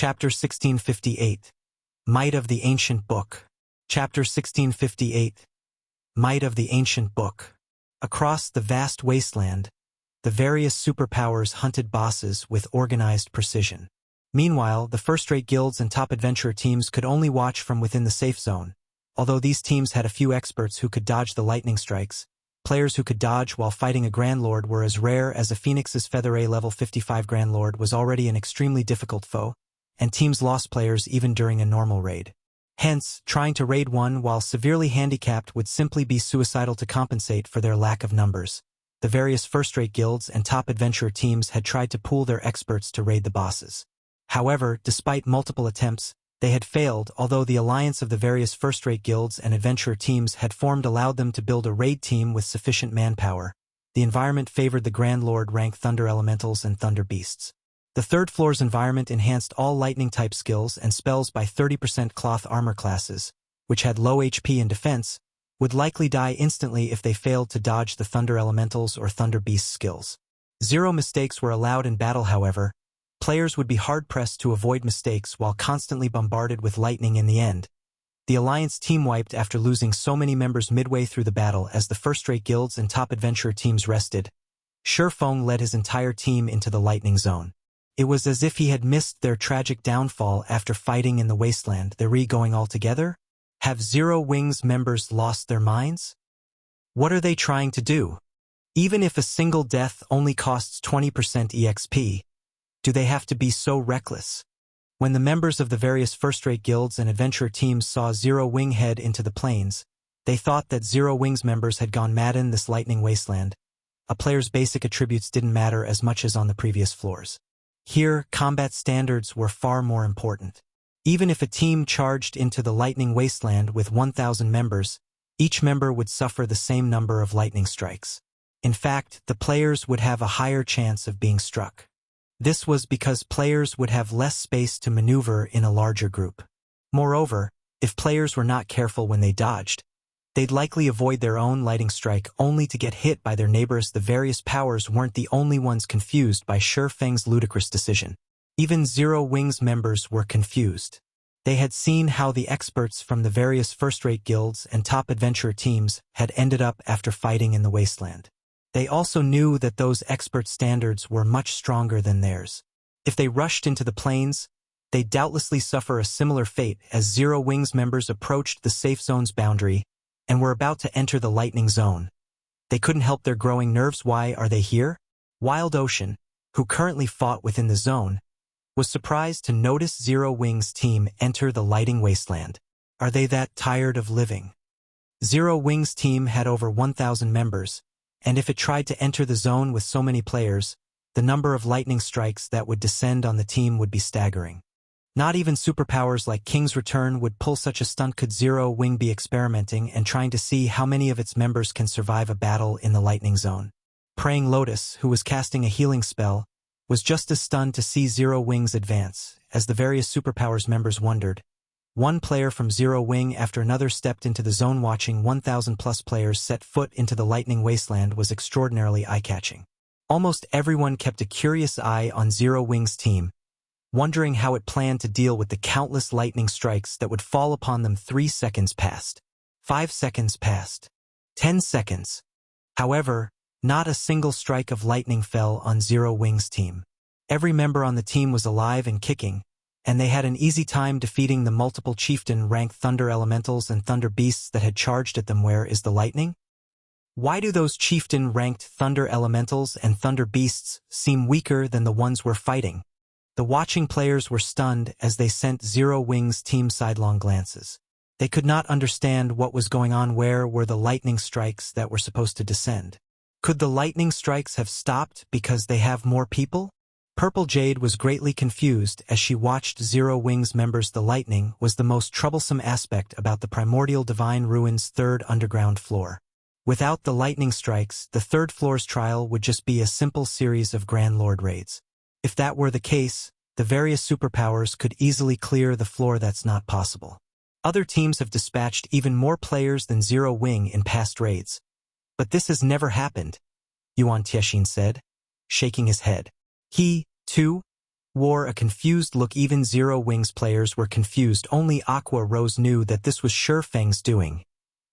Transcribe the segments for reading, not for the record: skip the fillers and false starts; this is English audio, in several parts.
Chapter 1658. Might of the Ancient Book. Chapter 1658. Might of the Ancient Book. Across the vast wasteland, the various superpowers hunted bosses with organized precision. Meanwhile, the first-rate guilds and top adventurer teams could only watch from within the safe zone. Although these teams had a few experts who could dodge the lightning strikes, players who could dodge while fighting a Grand Lord were as rare as a Phoenix's Feather A level 55 Grand Lord was already an extremely difficult foe, and teams lost players even during a normal raid. Hence, trying to raid one while severely handicapped would simply be suicidal to compensate for their lack of numbers. The various first-rate guilds and top adventurer teams had tried to pool their experts to raid the bosses. However, despite multiple attempts, they had failed, although the alliance of the various first-rate guilds and adventurer teams had formed allowed them to build a raid team with sufficient manpower. The environment favored the Grand Lord rank Thunder Elementals and Thunder Beasts. The third floor's environment enhanced all lightning-type skills and spells by 30%. Cloth armor classes, which had low HP and defense, would likely die instantly if they failed to dodge the Thunder Elementals or Thunder Beast skills. 0 mistakes were allowed in battle, however. Players would be hard-pressed to avoid mistakes while constantly bombarded with lightning in the end. The Alliance team wiped after losing so many members midway through the battle as the first-rate guilds and top adventurer teams rested. Shurfeng led his entire team into the lightning zone. It was as if he had missed their tragic downfall after fighting in the wasteland. They're going all together? Have Zero Wings members lost their minds? What are they trying to do? Even if a single death only costs 20% EXP, do they have to be so reckless? When the members of the various first-rate guilds and adventurer teams saw Zero Wing head into the plains, they thought that Zero Wing's members had gone mad in this lightning wasteland. A player's basic attributes didn't matter as much as on the previous floors. Here, combat standards were far more important. Even if a team charged into the lightning wasteland with 1,000 members, each member would suffer the same number of lightning strikes. In fact, the players would have a higher chance of being struck. This was because players would have less space to maneuver in a larger group. Moreover, if players were not careful when they dodged, they'd likely avoid their own lightning strike only to get hit by their neighbors. The various powers weren't the only ones confused by Shurfeng's ludicrous decision. Even Zero Wings members were confused. They had seen how the experts from the various first-rate guilds and top adventurer teams had ended up after fighting in the wasteland. They also knew that those expert standards were much stronger than theirs. If they rushed into the plains, they'd doubtlessly suffer a similar fate as Zero Wings members approached the safe zone's boundary and were about to enter the lightning zone. They couldn't help their growing nerves. Why are they here? Wild Ocean, who currently fought within the zone, was surprised to notice Zero Wings' team enter the lightning wasteland. Are they that tired of living? Zero Wings' team had over 1,000 members, and if it tried to enter the zone with so many players, the number of lightning strikes that would descend on the team would be staggering. Not even superpowers like King's Return would pull such a stunt. Could Zero Wing be experimenting and trying to see how many of its members can survive a battle in the lightning zone? Praying Lotus, who was casting a healing spell, was just as stunned to see Zero Wings advance. As the various superpowers members wondered, one player from Zero Wing after another stepped into the zone. Watching 1,000+ players set foot into the lightning wasteland was extraordinarily eye-catching. Almost everyone kept a curious eye on Zero Wing's team, wondering how it planned to deal with the countless lightning strikes that would fall upon them. 3 seconds passed. 5 seconds passed. 10 seconds. However, not a single strike of lightning fell on Zero Wing's team. Every member on the team was alive and kicking, and they had an easy time defeating the multiple chieftain-ranked Thunder Elementals and Thunder Beasts that had charged at them. Where is the lightning? Why do those chieftain-ranked Thunder Elementals and Thunder Beasts seem weaker than the ones we're fighting? The watching players were stunned as they sent Zero Wings' team sidelong glances. They could not understand what was going on. Where were the lightning strikes that were supposed to descend? Could the lightning strikes have stopped because they have more people? Purple Jade was greatly confused as she watched Zero Wings members. The lightning was the most troublesome aspect about the Primordial Divine Ruins' third underground floor. Without the lightning strikes, the third floor's trial would just be a simple series of Grand Lord raids. If that were the case, the various superpowers could easily clear the floor. That's not possible. Other teams have dispatched even more players than Zero Wing in past raids. But this has never happened, Yuan Tiexin said, shaking his head. He, too, wore a confused look. Even Zero Wings players were confused. Only Aqua Rose knew that this was Shurfeng's doing.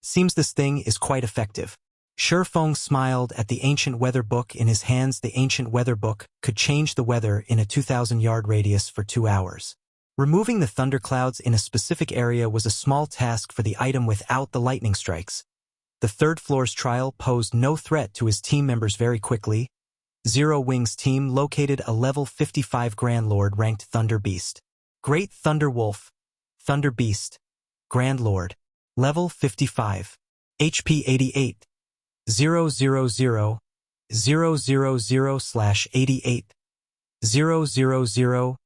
Seems this thing is quite effective. Shurfeng smiled at the ancient weather book in his hands. The ancient weather book could change the weather in a 2,000-yard radius for 2 hours. Removing the thunderclouds in a specific area was a small task for the item without the lightning strikes. The third floor's trial posed no threat to his team members. Very quickly, Zero Wings' team located a level 55 Grand Lord ranked Thunder Beast. Great Thunder Wolf, Thunder Beast, Grand Lord, level 55, HP 88, 000, 000/88, 000/000.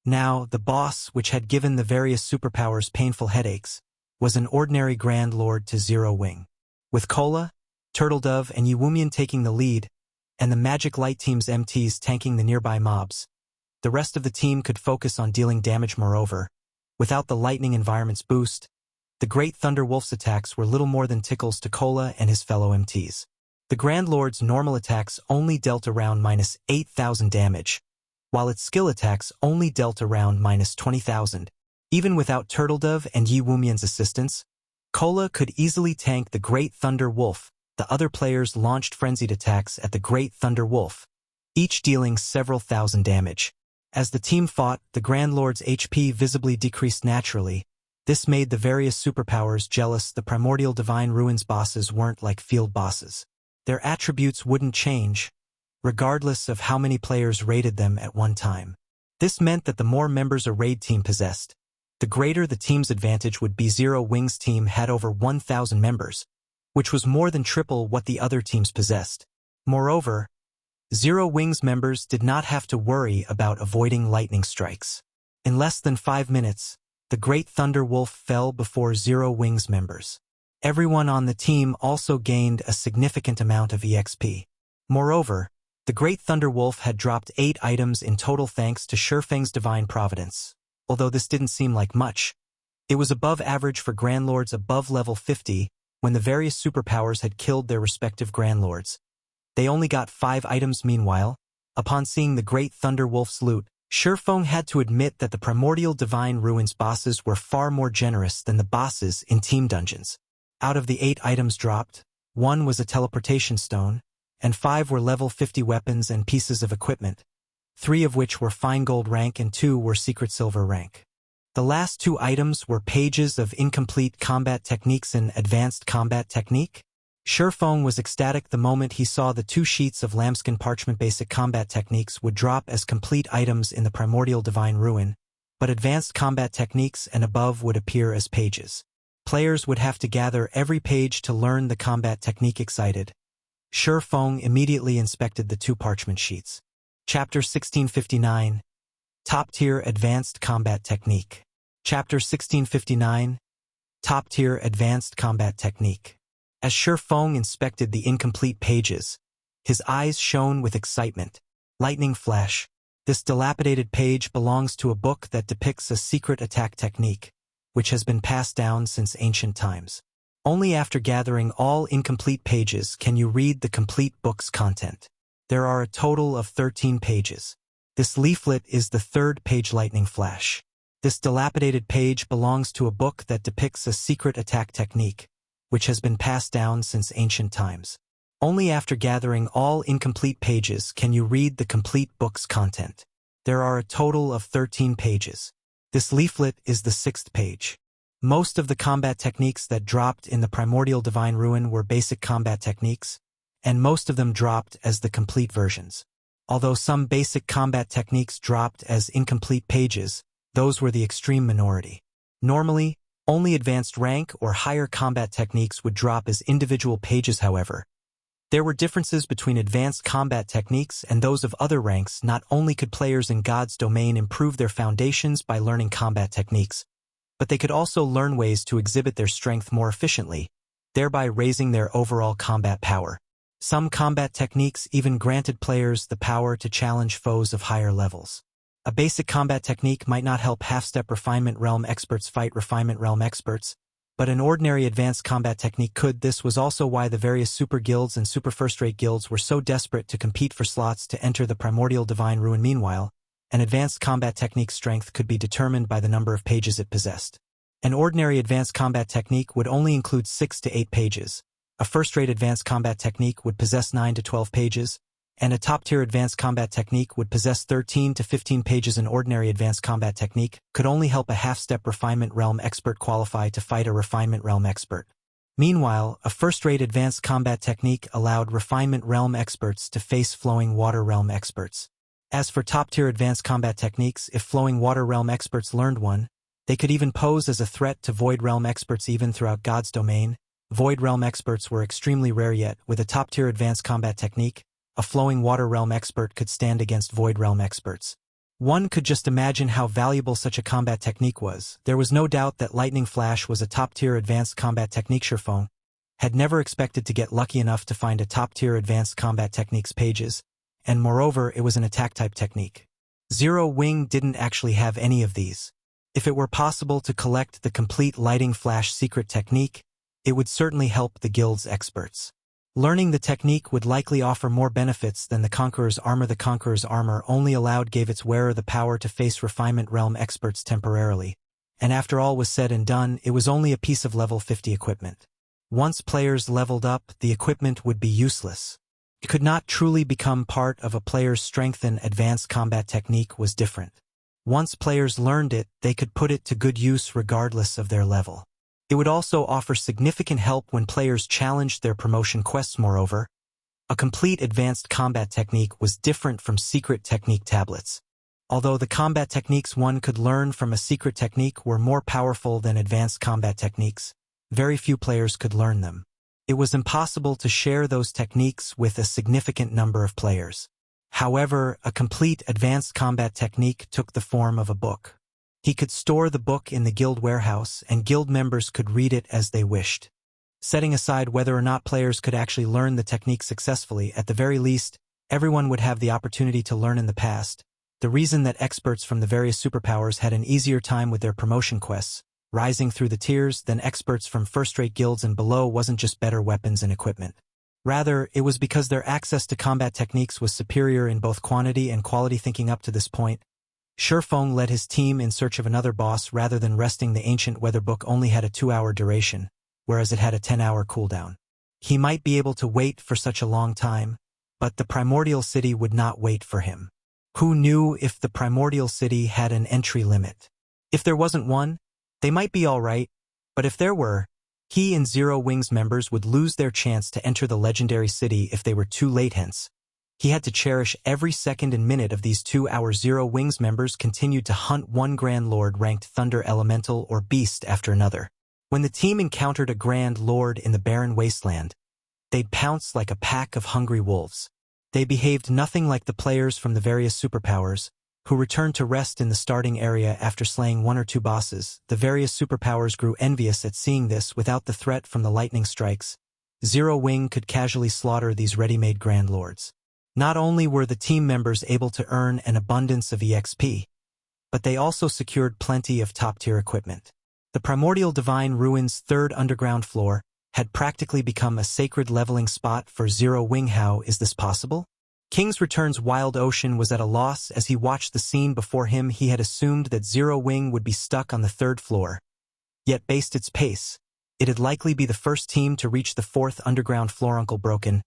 Now, the boss, which had given the various superpowers painful headaches, was an ordinary Grand Lord to Zero Wing. With Cola, Turtledove, and Yuwumian taking the lead, and the Magic Light Team's MTs tanking the nearby mobs, the rest of the team could focus on dealing damage. Moreover, without the Lightning Environment's boost, the Great Thunder Wolf's attacks were little more than tickles to Cola and his fellow MTs. The Grand Lord's normal attacks only dealt around -8,000 damage, while its skill attacks only dealt around -20,000. Even without Turtledove and Yuwumian's assistance, Cola could easily tank the Great Thunder Wolf. The other players launched frenzied attacks at the Great Thunder Wolf, each dealing several thousand damage. As the team fought, the Grand Lord's HP visibly decreased naturally. This made the various superpowers jealous. The Primordial Divine Ruins bosses weren't like field bosses. Their attributes wouldn't change, regardless of how many players raided them at one time. This meant that the more members a raid team possessed, the greater the team's advantage would be. Zero Wings' team had over 1,000 members, which was more than triple what the other teams possessed. Moreover, Zero Wings members did not have to worry about avoiding lightning strikes. In less than 5 minutes, the Great Thunder Wolf fell before Zero Wings members. Everyone on the team also gained a significant amount of EXP. Moreover, the Great Thunder Wolf had dropped 8 items in total thanks to Shurfeng's divine providence. Although this didn't seem like much, it was above average for Grand Lords above level 50 when the various superpowers had killed their respective Grand Lords. They only got 5 items. Meanwhile, upon seeing the Great Thunder Wolf's loot, Shurfeng had to admit that the Primordial Divine Ruins bosses were far more generous than the bosses in team dungeons. Out of the 8 items dropped, 1 was a teleportation stone, and 5 were level 50 weapons and pieces of equipment, 3 of which were fine gold rank and 2 were secret silver rank. The last 2 items were pages of incomplete combat techniques and advanced combat technique. Shurfeng was ecstatic the moment he saw the 2 sheets of lambskin parchment. Basic combat techniques would drop as complete items in the Primordial Divine Ruin, but advanced combat techniques and above would appear as pages. Players would have to gather every page to learn the combat technique. Excited, Shurfeng immediately inspected the 2 parchment sheets. Chapter 1659, Top-Tier Advanced Combat Technique. Chapter 1659, Top-Tier Advanced Combat Technique. As Shurfeng inspected the incomplete pages, his eyes shone with excitement. Lightning flash. This dilapidated page belongs to a book that depicts a secret attack technique, which has been passed down since ancient times. Only after gathering all incomplete pages can you read the complete book's content. There are a total of 13 pages. This leaflet is the 3rd page. Lightning flash. This dilapidated page belongs to a book that depicts a secret attack technique, which has been passed down since ancient times. Only after gathering all incomplete pages can you read the complete book's content. There are a total of 13 pages. This leaflet is the 6th page. Most of the combat techniques that dropped in the Primordial Divine Ruin were basic combat techniques, and most of them dropped as the complete versions. Although some basic combat techniques dropped as incomplete pages, those were the extreme minority. Normally, only advanced rank or higher combat techniques would drop as individual pages. However, there were differences between advanced combat techniques and those of other ranks. Not only could players in God's domain improve their foundations by learning combat techniques, but they could also learn ways to exhibit their strength more efficiently, thereby raising their overall combat power. Some combat techniques even granted players the power to challenge foes of higher levels. A basic combat technique might not help half-step refinement realm experts fight refinement realm experts, but an ordinary advanced combat technique could. This was also why the various super guilds and super first-rate guilds were so desperate to compete for slots to enter the Primordial Divine Ruin. Meanwhile, an advanced combat technique's strength could be determined by the number of pages it possessed. An ordinary advanced combat technique would only include 6 to 8 pages. A first-rate advanced combat technique would possess 9 to 12 pages, and a top-tier advanced combat technique would possess 13 to 15 pages. An ordinary advanced combat technique could only help a half-step refinement realm expert qualify to fight a refinement realm expert. Meanwhile, a first-rate advanced combat technique allowed refinement realm experts to face flowing water realm experts. As for top-tier advanced combat techniques, if flowing water realm experts learned one, they could even pose as a threat to void realm experts. Even throughout God's domain, void realm experts were extremely rare, yet with a top-tier advanced combat technique, a flowing water realm expert could stand against void realm experts. One could just imagine how valuable such a combat technique was. There was no doubt that Lightning Flash was a top-tier advanced combat technique. Showdown had never expected to get lucky enough to find a top-tier advanced combat technique's pages, and moreover it was an attack-type technique. Zero Wing didn't actually have any of these. If it were possible to collect the complete Lightning Flash secret technique, it would certainly help the guild's experts. Learning the technique would likely offer more benefits than the Conqueror's Armor. The Conqueror's Armor only gave its wearer the power to face refinement realm experts temporarily, and after all was said and done, it was only a piece of level 50 equipment. Once players leveled up, the equipment would be useless. It could not truly become part of a player's strength. An advanced combat technique was different. Once players learned it, they could put it to good use regardless of their level. It would also offer significant help when players challenged their promotion quests. Moreover, a complete advanced combat technique was different from secret technique tablets. Although the combat techniques one could learn from a secret technique were more powerful than advanced combat techniques, very few players could learn them. It was impossible to share those techniques with a significant number of players. However, a complete advanced combat technique took the form of a book. He could store the book in the guild warehouse, and guild members could read it as they wished. Setting aside whether or not players could actually learn the technique successfully, at the very least, everyone would have the opportunity to learn in the past. The reason that experts from the various superpowers had an easier time with their promotion quests, rising through the tiers, than experts from first-rate guilds and below wasn't just better weapons and equipment. Rather, it was because their access to combat techniques was superior in both quantity and quality. Thinking up to this point, Showdown led his team in search of another boss rather than resting. The ancient weather book only had a 2-hour duration, whereas it had a 10-hour cooldown. He might be able to wait for such a long time, but the Primordial City would not wait for him. Who knew if the Primordial City had an entry limit? If there wasn't one, they might be alright, but if there were, he and Zero Wing's members would lose their chance to enter the legendary city if they were too late. Hence, he had to cherish every second and minute of these 2 hours. Zero Wing's members continued to hunt one Grand Lord ranked Thunder Elemental or Beast after another. When the team encountered a Grand Lord in the barren wasteland, they'd pounce like a pack of hungry wolves. They behaved nothing like the players from the various superpowers, who returned to rest in the starting area after slaying 1 or 2 bosses. The various superpowers grew envious at seeing this. Without the threat from the lightning strikes, Zero Wing could casually slaughter these ready-made Grand Lords. Not only were the team members able to earn an abundance of EXP, but they also secured plenty of top-tier equipment. The Primordial Divine Ruin's 3rd underground floor had practically become a sacred leveling spot for Zero Wing. How is this possible? King's Return's Wild Ocean was at a loss as he watched the scene before him. He had assumed that Zero Wing would be stuck on the 3rd floor. Yet based its pace, it'd likely be the first team to reach the 4th underground floor. Uncle Broken,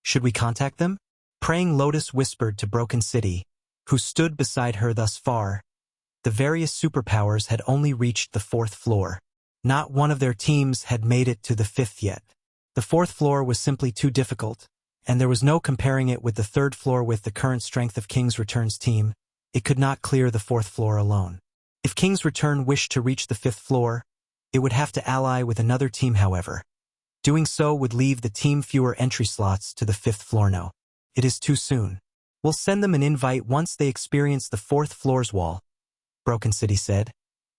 should we contact them? Praying Lotus whispered to Broken City, who stood beside her. Thus far, the various superpowers had only reached the 4th floor. Not one of their teams had made it to the 5th yet. The 4th floor was simply too difficult, and there was no comparing it with the 3rd floor. With the current strength of King's Return's team, it could not clear the 4th floor alone. If King's Return wished to reach the 5th floor, it would have to ally with another team. However, doing so would leave the team fewer entry slots to the 5th floor. No, it is too soon. We'll send them an invite once they experience the 4th floor's wall, Broken City said,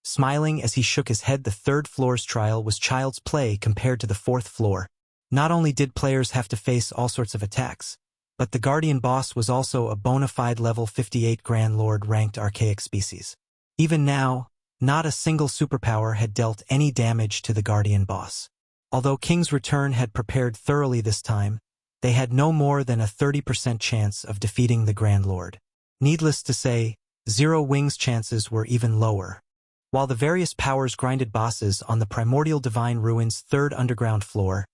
smiling as he shook his head. The 3rd floor's trial was child's play compared to the 4th floor. Not only did players have to face all sorts of attacks, but the Guardian boss was also a bona fide level 58 Grand Lord ranked archaic species. Even now, Not a single superpower had dealt any damage to the Guardian boss. Although King's Return had prepared thoroughly this time, they had no more than a 30% chance of defeating the Grand Lord. Needless to say, Zero Wing's chances were even lower. While the various powers grinded bosses on the Primordial Divine Ruins' third underground floor,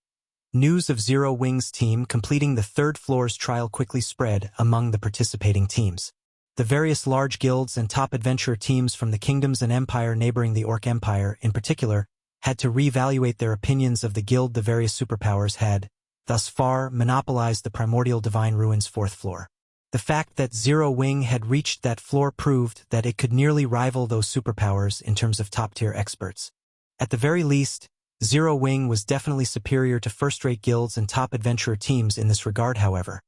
news of Zero Wing's team completing the third floor's trial quickly spread among the participating teams. The various large guilds and top adventurer teams from the kingdoms and empire neighboring the Orc Empire, in particular, had to reevaluate their opinions of the guild the various superpowers had, thus far, monopolized the Primordial Divine Ruins' fourth floor. The fact that Zero Wing had reached that floor proved that it could nearly rival those superpowers in terms of top-tier experts. At the very least, Zero Wing was definitely superior to first-rate guilds and top adventurer teams in this regard, however.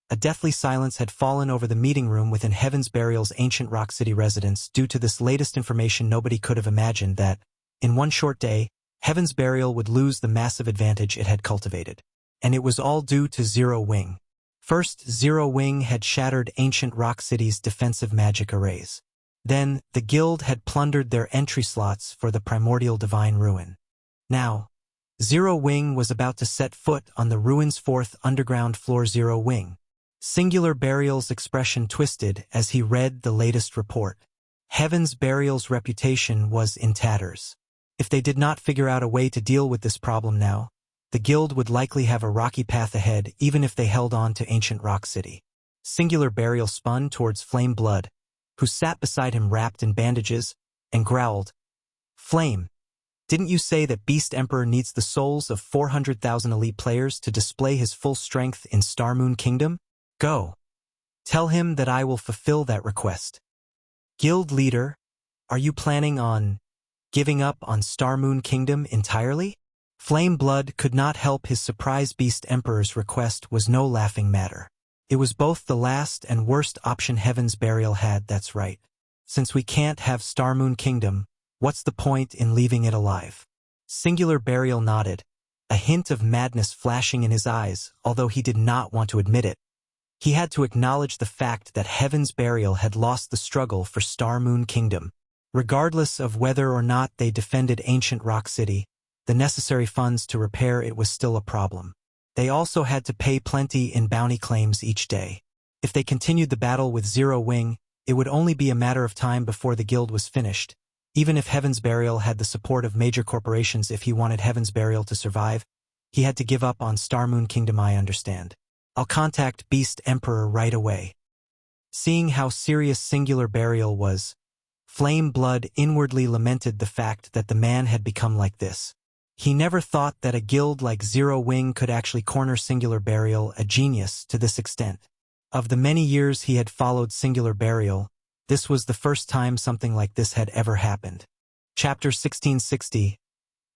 A deathly silence had fallen over the meeting room within Heaven's Burial's ancient Rock City residence due to this latest information. Nobody could have imagined that, in one short day, Heaven's Burial would lose the massive advantage it had cultivated. And it was all due to Zero Wing. First, Zero Wing had shattered ancient Rock City's defensive magic arrays. Then, the guild had plundered their entry slots for the Primordial Divine Ruin. Now, Zero Wing was about to set foot on the ruin's fourth underground floor. Zero Wing. Singular Burial's expression twisted as he read the latest report. Heaven's Burial's reputation was in tatters. If they did not figure out a way to deal with this problem now, the guild would likely have a rocky path ahead even if they held on to ancient Rock City. Singular Burial spun towards Flame Blood, who sat beside him wrapped in bandages, and growled, "Flame, didn't you say that Beast Emperor needs the souls of 400,000 elite players to display his full strength in Star Moon Kingdom? Go. Tell him that I will fulfill that request." Guild leader, are you planning on giving up on Star Moon Kingdom entirely? Flame Blood could not help his surprise. Beast Emperor's request was no laughing matter. It was both the last and worst option Heaven's Burial had. That's right. Since we can't have Star Moon Kingdom, what's the point in leaving it alive? Singular Burial nodded, a hint of madness flashing in his eyes, although he did not want to admit it. He had to acknowledge the fact that Heaven's Burial had lost the struggle for Star Moon Kingdom. Regardless of whether or not they defended ancient Rock City, the necessary funds to repair it was still a problem. They also had to pay plenty in bounty claims each day. If they continued the battle with Zero Wing, it would only be a matter of time before the guild was finished. Even if Heaven's Burial had the support of major corporations, if he wanted Heaven's Burial to survive, he had to give up on Star Moon Kingdom. I understand. I'll contact Beast Emperor right away. Seeing how serious Singular Burial was, Flame Blood inwardly lamented the fact that the man had become like this. He never thought that a guild like Zero Wing could actually corner Singular Burial, a genius, to this extent. Of the many years he had followed Singular Burial, this was the first time something like this had ever happened. Chapter 1660,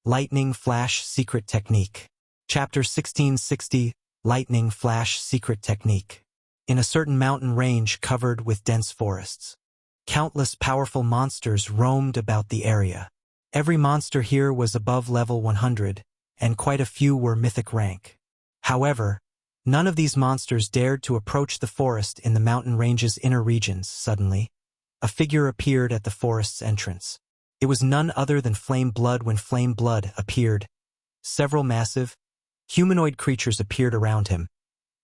Lightning Flash Secret Technique. Chapter 1660, Lightning Flash Secret Technique. In a certain mountain range covered with dense forests, countless powerful monsters roamed about the area. Every monster here was above level 100, and quite a few were mythic rank. However, none of these monsters dared to approach the forest in the mountain range's inner regions. Suddenly, a figure appeared at the forest's entrance. It was none other than Flame Blood. When Flame Blood appeared, several massive, humanoid creatures appeared around him,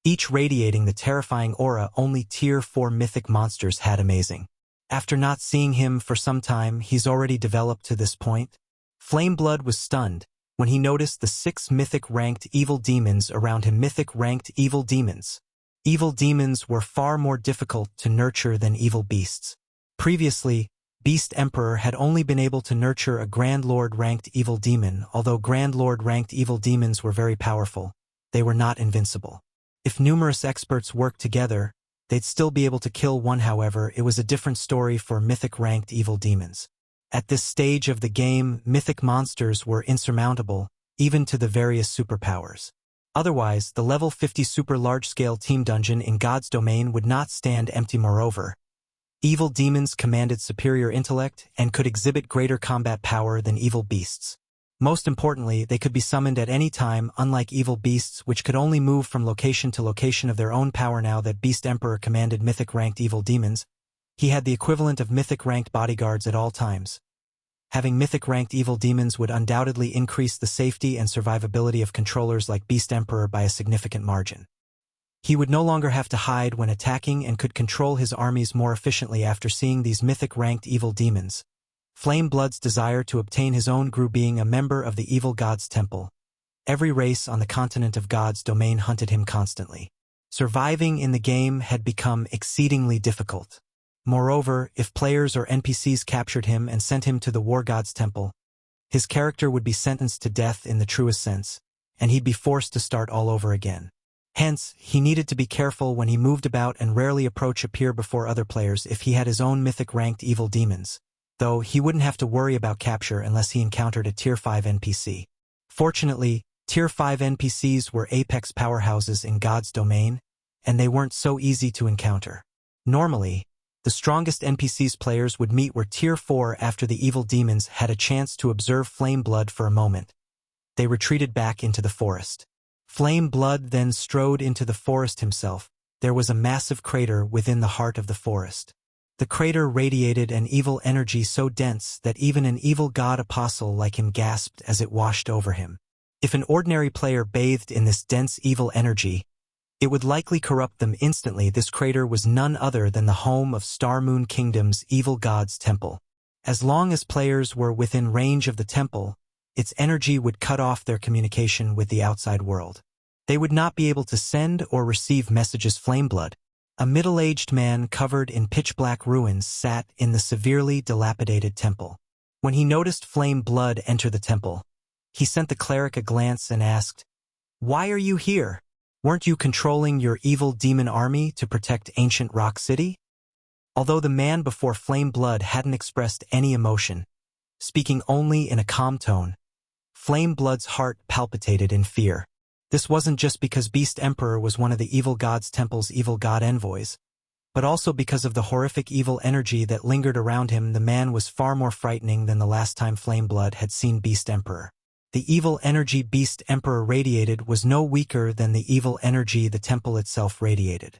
each radiating the terrifying aura only Tier 4 mythic monsters had. Amazing. After not seeing him for some time, he's already developed to this point. Flame Blood was stunned when he noticed the 6 mythic-ranked evil demons around him. Mythic-ranked evil demons. Evil demons were far more difficult to nurture than evil beasts. Previously, Beast Emperor had only been able to nurture a Grand Lord-ranked evil demon. Although Grand Lord-ranked evil demons were very powerful, they were not invincible. If numerous experts worked together, they'd still be able to kill one. However, it was a different story for mythic-ranked evil demons. At this stage of the game, mythic monsters were insurmountable, even to the various superpowers. Otherwise, the level 50 super large-scale team dungeon in God's domain would not stand empty. Moreover, evil demons commanded superior intellect and could exhibit greater combat power than evil beasts. Most importantly, they could be summoned at any time, unlike evil beasts, which could only move from location to location of their own power. Now that Beast Emperor commanded mythic-ranked evil demons, he had the equivalent of mythic-ranked bodyguards at all times. Having mythic-ranked evil demons would undoubtedly increase the safety and survivability of controllers like Beast Emperor by a significant margin. He would no longer have to hide when attacking and could control his armies more efficiently after seeing these mythic-ranked evil demons. Flame Blood's desire to obtain his own grew being a member of the evil god's temple. Every race on the continent of God's domain hunted him constantly. Surviving in the game had become exceedingly difficult. Moreover, if players or NPCs captured him and sent him to the war god's temple, his character would be sentenced to death in the truest sense, and he'd be forced to start all over again. Hence, he needed to be careful when he moved about and rarely appear before other players if he had his own mythic-ranked evil demons, though he wouldn't have to worry about capture unless he encountered a Tier 5 NPC. Fortunately, Tier 5 NPCs were apex powerhouses in God's domain, and they weren't so easy to encounter. Normally, the strongest NPCs players would meet were Tier 4 after the evil demons had a chance to observe Flame Blood for a moment. They retreated back into the forest. Flame Blood then strode into the forest himself. There was a massive crater within the heart of the forest. The crater radiated an evil energy so dense that even an evil god apostle like him gasped as it washed over him. If an ordinary player bathed in this dense evil energy, it would likely corrupt them instantly. This crater was none other than the home of Star Moon Kingdom's evil god's temple. As long as players were within range of the temple, its energy would cut off their communication with the outside world. They would not be able to send or receive messages. Flame Blood, a middle-aged man covered in pitch-black ruins, sat in the severely dilapidated temple. When he noticed Flame Blood enter the temple, he sent the cleric a glance and asked, "Why are you here? Weren't you controlling your evil demon army to protect ancient Rock City?" Although the man before Flame Blood hadn't expressed any emotion, speaking only in a calm tone, Flame Blood's heart palpitated in fear. This wasn't just because Beast Emperor was one of the evil god's temple's evil god envoys, but also because of the horrific evil energy that lingered around him. The man was far more frightening than the last time Flame Blood had seen Beast Emperor. The evil energy Beast Emperor radiated was no weaker than the evil energy the temple itself radiated.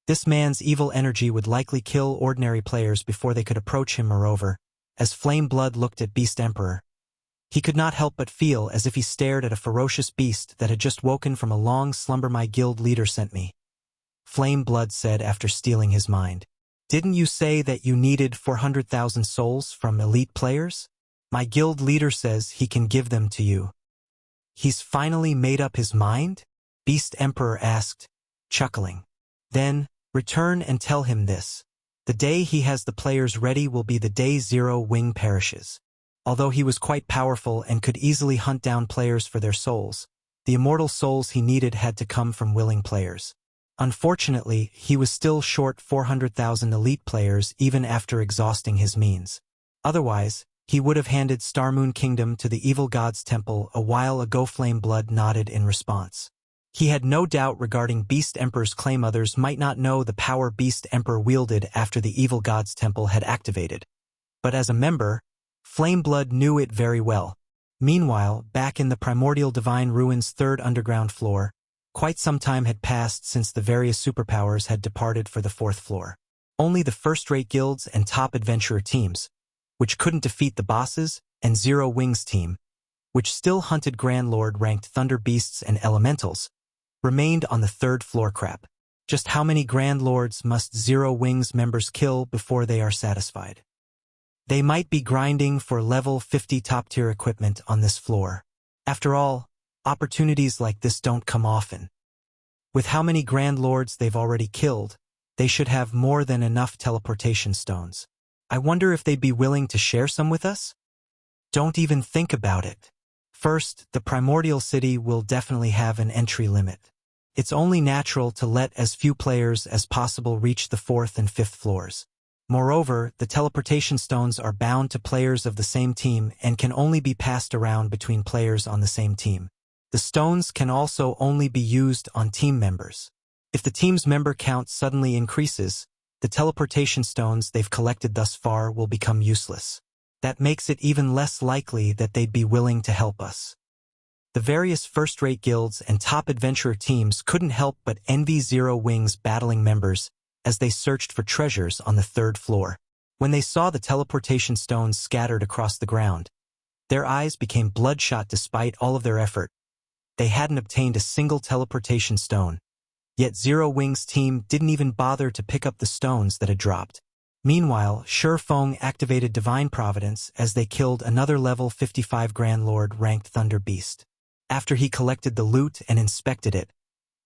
This man's evil energy would likely kill ordinary players before they could approach him. Moreover, as Flame Blood looked at Beast Emperor, he could not help but feel as if he stared at a ferocious beast that had just woken from a long slumber. "My guild leader sent me," Flame Blood said after stealing his mind. "Didn't you say that you needed 400,000 souls from elite players? My guild leader says he can give them to you." "He's finally made up his mind?" Beast Emperor asked, chuckling. "Then, return and tell him this. The day he has the players ready will be the day Zero Wing perishes." Although he was quite powerful and could easily hunt down players for their souls, the immortal souls he needed had to come from willing players. Unfortunately, he was still short 400,000 elite players even after exhausting his means. Otherwise, he would have handed Star Moon Kingdom to the evil god's temple a while ago. Flame Blood nodded in response. He had no doubt regarding Beast Emperor's claim. Others might not know the power Beast Emperor wielded after the evil god's temple had activated. But as a member, Flame Blood knew it very well. Meanwhile, back in the Primordial Divine Ruins' third underground floor, quite some time had passed since the various superpowers had departed for the fourth floor. Only the first-rate guilds and top adventurer teams, which couldn't defeat the bosses, and Zero Wings team, which still hunted Grand Lord-ranked thunder beasts and elementals, remained on the third floor. Crap. Just how many Grand Lords must Zero Wings members kill before they are satisfied? They might be grinding for level 50 top-tier equipment on this floor. After all, opportunities like this don't come often. With how many Grand Lords they've already killed, they should have more than enough teleportation stones. I wonder if they'd be willing to share some with us? Don't even think about it. First, the Primordial City will definitely have an entry limit. It's only natural to let as few players as possible reach the 4th and 5th floors. Moreover, the teleportation stones are bound to players of the same team and can only be passed around between players on the same team. The stones can also only be used on team members. If the team's member count suddenly increases, the teleportation stones they've collected thus far will become useless. That makes it even less likely that they'd be willing to help us. The various first-rate guilds and top adventurer teams couldn't help but envy Zero Wings battling members as they searched for treasures on the third floor. When they saw the teleportation stones scattered across the ground, their eyes became bloodshot despite all of their effort. They hadn't obtained a single teleportation stone, yet Zero Wing's team didn't even bother to pick up the stones that had dropped. Meanwhile, Shurfeng activated Divine Providence as they killed another level 55 Grand Lord ranked Thunder Beast. After he collected the loot and inspected it,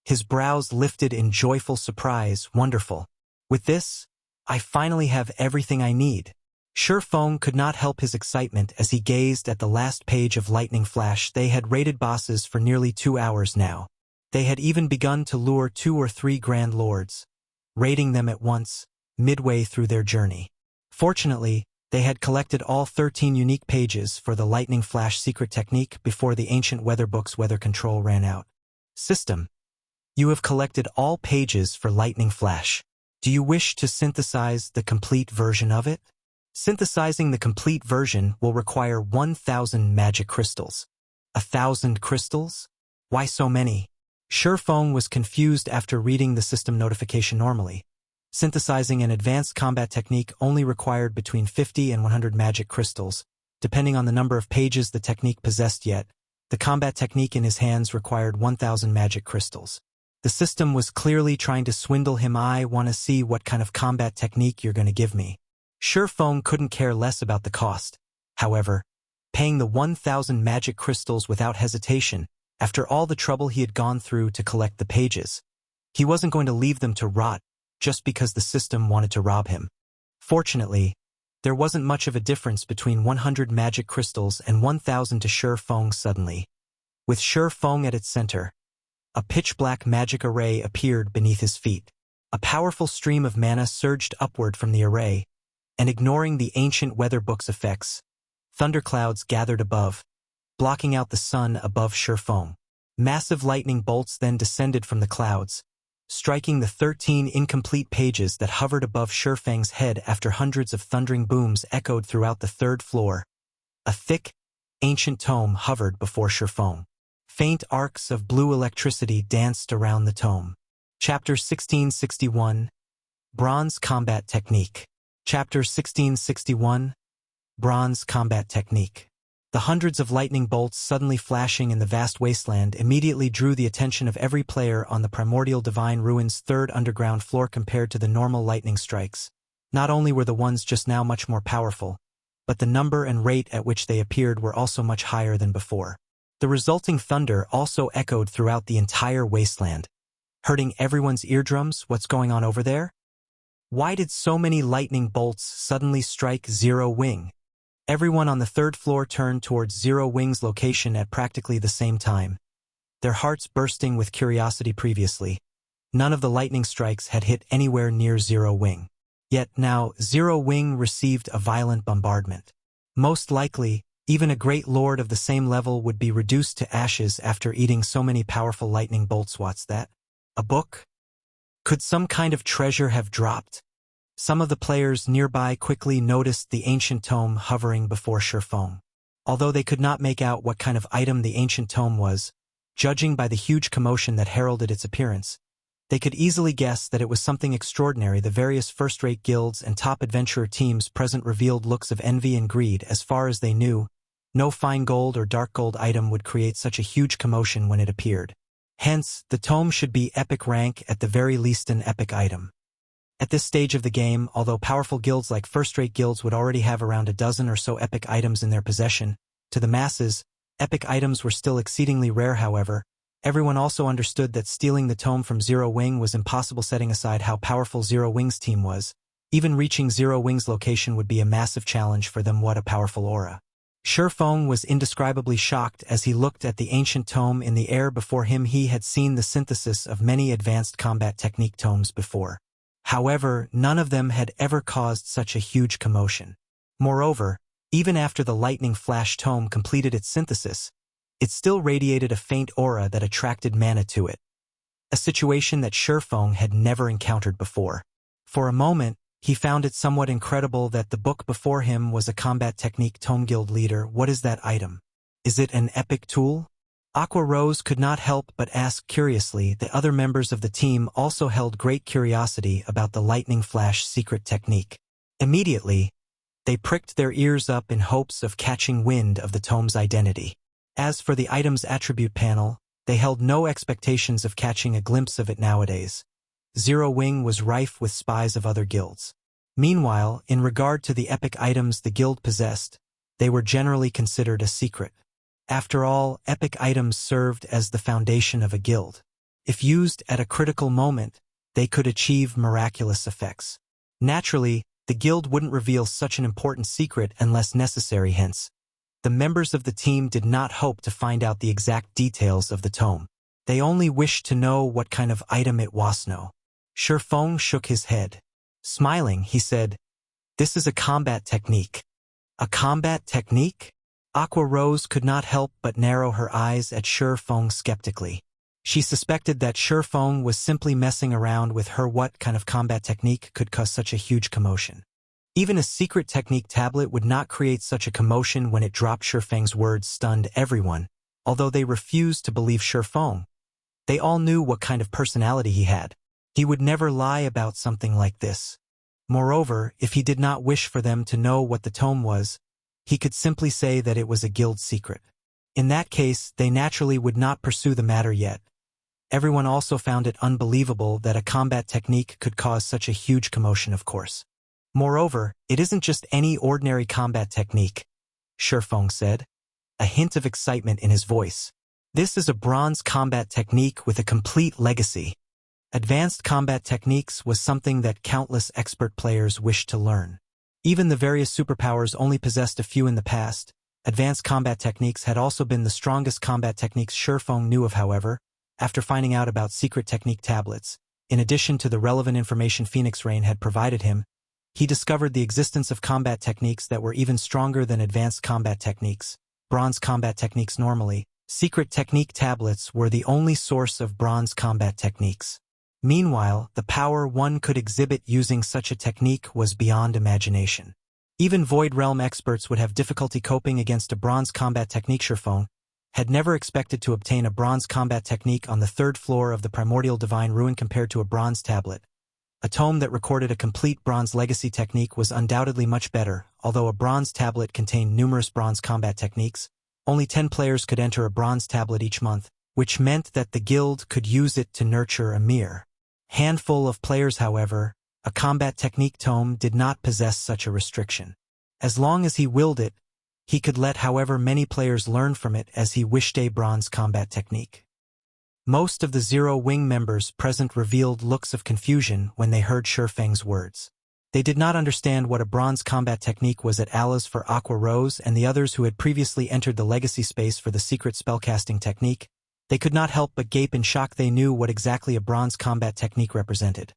his brows lifted in joyful surprise. Wonderful. With this, I finally have everything I need. Shurfeng could not help his excitement as he gazed at the last page of Lightning Flash. They had raided bosses for nearly 2 hours now. They had even begun to lure 2 or 3 Grand Lords, raiding them at once, midway through their journey. Fortunately, they had collected all 13 unique pages for the Lightning Flash secret technique before the ancient weather book's weather control ran out. System. You have collected all pages for Lightning Flash. Do you wish to synthesize the complete version of it? Synthesizing the complete version will require 1,000 magic crystals. 1,000 crystals? Why so many? Shurfeng was confused after reading the system notification normally. Synthesizing an advanced combat technique only required between 50 and 100 magic crystals, depending on the number of pages the technique possessed. Yet the combat technique in his hands required 1,000 magic crystals. The system was clearly trying to swindle him. I want to see what kind of combat technique you're going to give me. Shurfeng couldn't care less about the cost. However, paying the 1,000 magic crystals without hesitation, after all the trouble he had gone through to collect the pages, he wasn't going to leave them to rot just because the system wanted to rob him. Fortunately, there wasn't much of a difference between 100 magic crystals and 1,000 to Shurfeng. Suddenly, with Shurfeng at its center, a pitch-black magic array appeared beneath his feet. A powerful stream of mana surged upward from the array, and ignoring the ancient weather book's effects, thunderclouds gathered above, blocking out the sun above Shurfeng. Massive lightning bolts then descended from the clouds, striking the 13 incomplete pages that hovered above Shurfeng's head. After hundreds of thundering booms echoed throughout the 3rd floor, a thick, ancient tome hovered before Shurfeng. Faint arcs of blue electricity danced around the tome. Chapter 1661, Bronze Combat Technique. Chapter 1661, Bronze Combat Technique. The hundreds of lightning bolts suddenly flashing in the vast wasteland immediately drew the attention of every player on the Primordial Divine Ruins' 3rd underground floor. Compared to the normal lightning strikes, not only were the ones just now much more powerful, but the number and rate at which they appeared were also much higher than before. The resulting thunder also echoed throughout the entire wasteland, hurting everyone's eardrums. What's going on over there? Why did so many lightning bolts suddenly strike Zero Wing? Everyone on the 3rd floor turned towards Zero Wing's location at practically the same time, their hearts bursting with curiosity. Previously, none of the lightning strikes had hit anywhere near Zero Wing. Yet now, Zero Wing received a violent bombardment. Most likely, even a great lord of the same level would be reduced to ashes after eating so many powerful lightning bolts. What's that? A book? Could some kind of treasure have dropped? Some of the players nearby quickly noticed the ancient tome hovering before Shurfeng. Although they could not make out what kind of item the ancient tome was, judging by the huge commotion that heralded its appearance, they could easily guess that it was something extraordinary. The various first-rate guilds and top adventurer teams present revealed looks of envy and greed. As far as they knew, no fine gold or dark gold item would create such a huge commotion when it appeared. Hence, the tome should be epic rank, at the very least an epic item. At this stage of the game, although powerful guilds like first-rate guilds would already have around a dozen or so epic items in their possession, to the masses, epic items were still exceedingly rare. However, everyone also understood that stealing the tome from Zero Wing was impossible. Setting aside how powerful Zero Wing's team was, even reaching Zero Wing's location would be a massive challenge for them. What a powerful aura. Shurfeng was indescribably shocked as he looked at the ancient tome in the air before him. He had seen the synthesis of many advanced combat technique tomes before. However, none of them had ever caused such a huge commotion. Moreover, even after the Lightning Flash tome completed its synthesis, it still radiated a faint aura that attracted mana to it. A situation that Shurfeng had never encountered before. For a moment, he found it somewhat incredible that the book before him was a combat technique tome. Guild leader, what is that item? Is it an epic tool? Aqua Rose could not help but ask curiously. The other members of the team also held great curiosity about the Lightning Flash secret technique. Immediately, they pricked their ears up in hopes of catching wind of the tome's identity. As for the item's attribute panel, they held no expectations of catching a glimpse of it nowadays. Zero Wing was rife with spies of other guilds. Meanwhile, in regard to the epic items the guild possessed, they were generally considered a secret. After all, epic items served as the foundation of a guild. If used at a critical moment, they could achieve miraculous effects. Naturally, the guild wouldn't reveal such an important secret unless necessary, hence, the members of the team did not hope to find out the exact details of the tome. They only wished to know what kind of item it was. No. Shifeng shook his head. Smiling, he said, "This is a combat technique." A combat technique? Aqua Rose could not help but narrow her eyes at Shifeng skeptically. She suspected that Shifeng was simply messing around with her. What kind of combat technique could cause such a huge commotion? Even a secret technique tablet would not create such a commotion. When it dropped, Shifeng's words stunned everyone, although they refused to believe Shifeng. They all knew what kind of personality he had. He would never lie about something like this. Moreover, if he did not wish for them to know what the tome was, he could simply say that it was a guild secret. In that case, they naturally would not pursue the matter yet. Everyone also found it unbelievable that a combat technique could cause such a huge commotion, of course. Moreover, it isn't just any ordinary combat technique, Shifeng said, a hint of excitement in his voice. This is a bronze combat technique with a complete legacy. Advanced combat techniques was something that countless expert players wished to learn. Even the various superpowers only possessed a few in the past. Advanced combat techniques had also been the strongest combat techniques Shifeng knew of. However, after finding out about secret technique tablets, in addition to the relevant information Phoenix Rain had provided him, he discovered the existence of combat techniques that were even stronger than advanced combat techniques. Bronze combat techniques. Normally, secret technique tablets were the only source of bronze combat techniques. Meanwhile, the power one could exhibit using such a technique was beyond imagination. Even Void Realm experts would have difficulty coping against a bronze combat technique. Shifeng had never expected to obtain a bronze combat technique on the third floor of the Primordial Divine Ruin compared to a bronze tablet. A tome that recorded a complete bronze legacy technique was undoubtedly much better. Although a bronze tablet contained numerous bronze combat techniques, only 10 players could enter a bronze tablet each month, which meant that the guild could use it to nurture a mere handful of players. However, a combat technique tome did not possess such a restriction. As long as he willed it, he could let however many players learn from it as he wished. A bronze combat technique. Most of the Zero Wing members present revealed looks of confusion when they heard Shifeng's words. They did not understand what a bronze combat technique was at Allah's for Aqua Rose and the others who had previously entered the legacy space for the secret spellcasting technique. They could not help but gape in shock. They knew what exactly a bronze combat technique represented.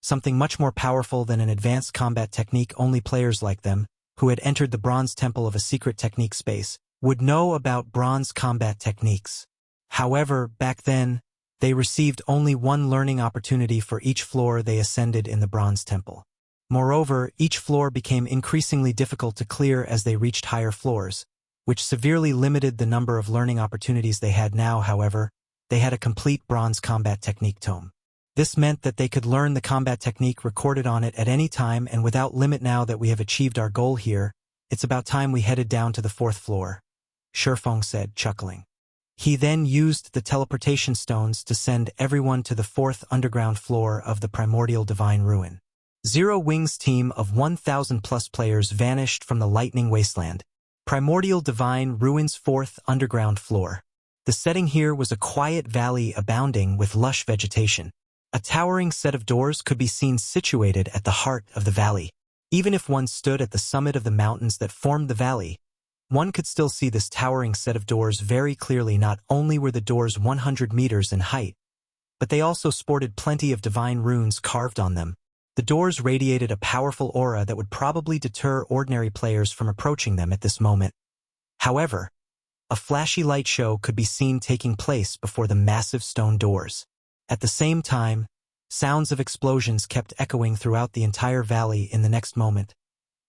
Something much more powerful than an advanced combat technique. Only players like them, who had entered the bronze temple of a secret technique space, would know about bronze combat techniques. However, back then, they received only one learning opportunity for each floor they ascended in the Bronze Temple. Moreover, each floor became increasingly difficult to clear as they reached higher floors, which severely limited the number of learning opportunities they had now. However, they had a complete bronze combat technique tome. This meant that they could learn the combat technique recorded on it at any time and without limit. Now that we have achieved our goal here, it's about time we headed down to the 4th floor, Shifeng said, chuckling. He then used the teleportation stones to send everyone to the 4th underground floor of the Primordial Divine Ruin. Zero Wing's team of 1,000+ players vanished from the lightning wasteland. Primordial Divine Ruin's 4th underground floor. The setting here was a quiet valley abounding with lush vegetation. A towering set of doors could be seen situated at the heart of the valley. Even if one stood at the summit of the mountains that formed the valley, one could still see this towering set of doors very clearly. Not only were the doors 100 meters in height, but they also sported plenty of divine runes carved on them. The doors radiated a powerful aura that would probably deter ordinary players from approaching them at this moment. However, a flashy light show could be seen taking place before the massive stone doors. At the same time, sounds of explosions kept echoing throughout the entire valley. In the next moment,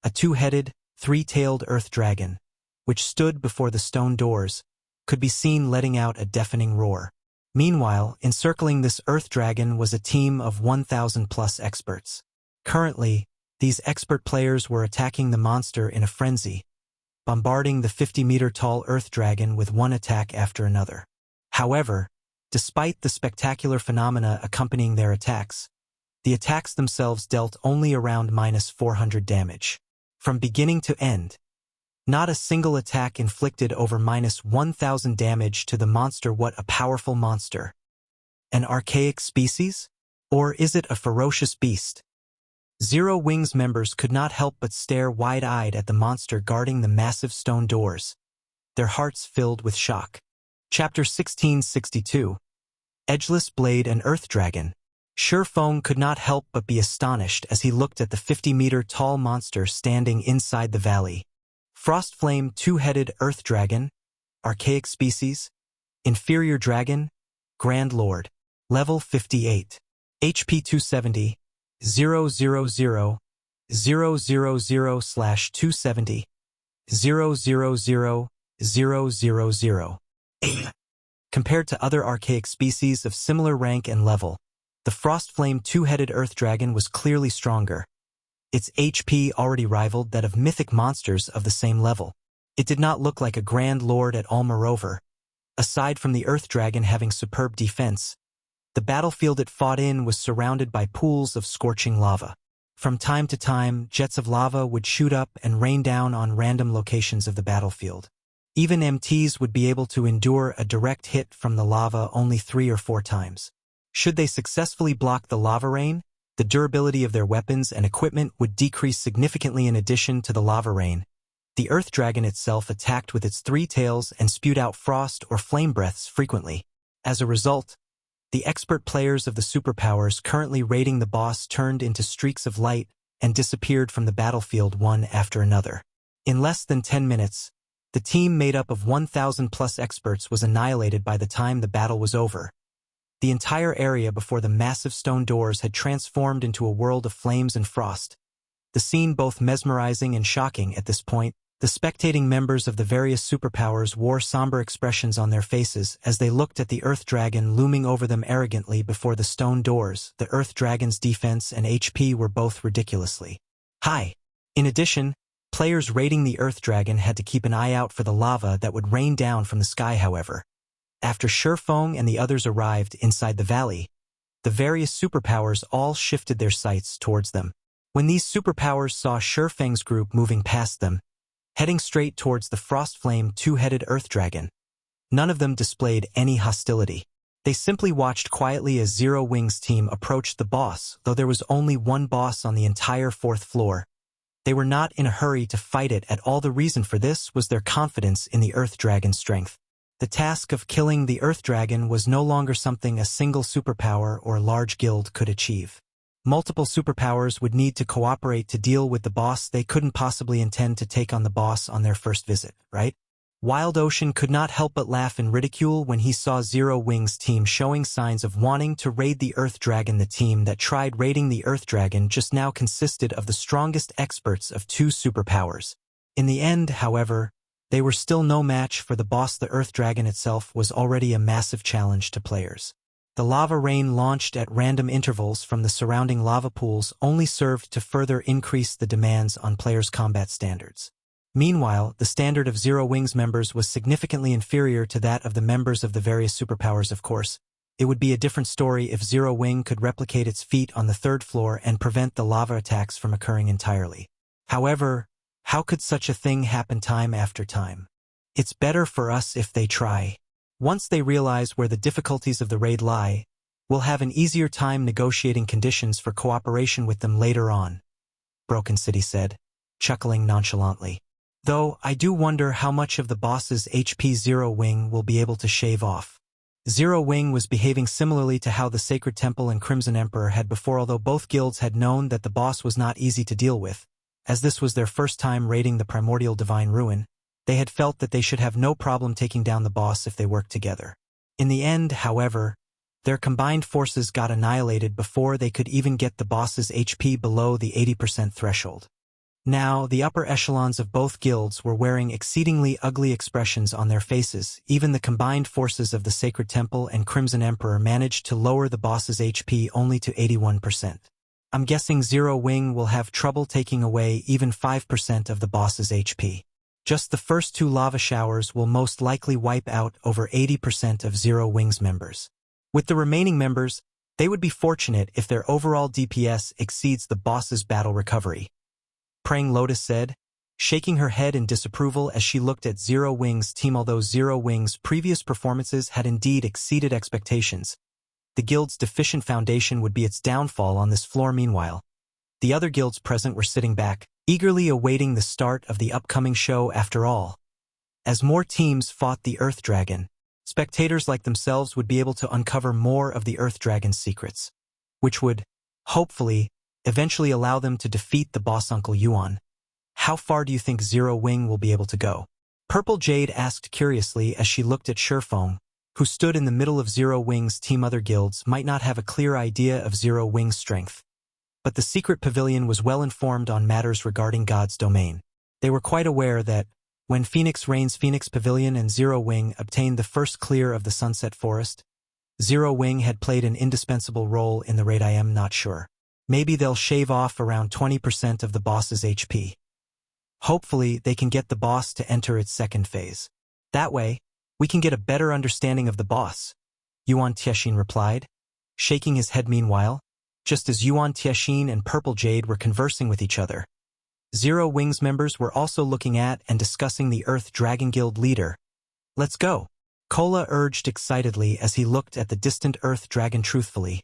a two-headed, three-tailed earth dragon, which stood before the stone doors, could be seen letting out a deafening roar. Meanwhile, encircling this earth dragon was a team of 1,000+ experts. Currently, These expert players were attacking the monster in a frenzy, bombarding the 50-meter-tall Earth Dragon with one attack after another. However, despite the spectacular phenomena accompanying their attacks, the attacks themselves dealt only around -400 damage. From beginning to end, not a single attack inflicted over -1000 damage to the monster. What a powerful monster! An archaic species? Or is it a ferocious beast? Zero Wings members could not help but stare wide-eyed at the monster guarding the massive stone doors, their hearts filled with shock. Chapter 1662. Edgeless Blade and Earth Dragon. Shurfeng could not help but be astonished as he looked at the 50-meter-tall monster standing inside the valley. Frostflame Two-Headed Earth Dragon, Archaic Species, Inferior Dragon, Grand Lord, Level 58, HP 270, 000, 000/270, 000, 000. Compared to other archaic species of similar rank and level, the Frostflame Two-Headed Earth Dragon was clearly stronger. Its HP already rivaled that of mythic monsters of the same level. It did not look like a Grand Lord at all. Moreover, aside from the Earth Dragon having superb defense, the battlefield it fought in was surrounded by pools of scorching lava. From time to time, jets of lava would shoot up and rain down on random locations of the battlefield. Even MTs would be able to endure a direct hit from the lava only 3 or 4 times. Should they successfully block the lava rain, the durability of their weapons and equipment would decrease significantly. In addition to the lava rain, the Earth Dragon itself attacked with its 3 tails and spewed out frost or flame breaths frequently. As a result, the expert players of the superpowers currently raiding the boss turned into streaks of light and disappeared from the battlefield one after another. In less than 10 minutes, the team made up of 1,000+ experts was annihilated by the time the battle was over. The entire area before the massive stone doors had transformed into a world of flames and frost. The scene both mesmerizing and shocking at this point. The spectating members of the various superpowers wore somber expressions on their faces as they looked at the Earth Dragon looming over them arrogantly before the stone doors. The Earth Dragon's defense and HP were both ridiculously high. In addition, players raiding the Earth Dragon had to keep an eye out for the lava that would rain down from the sky. However, after Shurfeng and the others arrived inside the valley, the various superpowers all shifted their sights towards them. When these superpowers saw Shurfeng's group moving past them, heading straight towards the Frostflame Two-Headed Earth Dragon, none of them displayed any hostility. They simply watched quietly as Zero Wings' team approached the boss. Though there was only one boss on the entire 4th floor, they were not in a hurry to fight it at all. The reason for this was their confidence in the Earth Dragon's strength. The task of killing the Earth Dragon was no longer something a single superpower or large guild could achieve. Multiple superpowers would need to cooperate to deal with the boss. They couldn't possibly intend to take on the boss on their first visit, right? Wild Ocean could not help but laugh in ridicule when he saw Zero Wings' team showing signs of wanting to raid the Earth Dragon. The team that tried raiding the Earth Dragon just now consisted of the strongest experts of 2 superpowers. In the end, however, they were still no match for the boss. The Earth Dragon itself was already a massive challenge to players. The lava rain launched at random intervals from the surrounding lava pools only served to further increase the demands on players' combat standards. Meanwhile, the standard of Zero Wings members was significantly inferior to that of the members of the various superpowers. Of course, it would be a different story if Zero Wing could replicate its feat on the 3rd floor and prevent the lava attacks from occurring entirely. However, how could such a thing happen time after time? It's better for us if they try. Once they realize where the difficulties of the raid lie, we'll have an easier time negotiating conditions for cooperation with them later on, Broken City said, chuckling nonchalantly. Though, I do wonder how much of the boss's HP Zero Wing will be able to shave off. Zero Wing was behaving similarly to how the Sacred Temple and Crimson Emperor had before. Although both guilds had known that the boss was not easy to deal with, as this was their first time raiding the Primordial Divine Ruin, they had felt that they should have no problem taking down the boss if they worked together. In the end, however, their combined forces got annihilated before they could even get the boss's HP below the 80% threshold. Now, the upper echelons of both guilds were wearing exceedingly ugly expressions on their faces. Even the combined forces of the Sacred Temple and Crimson Emperor managed to lower the boss's HP only to 81%. I'm guessing Zero Wing will have trouble taking away even 5% of the boss's HP. Just the first 2 lava showers will most likely wipe out over 80% of Zero Wing's members. With the remaining members, they would be fortunate if their overall DPS exceeds the boss's battle recovery. Praying Lotus said, shaking her head in disapproval as she looked at Zero Wing's team. Although Zero Wing's previous performances had indeed exceeded expectations, the guild's deficient foundation would be its downfall on this floor. Meanwhile, the other guilds present were sitting back, eagerly awaiting the start of the upcoming show. After all, as more teams fought the Earth Dragon, spectators like themselves would be able to uncover more of the Earth Dragon's secrets, which would, hopefully, eventually allow them to defeat the boss Uncle Yuan. How far do you think Zero Wing will be able to go? Purple Jade asked curiously as she looked at Shurfeng, who stood in the middle of Zero Wing's team. Other guilds might not have a clear idea of Zero Wing's strength, but the secret pavilion was well informed on matters regarding God's domain. They were quite aware that, when Phoenix Rain's Phoenix Pavilion and Zero Wing obtained the first clear of the Sunset Forest, Zero Wing had played an indispensable role in the raid. I am not sure. Maybe they'll shave off around 20% of the boss's HP. Hopefully, they can get the boss to enter its second phase. That way, we can get a better understanding of the boss, Yuan Tiexin replied, shaking his head. Meanwhile, just as Yuan Tiexin and Purple Jade were conversing with each other, Zero Wing's members were also looking at and discussing the Earth Dragon Guild leader. Let's go, Kola urged excitedly as he looked at the distant Earth Dragon. Truthfully,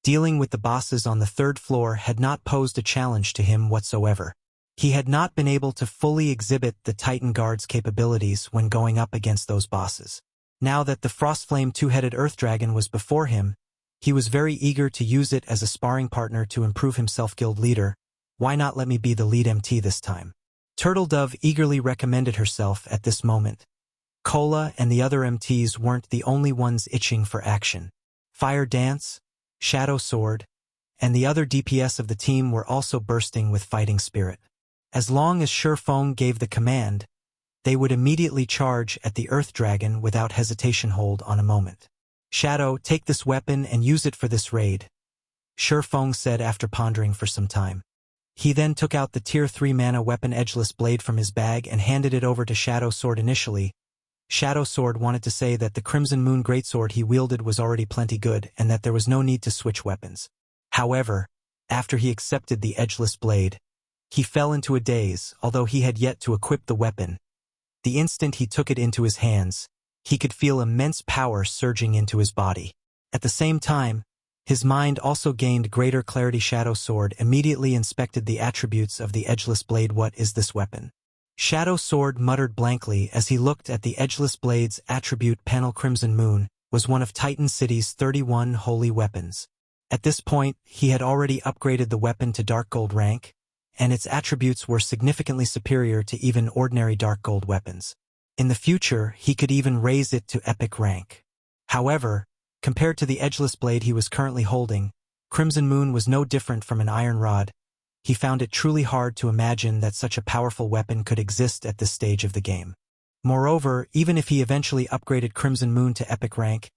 dealing with the bosses on the 3rd floor had not posed a challenge to him whatsoever. He had not been able to fully exhibit the Titan Guard's capabilities when going up against those bosses. Now that the Frostflame 2-headed Earth Dragon was before him, he was very eager to use it as a sparring partner to improve himself. Guild leader, why not let me be the lead MT this time? Turtle Dove eagerly recommended herself at this moment. Kola and the other MTs weren't the only ones itching for action. Fire Dance, Shadow Sword, and the other DPS of the team were also bursting with fighting spirit. As long as Shurfeng gave the command, they would immediately charge at the Earth Dragon without hesitation. Hold on a moment. Shadow, take this weapon and use it for this raid, Shurfeng said after pondering for some time. He then took out the Tier 3 mana weapon Edgeless blade from his bag and handed it over to Shadow Sword. Initially, Shadow Sword wanted to say that the Crimson Moon Greatsword he wielded was already plenty good and that there was no need to switch weapons. However, after he accepted the Edgeless blade, he fell into a daze. Although he had yet to equip the weapon, the instant he took it into his hands, he could feel immense power surging into his body. At the same time, his mind also gained greater clarity. Shadow Sword immediately inspected the attributes of the Edgeless blade. What is this weapon? Shadow Sword muttered blankly as he looked at the Edgeless blade's attribute panel. Crimson Moon was one of Titan City's 31 holy weapons. At this point, he had already upgraded the weapon to Dark Gold rank, and its attributes were significantly superior to even ordinary Dark Gold weapons. In the future, he could even raise it to Epic rank. However, compared to the Edgeless blade he was currently holding, Crimson Moon was no different from an iron rod. He found it truly hard to imagine that such a powerful weapon could exist at this stage of the game. Moreover, even if he eventually upgraded Crimson Moon to Epic rank,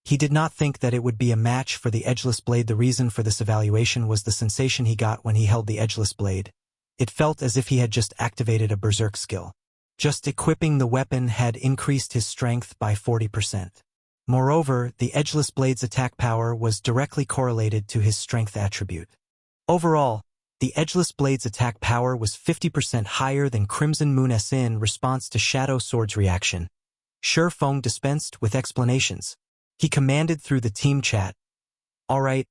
he did not think that it would be a match for the Edgeless blade. The reason for this evaluation was the sensation he got when he held the Edgeless blade. It felt as if he had just activated a berserk skill. Just equipping the weapon had increased his strength by 40%. Moreover, the Edgeless blade's attack power was directly correlated to his strength attribute. Overall, the Edgeless blade's attack power was 50% higher than Crimson Moon's. In response to Shadow Sword's reaction, Shurfeng dispensed with explanations. He commanded through the team chat, "All right,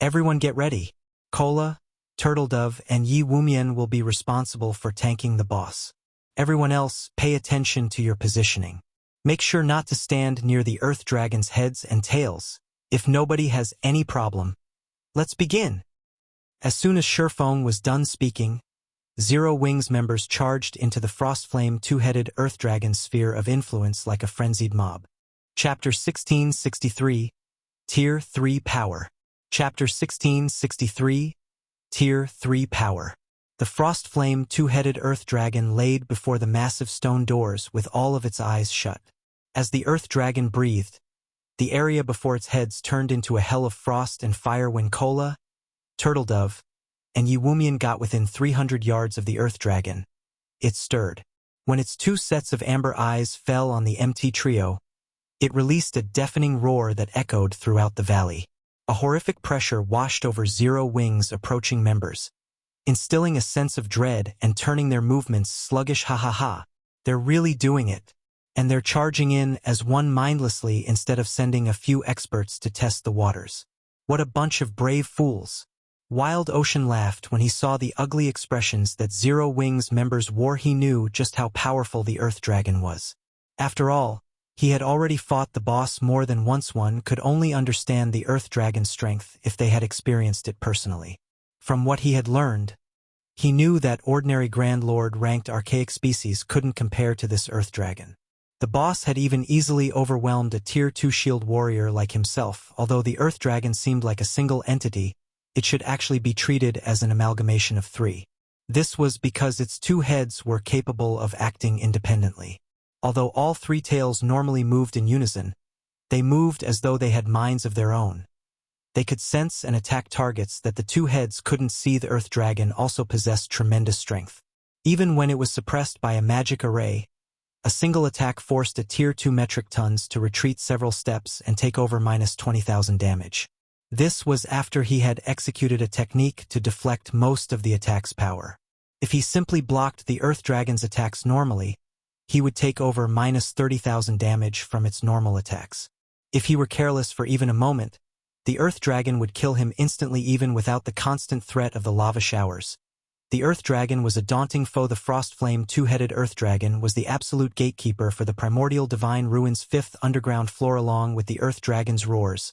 everyone get ready. Kola, Turtle Dove, and Yi Wumian will be responsible for tanking the boss. Everyone else, pay attention to your positioning. Make sure not to stand near the Earth Dragon's heads and tails. If nobody has any problem, let's begin." As soon as Shurfeng was done speaking, Zero Wing's members charged into the Frostflame 2-headed Earth Dragon's sphere of influence like a frenzied mob. Chapter 1663, Tier 3 Power. Chapter 1663, Tier 3 Power. The Frostflame 2-headed Earth Dragon laid before the massive stone doors with all of its eyes shut. As the Earth Dragon breathed, the area before its heads turned into a hell of frost and fire. When Kola, Turtledove, and Yewumian got within 300 yards of the Earth Dragon. It stirred. When its two sets of amber eyes fell on the MT trio, it released a deafening roar that echoed throughout the valley. A horrific pressure washed over Zero Wing's approaching members, instilling a sense of dread and turning their movements sluggish. Ha ha ha. They're really doing it. And they're charging in as one mindlessly instead of sending a few experts to test the waters. What a bunch of brave fools. Wild Ocean laughed when he saw the ugly expressions that Zero Wing's members wore. He knew just how powerful the Earth Dragon was. After all, he had already fought the boss more than once. One could only understand the Earth Dragon's strength if they had experienced it personally. From what he had learned, he knew that ordinary Grand Lord-ranked archaic species couldn't compare to this Earth Dragon. The boss had even easily overwhelmed a Tier 2 shield warrior like himself. Although the Earth Dragon seemed like a single entity, it should actually be treated as an amalgamation of three. This was because its two heads were capable of acting independently. Although all three tails normally moved in unison, they moved as though they had minds of their own. They could sense and attack targets that the two heads couldn't see. The Earth Dragon also possessed tremendous strength. Even when it was suppressed by a magic array, a single attack forced a Tier 2 metric tons to retreat several steps and take over -20,000 damage. This was after he had executed a technique to deflect most of the attack's power. If he simply blocked the Earth Dragon's attacks normally, he would take over -30,000 damage from its normal attacks. If he were careless for even a moment, the Earth Dragon would kill him instantly even without the constant threat of the lava showers. The Earth Dragon was a daunting foe. The Frostflame two-headed Earth Dragon was the absolute gatekeeper for the Primordial Divine Ruins' fifth underground floor. Along with the Earth Dragon's roars,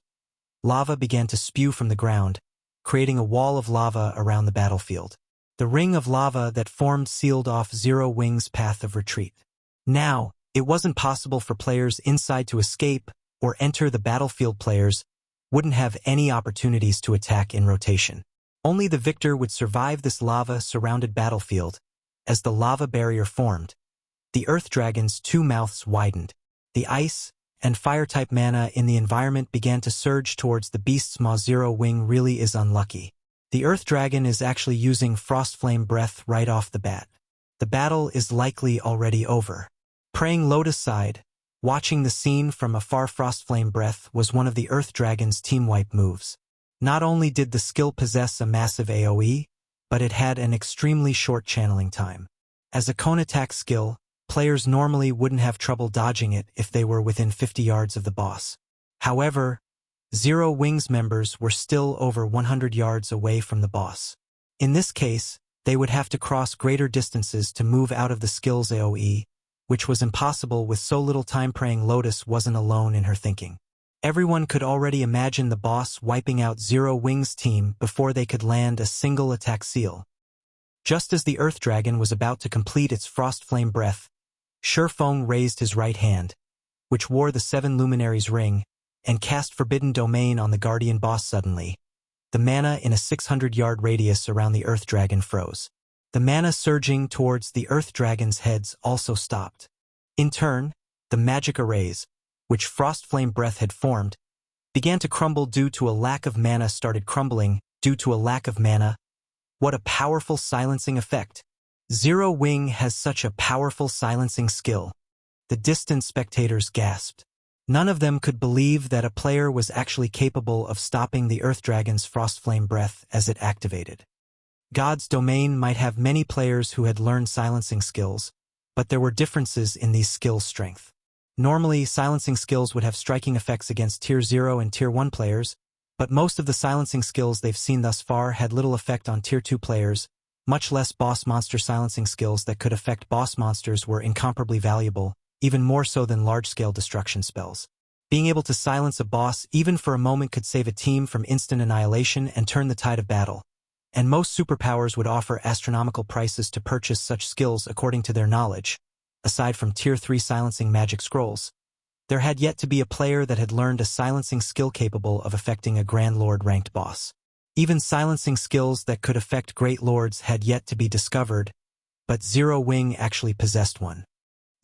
lava began to spew from the ground, creating a wall of lava around the battlefield. The ring of lava that formed sealed off Zero Wing's path of retreat. Now, it wasn't possible for players inside to escape or enter the battlefield. Players wouldn't have any opportunities to attack in rotation. Only the victor would survive this lava-surrounded battlefield. As the lava barrier formed, the Earth Dragon's two mouths widened. The ice and fire-type mana in the environment began to surge towards the beast's maw. Zero Wing really is unlucky. The Earth Dragon is actually using Frostflame breath right off the bat. The battle is likely already over. Praying Lotus sighed, watching the scene from afar. Frostflame breath was one of the Earth Dragon's team wipe moves. Not only did the skill possess a massive AoE, but it had an extremely short channeling time. As a cone attack skill, players normally wouldn't have trouble dodging it if they were within 50 yards of the boss. However, Zero Wing's members were still over 100 yards away from the boss. In this case, they would have to cross greater distances to move out of the skill's AoE, which was impossible with so little time. Praying Lotus wasn't alone in her thinking. Everyone could already imagine the boss wiping out Zero Wing's team before they could land a single attack seal. Just as the Earth Dragon was about to complete its Frostflame breath, Shurfeng raised his right hand, which wore the 7 Luminaries ring, and cast Forbidden Domain on the Guardian boss. Suddenly, the mana in a 600-yard radius around the Earth Dragon froze. The mana surging towards the Earth Dragon's heads also stopped. In turn, the magic arrays, which Frostflame breath had formed, began to crumble due to a lack of mana. Started crumbling due to a lack of mana. What a powerful silencing effect. Zero Wing has such a powerful silencing skill. The distant spectators gasped. None of them could believe that a player was actually capable of stopping the Earth Dragon's Frostflame breath as it activated. God's Domain might have many players who had learned silencing skills, but there were differences in these skills' strength. Normally, silencing skills would have striking effects against Tier 0 and Tier 1 players, but most of the silencing skills they've seen thus far had little effect on Tier 2 players. Much less boss monster silencing skills that could affect boss monsters were incomparably valuable, even more so than large-scale destruction spells. Being able to silence a boss even for a moment could save a team from instant annihilation and turn the tide of battle. And most superpowers would offer astronomical prices to purchase such skills according to their knowledge. Aside from Tier 3 silencing magic scrolls, there had yet to be a player that had learned a silencing skill capable of affecting a Grand Lord-ranked boss. Even silencing skills that could affect Great Lords had yet to be discovered, but Zero Wing actually possessed one.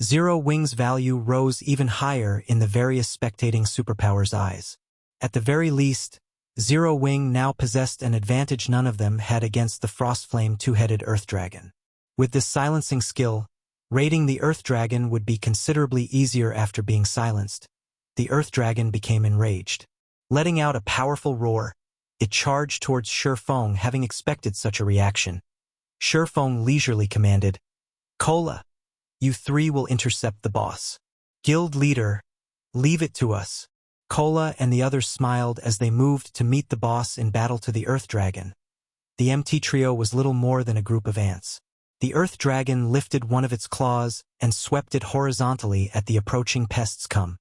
Zero Wing's value rose even higher in the various spectating superpowers' eyes. At the very least, Zero Wing now possessed an advantage none of them had against the Frostflame two-headed Earth Dragon. With this silencing skill, raiding the Earth Dragon would be considerably easier after being silenced. The Earth Dragon became enraged. Letting out a powerful roar, it charged towards Shifeng, having expected such a reaction. Shifeng leisurely commanded, "Cola, you three will intercept the boss. Guild leader, leave it to us." Cola and the others smiled as they moved to meet the boss in battle to the Earth Dragon. The MT trio was little more than a group of ants. The Earth Dragon lifted one of its claws and swept it horizontally at the approaching pests come.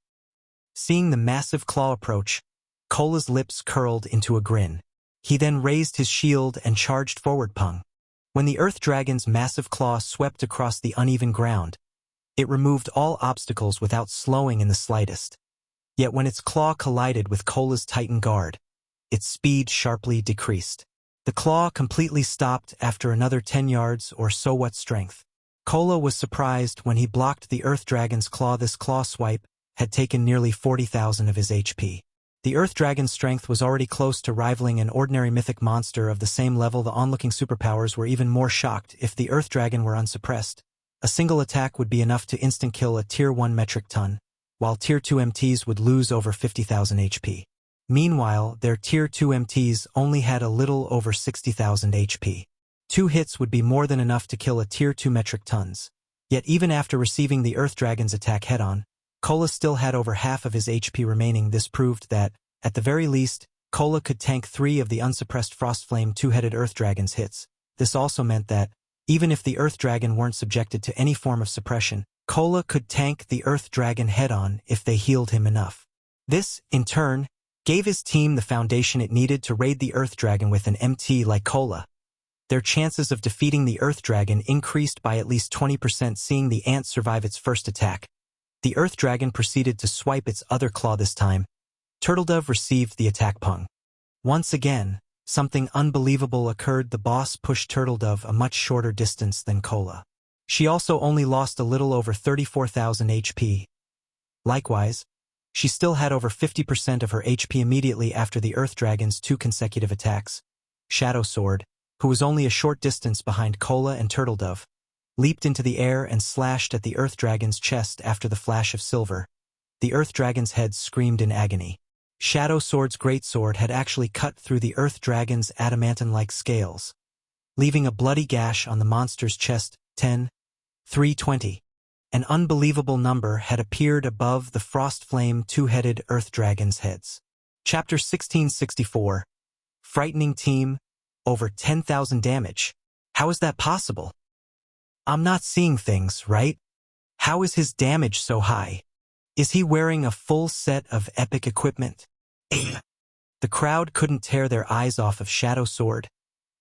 Seeing the massive claw approach, Cola's lips curled into a grin. He then raised his shield and charged forward Pung. When the Earth Dragon's massive claw swept across the uneven ground, it removed all obstacles without slowing in the slightest. Yet when its claw collided with Cola's Titan guard, its speed sharply decreased. The claw completely stopped after another 10 yards or so. What strength? Cola was surprised when he blocked the Earth Dragon's claw. This claw swipe had taken nearly 40,000 of his HP. The Earth Dragon's strength was already close to rivaling an ordinary mythic monster of the same level. The onlooking superpowers were even more shocked. If the Earth Dragon were unsuppressed, a single attack would be enough to instant kill a Tier 1 metric ton, while Tier 2 MTs would lose over 50,000 HP. Meanwhile, their Tier 2 MTs only had a little over 60,000 HP. 2 hits would be more than enough to kill a Tier 2 metric tons. Yet even after receiving the Earth Dragon's attack head-on, Cola still had over half of his HP remaining. This proved that, at the very least, Cola could tank 3 of the unsuppressed Frostflame two-headed Earth Dragon's hits. This also meant that, even if the Earth Dragon weren't subjected to any form of suppression, Cola could tank the Earth Dragon head-on if they healed him enough. This, in turn, gave his team the foundation it needed to raid the Earth Dragon with an MT like Cola. Their chances of defeating the Earth Dragon increased by at least 20%. Seeing the ant survive its first attack, the Earth Dragon proceeded to swipe its other claw. This time, Turtledove received the attack Pung. Once again, something unbelievable occurred. The boss pushed Turtledove a much shorter distance than Cola. She also only lost a little over 34,000 HP. Likewise, she still had over 50% of her HP immediately after the Earth Dragon's 2 consecutive attacks. Shadow Sword, who was only a short distance behind Cola and Turtledove, leaped into the air and slashed at the Earth Dragon's chest. After the flash of silver, the Earth Dragon's head screamed in agony. Shadow Sword's greatsword had actually cut through the Earth Dragon's adamantine-like scales, leaving a bloody gash on the monster's chest. 320. An unbelievable number had appeared above the Frostflame two-headed Earth Dragon's heads. Chapter 1664. Frightening team, over 10,000 damage. How is that possible? I'm not seeing things, right? How is his damage so high? Is he wearing a full set of epic equipment? The crowd couldn't tear their eyes off of Shadow Sword,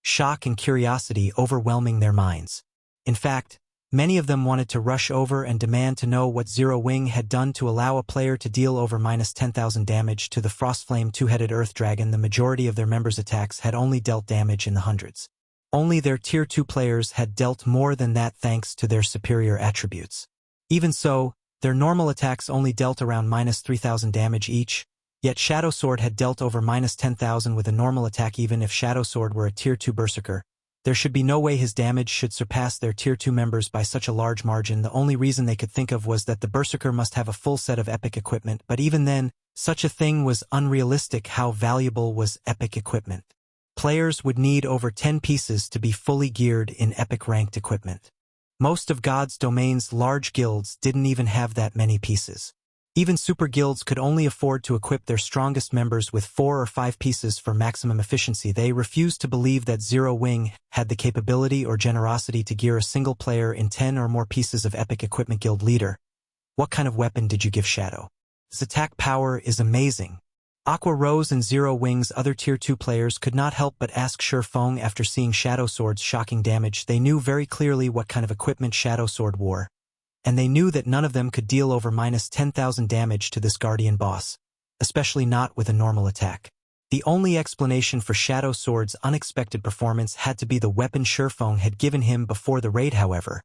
shock and curiosity overwhelming their minds. In fact, many of them wanted to rush over and demand to know what Zero Wing had done to allow a player to deal over -10,000 damage to the Frostflame two-headed Earth Dragon. The majority of their members' attacks had only dealt damage in the hundreds. Only their Tier 2 players had dealt more than that thanks to their superior attributes. Even so, their normal attacks only dealt around -3,000 damage each, yet Shadow Sword had dealt over -10,000 with a normal attack. Even if Shadow Sword were a Tier 2 Berserker, there should be no way his damage should surpass their Tier 2 members by such a large margin. The only reason they could think of was that the Berserker must have a full set of epic equipment, but even then, such a thing was unrealistic. How valuable was epic equipment? Players would need over 10 pieces to be fully geared in epic-ranked equipment. Most of God's Domain's large guilds didn't even have that many pieces. Even super guilds could only afford to equip their strongest members with 4 or 5 pieces for maximum efficiency. They refused to believe that Zero Wing had the capability or generosity to gear a single player in 10 or more pieces of epic equipment. Guild leader, what kind of weapon did you give Shadow? His attack power is amazing. Aqua Rose and Zero Wing's other Tier 2 players could not help but ask Shifeng after seeing Shadow Sword's shocking damage. They knew very clearly what kind of equipment Shadow Sword wore, and they knew that none of them could deal over -10,000 damage to this Guardian boss, especially not with a normal attack. The only explanation for Shadow Sword's unexpected performance had to be the weapon Shifeng had given him before the raid. However,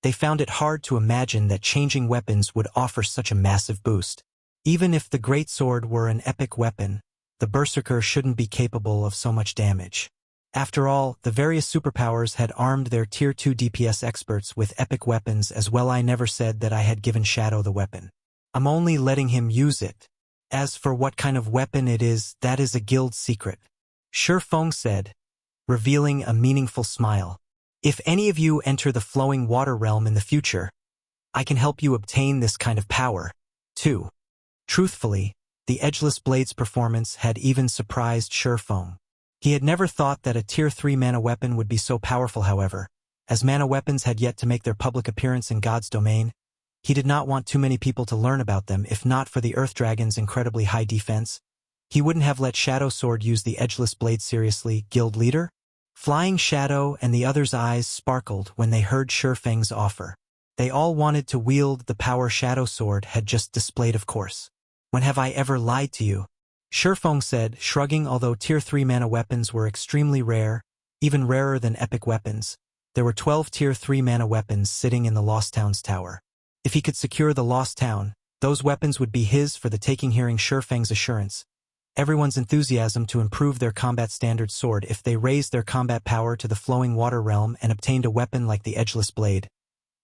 they found it hard to imagine that changing weapons would offer such a massive boost. Even if the greatsword were an epic weapon, the Berserker shouldn't be capable of so much damage. After all, the various superpowers had armed their Tier 2 DPS experts with epic weapons as well. I never said that I had given Shadow the weapon. I'm only letting him use it. As for what kind of weapon it is, that is a guild secret. Shi Feng said, revealing a meaningful smile. If any of you enter the flowing water realm in the future, I can help you obtain this kind of power, too. Truthfully, the Edgeless Blade's performance had even surprised Shi Feng. He had never thought that a Tier 3 mana weapon would be so powerful. However, as mana weapons had yet to make their public appearance in God's domain, he did not want too many people to learn about them. If not for the Earth Dragon's incredibly high defense, he wouldn't have let Shadow Sword use the Edgeless Blade seriously. Guild leader? Flying Shadow and the others' eyes sparkled when they heard Shi Feng's offer. They all wanted to wield the power Shadow Sword had just displayed. Of course. When have I ever lied to you? Shi Feng said, shrugging. Although Tier 3 mana weapons were extremely rare, even rarer than epic weapons, there were 12 Tier 3 mana weapons sitting in the Lost Town's tower. If he could secure the Lost Town, those weapons would be his for the taking. Hearing Shi Feng's assurance, everyone's enthusiasm to improve their combat standard soared. If they raised their combat power to the flowing water realm and obtained a weapon like the Edgeless Blade,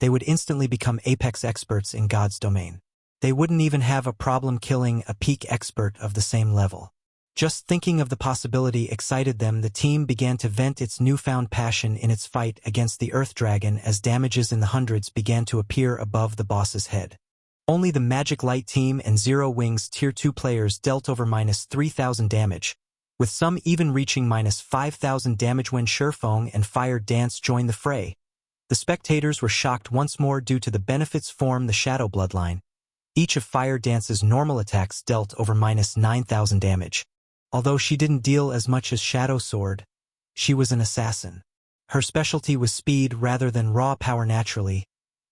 they would instantly become apex experts in God's domain. They wouldn't even have a problem killing a peak expert of the same level. Just thinking of the possibility excited them. The team began to vent its newfound passion in its fight against the Earth Dragon as damages in the hundreds began to appear above the boss's head. Only the Magic Light team and Zero Wings Tier 2 players dealt over -3,000 damage, with some even reaching -5,000 damage when Shi Feng and Fire Dance joined the fray. The spectators were shocked once more due to the benefits from the Shadow Bloodline. Each of Fire Dance's normal attacks dealt over -9,000 damage. Although she didn't deal as much as Shadow Sword, she was an assassin. Her specialty was speed rather than raw power. Naturally,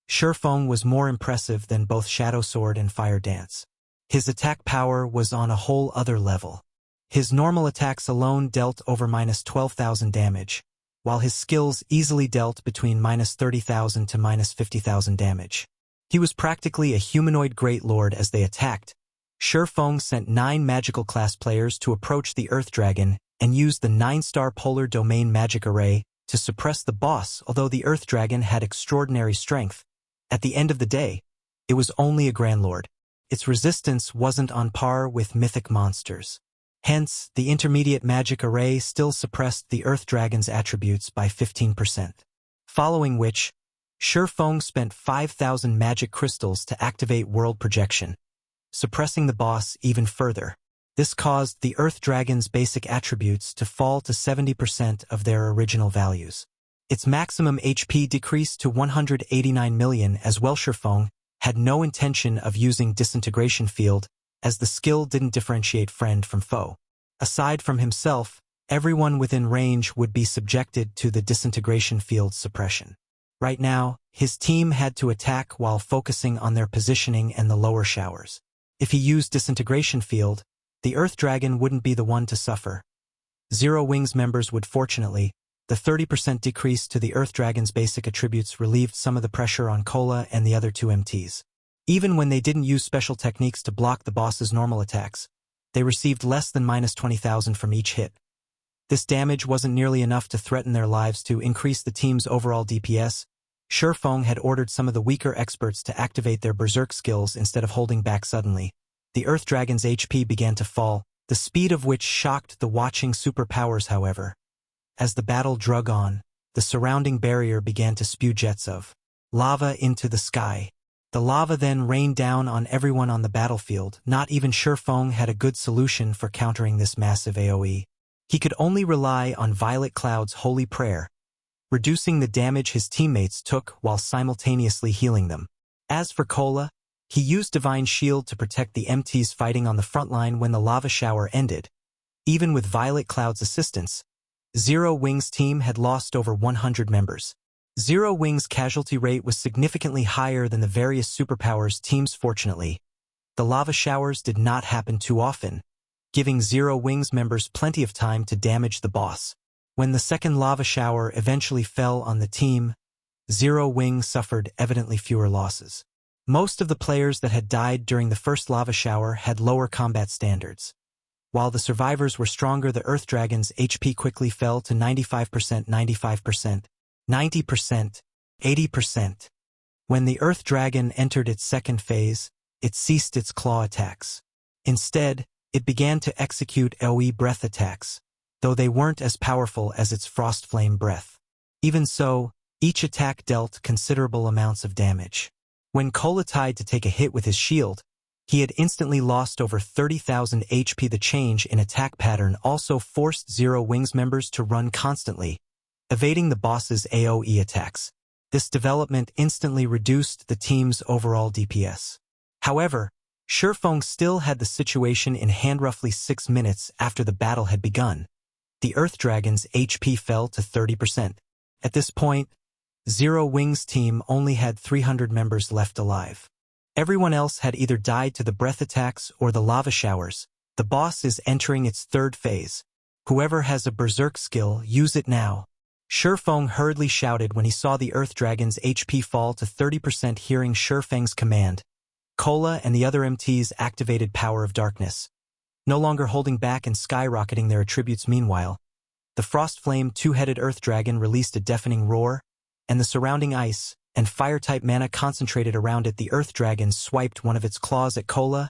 Shi Feng was more impressive than both Shadow Sword and Fire Dance. His attack power was on a whole other level. His normal attacks alone dealt over -12,000 damage, while his skills easily dealt between -30,000 to -50,000 damage. He was practically a humanoid great lord. As they attacked, Shi Feng sent 9 magical class players to approach the Earth Dragon and used the 9-star Polar Domain Magic Array to suppress the boss. Although the Earth Dragon had extraordinary strength, at the end of the day, it was only a Grand Lord. Its resistance wasn't on par with mythic monsters. Hence, the intermediate magic array still suppressed the Earth Dragon's attributes by 15%. Following which, Shi Feng spent 5,000 magic crystals to activate World Projection, suppressing the boss even further. This caused the Earth Dragon's basic attributes to fall to 70% of their original values. Its maximum HP decreased to 189 million. As well, Shi Feng had no intention of using Disintegration Field, as the skill didn't differentiate friend from foe. Aside from himself, everyone within range would be subjected to the Disintegration Field suppression. Right now, his team had to attack while focusing on their positioning and the lower showers. If he used Disintegration Field, the Earth Dragon wouldn't be the one to suffer. Zero Wings members would. Fortunately, the 30% decrease to the Earth Dragon's basic attributes relieved some of the pressure on Cola and the other 2 MTs. Even when they didn't use special techniques to block the boss's normal attacks, they received less than -20,000 from each hit. This damage wasn't nearly enough to threaten their lives. To increase the team's overall DPS, Shi Feng had ordered some of the weaker experts to activate their berserk skills instead of holding back. Suddenly, the Earth Dragon's HP began to fall, the speed of which shocked the watching superpowers. However, as the battle drug on, the surrounding barrier began to spew jets of lava into the sky. The lava then rained down on everyone on the battlefield. Not even Shi Feng had a good solution for countering this massive AoE. He could only rely on Violet Cloud's holy prayer, reducing the damage his teammates took while simultaneously healing them. As for Cola, he used Divine Shield to protect the MTs fighting on the front line. When the lava shower ended, even with Violet Cloud's assistance, Zero Wings' team had lost over 100 members. Zero Wings' casualty rate was significantly higher than the various superpowers teams. Fortunately, the lava showers did not happen too often, giving Zero Wings members plenty of time to damage the boss. When the second lava shower eventually fell on the team, Zero Wings suffered evidently fewer losses. Most of the players that had died during the first lava shower had lower combat standards. While the survivors were stronger, the Earth Dragon's HP quickly fell to 95%, 95%, 90%, 80%. When the Earth Dragon entered its second phase, it ceased its claw attacks. Instead, it began to execute AoE breath attacks, though they weren't as powerful as its Frost Flame breath. Even so, each attack dealt considerable amounts of damage. When Cola tried to take a hit with his shield, he had instantly lost over 30,000 HP. The change in attack pattern also forced Zero Wings members to run constantly, evading the boss's AoE attacks. This development instantly reduced the team's overall DPS. However, Shurfeng still had the situation in hand. Roughly 6 minutes after the battle had begun, the Earth Dragon's HP fell to 30%. At this point, Zero Wings' team only had 300 members left alive. Everyone else had either died to the breath attacks or the lava showers. The boss is entering its third phase. Whoever has a berserk skill, use it now. Shurfeng hurriedly shouted when he saw the Earth Dragon's HP fall to 30%. Hearing Shurfeng's command, Cola and the other MTs activated Power of Darkness, no longer holding back and skyrocketing their attributes. Meanwhile, the Frost Flame two-headed Earth Dragon released a deafening roar, and the surrounding ice and fire-type mana concentrated around it. The Earth Dragon swiped one of its claws at Cola,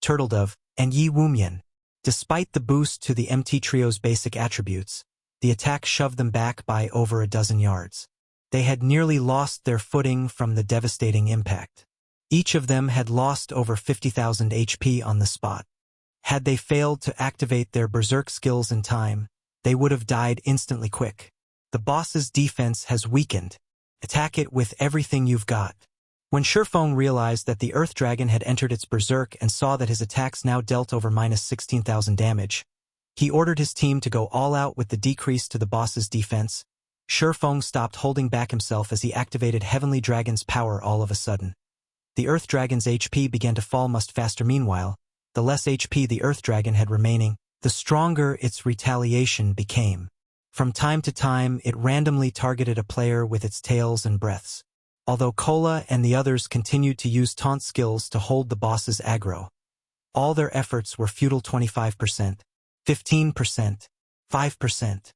Turtledove, and Yi Wumian. Despite the boost to the MT Trio's basic attributes, the attack shoved them back by over a dozen yards. They had nearly lost their footing from the devastating impact. Each of them had lost over 50,000 HP on the spot. Had they failed to activate their berserk skills in time, they would have died instantly. Quick. The boss's defense has weakened. Attack it with everything you've got. When Shurfeng realized that the Earth Dragon had entered its berserk and saw that his attacks now dealt over -16,000 damage, he ordered his team to go all out with the decrease to the boss's defense. Shurfeng stopped holding back himself as he activated Heavenly Dragon's power. All of a sudden, the Earth Dragon's HP began to fall much faster. Meanwhile, the less HP the Earth Dragon had remaining, the stronger its retaliation became. From time to time, it randomly targeted a player with its tails and breaths. Although Cola and the others continued to use taunt skills to hold the boss's aggro, all their efforts were futile. 25%, 15%, 5%.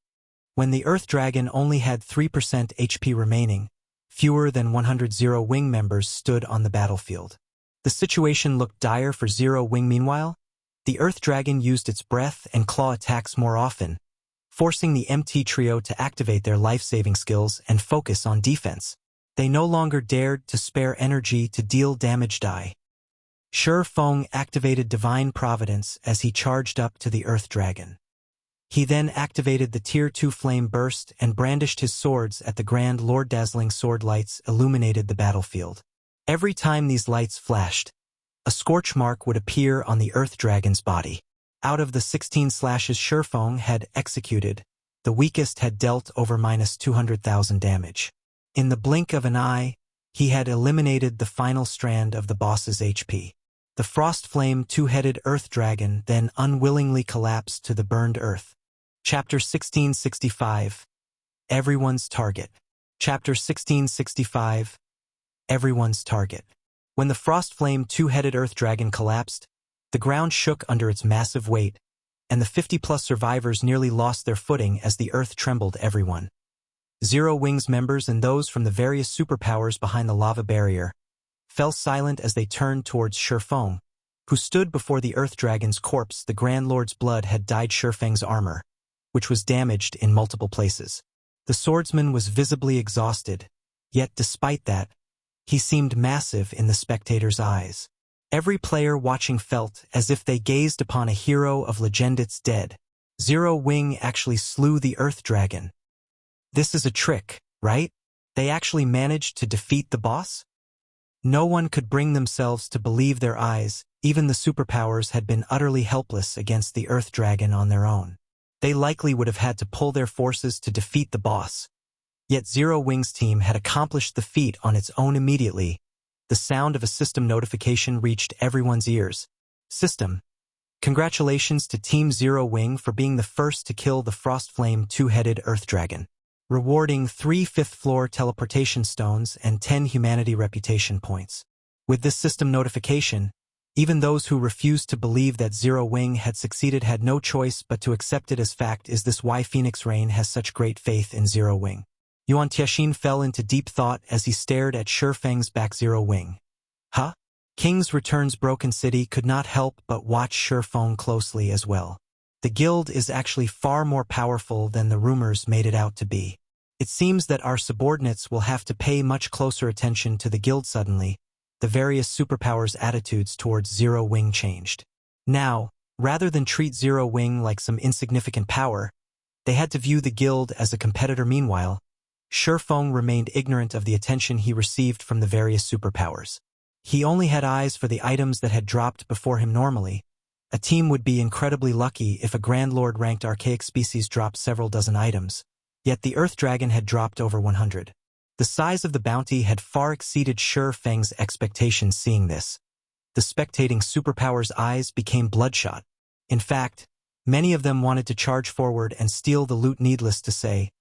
When the Earth Dragon only had 3% HP remaining, fewer than 100 Zero Wing members stood on the battlefield. The situation looked dire for Zero Wing. Meanwhile, the Earth Dragon used its breath and claw attacks more often, forcing the MT Trio to activate their life-saving skills and focus on defense. They no longer dared to spare energy to deal damage. Shurfeng activated Divine Providence as he charged up to the Earth Dragon. He then activated the Tier 2 Flame Burst and brandished his swords at the Grand Lord. Dazzling sword lights illuminated the battlefield. Every time these lights flashed, a scorch mark would appear on the Earth Dragon's body. Out of the 16 slashes Shurfeng had executed, the weakest had dealt over -200,000 damage. In the blink of an eye, he had eliminated the final strand of the boss's HP. The Frost Flame two-headed Earth Dragon then unwillingly collapsed to the burned earth. Chapter 1665. Everyone's Target. Chapter 1665. Everyone's Target. When the Frost Flame two-headed Earth Dragon collapsed, the ground shook under its massive weight, and the 50-plus survivors nearly lost their footing as the earth trembled. Everyone, Zero Wings members and those from the various superpowers behind the lava barrier, fell silent as they turned towards Shurfeng, who stood before the Earth Dragon's corpse. The Grand Lord's blood had dyed Shurfeng's armor, which was damaged in multiple places. The swordsman was visibly exhausted, yet despite that, he seemed massive in the spectators' eyes. Every player watching felt as if they gazed upon a hero of legend. It's dead. Zero Wing actually slew the Earth Dragon. This is a trick, right? They actually managed to defeat the boss? No one could bring themselves to believe their eyes. Even the superpowers had been utterly helpless against the Earth Dragon on their own. They likely would have had to pull their forces to defeat the boss. Yet Zero Wing's team had accomplished the feat on its own. Immediately, the sound of a system notification reached everyone's ears. System. Congratulations to Team Zero Wing for being the first to kill the Frost Flame two-headed Earth Dragon, rewarding 3 fifth-floor teleportation stones and 10 humanity reputation points. With this system notification, Even those who refused to believe that Zero Wing had succeeded had no choice but to accept it as fact. Is this why Phoenix Rain has such great faith in Zero Wing? Yuan Tianxin fell into deep thought as he stared at Shifeng's back. Zero Wing. Huh? King's Return's Broken City could not help but watch Shifeng closely as well. The guild is actually far more powerful than the rumors made it out to be. It seems that our subordinates will have to pay much closer attention to the guild. Suddenly, the various superpowers' attitudes towards Zero Wing changed. Now, rather than treat Zero Wing like some insignificant power, they had to view the guild as a competitor. Meanwhile, Shifeng remained ignorant of the attention he received from the various superpowers. He only had eyes for the items that had dropped before him. Normally, a team would be incredibly lucky if a Grand Lord-ranked archaic species dropped several dozen items, yet the Earth Dragon had dropped over 100. The size of the bounty had far exceeded Shifeng's expectations. Seeing this, the spectating superpowers' eyes became bloodshot. In fact, many of them wanted to charge forward and steal the loot. Needless to say,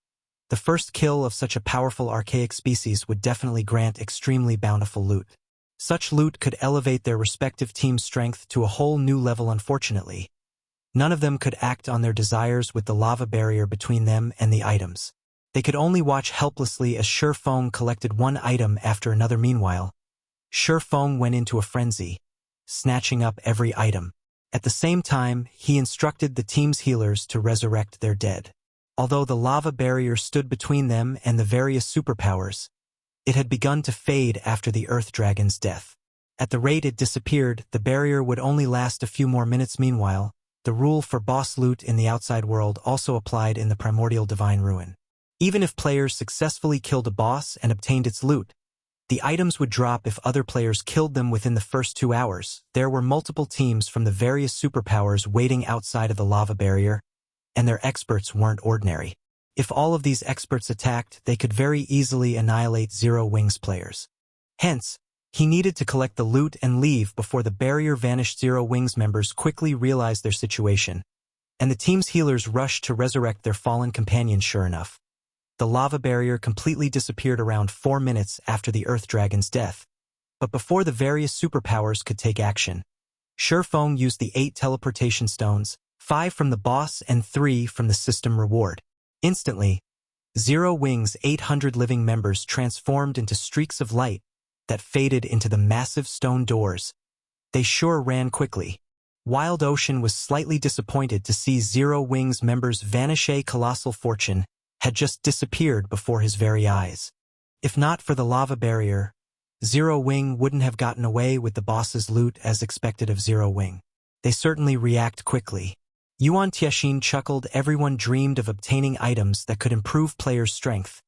the first kill of such a powerful archaic species would definitely grant extremely bountiful loot. Such loot could elevate their respective team's strength to a whole new level. Unfortunately, none of them could act on their desires with the lava barrier between them and the items. They could only watch helplessly as Shifeng collected one item after another. Meanwhile, Shifeng went into a frenzy, snatching up every item. At the same time, he instructed the team's healers to resurrect their dead. Although the lava barrier stood between them and the various superpowers, it had begun to fade after the Earth Dragon's death. At the rate it disappeared, the barrier would only last a few more minutes. Meanwhile, the rule for boss loot in the outside world also applied in the Primordial Divine Ruin. Even if players successfully killed a boss and obtained its loot, the items would drop if other players killed them within the first 2 hours. There were multiple teams from the various superpowers waiting outside of the lava barrier, and their experts weren't ordinary. If all of these experts attacked, they could very easily annihilate Zero Wing's players. Hence, he needed to collect the loot and leave before the barrier vanished. Zero Wing's members quickly realized their situation, and the team's healers rushed to resurrect their fallen companions. Sure enough, the lava barrier completely disappeared around 4 minutes after the Earth Dragon's death. But before the various superpowers could take action, Shifeng used the 8 teleportation stones, 5 from the boss and 3 from the system reward. Instantly, Zero Wing's 800 living members transformed into streaks of light that faded into the massive stone doors. They sure ran quickly. Wild Ocean was slightly disappointed to see Zero Wing's members vanish. A colossal fortune had just disappeared before his very eyes. If not for the lava barrier, Zero Wing wouldn't have gotten away with the boss's loot as expected of Zero Wing. They certainly react quickly. Yuan Tianxin chuckled. Everyone dreamed of obtaining items that could improve players' strength,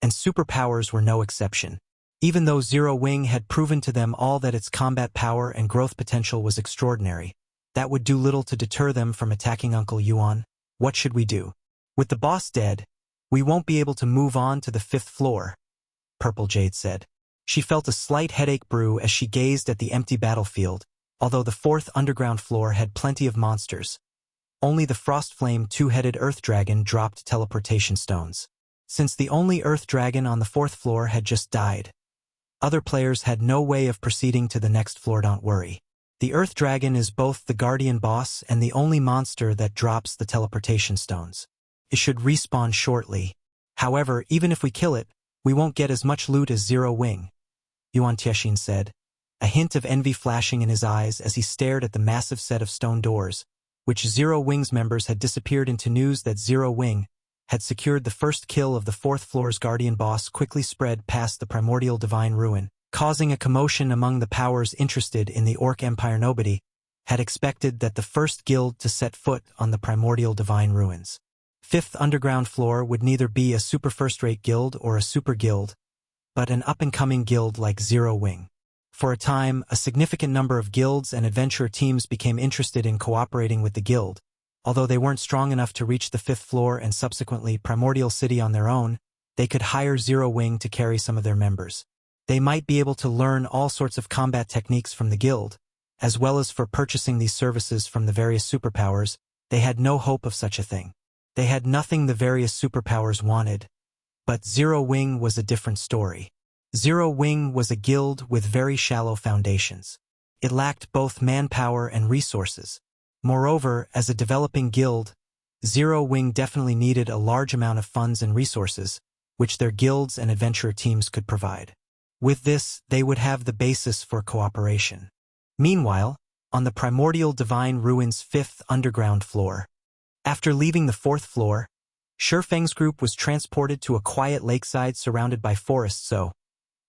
and superpowers were no exception. Even though Zero Wing had proven to them all that its combat power and growth potential was extraordinary, that would do little to deter them from attacking Uncle Yuan. What should we do? With the boss dead, we won't be able to move on to the 5th floor, Purple Jade said. She felt a slight headache brew as she gazed at the empty battlefield. Although the 4th underground floor had plenty of monsters, only the Frostflame 2-headed Earth Dragon dropped teleportation stones. Since the only Earth Dragon on the 4th floor had just died, other players had no way of proceeding to the next floor. Don't worry. The Earth Dragon is both the guardian boss and the only monster that drops the teleportation stones. It should respawn shortly. However, even if we kill it, we won't get as much loot as Zero Wing, Yuan Tianxin said, a hint of envy flashing in his eyes as he stared at the massive set of stone doors, which Zero Wing's members had disappeared into. News that Zero Wing had secured the first kill of the 4th floor's guardian boss quickly spread past the Primordial Divine Ruin, causing a commotion among the powers interested in the Orc Empire. Nobody had expected that the first guild to set foot on the Primordial Divine Ruins. 5th underground floor would neither be a super first-rate guild or a super guild, but an up-and-coming guild like Zero Wing. For a time, a significant number of guilds and adventure teams became interested in cooperating with the guild. Although they weren't strong enough to reach the 5th floor and subsequently Primordial City on their own, they could hire Zero Wing to carry some of their members. They might be able to learn all sorts of combat techniques from the guild, as well as for purchasing these services from the various superpowers. They had no hope of such a thing. They had nothing the various superpowers wanted. But Zero Wing was a different story. Zero Wing was a guild with very shallow foundations. it lacked both manpower and resources. Moreover, as a developing guild, Zero Wing definitely needed a large amount of funds and resources, which their guilds and adventurer teams could provide. With this, they would have the basis for cooperation. Meanwhile, on the Primordial Divine Ruins' 5th underground floor. After leaving the 4th floor, Shifeng's group was transported to a quiet lakeside surrounded by forests. So,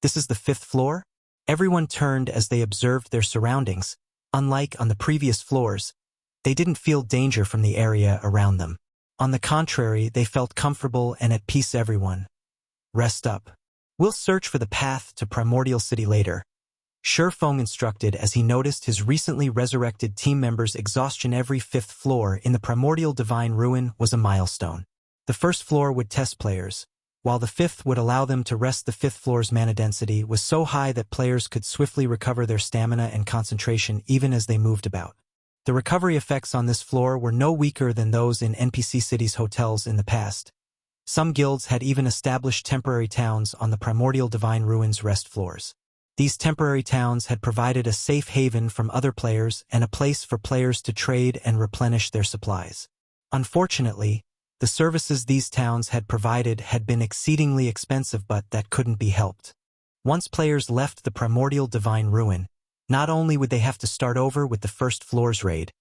this is the 5th floor? Everyone turned as they observed their surroundings. Unlike on the previous floors, they didn't feel danger from the area around them. On the contrary, they felt comfortable and at peace. Everyone. Rest up. We'll search for the path to Primordial City later, Shifeng instructed as he noticed his recently resurrected team members' exhaustion. Every 5th floor in the Primordial Divine Ruin was a milestone. The 1st floor would test players, while the 5th would allow them to rest. The 5th floor's mana density was so high that players could swiftly recover their stamina and concentration even as they moved about. The recovery effects on this floor were no weaker than those in NPC cities' hotels in the past. Some guilds had even established temporary towns on the Primordial Divine Ruins rest floors. These temporary towns had provided a safe haven from other players and a place for players to trade and replenish their supplies. Unfortunately, the services these towns had provided had been exceedingly expensive, but that couldn't be helped. Once players left the Primordial Divine Ruin, not only would they have to start over with the 1st floor's raid,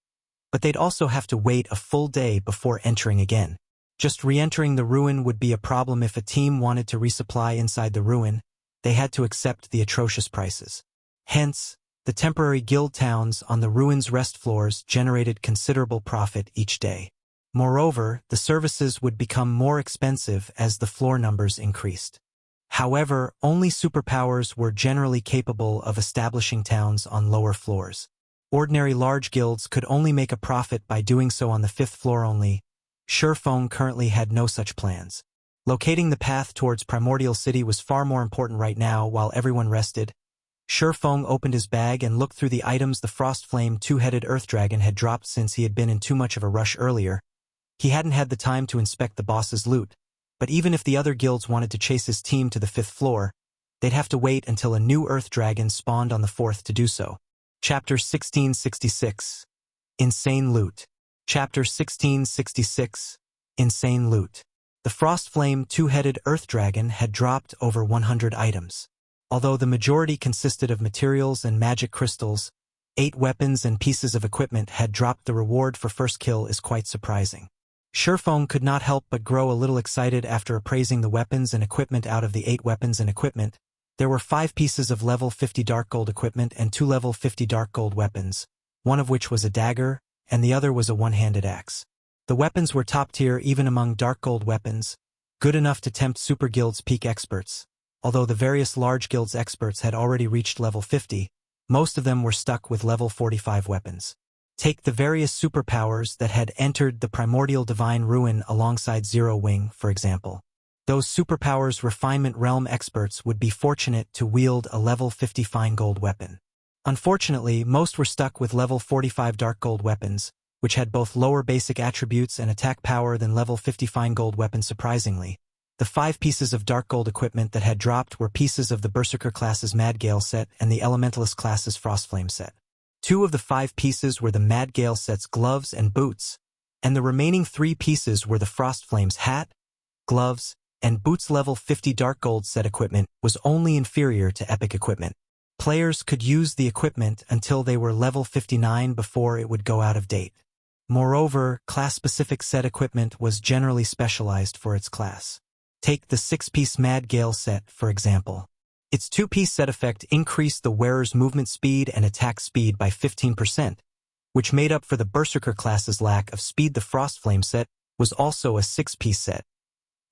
but they'd also have to wait a full day before entering again. Just re-entering the ruin would be a problem. If a team wanted to resupply inside the ruin, they had to accept the atrocious prices. Hence, the temporary guild towns on the ruin's rest floors generated considerable profit each day. Moreover, the services would become more expensive as the floor numbers increased. However, only superpowers were generally capable of establishing towns on lower floors. Ordinary large guilds could only make a profit by doing so on the 5th floor only. Shifeng currently had no such plans. Locating the path towards Primordial City was far more important right now. While everyone rested, Shifeng opened his bag and looked through the items the Frostflame two-headed Earth Dragon had dropped. Since he had been in too much of a rush earlier, he hadn't had the time to inspect the boss's loot. But even if the other guilds wanted to chase his team to the 5th floor, they'd have to wait until a new Earth Dragon spawned on the 4th to do so. Chapter 1666. Insane Loot. Chapter 1666. Insane Loot. The Frostflame two-headed Earth Dragon had dropped over 100 items. Although the majority consisted of materials and magic crystals, 8 weapons and pieces of equipment had dropped. The reward for first kill is quite surprising. Shifeng could not help but grow a little excited after appraising the weapons and equipment. Out of the 8 weapons and equipment, there were 5 pieces of level 50 dark gold equipment and 2 level 50 dark gold weapons, one of which was a dagger, and the other was a one-handed axe. The weapons were top tier even among dark gold weapons, good enough to tempt Super Guild's peak experts. Although the various large guilds' experts had already reached level 50, most of them were stuck with level 45 weapons. Take the various superpowers that had entered the Primordial Divine Ruin alongside Zero Wing, for example. Those superpowers' refinement realm experts would be fortunate to wield a level 50 fine gold weapon. Unfortunately, most were stuck with level 45 dark gold weapons, which had both lower basic attributes and attack power than level 50 fine gold weapons. Surprisingly, the 5 pieces of dark gold equipment that had dropped were pieces of the Berserker class's Mad Gale set and the Elementalist class's Frostflame set. 2 of the 5 pieces were the Mad Gale set's gloves and boots, and the remaining 3 pieces were the Frostflame's hat, gloves, and boots. Level 50 dark gold set equipment was only inferior to epic equipment. Players could use the equipment until they were level 59 before it would go out of date. Moreover, class-specific set equipment was generally specialized for its class. Take the 6-piece Mad Gale set, for example. Its 2-piece set effect increased the wearer's movement speed and attack speed by 15%, which made up for the Berserker class's lack of speed. The Frostflame set was also a 6-piece set,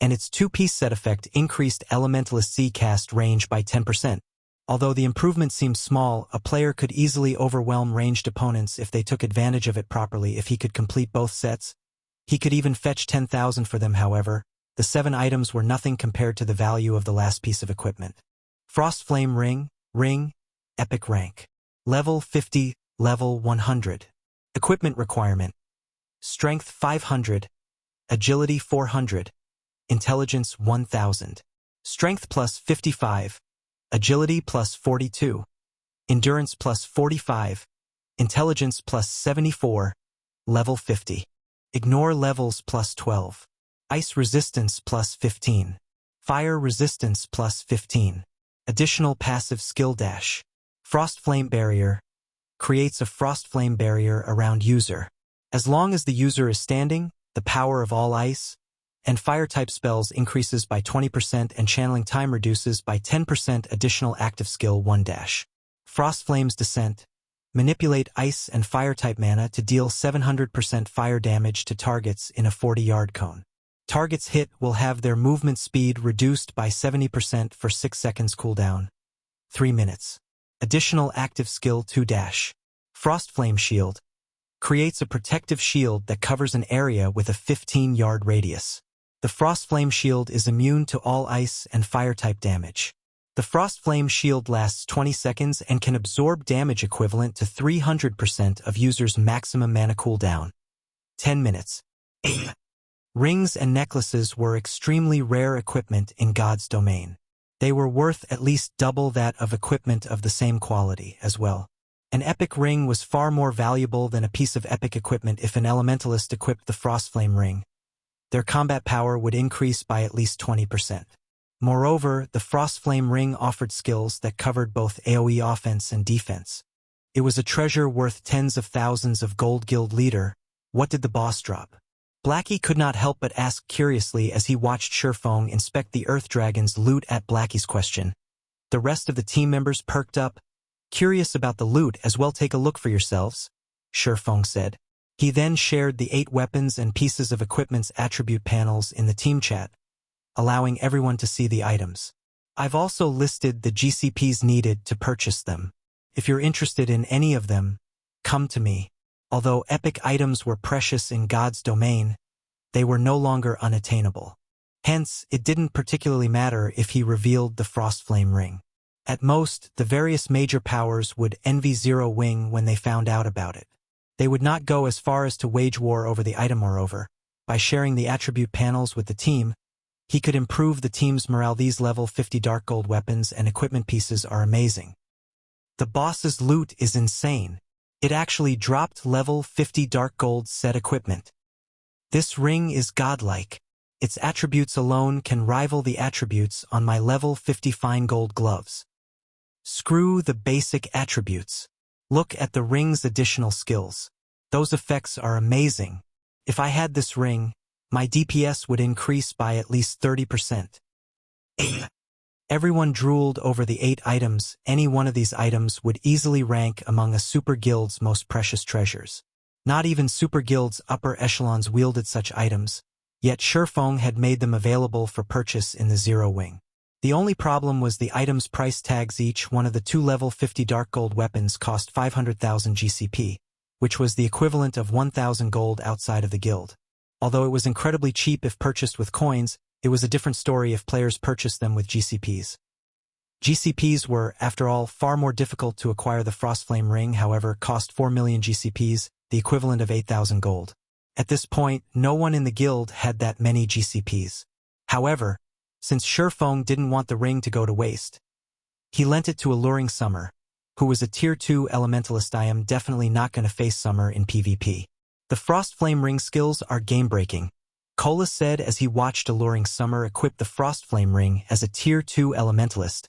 and its 2-piece set effect increased Elementalist C cast range by 10%. Although the improvement seemed small, a player could easily overwhelm ranged opponents if they took advantage of it properly. If he could complete both sets, he could even fetch 10,000 for them. However, the 7 items were nothing compared to the value of the last piece of equipment. Frostflame Ring, Epic Rank. Level 50, Level 100. Equipment requirement: Strength 500, Agility 400, Intelligence 1000. Strength plus 55, Agility plus 42, Endurance plus 45, Intelligence plus 74, level 50. Ignore levels plus 12. Ice resistance plus 15. Fire resistance plus 15. Additional passive skill dash. Frost Flame Barrier. Creates a Frost Flame Barrier around user. As long as the user is standing, the power of all ice and fire-type spells increases by 20% and channeling time reduces by 10%. Additional active skill 1 dash. Frost Flame's Descent. Manipulate ice and fire-type mana to deal 700% fire damage to targets in a 40-yard cone. Targets hit will have their movement speed reduced by 70% for 6 seconds cooldown. 3 minutes. Additional active skill 2 dash. Frost Flame Shield. Creates a protective shield that covers an area with a 15-yard radius. The Frost Flame Shield is immune to all ice and fire-type damage. The Frost Flame Shield lasts 20 seconds and can absorb damage equivalent to 300% of user's maximum mana cooldown. 10 minutes. Rings and necklaces were extremely rare equipment in God's domain. They were worth at least double that of equipment of the same quality as well. An epic ring was far more valuable than a piece of epic equipment. If an elementalist equipped the Frostflame ring, their combat power would increase by at least 20%. Moreover, the Frostflame ring offered skills that covered both AoE offense and defense. It was a treasure worth tens of thousands of gold. Guild leader, what did the boss drop? Blackie could not help but ask curiously as he watched Shurfong inspect the Earth Dragon's loot. At Blackie's question, the rest of the team members perked up, curious about the loot as well. Take a look for yourselves, Shurfong said. He then shared the 8 weapons and pieces of equipment's attribute panels in the team chat, allowing everyone to see the items. I've also listed the GCPs needed to purchase them. If you're interested in any of them, come to me. Although epic items were precious in God's domain, they were no longer unattainable. Hence, it didn't particularly matter if he revealed the Frostflame ring. At most, the various major powers would envy Zero Wing when they found out about it. They would not go as far as to wage war over the item. Moreover, by sharing the attribute panels with the team, he could improve the team's morale. These level 50 dark gold weapons and equipment pieces are amazing. The boss's loot is insane. It actually dropped level 50 dark gold set equipment. This ring is godlike. Its attributes alone can rival the attributes on my level 50 fine gold gloves. Screw the basic attributes. Look at the ring's additional skills. Those effects are amazing. If I had this ring, my DPS would increase by at least 30%. Everyone drooled over the 8 items. Any one of these items would easily rank among a super guild's most precious treasures. Not even super guilds' upper echelons wielded such items, yet Shurfong had made them available for purchase in the Zero Wing. The only problem was the items' price tags. Each one of the 2 level 50 dark gold weapons cost 500,000 GCP, which was the equivalent of 1,000 gold outside of the guild. Although it was incredibly cheap if purchased with coins, it was a different story if players purchased them with GCPs. GCPs were, after all, far more difficult to acquire. The Frostflame ring, however, cost 4 million GCPs, the equivalent of 8,000 gold. At this point, no one in the guild had that many GCPs. However, since Shurfong didn't want the ring to go to waste, he lent it to Alluring Summer, who was a Tier 2 Elementalist. I am definitely not going to face Summer in PvP. The Frostflame ring skills are game-breaking, Cola said as he watched Alluring Summer equip the Frostflame ring as a Tier 2 Elementalist.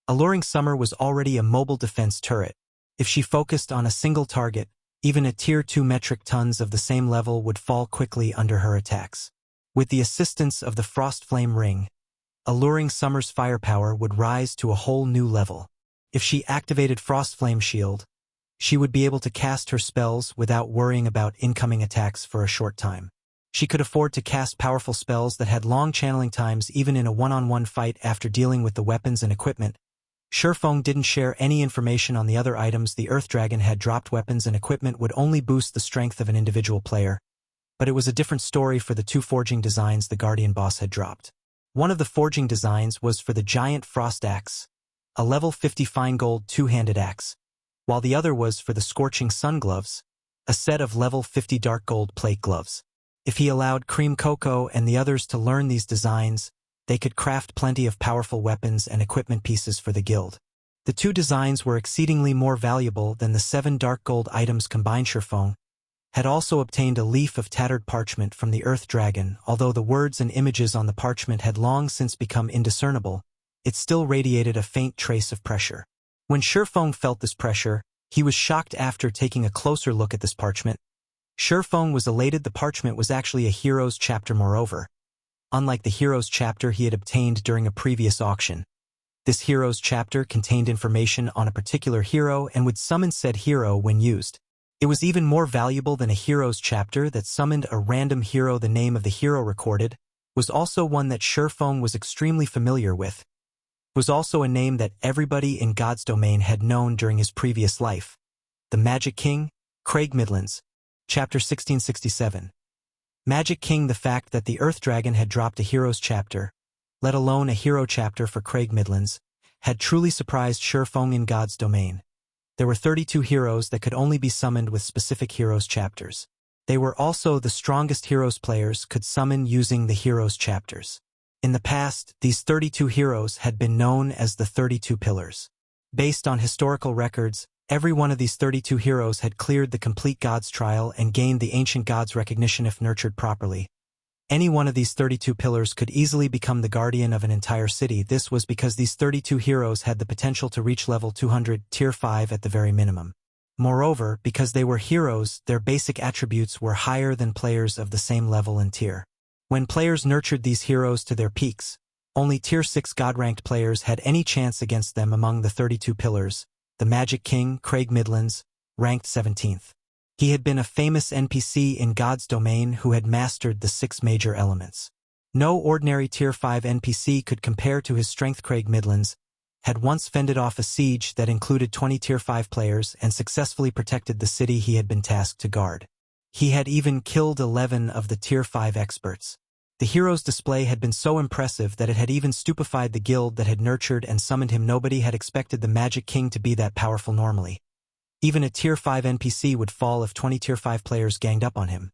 Alluring Summer was already a mobile defense turret. If she focused on a single target, even a Tier 2 metric tons of the same level would fall quickly under her attacks. With the assistance of the Frostflame ring, Alluring Summer's firepower would rise to a whole new level. If she activated Frostflame Shield, she would be able to cast her spells without worrying about incoming attacks for a short time. She could afford to cast powerful spells that had long channeling times even in a one-on-one fight. After dealing with the weapons and equipment, Shurfong didn't share any information on the other items. The Earth Dragon had dropped weapons and equipment would only boost the strength of an individual player, but it was a different story for the 2 forging designs the Guardian boss had dropped. One of the forging designs was for the Giant Frost Axe, a level 50 fine gold 2-handed axe, while the other was for the Scorching Sun Gloves, a set of level 50 dark gold plate gloves. If he allowed Cream Coco and the others to learn these designs, they could craft plenty of powerful weapons and equipment pieces for the guild. The two designs were exceedingly more valuable than the 7 dark gold items combined. Shurfeng had also obtained a leaf of tattered parchment from the Earth Dragon. Although the words and images on the parchment had long since become indiscernible, it still radiated a faint trace of pressure. When Shurfeng felt this pressure, he was shocked. After taking a closer look at this parchment, Shurfeng was elated. The parchment was actually a hero's chapter. Moreover, unlike the hero's chapter he had obtained during a previous auction, this hero's chapter contained information on a particular hero and would summon said hero when used. It was even more valuable than a hero's chapter that summoned a random hero. The name of the hero recorded was also one that Shurfeng was extremely familiar with. It was also a name that everybody in God's domain had known during his previous life. The Magic King, Craig Midlands. Chapter 1667. Magic King. The fact that the Earth Dragon had dropped a hero's chapter, let alone a hero chapter for Craig Midlands, had truly surprised Shurfeng. In God's domain, there were 32 heroes that could only be summoned with specific heroes chapters. They were also the strongest heroes players could summon using the heroes chapters. In the past, these 32 heroes had been known as the 32 Pillars. Based on historical records, every one of these 32 heroes had cleared the complete God's trial and gained the ancient God's recognition if nurtured properly. Any one of these 32 pillars could easily become the guardian of an entire city. This was because these 32 heroes had the potential to reach level 200, tier 5 at the very minimum. Moreover, because they were heroes, their basic attributes were higher than players of the same level and tier. When players nurtured these heroes to their peaks, only tier 6 God-ranked players had any chance against them. Among the 32 pillars, the Magic King, Craig Midlands, ranked 17th. He had been a famous NPC in God's domain who had mastered the 6 major elements. No ordinary tier 5 NPC could compare to his strength. Craig Midlands had once fended off a siege that included 20 tier 5 players and successfully protected the city he had been tasked to guard. He had even killed 11 of the tier 5 experts. The hero's display had been so impressive that it had even stupefied the guild that had nurtured and summoned him. Nobody had expected the Magic King to be that powerful normally. Even a tier 5 NPC would fall if 20 tier 5 players ganged up on him.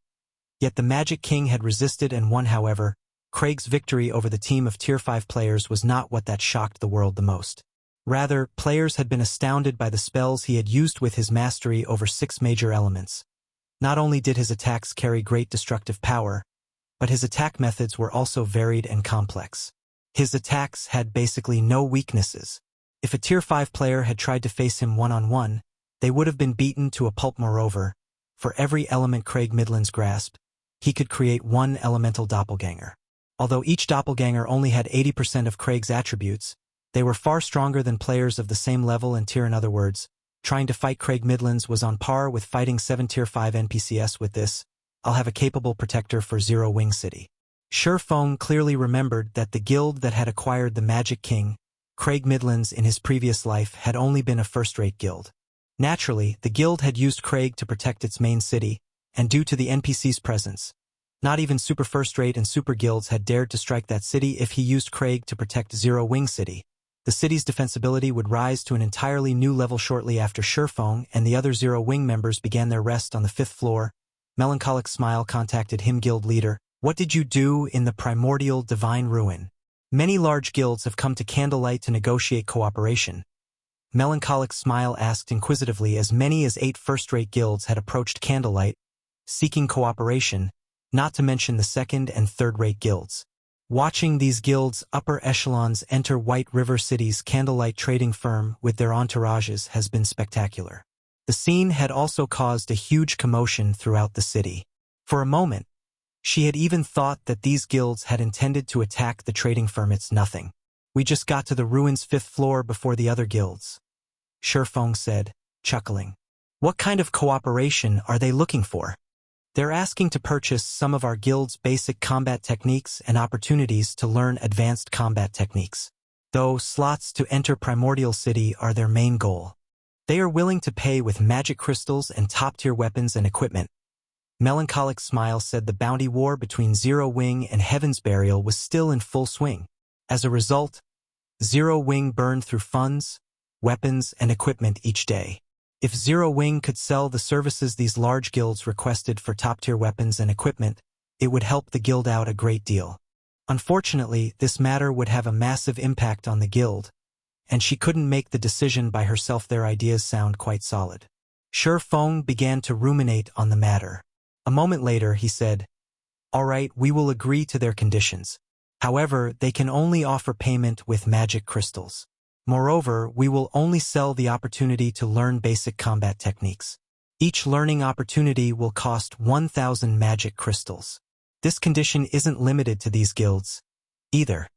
Yet the Magic King had resisted and won. However, Craig's victory over the team of tier 5 players was not what that shocked the world the most. Rather, players had been astounded by the spells he had used with his mastery over 6 major elements. Not only did his attacks carry great destructive power, but his attack methods were also varied and complex. His attacks had basically no weaknesses. If a tier 5 player had tried to face him one-on-one, they would have been beaten to a pulp. Moreover, for every element Craig Midlands grasped, he could create one elemental doppelganger. Although each doppelganger only had 80% of Craig's attributes, they were far stronger than players of the same level and tier. In other words, trying to fight Craig Midlands was on par with fighting 7 tier 5 NPCs. With this, I'll have a capable protector for Zero Wing City. Shurfeng clearly remembered that the guild that had acquired the Magic King, Craig Midlands, in his previous life had only been a first-rate guild. Naturally, the guild had used Craig to protect its main city, and due to the NPC's presence, not even super first-rate and super guilds had dared to strike that city. If he used Craig to protect Zero Wing City, the city's defensibility would rise to an entirely new level. Shortly after Shurfeng and the other Zero Wing members began their rest on the 5th floor, Melancholic Smile contacted him. Guild leader, what did you do in the Primordial Divine Ruin? Many large guilds have come to Candlelight to negotiate cooperation. Melancholic Smile asked inquisitively, as many as 8 first-rate guilds had approached Candlelight, seeking cooperation, not to mention the second- and third-rate guilds. Watching these guilds' upper echelons enter White River City's Candlelight trading firm with their entourages has been spectacular. The scene had also caused a huge commotion throughout the city. For a moment, she had even thought that these guilds had intended to attack the trading firm. It's nothing. We just got to the ruins' 5th floor before the other guilds, Shurfeng said, chuckling. What kind of cooperation are they looking for? They're asking to purchase some of our guild's basic combat techniques and opportunities to learn advanced combat techniques. Though slots to enter Primordial City are their main goal, they are willing to pay with magic crystals and top-tier weapons and equipment. Melancholic Smile said the bounty war between Zero Wing and Heaven's Burial was still in full swing. As a result, Zero Wing burned through funds, weapons, and equipment each day. If Zero Wing could sell the services these large guilds requested for top-tier weapons and equipment, it would help the guild out a great deal. Unfortunately, this matter would have a massive impact on the guild, and she couldn't make the decision by herself. Their ideas sound quite solid. Shi Feng began to ruminate on the matter. A moment later, he said, "All right, we will agree to their conditions. However, they can only offer payment with magic crystals. Moreover, we will only sell the opportunity to learn basic combat techniques. Each learning opportunity will cost 1,000 magic crystals. This condition isn't limited to these guilds either.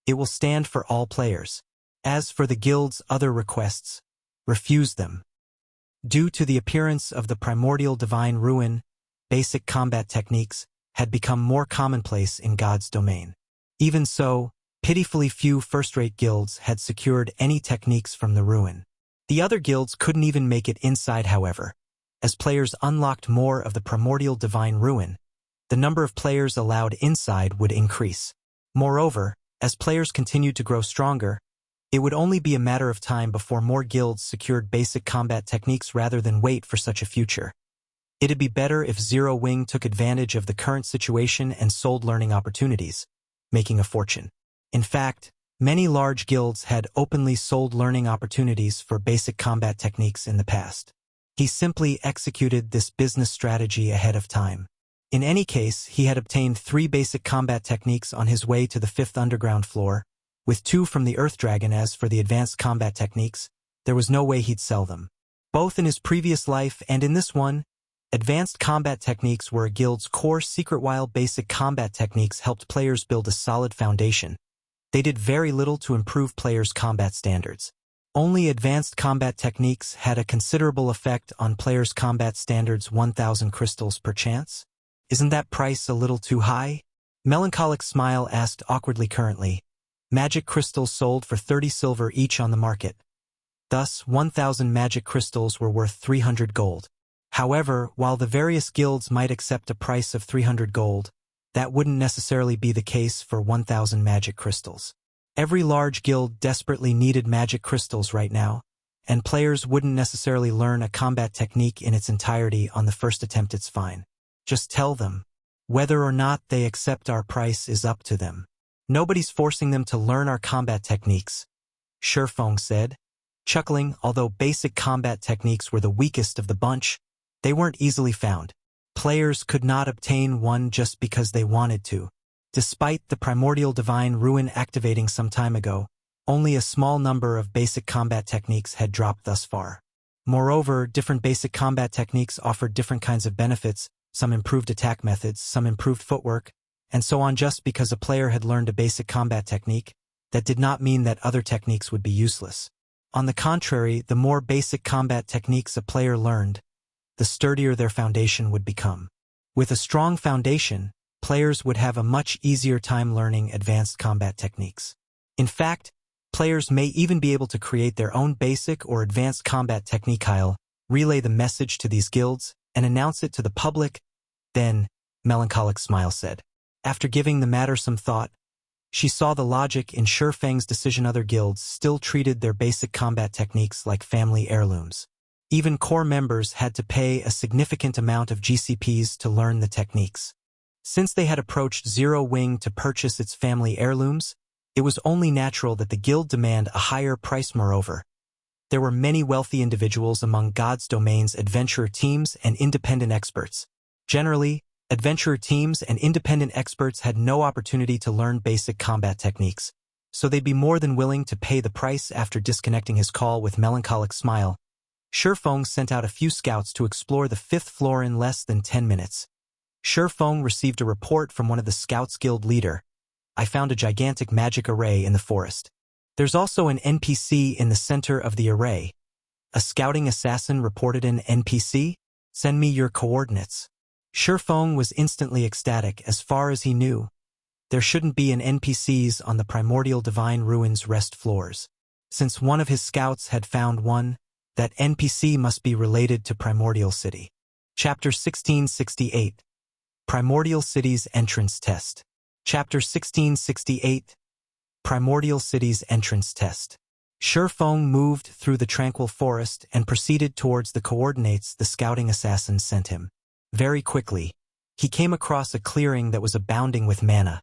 It will stand for all players. As for the guild's other requests, refuse them." Due to the appearance of the primordial divine ruin, basic combat techniques had become more commonplace in God's domain. Even so, pitifully few first-rate guilds had secured any techniques from the ruin. The other guilds couldn't even make it inside, however. As players unlocked more of the primordial divine ruin, the number of players allowed inside would increase. Moreover, as players continued to grow stronger, it would only be a matter of time before more guilds secured basic combat techniques rather than wait for such a future. It'd be better if Zero Wing took advantage of the current situation and sold learning opportunities, making a fortune. In fact, many large guilds had openly sold learning opportunities for basic combat techniques in the past. He simply executed this business strategy ahead of time. In any case, he had obtained 3 basic combat techniques on his way to the 5th underground floor, with 2 from the Earth Dragon. As for the advanced combat techniques, there was no way he'd sell them. Both in his previous life and in this one, advanced combat techniques were a guild's core secret, while basic combat techniques helped players build a solid foundation. They did very little to improve players' combat standards. Only advanced combat techniques had a considerable effect on players' combat standards. 1,000 crystals per chance? Isn't that price a little too high? Melancholic Smile asked awkwardly. Currently, magic crystals sold for 30 silver each on the market. Thus, 1,000 magic crystals were worth 300 gold. However, while the various guilds might accept a price of 300 gold, that wouldn't necessarily be the case for 1,000 magic crystals. Every large guild desperately needed magic crystals right now, and players wouldn't necessarily learn a combat technique in its entirety on the first attempt. It's fine. Just tell them. Whether or not they accept our price is up to them. Nobody's forcing them to learn our combat techniques, Shi Feng said, chuckling. Although basic combat techniques were the weakest of the bunch, they weren't easily found. Players could not obtain one just because they wanted to. Despite the primordial divine ruin activating some time ago, only a small number of basic combat techniques had dropped thus far. Moreover, different basic combat techniques offered different kinds of benefits, some improved attack methods, some improved footwork, and so on. Just because a player had learned a basic combat technique, that did not mean that other techniques would be useless. On the contrary, the more basic combat techniques a player learned, the sturdier their foundation would become. With a strong foundation, players would have a much easier time learning advanced combat techniques. In fact, players may even be able to create their own basic or advanced combat technique. I'll relay the message to these guilds and announce it to the public. Then, Melancholic Smile said. After giving the matter some thought, she saw the logic in Shi Feng's decision. Other guilds still treated their basic combat techniques like family heirlooms. Even core members had to pay a significant amount of GCPs to learn the techniques. Since they had approached Zero Wing to purchase its family heirlooms, it was only natural that the guild demand a higher price. Moreover, there were many wealthy individuals among God's domain's adventurer teams and independent experts. Generally, adventurer teams and independent experts had no opportunity to learn basic combat techniques, so they'd be more than willing to pay the price. After disconnecting his call with Melancholic Smile, Shi Feng sent out a few scouts to explore the 5th floor. In less than 10 minutes, Shi Feng received a report from one of the Scouts Guild leader. I found a gigantic magic array in the forest. There's also an NPC in the center of the array. A scouting assassin reported. An NPC? Send me your coordinates. Shi Feng was instantly ecstatic. As far as he knew, there shouldn't be an NPCs on the primordial divine ruins rest floors. Since one of his scouts had found one, that NPC must be related to Primordial City. Chapter 1668. Primordial City's Entrance Test. Chapter 1668. Primordial City's Entrance Test. Shi Feng moved through the tranquil forest and proceeded towards the coordinates the scouting assassin sent him. Very quickly, he came across a clearing that was abounding with mana.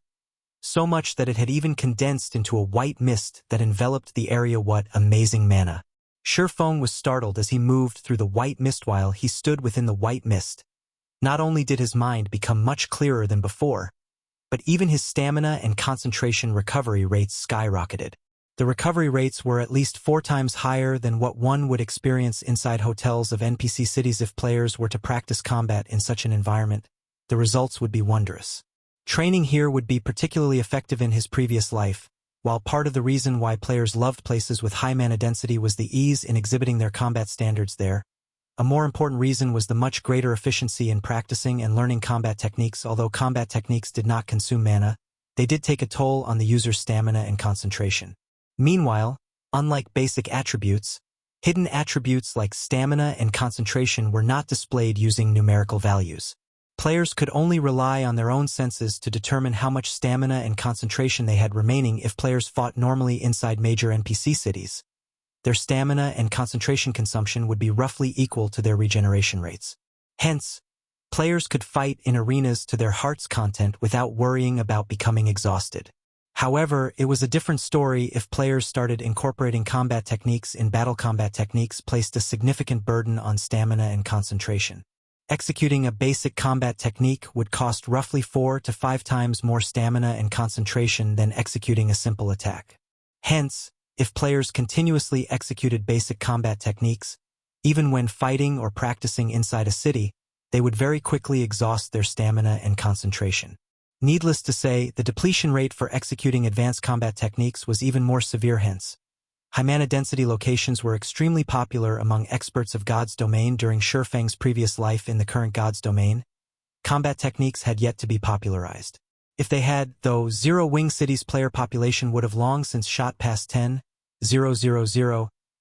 so much that it had even condensed into a white mist that enveloped the area. What amazing mana! Shifeng was startled as he moved through the white mist. While he stood within the white mist, not only did his mind become much clearer than before, but even his stamina and concentration recovery rates skyrocketed. The recovery rates were at least 4 times higher than what one would experience inside hotels of NPC cities. If players were to practice combat in such an environment, the results would be wondrous. Training here would be particularly effective in his previous life, while part of the reason why players loved places with high mana density was the ease in exhibiting their combat standards there. A more important reason was the much greater efficiency in practicing and learning combat techniques. Although combat techniques did not consume mana, they did take a toll on the user's stamina and concentration. Meanwhile, unlike basic attributes, hidden attributes like stamina and concentration were not displayed using numerical values. Players could only rely on their own senses to determine how much stamina and concentration they had remaining. If players fought normally inside major NPC cities, their stamina and concentration consumption would be roughly equal to their regeneration rates. Hence, players could fight in arenas to their heart's content without worrying about becoming exhausted. However, it was a different story if players started incorporating combat techniques in battle. Combat techniques placed a significant burden on stamina and concentration. Executing a basic combat technique would cost roughly 4 to 5 times more stamina and concentration than executing a simple attack. Hence, if players continuously executed basic combat techniques, even when fighting or practicing inside a city, they would very quickly exhaust their stamina and concentration. Needless to say, the depletion rate for executing advanced combat techniques was even more severe. Hence, high mana density locations were extremely popular among experts of God's Domain. During Shifeng's previous life in the current God's Domain, combat techniques had yet to be popularized. If they had, though, Zero Wing City's player population would have long since shot past 10,000.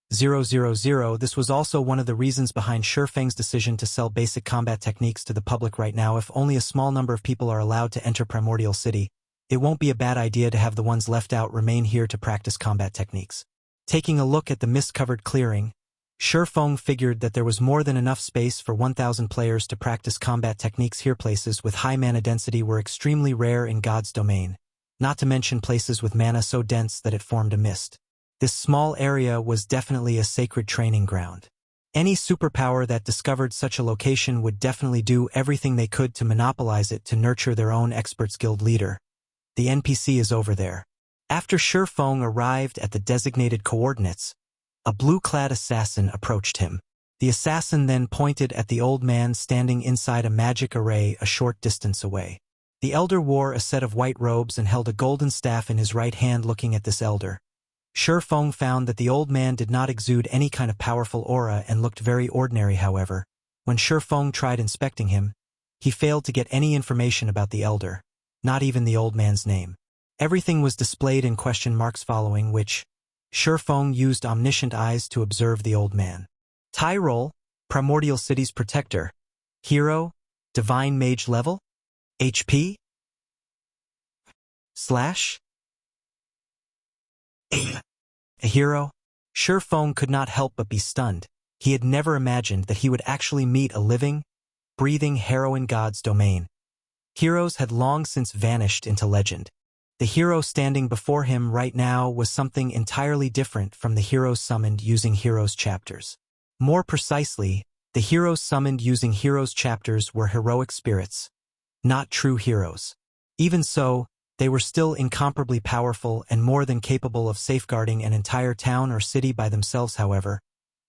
This was also one of the reasons behind Shifeng's decision to sell basic combat techniques to the public right now. If only a small number of people are allowed to enter Primordial City, it won't be a bad idea to have the ones left out remain here to practice combat techniques. Taking a look at the mist-covered clearing, Shifeng figured that there was more than enough space for 1,000 players to practice combat techniques here. Places with high mana density were extremely rare in God's Domain, not to mention places with mana so dense that it formed a mist. This small area was definitely a sacred training ground. Any superpower that discovered such a location would definitely do everything they could to monopolize it to nurture their own experts. Guild leader, the NPC is over there. After Shifeng arrived at the designated coordinates, a blue-clad assassin approached him. The assassin then pointed at the old man standing inside a magic array a short distance away. The elder wore a set of white robes and held a golden staff in his right hand. Looking at this elder, Shifeng found that the old man did not exude any kind of powerful aura and looked very ordinary. However, when Shifeng tried inspecting him, he failed to get any information about the elder, not even the old man's name. Everything was displayed in question marks, following which, Shifeng used omniscient eyes to observe the old man. Tyrol, Primordial City's protector. Hero, Divine Mage level? HP? / A hero? Shifeng could not help but be stunned. He had never imagined that he would actually meet a living, breathing hero in God's Domain. Heroes had long since vanished into legend. The hero standing before him right now was something entirely different from the heroes summoned using heroes chapters. More precisely, the heroes summoned using heroes chapters were heroic spirits, not true heroes. Even so, they were still incomparably powerful and more than capable of safeguarding an entire town or city by themselves. However,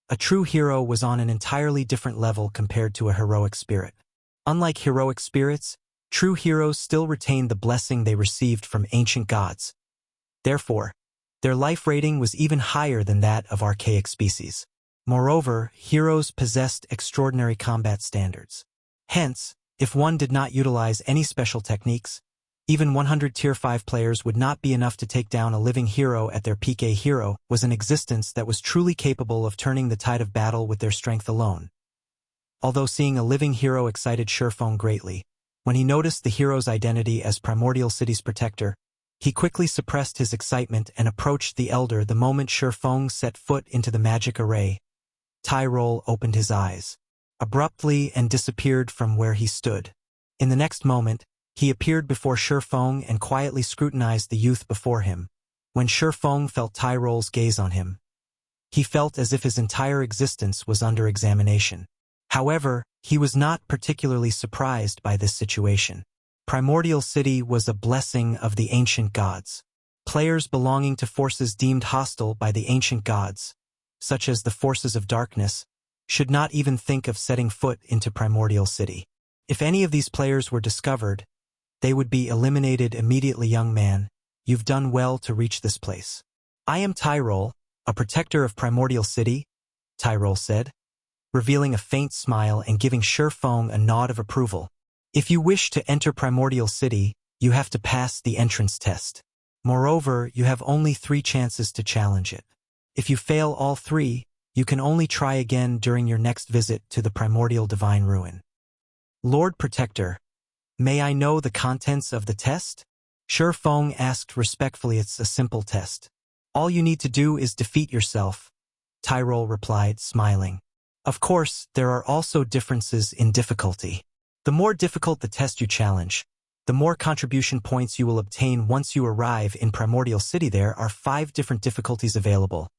a true hero was on an entirely different level compared to a heroic spirit. Unlike heroic spirits, true heroes still retained the blessing they received from ancient gods. Therefore, their life rating was even higher than that of archaic species. Moreover, heroes possessed extraordinary combat standards. Hence, if one did not utilize any special techniques, even 100 Tier 5 players would not be enough to take down a living hero at their peak. A hero was an existence that was truly capable of turning the tide of battle with their strength alone. Although seeing a living hero excited Shifeng greatly, when he noticed the hero's identity as Primordial City's protector, he quickly suppressed his excitement and approached the elder. The moment Shifeng set foot into the magic array, Tyrol opened his eyes abruptly and disappeared from where he stood. In the next moment, He appeared before Shi Feng and quietly scrutinized the youth before him. When Shi Feng felt Tyrol's gaze on him, he felt as if his entire existence was under examination. However, he was not particularly surprised by this situation. Primordial City was a blessing of the ancient gods. Players belonging to forces deemed hostile by the ancient gods, such as the forces of darkness, should not even think of setting foot into Primordial City. If any of these players were discovered, they would be eliminated immediately. Young man, you've done well to reach this place. I am Tyrol, a protector of Primordial City, Tyrol said, revealing a faint smile and giving Shi Feng a nod of approval. If you wish to enter Primordial City, you have to pass the entrance test. Moreover, you have only 3 chances to challenge it. If you fail all 3, you can only try again during your next visit to the Primordial Divine Ruin. Lord Protector, may I know the contents of the test? Shi Feng asked respectfully. It's a simple test. All you need to do is defeat yourself, Tyrol replied, smiling. Of course, there are also differences in difficulty. The more difficult the test you challenge, the more contribution points you will obtain once you arrive in Primordial City. There are 5 different difficulties available: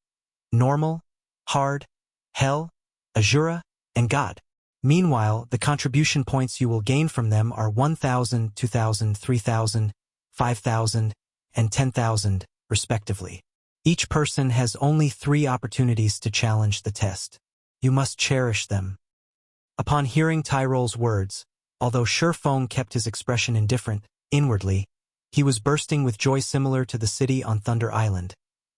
normal, hard, hell, Azura, and God. Meanwhile, the contribution points you will gain from them are 1,000, 2,000, 3,000, 5,000, and 10,000, respectively. Each person has only 3 opportunities to challenge the test. You must cherish them. Upon hearing Tyrol's words, although Shi Feng kept his expression indifferent, inwardly, he was bursting with joy similar to the city on Thunder Island.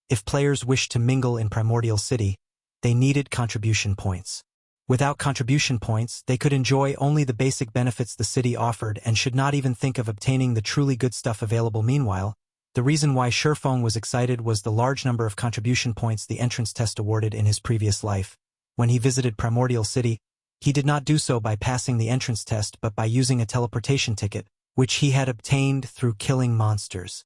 If players wished to mingle in Primordial City, they needed contribution points. Without contribution points, they could enjoy only the basic benefits the city offered and should not even think of obtaining the truly good stuff available. Meanwhile, the reason why Shi Feng was excited was the large number of contribution points the entrance test awarded in his previous life. When he visited Primordial City, he did not do so by passing the entrance test but by using a teleportation ticket, which he had obtained through killing monsters.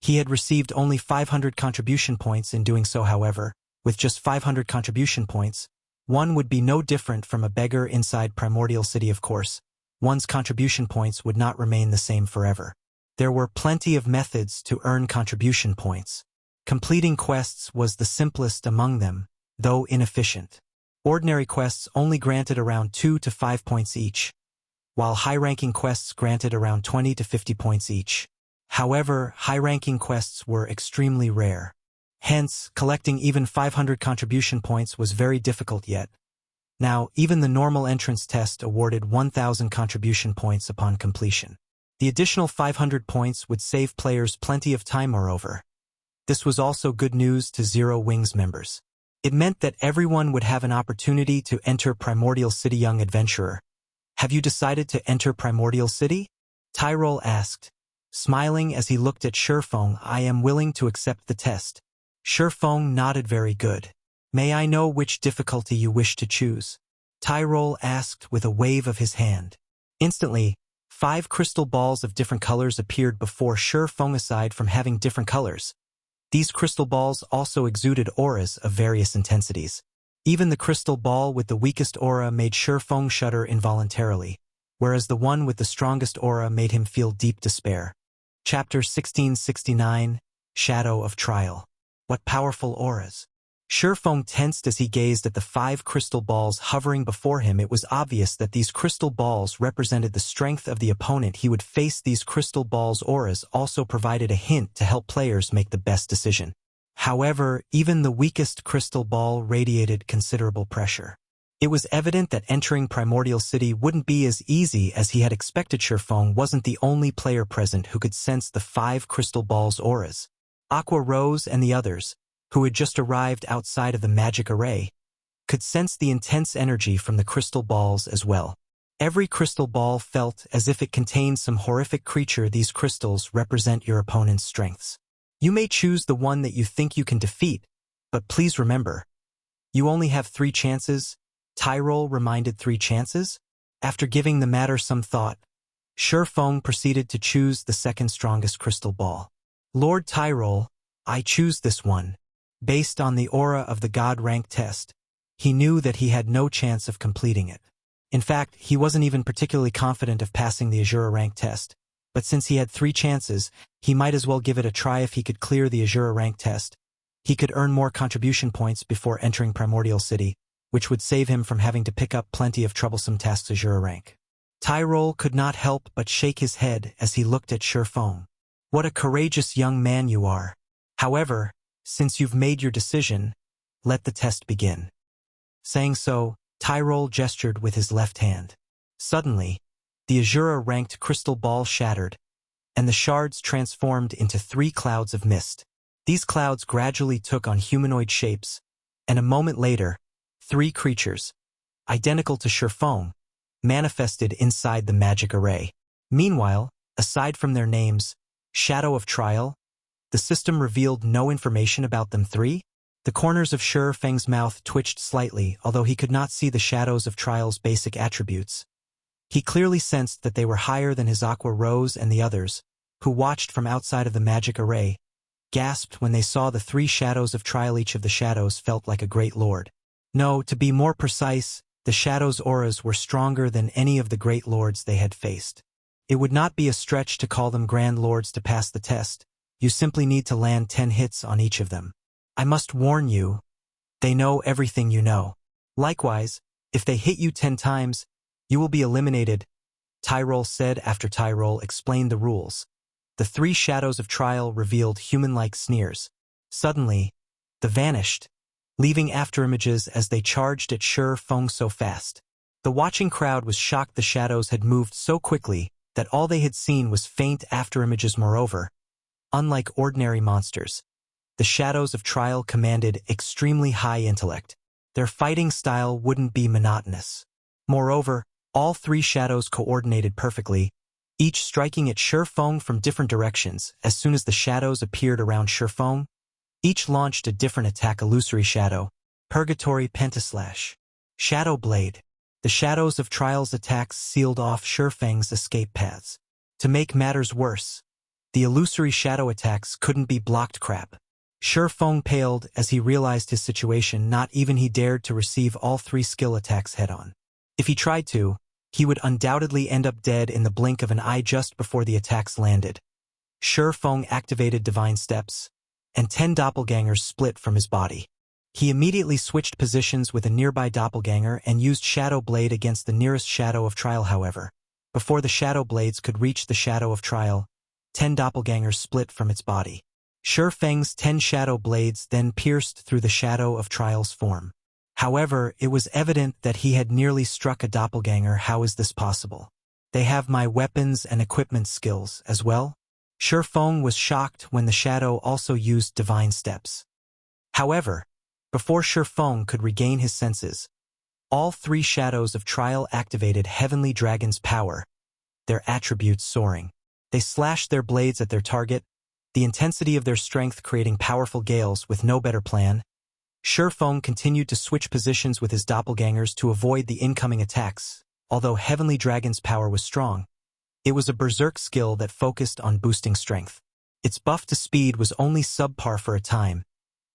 He had received only 500 contribution points in doing so. However, with just 500 contribution points, one would be no different from a beggar inside Primordial City. Of course, one's contribution points would not remain the same forever. There were plenty of methods to earn contribution points. Completing quests was the simplest among them, though inefficient. Ordinary quests only granted around 2 to 5 points each, while high-ranking quests granted around 20 to 50 points each. However, high-ranking quests were extremely rare. Hence, collecting even 500 contribution points was very difficult yet. Now, even the normal entrance test awarded 1,000 contribution points upon completion. The additional 500 points would save players plenty of time. Moreover, this was also good news to Zero Wings members. It meant that everyone would have an opportunity to enter Primordial City. Young adventurer, have you decided to enter Primordial City? Tyrol asked, smiling as he looked at Shi Feng. I am willing to accept the test. Shi Feng nodded. Very good. May I know which difficulty you wish to choose? Tyrol asked with a wave of his hand. Instantly, 5 crystal balls of different colors appeared before Shi Feng. Aside from having different colors, these crystal balls also exuded auras of various intensities. Even the crystal ball with the weakest aura made Shi Feng shudder involuntarily, whereas the one with the strongest aura made him feel deep despair. Chapter 1669, Shadow of Trial. What powerful auras! Shi Feng tensed as he gazed at the 5 crystal balls hovering before him. It was obvious that these crystal balls represented the strength of the opponent he would face. These crystal balls' auras also provided a hint to help players make the best decision. However, even the weakest crystal ball radiated considerable pressure. It was evident that entering Primordial City wouldn't be as easy as he had expected. Shi Feng wasn't the only player present who could sense the 5 crystal balls' auras. Aqua Rose and the others, who had just arrived outside of the magic array, could sense the intense energy from the crystal balls as well. Every crystal ball felt as if it contained some horrific creature. These crystals represent your opponent's strengths. You may choose the one that you think you can defeat, but please remember, you only have 3 chances. Tyrol reminded. 3 chances? After giving the matter some thought, Shi Feng proceeded to choose the second strongest crystal ball. Lord Tyrol, I choose this one. Based on the aura of the God rank test, he knew that he had no chance of completing it. In fact, he wasn't even particularly confident of passing the Azura rank test, but since he had 3 chances, he might as well give it a try. If he could clear the Azura rank test, he could earn more contribution points before entering Primordial City, which would save him from having to pick up plenty of troublesome tasks Azura rank. Tyrol could not help but shake his head as he looked at Shifeng. What a courageous young man you are. However, since you've made your decision, let the test begin. Saying so, Tyrol gestured with his left hand. Suddenly, the Azura-ranked crystal ball shattered, and the shards transformed into 3 clouds of mist. These clouds gradually took on humanoid shapes, and a moment later, 3 creatures, identical to Shifeng, manifested inside the magic array. Meanwhile, aside from their names, Shadow of Trial, the system revealed no information about them 3. The corners of Shifeng's mouth twitched slightly, although he could not see the Shadows of Trial's basic attributes. He clearly sensed that they were higher than his Aqua Rose, and the others, who watched from outside of the magic array, gasped when they saw the 3 Shadows of Trial. Each of the shadows felt like a great lord. No, to be more precise, the shadows' auras were stronger than any of the great lords they had faced. It would not be a stretch to call them grand lords to pass the test. You simply need to land 10 hits on each of them. I must warn you, they know everything you know. Likewise, if they hit you 10 times, you will be eliminated, Tyrol said after Tyrol explained the rules. The 3 Shadows of Trial revealed human-like sneers. Suddenly, they vanished, leaving afterimages as they charged at Shifeng so fast. The watching crowd was shocked. The shadows had moved so quickly that all they had seen was faint afterimages. Moreover, unlike ordinary monsters, the Shadows of Trial commanded extremely high intellect. Their fighting style wouldn't be monotonous. Moreover, all 3 shadows coordinated perfectly, each striking at Shifeng from different directions. As soon as the shadows appeared around Shifeng, each launched a different attack. Illusory Shadow, Purgatory Pentaslash, Shadow Blade. The Shadows of Trial's attacks sealed off Shifeng's escape paths. To make matters worse, the illusory shadow attacks couldn't be blocked. Crap. Shifeng paled as he realized his situation. Not even he dared to receive all 3 skill attacks head-on. If he tried to, he would undoubtedly end up dead in the blink of an eye. Just before the attacks landed, Shifeng activated Divine Steps, and 10 doppelgangers split from his body. He immediately switched positions with a nearby doppelganger and used Shadow Blade against the nearest Shadow of Trial. However, before the Shadow Blades could reach the Shadow of Trial, 10 doppelgangers split from its body. Shifeng's 10 Shadow Blades then pierced through the Shadow of Trial's form. However, it was evident that he had nearly struck a doppelganger. How is this possible? They have my weapons and equipment skills as well? Shifeng was shocked when the shadow also used Divine Steps. However, before Shifeng could regain his senses, all 3 Shadows of Trial activated Heavenly Dragon's power, their attributes soaring. They slashed their blades at their target, the intensity of their strength creating powerful gales. With no better plan, Shifeng continued to switch positions with his doppelgangers to avoid the incoming attacks. Although Heavenly Dragon's power was strong, it was a berserk skill that focused on boosting strength. Its buff to speed was only subpar for a time.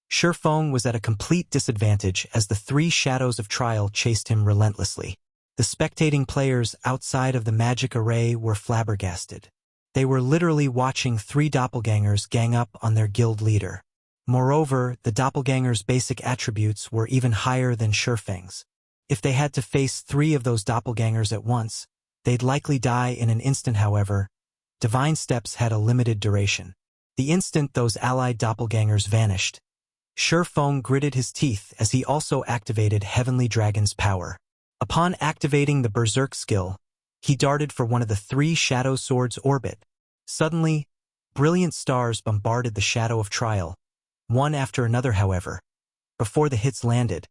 Shifeng was at a complete disadvantage as the 3 Shadows of Trial chased him relentlessly. The spectating players outside of the magic array were flabbergasted. They were literally watching 3 doppelgangers gang up on their guild leader. Moreover, the doppelganger's basic attributes were even higher than Shifeng's. If they had to face 3 of those doppelgangers at once, they'd likely die in an instant. However, Divine Steps had a limited duration. The instant those allied doppelgangers vanished, Shifeng gritted his teeth as he also activated Heavenly Dragon's power. Upon activating the Berserk skill, he darted for one of the 3 Shadow Swords' orbit. Suddenly, brilliant stars bombarded the Shadow of Trial, one after another. However, before the hits landed,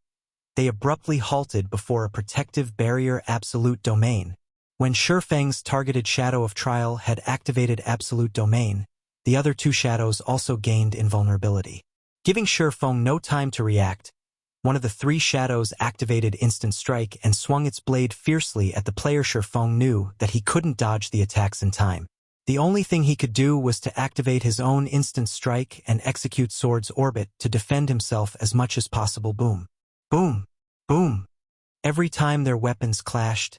they abruptly halted before a protective barrier. Absolute Domain. When Shifeng's targeted Shadow of Trial had activated Absolute Domain, the other 2 shadows also gained invulnerability. Giving Shifeng no time to react, one of the 3 shadows activated Instant Strike and swung its blade fiercely at the player. Shifeng knew that he couldn't dodge the attacks in time. The only thing he could do was to activate his own Instant Strike and execute Sword's Orbit to defend himself as much as possible. Boom. Boom. Boom. Every time their weapons clashed,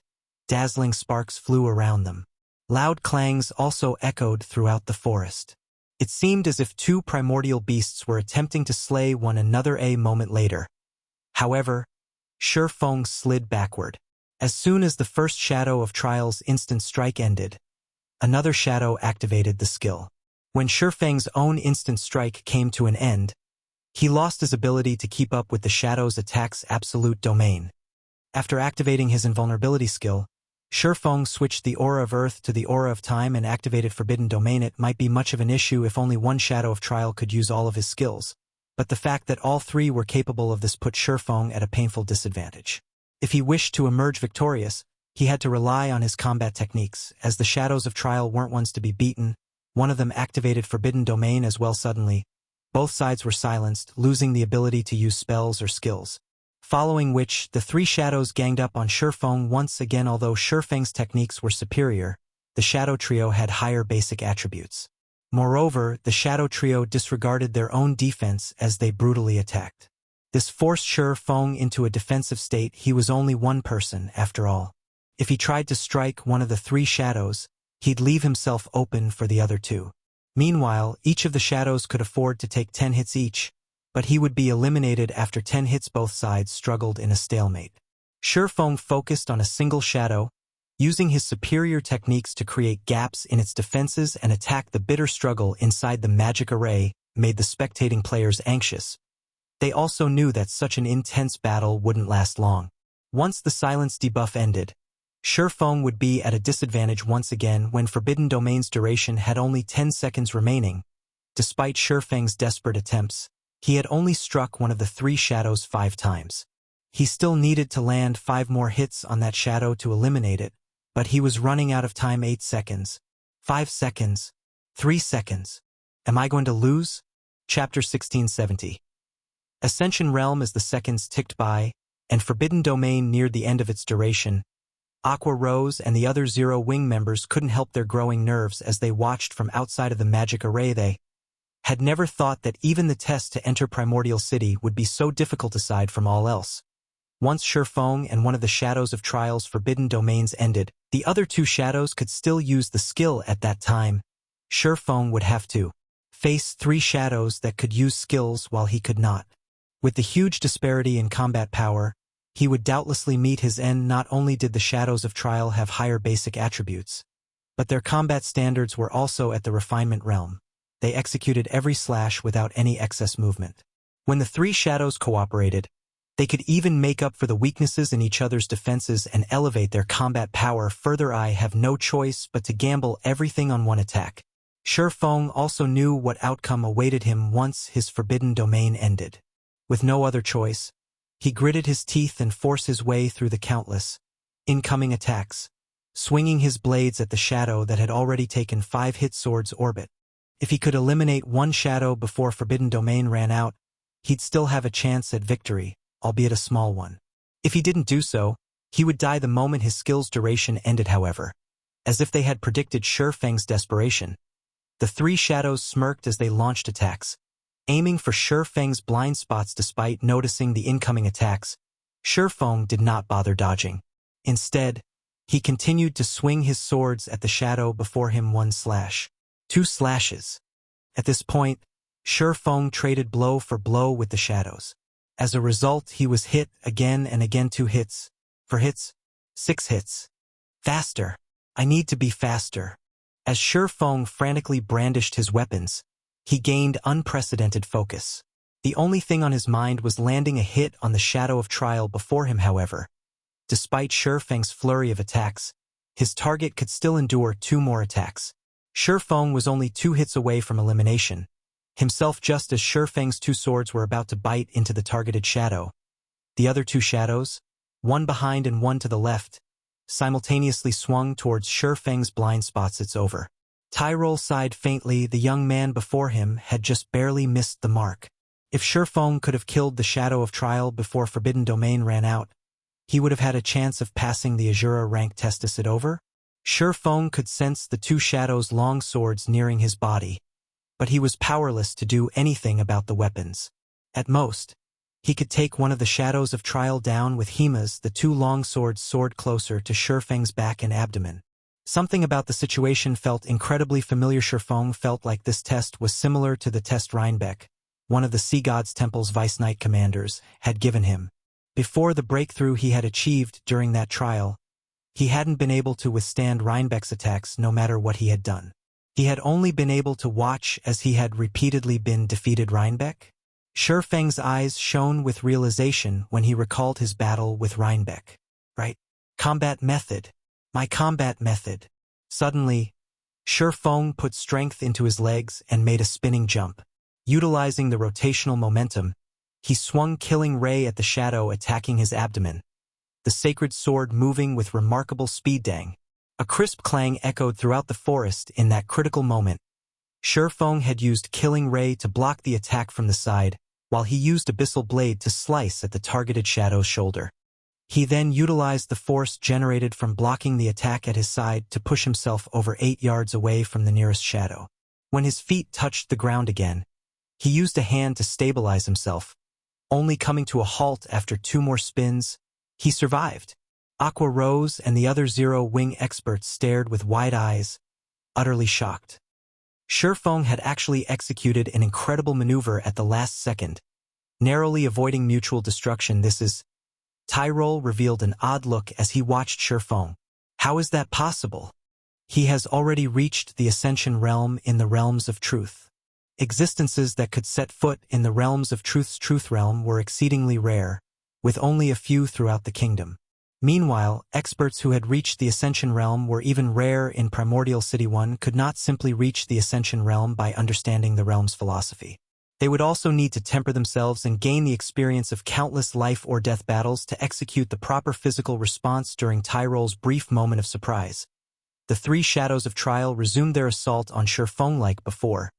dazzling sparks flew around them. Loud clangs also echoed throughout the forest. It seemed as if two primordial beasts were attempting to slay one another a moment later. However, Shifeng slid backward. As soon as the first shadow of Trial's instant strike ended, another shadow activated the skill. When Shifeng's own instant strike came to an end, he lost his ability to keep up with the shadow's attack's absolute domain. After activating his invulnerability skill, Shifeng switched the Aura of Earth to the Aura of Time and activated Forbidden Domain. It might be much of an issue if only one shadow of Trial could use all of his skills, but the fact that all three were capable of this put Shifeng at a painful disadvantage. If he wished to emerge victorious, he had to rely on his combat techniques, as the shadows of Trial weren't ones to be beaten. One of them activated Forbidden Domain as well suddenly. Both sides were silenced, losing the ability to use spells or skills. Following which, the three shadows ganged up on Shifeng once again. Although Shifeng's techniques were superior, the Shadow Trio had higher basic attributes. Moreover, the Shadow Trio disregarded their own defense as they brutally attacked. This forced Shifeng into a defensive state. He was only one person, after all. If he tried to strike one of the three shadows, he'd leave himself open for the other two. Meanwhile, each of the shadows could afford to take 10 hits each, but he would be eliminated after 10 hits. Both sides struggled in a stalemate. Shifeng focused on a single shadow, using his superior techniques to create gaps in its defenses and attack. The bitter struggle inside the magic array made the spectating players anxious. They also knew that such an intense battle wouldn't last long. Once the silence debuff ended, Shifeng would be at a disadvantage once again when Forbidden Domain's duration had only 10 seconds remaining. Despite Shifeng's desperate attempts, he had only struck one of the three shadows 5 times. He still needed to land 5 more hits on that shadow to eliminate it, but he was running out of time. 8 seconds. 5 seconds. 3 seconds. Am I going to lose? Chapter 1670. Ascension Realm. As the seconds ticked by, and Forbidden Domain neared the end of its duration, Aqua Rose and the other Zero Wing members couldn't help their growing nerves as they watched from outside of the magic array. They had never thought that even the test to enter Primordial City would be so difficult aside from all else. Once Shifeng and one of the shadows of Trial's Forbidden Domains ended, the other two shadows could still use the skill. At that time, Shifeng would have to face 3 shadows that could use skills while he could not. With the huge disparity in combat power, he would doubtlessly meet his end. Not only did the shadows of Trial have higher basic attributes, but their combat standards were also at the refinement realm. They executed every slash without any excess movement. When the 3 shadows cooperated, they could even make up for the weaknesses in each other's defenses and elevate their combat power further. I have no choice but to gamble everything on one attack. Shifeng also knew what outcome awaited him once his Forbidden Domain ended. With no other choice, he gritted his teeth and forced his way through the countless incoming attacks, swinging his blades at the shadow that had already taken 5 hit sword's orbit. If he could eliminate one shadow before Forbidden Domain ran out, he'd still have a chance at victory, albeit a small one. If he didn't do so, he would die the moment his skill's duration ended. However, as if they had predicted Shifeng's desperation, the 3 shadows smirked as they launched attacks, aiming for Shifeng's blind spots. Despite noticing the incoming attacks, Shifeng did not bother dodging. Instead, he continued to swing his swords at the shadow before him. 1 slash. 2 slashes. At this point, Shifeng traded blow for blow with the shadows. As a result, he was hit again and again. 2 hits. 4 hits. 6 hits. Faster. I need to be faster. As Shifeng frantically brandished his weapons, he gained unprecedented focus. The only thing on his mind was landing a hit on the shadow of Trial before him. However, despite Shifeng's flurry of attacks, his target could still endure 2 more attacks. Shifeng was only 2 hits away from elimination, himself. Just as Shifeng's 2 swords were about to bite into the targeted shadow, the other 2 shadows, one behind and one to the left, simultaneously swung towards Shifeng's blind spots. It's over. Tyrol sighed faintly. The young man before him had just barely missed the mark. If Shifeng could have killed the shadow of Trial before Forbidden Domain ran out, he would have had a chance of passing the Azura rank test. Is it over? Shifeng could sense the 2 shadows' long swords nearing his body, but he was powerless to do anything about the weapons. At most, he could take one of the shadows of Trial down with Himas. The 2 long swords soared closer to Shifeng's back and abdomen, Something about the situation felt incredibly familiar. Sherfong felt like this test was similar to the test Reinbeck, one of the Sea God's Temple's Vice Knight commanders, had given him. Before the breakthrough he had achieved during that trial, he hadn't been able to withstand Reinbeck's attacks no matter what he had done. He had only been able to watch as he had repeatedly been defeated. Reinbeck? Sherfeng's eyes shone with realization when he recalled his battle with Reinbeck. Right? Combat method. My combat method. Suddenly, Sherfeng put strength into his legs and made a spinning jump. Utilizing the rotational momentum, he swung Killing Ray at the shadow attacking his abdomen, the sacred sword moving with remarkable speed. Dang! A crisp clang echoed throughout the forest in that critical moment. Sherfeng had used Killing Ray to block the attack from the side, while he used Abyssal Blade to slice at the targeted shadow's shoulder. He then utilized the force generated from blocking the attack at his side to push himself over 8 yards away from the nearest shadow. When his feet touched the ground again, he used a hand to stabilize himself, only coming to a halt after 2 more spins. He survived. Aqua Rose and the other Zero-Wing experts stared with wide eyes, utterly shocked. Sherfeng had actually executed an incredible maneuver at the last second, narrowly avoiding mutual destruction. This is... Tyrol revealed an odd look as he watched Sherfeng. How is that possible? He has already reached the Ascension realm in the realms of truth. Existences that could set foot in the realms of truth's truth realm were exceedingly rare, with only a few throughout the kingdom. Meanwhile, experts who had reached the Ascension realm were even rare in Primordial City. One could not simply reach the Ascension realm by understanding the realm's philosophy. They would also need to temper themselves and gain the experience of countless life-or-death battles to execute the proper physical response. During Tyrol's brief moment of surprise, the 3 shadows of trial resumed their assault on Sherfeng like before.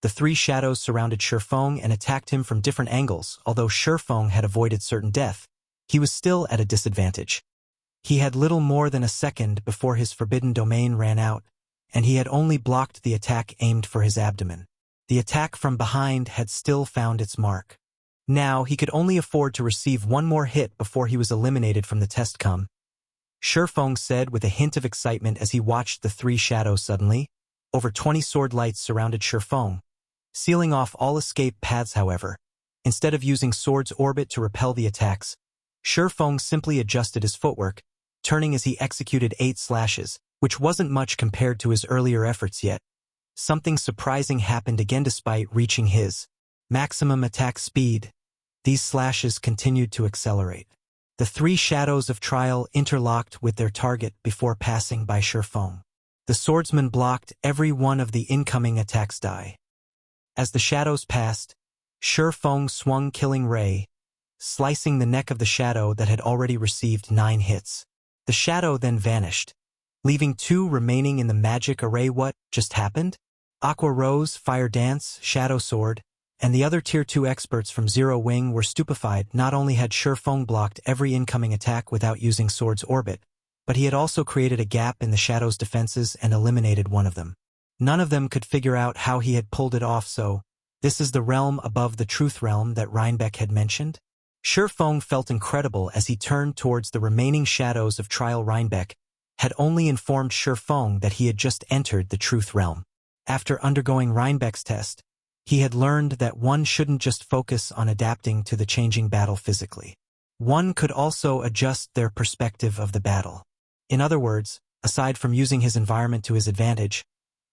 The 3 shadows surrounded Sherfeng and attacked him from different angles. Although Sherfeng had avoided certain death, he was still at a disadvantage. He had little more than a second before his forbidden domain ran out, and he had only blocked the attack aimed for his abdomen. The attack from behind had still found its mark. Now he could only afford to receive 1 more hit before he was eliminated from the test. Come, Sherfeng said with a hint of excitement as he watched the 3 shadows. Suddenly, over 20 sword lights surrounded Sherfeng, sealing off all escape paths. However, instead of using Sword's orbit to repel the attacks, Sherfeng simply adjusted his footwork, turning as he executed 8 slashes, which wasn't much compared to his earlier efforts. Yet something surprising happened again. Despite reaching his maximum attack speed, these slashes continued to accelerate. The 3 shadows of trial interlocked with their target before passing by Sherfeng. The swordsman blocked every one of the incoming attacks. As the shadows passed, Sherfeng swung Killing Ray, slicing the neck of the shadow that had already received 9 hits. The shadow then vanished, leaving 2 remaining in the magic array. What just happened? Aqua Rose, Fire Dance, Shadow Sword, and the other Tier 2 experts from Zero Wing were stupefied. Not only had Sherfeng blocked every incoming attack without using Sword's orbit, but he had also created a gap in the shadow's defenses and eliminated one of them. None of them could figure out how he had pulled it off. So, this is the realm above the truth realm that Reinbeck had mentioned? Sherfeng felt incredible as he turned towards the remaining shadows of trial. Reinbeck had only informed Sherfeng that he had just entered the truth realm. After undergoing Reinbeck's test, he had learned that one shouldn't just focus on adapting to the changing battle physically. One could also adjust their perspective of the battle. In other words, aside from using his environment to his advantage,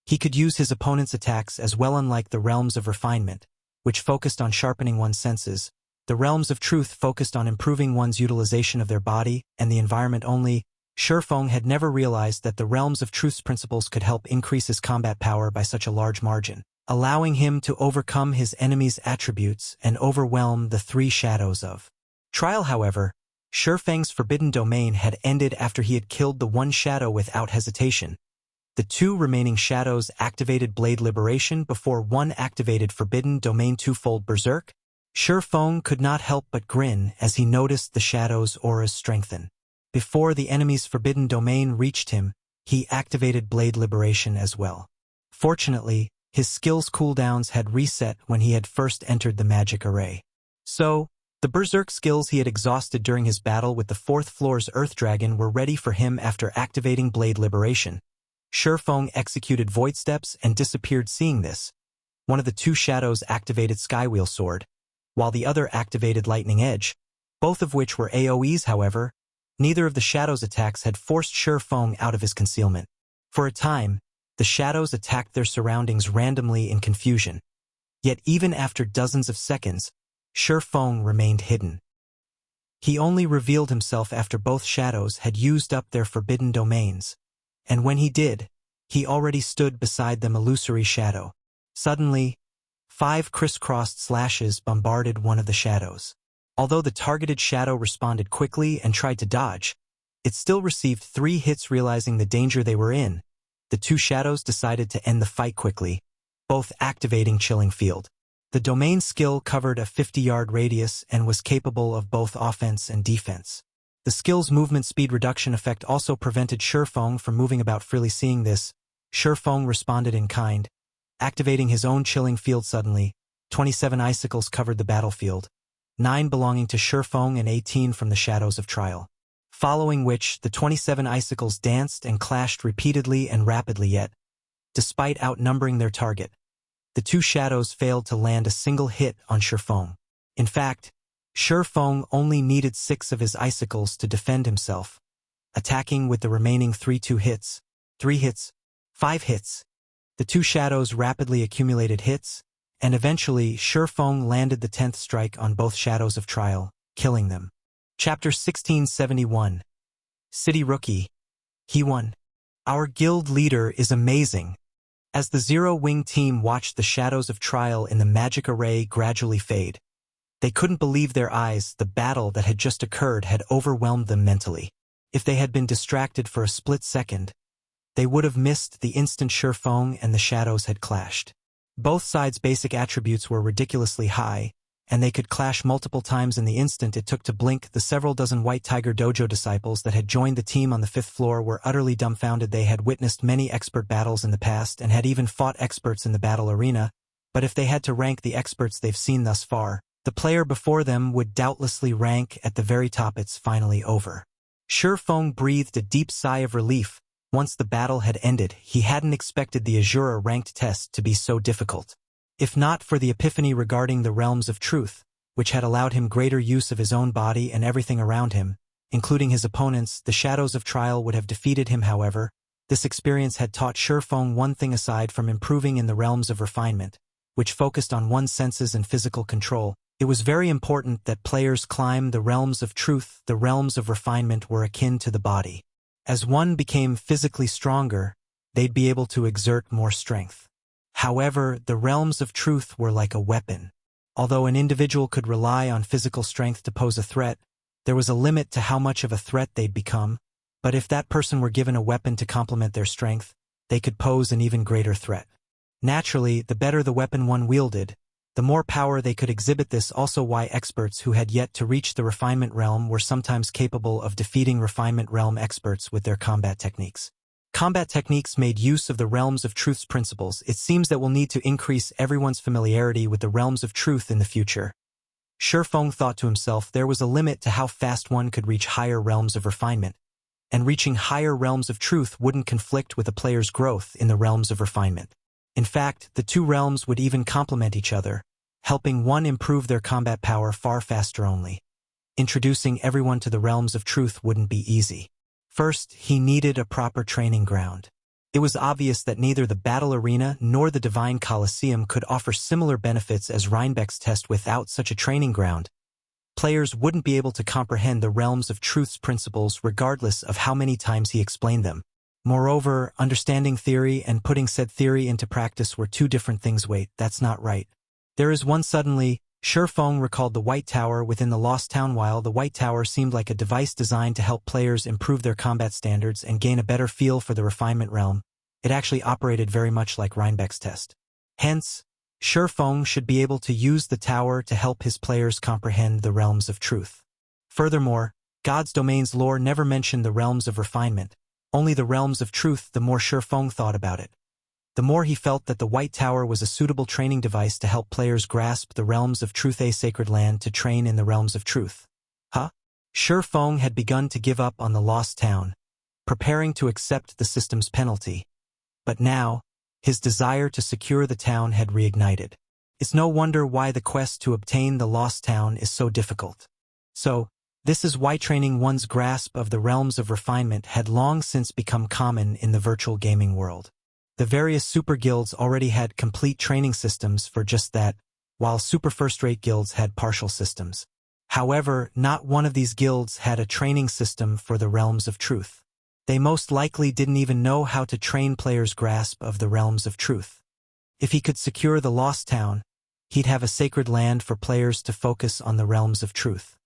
he could use his opponent's attacks as well. Unlike the realms of refinement, which focused on sharpening one's senses, the realms of truth focused on improving one's utilization of their body and the environment only. Sherfeng had never realized that the realms of truth's principles could help increase his combat power by such a large margin, allowing him to overcome his enemy's attributes and overwhelm the 3 shadows of trial. However, Sherfeng's forbidden domain had ended after he had killed the 1 shadow without hesitation. The 2 remaining shadows activated Blade Liberation before 1 activated Forbidden Domain twofold Berserk. Sherfeng could not help but grin as he noticed the shadow's auras strengthen. Before the enemy's Forbidden Domain reached him, he activated Blade Liberation as well. Fortunately, his skill's cooldowns had reset when he had first entered the magic array. So, the Berserk skills he had exhausted during his battle with the 4th floor's Earth Dragon were ready for him after activating Blade Liberation. Shurfeng executed void steps and disappeared. Seeing this, one of the two shadows activated Skywheel Sword, while the other activated Lightning Edge, both of which were AoEs. However, neither of the shadows' attacks had forced Shurfeng out of his concealment. For a time, the shadows attacked their surroundings randomly in confusion. Yet even after dozens of seconds, Shurfeng remained hidden. He only revealed himself after both shadows had used up their forbidden domains, and when he did, he already stood beside the illusory shadow. Suddenly, 5 crisscrossed slashes bombarded one of the shadows. Although the targeted shadow responded quickly and tried to dodge, it still received 3 hits. Realizing the danger they were in, the two shadows decided to end the fight quickly, both activating Chilling Field. The domain skill covered a 50-yard radius and was capable of both offense and defense. The skill's movement speed reduction effect also prevented Shurfeng from moving about freely. Seeing this, Shurfeng responded in kind, activating his own Chilling Field. Suddenly, 27 icicles covered the battlefield, 9 belonging to Shurfeng and 18 from the Shadows of Trial. Following which, the 27 icicles danced and clashed repeatedly and rapidly. Yet, despite outnumbering their target, the two shadows failed to land a single hit on Shurfeng. In fact, Shurfeng only needed 6 of his icicles to defend himself, attacking with the remaining 3 hits, 3 hits, 5 hits. The two shadows rapidly accumulated hits, and eventually Shurfeng landed the 10th strike on both Shadows of Trial, killing them. Chapter 1671. City Rookie. He won. Our guild leader is amazing. As the Zero-Wing team watched the Shadows of Trial in the magic array gradually fade, they couldn't believe their eyes. The battle that had just occurred had overwhelmed them mentally. If they had been distracted for a split second, they would have missed the instant Shurfeng and the shadows had clashed. Both sides' basic attributes were ridiculously high, and they could clash multiple times in the instant it took to blink. The several dozen White Tiger Dojo disciples that had joined the team on the 5th floor were utterly dumbfounded. They had witnessed many expert battles in the past and had even fought experts in the battle arena, but if they had to rank the experts they've seen thus far, the player before them would doubtlessly rank at the very top. It's finally over. Shurfeng breathed a deep sigh of relief. Once the battle had ended, he hadn't expected the Azura ranked test to be so difficult. If not for the epiphany regarding the realms of truth, which had allowed him greater use of his own body and everything around him, including his opponents, the Shadows of Trial would have defeated him. However, this experience had taught Shurfeng one thing. Aside from improving in the realms of refinement, which focused on one's senses and physical control, it was very important that players climb the realms of truth. The realms of refinement were akin to the body. As one became physically stronger, they'd be able to exert more strength. However, the realms of truth were like a weapon. Although an individual could rely on physical strength to pose a threat, there was a limit to how much of a threat they'd become. But if that person were given a weapon to complement their strength, they could pose an even greater threat. Naturally, the better the weapon one wielded, the more power they could exhibit. This also why experts who had yet to reach the refinement realm were sometimes capable of defeating refinement realm experts with their combat techniques. Combat techniques made use of the realms of truth's principles. It seems that we'll need to increase everyone's familiarity with the realms of truth in the future. Shurfeng thought to himself there was a limit to how fast one could reach higher realms of refinement, and reaching higher realms of truth wouldn't conflict with a player's growth in the realms of refinement. In fact, the two realms would even complement each other, helping one improve their combat power far faster. Only introducing everyone to the realms of truth wouldn't be easy. First, he needed a proper training ground. It was obvious that neither the Battle Arena nor the Divine Colosseum could offer similar benefits as Reinbeck's test. Without such a training ground, players wouldn't be able to comprehend the realms of truth's principles regardless of how many times he explained them. Moreover, understanding theory and putting said theory into practice were two different things. Wait, that's not right. There is one. Suddenly, Shurfeng recalled the White Tower within the Lost Town. While the White Tower seemed like a device designed to help players improve their combat standards and gain a better feel for the refinement realm, it actually operated very much like Reinbeck's test. Hence, Shurfeng should be able to use the tower to help his players comprehend the realms of truth. Furthermore, God's Domain's lore never mentioned the realms of refinement, only the realms of truth. The more Shurfeng thought about it, the more he felt that the White Tower was a suitable training device to help players grasp the realms of truth. A sacred land to train in the realms of truth. Shurfeng had begun to give up on the Lost Town, preparing to accept the system's penalty. but now, his desire to secure the town had reignited. It's no wonder why the quest to obtain the lost town is so difficult. So, this is why training one's grasp of the realms of refinement had long since become common in the virtual gaming world. The various super guilds already had complete training systems for just that, while super first-rate guilds had partial systems. However, not one of these guilds had a training system for the realms of truth. They most likely didn't even know how to train players' grasp of the realms of truth. If he could secure the lost town, he'd have a sacred land for players to focus on the realms of truth.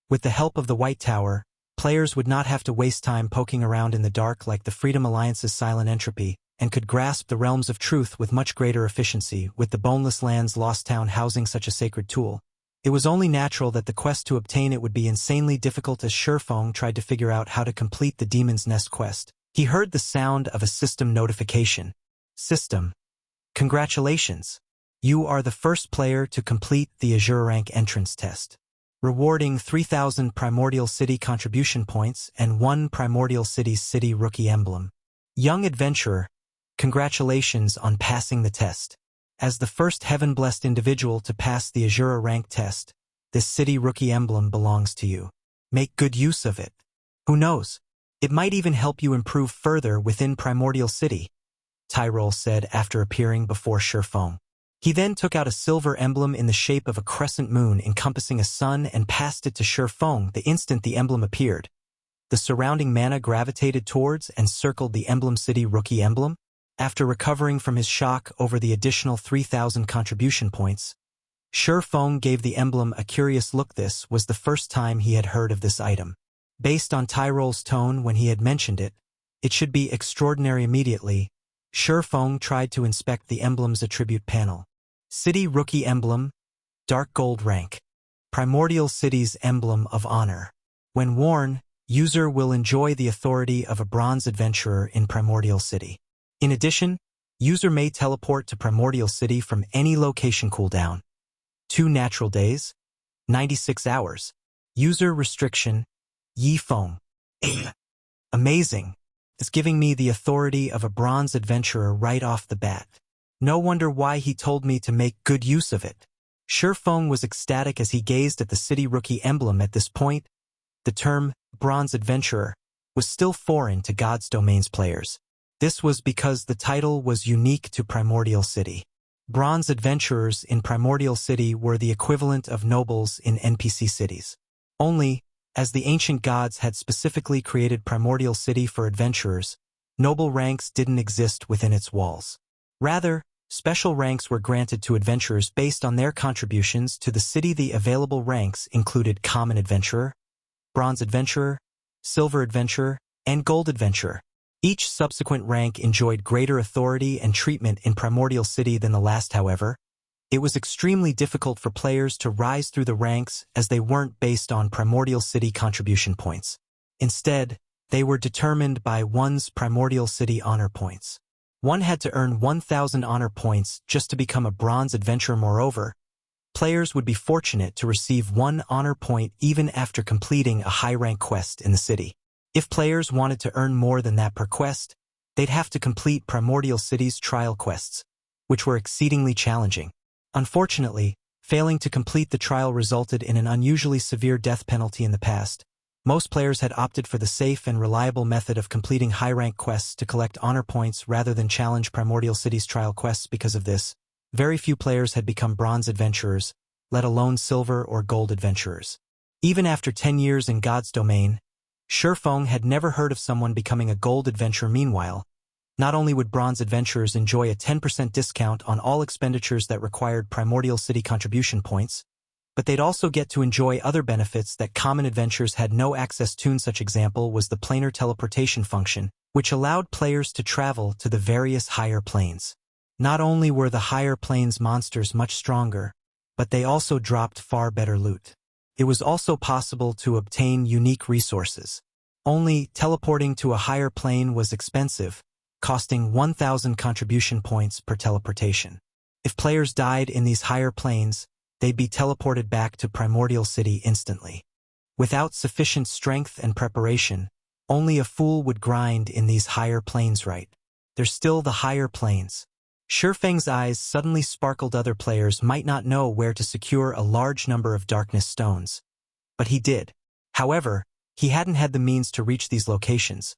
With the help of the White Tower, players would not have to waste time poking around in the dark like the Freedom Alliance's Silent Entropy, and could grasp the realms of truth with much greater efficiency, with the Boneless Land's lost town housing such a sacred tool. It was only natural that the quest to obtain it would be insanely difficult as Shurfeng tried to figure out how to complete the Demon's Nest quest. He heard the sound of a system notification. System. Congratulations. You are the first player to complete the Azure Rank entrance test. Rewarding 3,000 Primordial City contribution points and 1 Primordial City rookie emblem. Young adventurer, congratulations on passing the test. As the first heaven-blessed individual to pass the Azure Rank test, this city rookie emblem belongs to you. Make good use of it. Who knows? It might even help you improve further within Primordial City, Tyrol said after appearing before Shurfeng. He then took out a silver emblem in the shape of a crescent moon encompassing a sun and passed it to Shurfeng the instant the emblem appeared. The surrounding mana gravitated towards and circled the Emblem City rookie emblem. After recovering from his shock over the additional 3,000 contribution points, Shurfeng gave the emblem a curious look. This was the first time he had heard of this item. Based on Tyrol's tone when he had mentioned it, it should be extraordinary. Immediately, Shurfeng tried to inspect the emblem's attribute panel. City Rookie Emblem, Dark Gold Rank. Primordial City's Emblem of Honor. When worn, user will enjoy the authority of a bronze adventurer in Primordial City. In addition, user may teleport to Primordial City from any location. Cooldown 2 natural days, 96 hours. User restriction, Yi Feng. Amazing. It's giving me the authority of a bronze adventurer right off the bat. No wonder why he told me to make good use of it. Shurfeng was ecstatic as he gazed at the city rookie emblem. At this point, the term bronze adventurer was still foreign to God's Domain's players. This was because the title was unique to Primordial City. Bronze adventurers in Primordial City were the equivalent of nobles in NPC cities. Only, as the ancient gods had specifically created Primordial City for adventurers, noble ranks didn't exist within its walls. Rather, special ranks were granted to adventurers based on their contributions to the city. The available ranks included Common Adventurer, Bronze Adventurer, Silver Adventurer, and Gold Adventurer. Each subsequent rank enjoyed greater authority and treatment in Primordial City than the last. However, it was extremely difficult for players to rise through the ranks as they weren't based on Primordial City contribution points. Instead, they were determined by one's Primordial City honor points. One had to earn 1,000 honor points just to become a bronze adventurer. Moreover, players would be fortunate to receive 1 honor point even after completing a high-rank quest in the city. If players wanted to earn more than that per quest, they'd have to complete Primordial City's trial quests, which were exceedingly challenging. Unfortunately, failing to complete the trial resulted in an unusually severe death penalty in the past. Most players had opted for the safe and reliable method of completing high-rank quests to collect honor points rather than challenge Primordial City's trial quests. Because of this, very few players had become bronze adventurers, let alone silver or gold adventurers. Even after 10 years in God's Domain, Shurfeng had never heard of someone becoming a gold adventurer. Meanwhile, not only would bronze adventurers enjoy a 10% discount on all expenditures that required Primordial City contribution points, but they'd also get to enjoy other benefits that common adventurers had no access to. Such example was the planar teleportation function, which allowed players to travel to the various higher planes. Not only were the higher planes monsters much stronger, but they also dropped far better loot. It was also possible to obtain unique resources. Only teleporting to a higher plane was expensive, costing 1,000 contribution points per teleportation. If players died in these higher planes, they'd be teleported back to Primordial City instantly. Without sufficient strength and preparation, only a fool would grind in these higher planes. Right. there's still the higher planes. Shifeng's eyes suddenly sparkled. Other players might not know where to secure a large number of darkness stones. But he did. However, he hadn't had the means to reach these locations.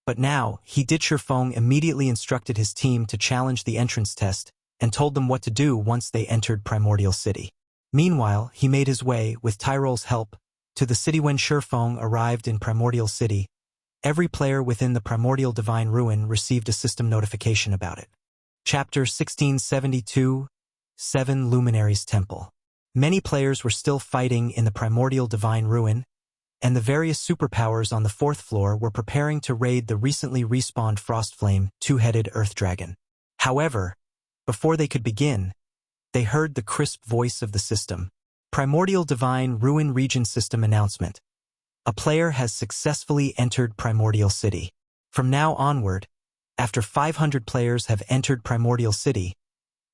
But now, he did. Shifeng immediately instructed his team to challenge the entrance test and told them what to do once they entered Primordial City. Meanwhile, he made his way, with Tyrol's help, to the city. When Shifeng arrived in Primordial City, every player within the Primordial Divine Ruin received a system notification about it. Chapter 1672, 7 Luminaries Temple. Many players were still fighting in the Primordial Divine Ruin, and the various superpowers on the 4th floor were preparing to raid the recently respawned Frostflame, two-headed Earth Dragon. However, before they could begin, they heard the crisp voice of the system. Primordial Divine Ruin Region System Announcement. A player has successfully entered Primordial City. From now onward, after 500 players have entered Primordial City,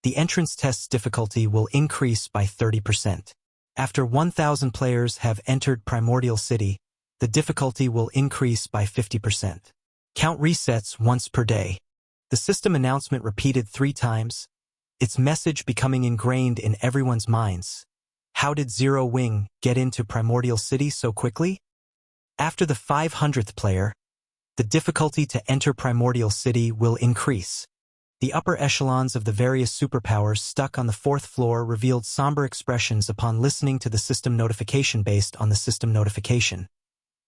the entrance test's difficulty will increase by 30%. After 1,000 players have entered Primordial City, the difficulty will increase by 50%. Count resets once per day. The system announcement repeated 3 times, its message becoming ingrained in everyone's minds. How did Zero Wing get into Primordial City so quickly? After the 500th player, the difficulty to enter Primordial City will increase. The upper echelons of the various superpowers stuck on the 4th floor revealed somber expressions upon listening to the system notification. Based on the system notification,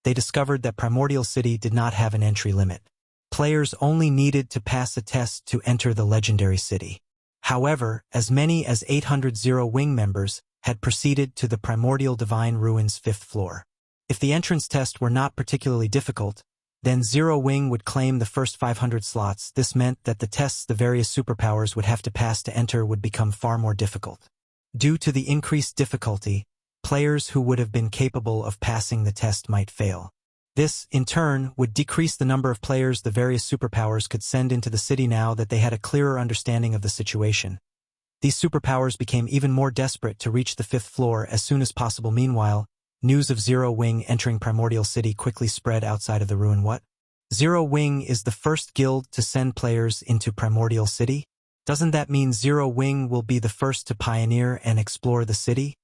they discovered that Primordial City did not have an entry limit. Players only needed to pass a test to enter the legendary city. However, as many as 800 Zero Wing members had proceeded to the Primordial Divine Ruins 5th floor. If the entrance test were not particularly difficult, then Zero Wing would claim the first 500 slots. This meant that the tests the various superpowers would have to pass to enter would become far more difficult. Due to the increased difficulty, players who would have been capable of passing the test might fail. This, in turn, would decrease the number of players the various superpowers could send into the city. Now that they had a clearer understanding of the situation, these superpowers became even more desperate to reach the 5th floor as soon as possible. Meanwhile, news of Zero Wing entering Primordial City quickly spread outside of the ruin. What? Zero Wing is the first guild to send players into Primordial City? Doesn't that mean Zero Wing will be the first to pioneer and explore the city?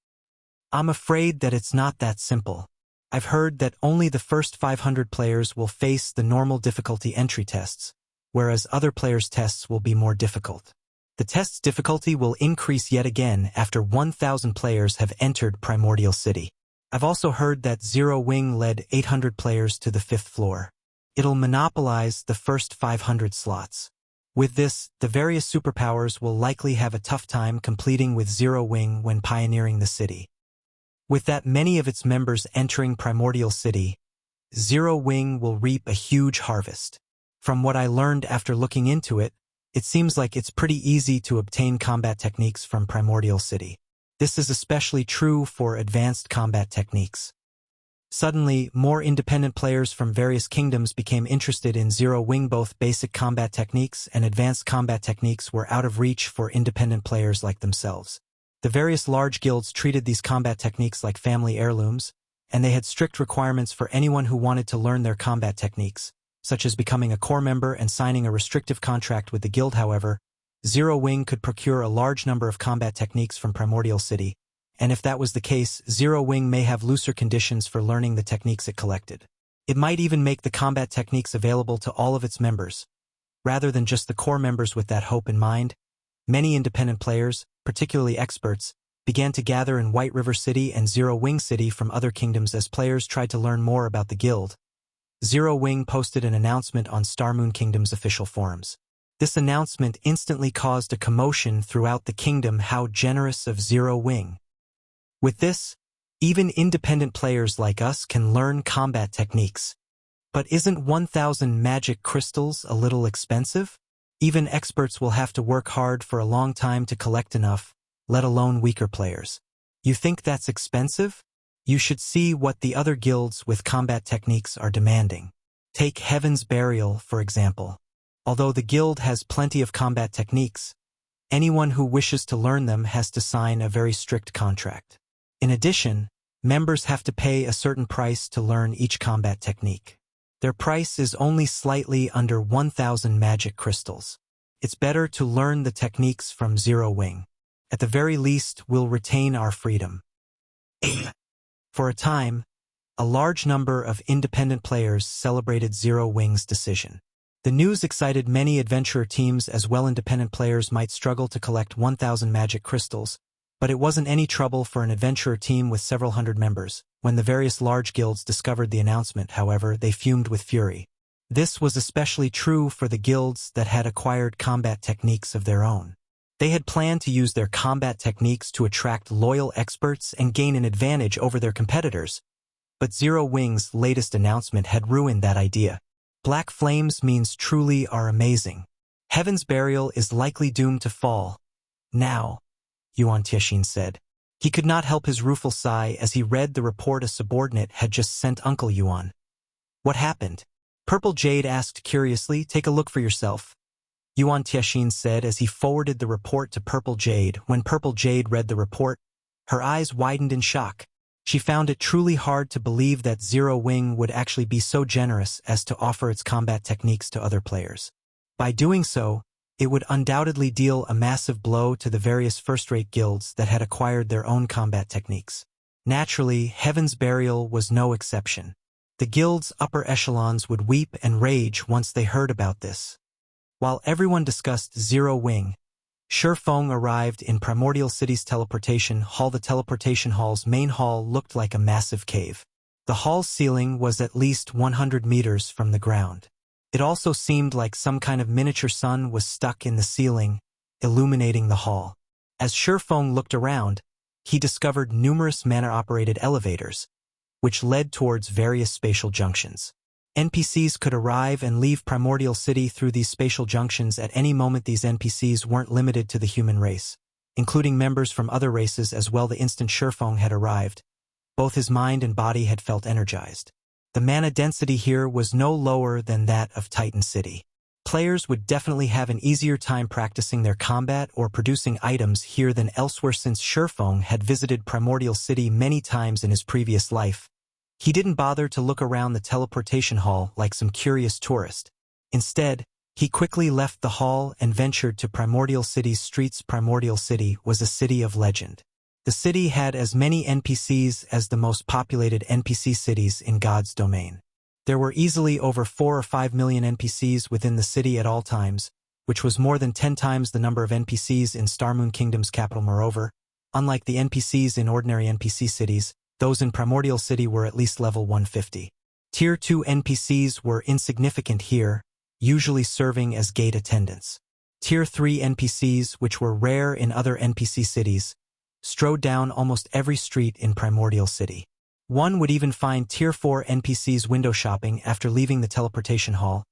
I'm afraid that it's not that simple. I've heard that only the first 500 players will face the normal difficulty entry tests, whereas other players' tests will be more difficult. The test's difficulty will increase yet again after 1,000 players have entered Primordial City. I've also heard that Zero Wing led 800 players to the 5th floor. It'll monopolize the first 500 slots. With this, the various superpowers will likely have a tough time completing with Zero Wing when pioneering the city. With that many of its members entering Primordial City, Zero Wing will reap a huge harvest. From what I learned after looking into it, it seems like it's pretty easy to obtain combat techniques from Primordial City. This is especially true for advanced combat techniques. Suddenly, more independent players from various kingdoms became interested in Zero Wing. Both basic combat techniques and advanced combat techniques were out of reach for independent players like themselves. The various large guilds treated these combat techniques like family heirlooms, and they had strict requirements for anyone who wanted to learn their combat techniques, such as becoming a core member and signing a restrictive contract with the guild. However, Zero Wing could procure a large number of combat techniques from Primordial City, and if that was the case, Zero Wing may have looser conditions for learning the techniques it collected. It might even make the combat techniques available to all of its members, rather than just the core members. With that hope in mind, many independent players, particularly experts, began to gather in White River City and Zero Wing City from other kingdoms. As players tried to learn more about the guild, Zero Wing posted an announcement on Starmoon Kingdom's official forums. This announcement instantly caused a commotion throughout the kingdom. How generous of Zero Wing. With this, even independent players like us can learn combat techniques. But isn't 1,000 magic crystals a little expensive? Even experts will have to work hard for a long time to collect enough, let alone weaker players. You think that's expensive? You should see what the other guilds with combat techniques are demanding. Take Heaven's Burial, for example. Although the guild has plenty of combat techniques, anyone who wishes to learn them has to sign a very strict contract. In addition, members have to pay a certain price to learn each combat technique. Their price is only slightly under 1,000 magic crystals. It's better to learn the techniques from Zero Wing. At the very least, we'll retain our freedom. For a time, a large number of independent players celebrated Zero Wing's decision. The news excited many adventurer teams as well. Independent players might struggle to collect 1,000 magic crystals, but it wasn't any trouble for an adventurer team with several hundred members. When the various large guilds discovered the announcement, however, they fumed with fury. This was especially true for the guilds that had acquired combat techniques of their own. They had planned to use their combat techniques to attract loyal experts and gain an advantage over their competitors. But Zero Wing's latest announcement had ruined that idea. Black flames means truly are amazing. Heaven's Burial is likely doomed to fall. Now, Yuan Tiexin said. He could not help his rueful sigh as he read the report a subordinate had just sent Uncle Yuan. What happened? Purple Jade asked curiously. Take a look for yourself, Yuan Tiexin said as he forwarded the report to Purple Jade. When Purple Jade read the report, her eyes widened in shock. She found it truly hard to believe that Zero Wing would actually be so generous as to offer its combat techniques to other players. By doing so, it would undoubtedly deal a massive blow to the various first-rate guilds that had acquired their own combat techniques. Naturally, Heaven's Burial was no exception. The guild's upper echelons would weep and rage once they heard about this. While everyone discussed Zero Wing, Shifeng arrived in Primordial City's teleportation hall. The teleportation hall's main hall looked like a massive cave. The hall's ceiling was at least 100 meters from the ground. It also seemed like some kind of miniature sun was stuck in the ceiling, illuminating the hall. As Shifeng looked around, he discovered numerous mana-operated elevators, which led towards various spatial junctions. NPCs could arrive and leave Primordial City through these spatial junctions at any moment. These NPCs weren't limited to the human race, including members from other races as well. The instant Shifeng had arrived, both his mind and body had felt energized. The mana density here was no lower than that of Titan City. Players would definitely have an easier time practicing their combat or producing items here than elsewhere. Since Shifeng had visited Primordial City many times in his previous life, he didn't bother to look around the teleportation hall like some curious tourist. Instead, he quickly left the hall and ventured to Primordial City's streets. Primordial City was a city of legend. The city had as many NPCs as the most populated NPC cities in God's domain. There were easily over 4 or 5 million NPCs within the city at all times, which was more than 10 times the number of NPCs in Starmoon Kingdom's capital. Moreover, unlike the NPCs in ordinary NPC cities, those in Primordial City were at least level 150. Tier 2 NPCs were insignificant here, usually serving as gate attendants. Tier 3 NPCs, which were rare in other NPC cities, strode down almost every street in Primordial City. One would even find Tier 4 NPCs window shopping after leaving the teleportation hall.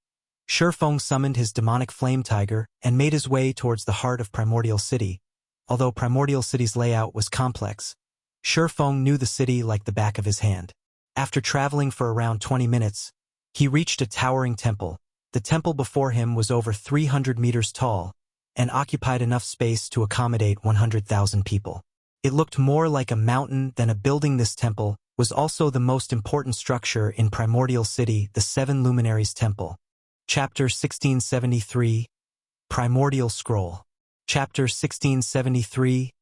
Shifeng summoned his demonic flame tiger and made his way towards the heart of Primordial City. Although Primordial City's layout was complex, Shifeng knew the city like the back of his hand. After traveling for around 20 minutes, he reached a towering temple. The temple before him was over 300 meters tall and occupied enough space to accommodate 100,000 people. It looked more like a mountain than a building. This temple was also the most important structure in Primordial City, the 7 Luminaries Temple. Chapter 1673, Primordial Scroll. Chapter 1673,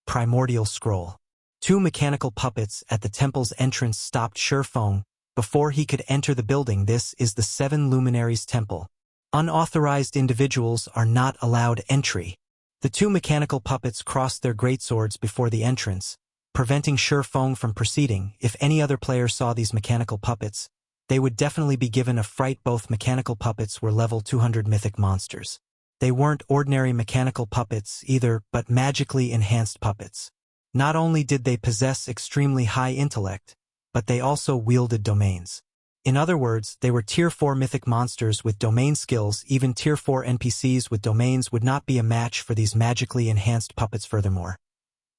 Primordial Scroll. 2 mechanical puppets at the temple's entrance stopped Shifeng before he could enter the building. This is the 7 Luminaries Temple. Unauthorized individuals are not allowed entry. The 2 mechanical puppets crossed their greatswords before the entrance, preventing Shifeng from proceeding. If any other player saw these mechanical puppets, they would definitely be given a fright. Both mechanical puppets were level 200 mythic monsters. They weren't ordinary mechanical puppets either, but magically enhanced puppets. Not only did they possess extremely high intellect, but they also wielded domains. In other words, they were Tier 4 mythic monsters with domain skills. Even Tier 4 NPCs with domains would not be a match for these magically enhanced puppets. Furthermore,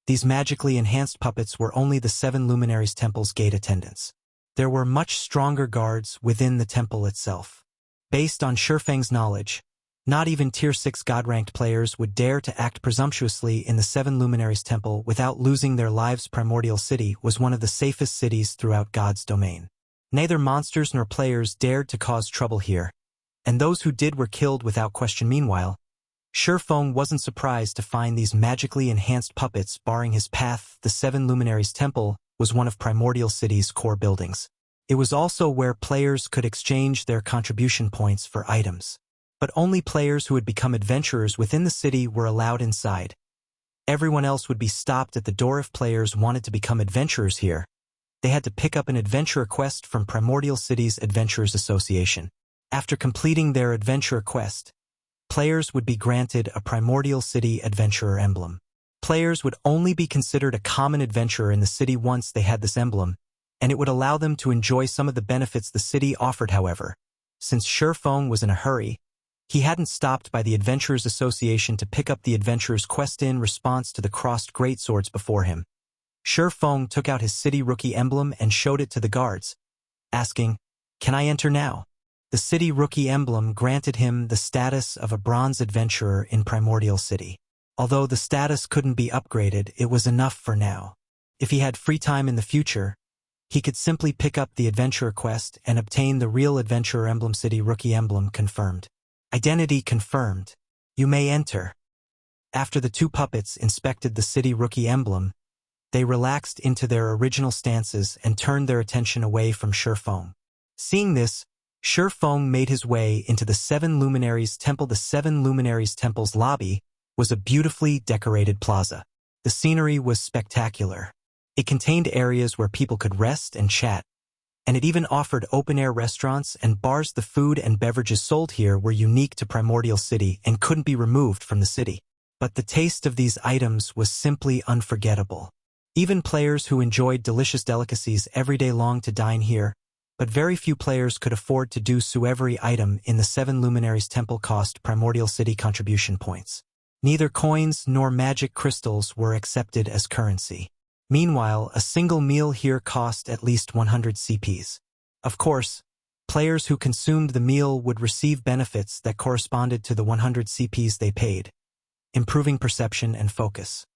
these magically enhanced puppets were only the 7 Luminaries Temple's gate attendants. There were much stronger guards within the temple itself. Based on Shifeng's knowledge, not even Tier 6 God-ranked players would dare to act presumptuously in the 7 Luminaries Temple without losing their lives. Primordial City was one of the safest cities throughout God's domain. Neither monsters nor players dared to cause trouble here, and those who did were killed without question. Meanwhile, Shifeng wasn't surprised to find these magically enhanced puppets barring his path. The Seven Luminaries Temple was one of Primordial City's core buildings. It was also where players could exchange their contribution points for items. But only players who had become adventurers within the city were allowed inside. Everyone else would be stopped at the door. If players wanted to become adventurers here, they had to pick up an adventurer quest from Primordial City's Adventurers Association. After completing their adventurer quest, players would be granted a Primordial City Adventurer emblem. Players would only be considered a common adventurer in the city once they had this emblem, and it would allow them to enjoy some of the benefits the city offered. However, since Shifeng was in a hurry, he hadn't stopped by the Adventurers Association to pick up the Adventurer's quest in response to the crossed greatswords before him. Shifeng took out his city rookie emblem and showed it to the guards, asking, "Can I enter now?" The city rookie emblem granted him the status of a bronze adventurer in Primordial City. Although the status couldn't be upgraded, it was enough for now. If he had free time in the future, he could simply pick up the adventurer quest and obtain the real adventurer emblem. City rookie emblem confirmed. Identity confirmed. You may enter. After the two puppets inspected the city rookie emblem, they relaxed into their original stances and turned their attention away from Shifeng. Seeing this, Shifeng made his way into the Seven Luminaries Temple. The Seven Luminaries Temple's lobby was a beautifully decorated plaza. The scenery was spectacular. It contained areas where people could rest and chat, and it even offered open-air restaurants and bars. The food and beverages sold here were unique to Primordial City and couldn't be removed from the city. But the taste of these items was simply unforgettable. Even players who enjoyed delicious delicacies every day longed to dine here, but very few players could afford to do so. Every item in the Seven Luminaries Temple cost Primordial City contribution points. Neither coins nor magic crystals were accepted as currency. Meanwhile, a single meal here cost at least 100 CPs. Of course, players who consumed the meal would receive benefits that corresponded to the 100 CPs they paid, improving perception and focus.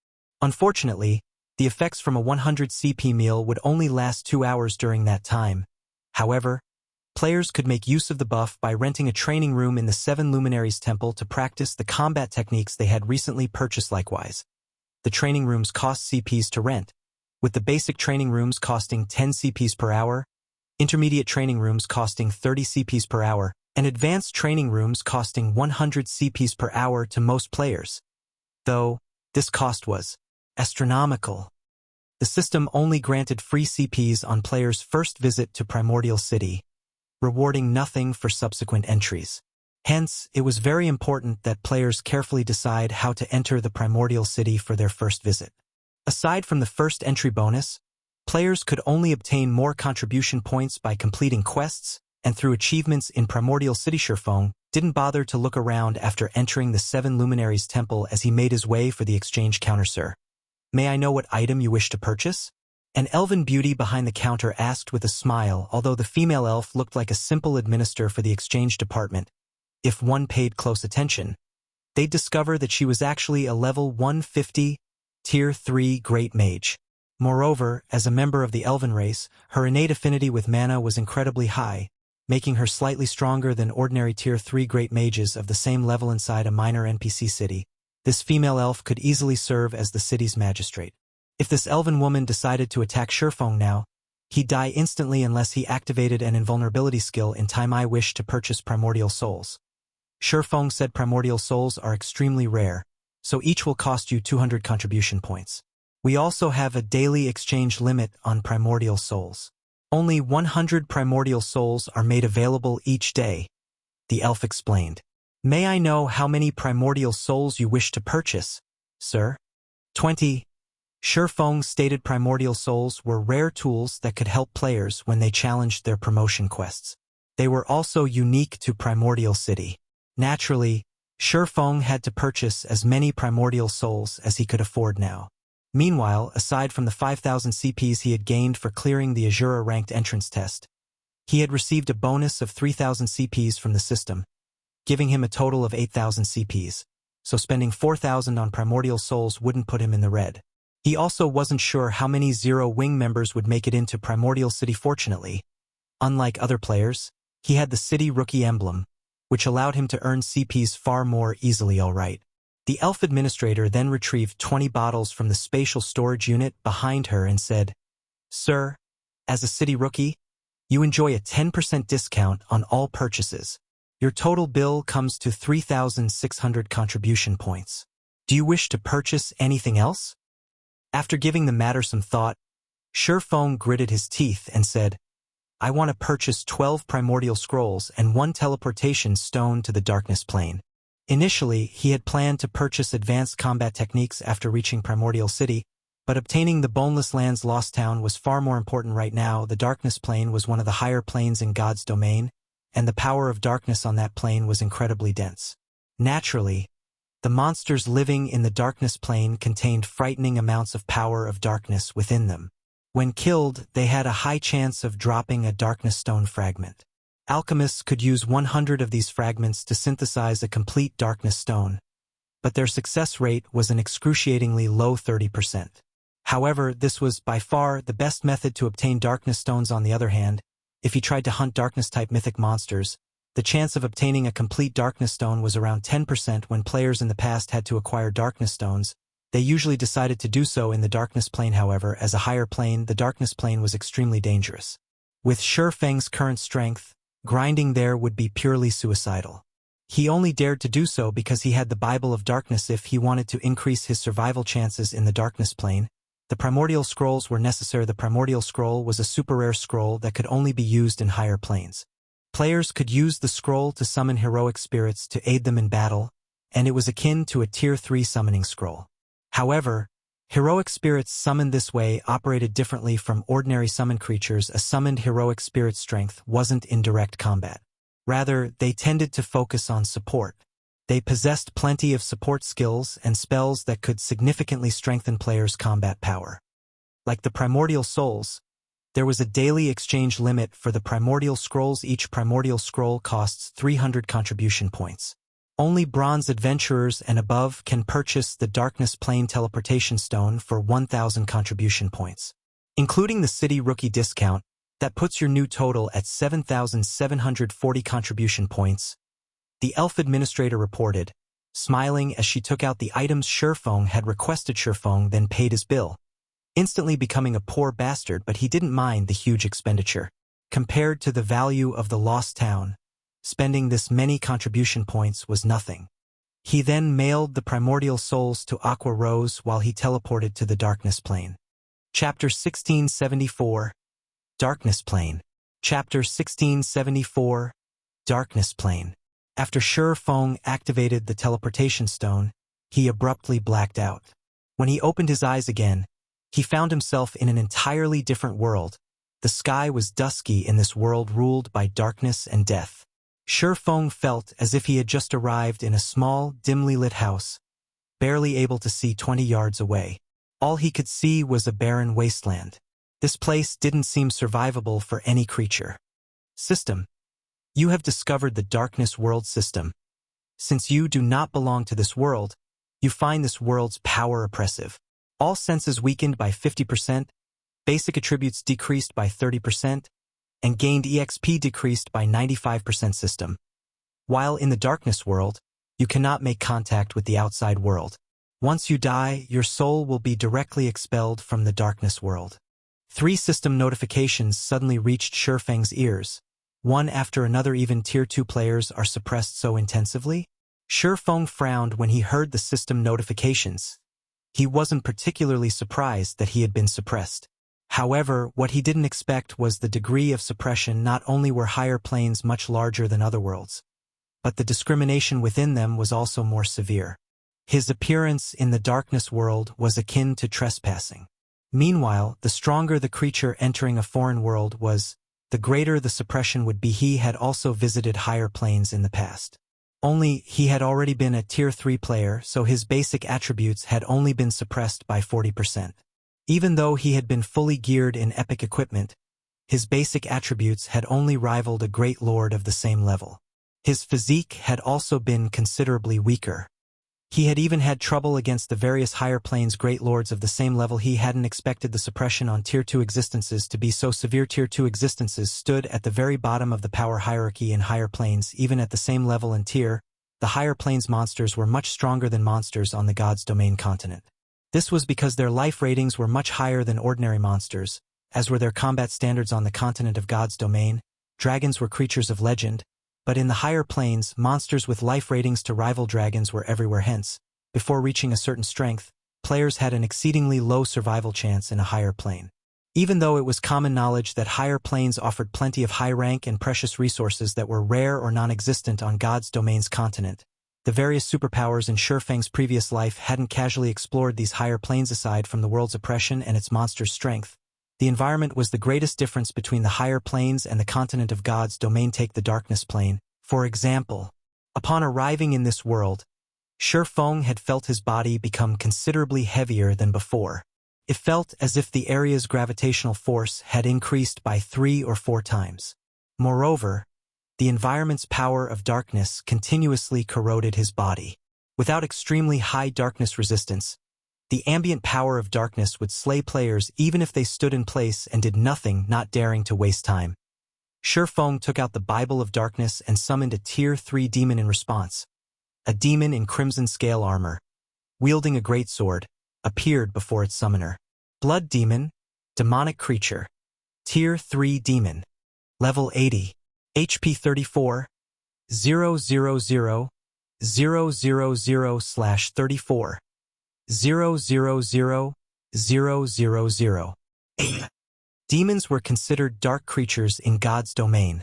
Unfortunately, the effects from a 100 CP meal would only last 2 hours during that time. However, players could make use of the buff by renting a training room in the Seven Luminaries Temple to practice the combat techniques they had recently purchased. Likewise, the training rooms cost CPs to rent, with the basic training rooms costing 10 CPs per hour, intermediate training rooms costing 30 CPs per hour, and advanced training rooms costing 100 CPs per hour to most players. Though, this cost was astronomical. The system only granted free CPs on players' first visit to Primordial City, rewarding nothing for subsequent entries. Hence, it was very important that players carefully decide how to enter the Primordial City for their first visit. Aside from the first entry bonus, players could only obtain more contribution points by completing quests and through achievements in Primordial City. Shifeng didn't bother to look around after entering the Seven Luminaries Temple as he made his way for the exchange counter. "Sir, may I know what item you wish to purchase?" An elven beauty behind the counter asked with a smile. Although the female elf looked like a simple administrator for the exchange department, if one paid close attention, they'd discover that she was actually a level 150, Tier 3 Great Mage. Moreover, as a member of the elven race, her innate affinity with mana was incredibly high, making her slightly stronger than ordinary Tier 3 Great Mages of the same level inside a minor NPC city. This female elf could easily serve as the city's magistrate. If this elven woman decided to attack Shifeng now, he'd die instantly unless he activated an invulnerability skill in time. "I wish to purchase Primordial Souls." Shifeng said Primordial Souls are extremely rare, so each will cost you 200 contribution points. "We also have a daily exchange limit on Primordial Souls. Only 100 Primordial Souls are made available each day," the elf explained. "May I know how many Primordial Souls you wish to purchase, sir?" 20. Shifeng stated Primordial Souls were rare tools that could help players when they challenged their promotion quests. They were also unique to Primordial City. Naturally, Shifeng had to purchase as many Primordial Souls as he could afford now. Meanwhile, aside from the 5,000 CPs he had gained for clearing the Azura ranked entrance test, he had received a bonus of 3,000 CPs from the system, giving him a total of 8,000 CPs, so spending 4,000 on Primordial Souls wouldn't put him in the red. He also wasn't sure how many Zero Wing members would make it into Primordial City. Fortunately, Unlike other players, he had the City Rookie emblem, which allowed him to earn CPs far more easily. Alright. The elf administrator then retrieved 20 bottles from the spatial storage unit behind her and said, "Sir, as a City Rookie, you enjoy a 10% discount on all purchases. Your total bill comes to 3,600 contribution points. Do you wish to purchase anything else?" After giving the matter some thought, Shurfeng gritted his teeth and said, "I want to purchase 12 Primordial Scrolls and 1 teleportation stone to the Darkness Plane." Initially, he had planned to purchase advanced combat techniques after reaching Primordial City, but obtaining the Boneless Lands Lost Town was far more important right now. The Darkness Plane was one of the higher planes in God's domain, and the power of darkness on that plane was incredibly dense. Naturally, the monsters living in the Darkness Plane contained frightening amounts of power of darkness within them. When killed, they had a high chance of dropping a Darkness Stone fragment. Alchemists could use 100 of these fragments to synthesize a complete Darkness Stone, but their success rate was an excruciatingly low 30%. However, this was by far the best method to obtain Darkness Stones. On the other hand, if he tried to hunt Darkness-type mythic monsters, the chance of obtaining a complete Darkness Stone was around 10%. When players in the past had to acquire Darkness Stones, they usually decided to do so in the Darkness Plane. However, as a higher plane, the Darkness Plane was extremely dangerous. With Shurfeng's current strength, grinding there would be purely suicidal. He only dared to do so because he had the Bible of Darkness. If he wanted to increase his survival chances in the Darkness Plane, the Primordial Scrolls were necessary. The Primordial Scroll was a super rare scroll that could only be used in higher planes. Players could use the scroll to summon heroic spirits to aid them in battle, and it was akin to a Tier 3 summoning scroll. However, heroic spirits summoned this way operated differently from ordinary summoned creatures. A summoned heroic spirit's strength wasn't in direct combat. Rather, they tended to focus on support. They possessed plenty of support skills and spells that could significantly strengthen players' combat power. Like the Primordial Souls, there was a daily exchange limit for the Primordial Scrolls. Each Primordial Scroll costs 300 contribution points. Only Bronze Adventurers and above can purchase the Darkness Plane Teleportation Stone for 1,000 contribution points. Including the City Rookie discount, that puts your new total at 7,740 contribution points, the Elf Administrator reported, smiling as she took out the items Shurfeng had requested. Shurfeng then paid his bill, instantly becoming a poor bastard, but he didn't mind the huge expenditure. Compared to the value of the Lost Town, spending this many contribution points was nothing. He then mailed the Primordial Souls to Aqua Rose while he teleported to the Darkness Plane. Chapter 1674, Darkness Plane. Chapter 1674, Darkness Plane. After Shurfeng activated the teleportation stone, he abruptly blacked out. When he opened his eyes again, he found himself in an entirely different world. The sky was dusky in this world ruled by darkness and death. Shurfeng felt as if he had just arrived in a small, dimly lit house, barely able to see 20 yards away. All he could see was a barren wasteland. This place didn't seem survivable for any creature. System. You have discovered the Darkness World System. Since you do not belong to this world, you find this world's power oppressive. All senses weakened by 50%, basic attributes decreased by 30%, and gained EXP decreased by 95%. System. While in the Darkness World, you cannot make contact with the outside world. Once you die, your soul will be directly expelled from the Darkness World. 3 system notifications suddenly reached Shurfeng's ears. One after another. Even Tier 2 players are suppressed so intensively. Shurfeng frowned when he heard the system notifications. He wasn't particularly surprised that he had been suppressed. However, what he didn't expect was the degree of suppression. Not only were higher planes much larger than other worlds, but the discrimination within them was also more severe. His appearance in the Darkness World was akin to trespassing. Meanwhile, the stronger the creature entering a foreign world was, the greater the suppression would be. He had also visited higher planes in the past. Only, he had already been a Tier 3 player, so his basic attributes had only been suppressed by 40%. Even though he had been fully geared in epic equipment, his basic attributes had only rivaled a great lord of the same level. His physique had also been considerably weaker. He had even had trouble against the various higher planes great lords of the same level. He hadn't expected the suppression on Tier 2 existences to be so severe. Tier 2 existences stood at the very bottom of the power hierarchy in higher planes. Even at the same level and tier, the higher planes monsters were much stronger than monsters on the God's Domain continent. This was because their life ratings were much higher than ordinary monsters, as were their combat standards on the continent of God's Domain. Dragons were creatures of legend, but in the higher planes, monsters with life ratings to rival dragons were everywhere. Hence, before reaching a certain strength, players had an exceedingly low survival chance in a higher plane. Even though it was common knowledge that higher planes offered plenty of high rank and precious resources that were rare or non-existent on God's Domain's continent, the various superpowers in Shurfeng's previous life hadn't casually explored these higher planes. Aside from the world's oppression and its monster's strength, the environment was the greatest difference between the higher planes and the continent of God's Domain. Take the Darkness Plane, for example. Upon arriving in this world, Shurfeng had felt his body become considerably heavier than before. It felt as if the area's gravitational force had increased by 3 or 4 times. Moreover, the environment's power of darkness continuously corroded his body. Without extremely high darkness resistance, the ambient power of darkness would slay players even if they stood in place and did nothing, not daring to waste time. Shurfeng took out the Bible of Darkness and summoned a Tier 3 demon in response. A demon in crimson scale armor, wielding a great sword, appeared before its summoner. Blood Demon, demonic creature. Tier 3 demon. Level 80. HP 34. 000/34. 000/000. Demons were considered dark creatures in God's Domain,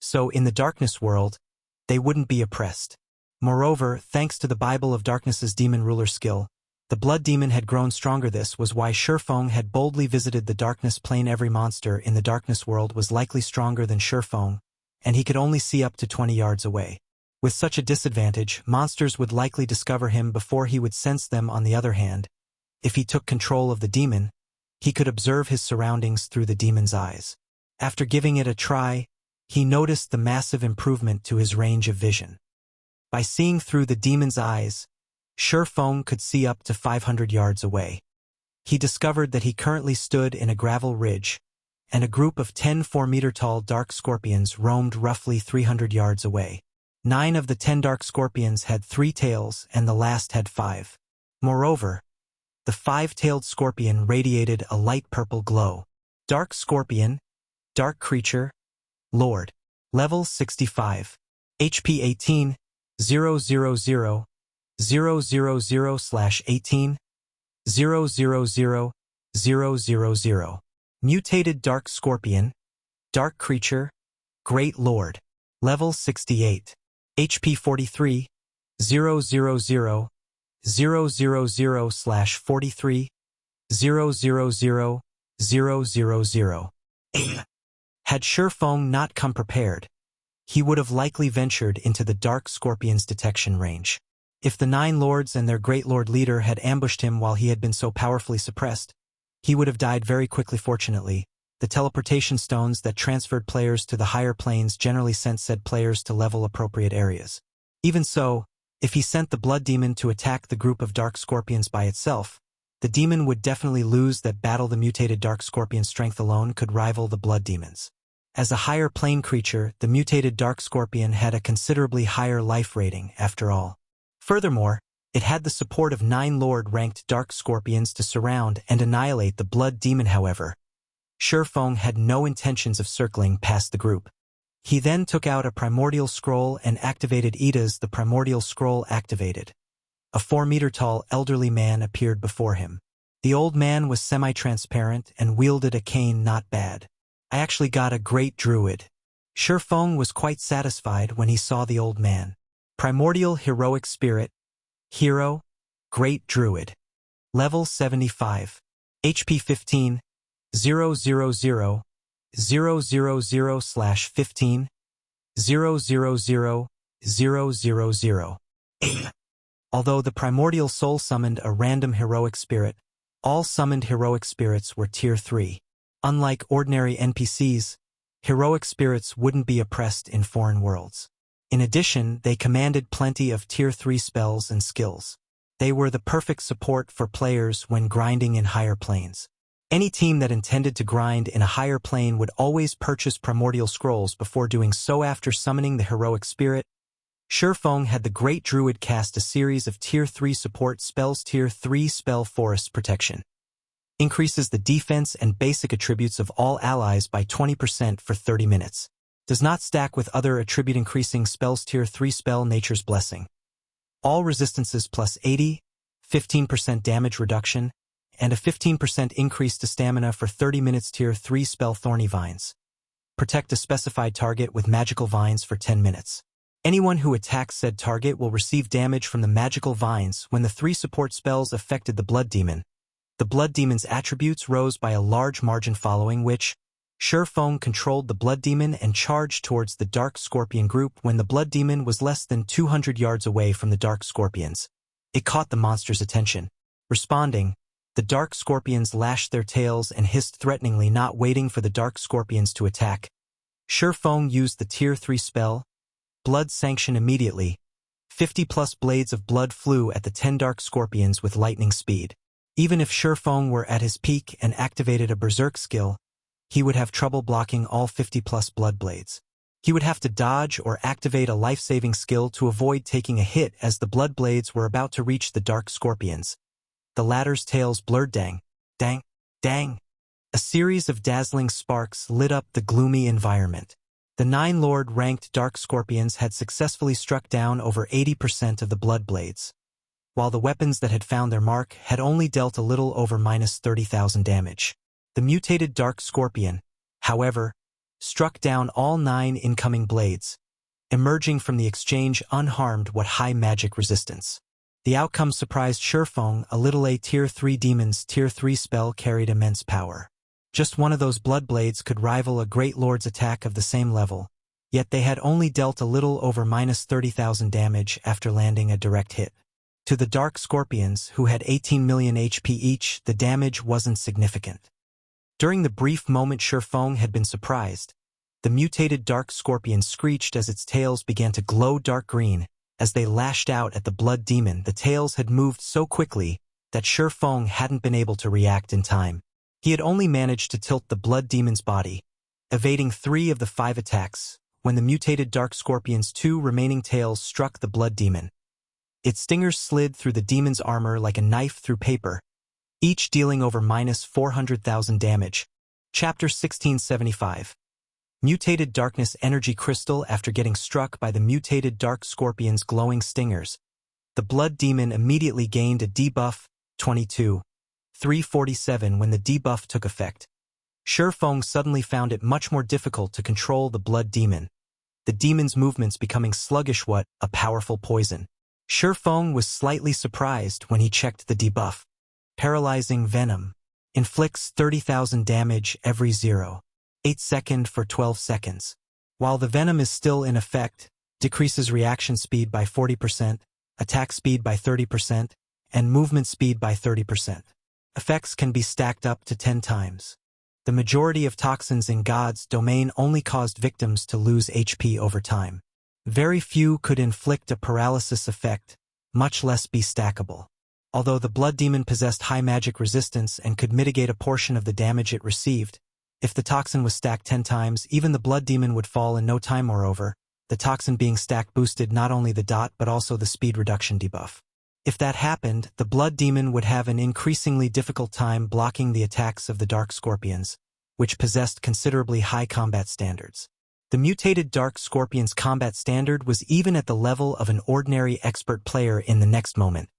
so in the darkness world, they wouldn't be oppressed. Moreover, thanks to the Bible of Darkness's demon ruler skill, the blood demon had grown stronger. This was why Shurfeng had boldly visited the darkness plane. Every monster in the darkness world was likely stronger than Shurfeng, and he could only see up to 20 yards away. With such a disadvantage, monsters would likely discover him before he would sense them. On the other hand, if he took control of the demon, he could observe his surroundings through the demon's eyes. After giving it a try, he noticed the massive improvement to his range of vision. By seeing through the demon's eyes, Shurfeng could see up to 500 yards away. He discovered that he currently stood in a gravel ridge, and a group of 10 4-meter-tall dark scorpions roamed roughly 300 yards away. 9 of the 10 dark scorpions had 3 tails, and the last had 5. Moreover, the 5-tailed scorpion radiated a light purple glow. Dark Scorpion, Dark Creature, Lord. Level 65. HP 18. 000/000/18. 000/000. Mutated Dark Scorpion, Dark Creature, Great Lord. Level 68. HP 43. 000/000/43. 000/000. Had Shurfeng not come prepared, he would have likely ventured into the Dark Scorpion's detection range. If the 9 lords and their great lord leader had ambushed him while he had been so powerfully suppressed, he would have died very quickly. Fortunately, the teleportation stones that transferred players to the higher planes generally sent said players to level-appropriate areas. Even so, if he sent the blood demon to attack the group of dark scorpions by itself, the demon would definitely lose that battle. The mutated dark scorpion's strength alone could rival the blood demon's. As a higher plane creature, the mutated dark scorpion had a considerably higher life rating, after all. Furthermore, it had the support of 9 lord-ranked dark scorpions to surround and annihilate the blood demon. However, Shurfeng had no intentions of circling past the group. He then took out a primordial scroll and activated Ida's. The primordial scroll activated. A 4-meter-tall elderly man appeared before him. The old man was semi-transparent and wielded a cane. Not bad. I actually got a great druid. Shurfeng was quite satisfied when he saw the old man. Primordial Heroic Spirit, Hero, Great Druid. Level 75. HP 15. 000/000/15. 000/000. Although the Primordial Soul summoned a random heroic spirit, all summoned heroic spirits were Tier 3. Unlike ordinary NPCs, heroic spirits wouldn't be oppressed in foreign worlds. In addition, they commanded plenty of Tier 3 spells and skills. They were the perfect support for players when grinding in higher planes. Any team that intended to grind in a higher plane would always purchase Primordial Scrolls before doing so. After summoning the Heroic Spirit, Shurfeng had the Great Druid cast a series of Tier 3 support spells. Tier 3 spell Forest Protection increases the defense and basic attributes of all allies by 20% for 30 minutes. Does not stack with other attribute increasing spells. Tier 3 spell Nature's Blessing. All resistances plus 80, 15% damage reduction, and a 15% increase to stamina for 30 minutes. Tier 3 spell Thorny Vines. Protect a specified target with magical vines for 10 minutes. Anyone who attacks said target will receive damage from the magical vines. When the 3 support spells affected the Blood Demon, the Blood Demon's attributes rose by a large margin, following which, Shurfeng controlled the Blood Demon and charged towards the Dark Scorpion group. When the Blood Demon was less than 200 yards away from the Dark Scorpions, it caught the monster's attention. Responding, the Dark Scorpions lashed their tails and hissed threateningly, not waiting for the Dark Scorpions to attack. Shurfeng used the Tier 3 spell, Blood Sanction. Immediately, 50+ blades of blood flew at the 10 Dark Scorpions with lightning speed. Even if Shurfeng were at his peak and activated a Berserk skill, he would have trouble blocking all 50+ blood blades. He would have to dodge or activate a life-saving skill to avoid taking a hit as the blood blades were about to reach the Dark Scorpions. The latter's tails blurred. Dang, dang, dang. A series of dazzling sparks lit up the gloomy environment. The 9 Lord-ranked Dark Scorpions had successfully struck down over 80% of the blood blades, while the weapons that had found their mark had only dealt a little over -30,000 damage. The mutated Dark Scorpion, however, struck down all 9 incoming blades, emerging from the exchange unharmed. What high magic resistance! The outcome surprised Shurfeng a little. A Tier 3 Demon's Tier 3 spell carried immense power. Just one of those blood blades could rival a Great Lord's attack of the same level, yet they had only dealt a little over -30,000 damage after landing a direct hit. To the Dark Scorpions, who had 18 million HP each, the damage wasn't significant. During the brief moment Shurfeng had been surprised, the mutated Dark Scorpion screeched as its tails began to glow dark green. As they lashed out at the Blood Demon, the tails had moved so quickly that Shurfeng hadn't been able to react in time. He had only managed to tilt the Blood Demon's body, evading 3 of the 5 attacks, when the mutated Dark Scorpion's 2 remaining tails struck the Blood Demon. Its stingers slid through the demon's armor like a knife through paper, each dealing over -400,000 damage. Chapter 1675. Mutated Darkness Energy Crystal. After getting struck by the mutated Dark Scorpion's glowing stingers, the Blood Demon immediately gained a debuff, 22,347. When the debuff took effect, Shurfeng suddenly found it much more difficult to control the Blood Demon, the demon's movements becoming sluggish. What a powerful poison! Shurfeng was slightly surprised when he checked the debuff. Paralyzing Venom. Inflicts 30,000 damage every 0.8 second for 12 seconds. While the Venom is still in effect, decreases reaction speed by 40%, attack speed by 30%, and movement speed by 30%. Effects can be stacked up to 10 times. The majority of toxins in God's domain only caused victims to lose HP over time. Very few could inflict a paralysis effect, much less be stackable. Although the Blood Demon possessed high magic resistance and could mitigate a portion of the damage it received, if the toxin was stacked 10 times, even the Blood Demon would fall in no time. Moreover, the toxin being stacked boosted not only the dot but also the speed reduction debuff. If that happened, the Blood Demon would have an increasingly difficult time blocking the attacks of the Dark Scorpions, which possessed considerably high combat standards. The mutated Dark Scorpion's combat standard was even at the level of an ordinary expert player. In the next moment,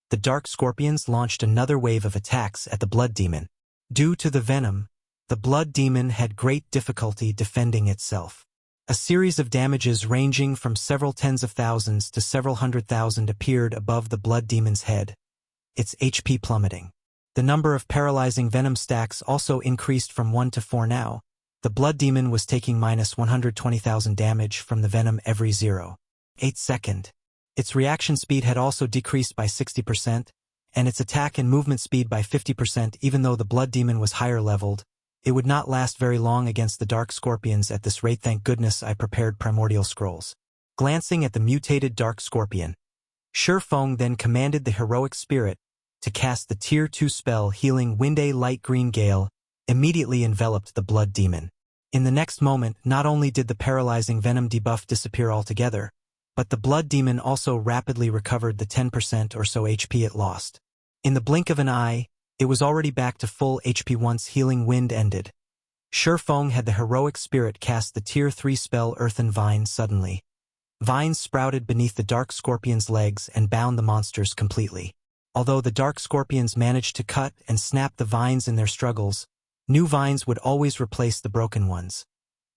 the Dark Scorpions launched another wave of attacks at the Blood Demon. Due to the Venom, the Blood Demon had great difficulty defending itself. A series of damages ranging from several tens of thousands to several 100,000 appeared above the Blood Demon's head, its HP plummeting. The number of paralyzing Venom stacks also increased from 1 to 4 now. The Blood Demon was taking -120,000 damage from the Venom every 0.8 second. Its reaction speed had also decreased by 60%, and its attack and movement speed by 50%. Even though the Blood Demon was higher leveled, it would not last very long against the Dark Scorpions at this rate. Thank goodness I prepared Primordial Scrolls. Glancing at the mutated Dark Scorpion, Shurfeng then commanded the heroic spirit to cast the Tier 2 spell healing Wind A Light Green Gale, immediately enveloped the blood demon. In the next moment, not only did the paralyzing venom debuff disappear altogether, but the blood demon also rapidly recovered the 10% or so HP it lost. In the blink of an eye, it was already back to full HP once healing wind ended. Shurfeng had the heroic spirit cast the Tier 3 spell Earthen Vine suddenly. Vines sprouted beneath the dark scorpion's legs and bound the monsters completely. Although the dark scorpions managed to cut and snap the vines in their struggles, new vines would always replace the broken ones,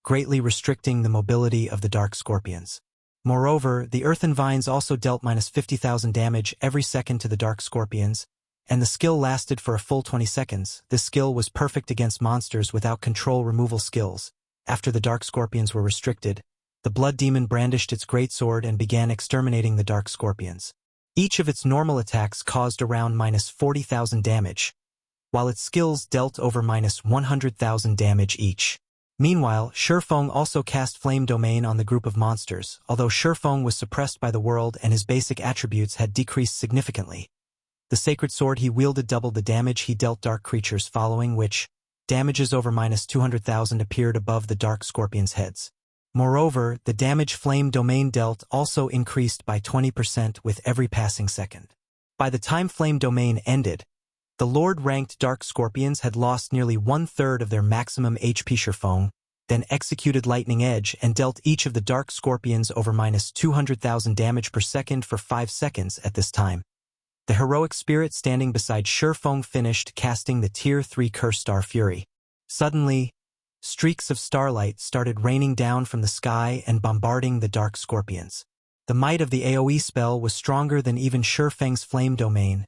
greatly restricting the mobility of the dark scorpions. Moreover, the earthen vines also dealt -50,000 damage every second to the dark scorpions, and the skill lasted for a full 20 seconds. This skill was perfect against monsters without control removal skills. After the dark scorpions were restricted, the blood demon brandished its greatsword and began exterminating the dark scorpions. Each of its normal attacks caused around -40,000 damage, while its skills dealt over -100,000 damage each. Meanwhile, Shurfeng also cast Flame Domain on the group of monsters, although Shurfeng was suppressed by the world and his basic attributes had decreased significantly. The sacred sword he wielded doubled the damage he dealt dark creatures, following which, damages over -200,000 appeared above the dark scorpions' heads. Moreover, the damage Flame Domain dealt also increased by 20% with every passing second. By the time Flame Domain ended, the Lord-ranked dark scorpions had lost nearly 1/3 of their maximum HP. Shurfeng then executed Lightning Edge and dealt each of the dark scorpions over -200,000 damage per second for 5 seconds at this time. The heroic spirit standing beside Shurfeng finished casting the Tier 3 Curse Star Fury. Suddenly, streaks of starlight started raining down from the sky and bombarding the dark scorpions. The might of the AoE spell was stronger than even Shurfeng's Flame Domain,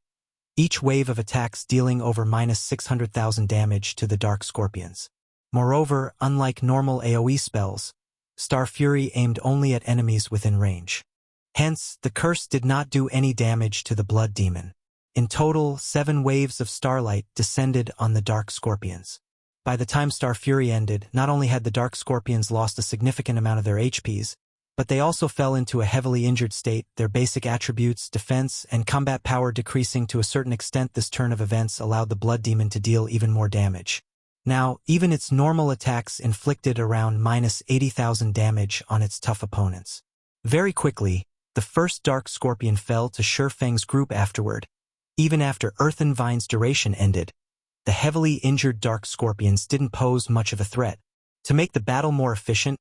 each wave of attacks dealing over -600,000 damage to the dark scorpions. Moreover, unlike normal AoE spells, Star Fury aimed only at enemies within range. Hence, the curse did not do any damage to the blood demon. In total, 7 waves of starlight descended on the dark scorpions. By the time Star Fury ended, not only had the dark scorpions lost a significant amount of their HPs, but they also fell into a heavily injured state, their basic attributes, defense, and combat power decreasing to a certain extent. This turn of events allowed the blood demon to deal even more damage. Now, even its normal attacks inflicted around -80,000 damage on its tough opponents. Very quickly, the first dark scorpion fell to Shurfeng's group afterward. Even after Earthen Vine's duration ended, the heavily injured dark scorpions didn't pose much of a threat. To make the battle more efficient,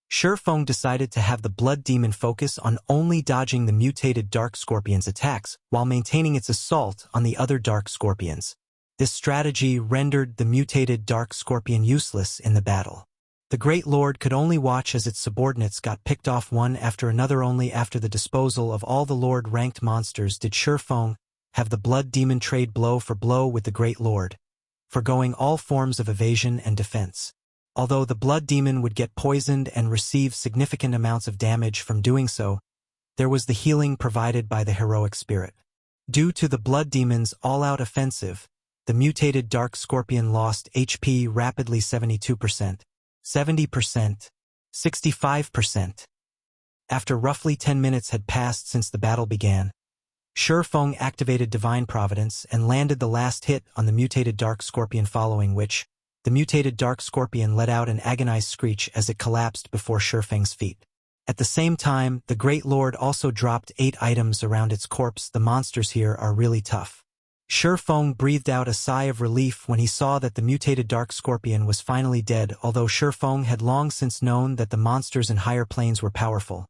Shurfeng decided to have the blood demon focus on only dodging the mutated dark scorpion's attacks while maintaining its assault on the other dark scorpions. This strategy rendered the mutated dark scorpion useless in the battle. The Great Lord could only watch as its subordinates got picked off one after another. Only after the disposal of all the Lord-ranked monsters did Shurfeng have the blood demon trade blow for blow with the Great Lord, forgoing all forms of evasion and defense. Although the blood demon would get poisoned and receive significant amounts of damage from doing so, there was the healing provided by the heroic spirit. Due to the blood demon's all-out offensive, the mutated dark scorpion lost HP rapidly: 72%, 70%, 65%. After roughly 10 minutes had passed since the battle began, Shurfeng activated Divine Providence and landed the last hit on the mutated dark scorpion, following which, the mutated dark scorpion let out an agonized screech as it collapsed before Shurfeng's feet. At the same time, the Great Lord also dropped 8 items around its corpse. The monsters here are really tough. Shurfeng breathed out a sigh of relief when he saw that the mutated dark scorpion was finally dead. Although Shurfeng had long since known that the monsters in higher planes were powerful,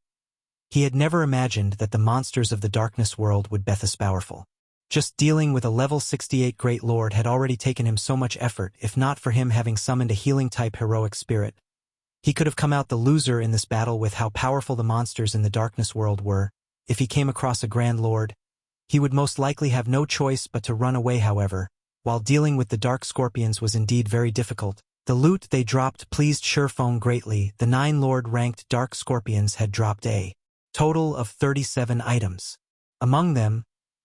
he had never imagined that the monsters of the darkness world would be this powerful. Just dealing with a level 68 Great Lord had already taken him so much effort. If not for him having summoned a healing-type heroic spirit, he could have come out the loser in this battle. With how powerful the monsters in the darkness world were, if he came across a Grand Lord, he would most likely have no choice but to run away. However, while dealing with the dark scorpions was indeed very difficult, the loot they dropped pleased Shurfeng greatly. The 9 Lord-ranked dark scorpions had dropped a total of 37 items. Among them,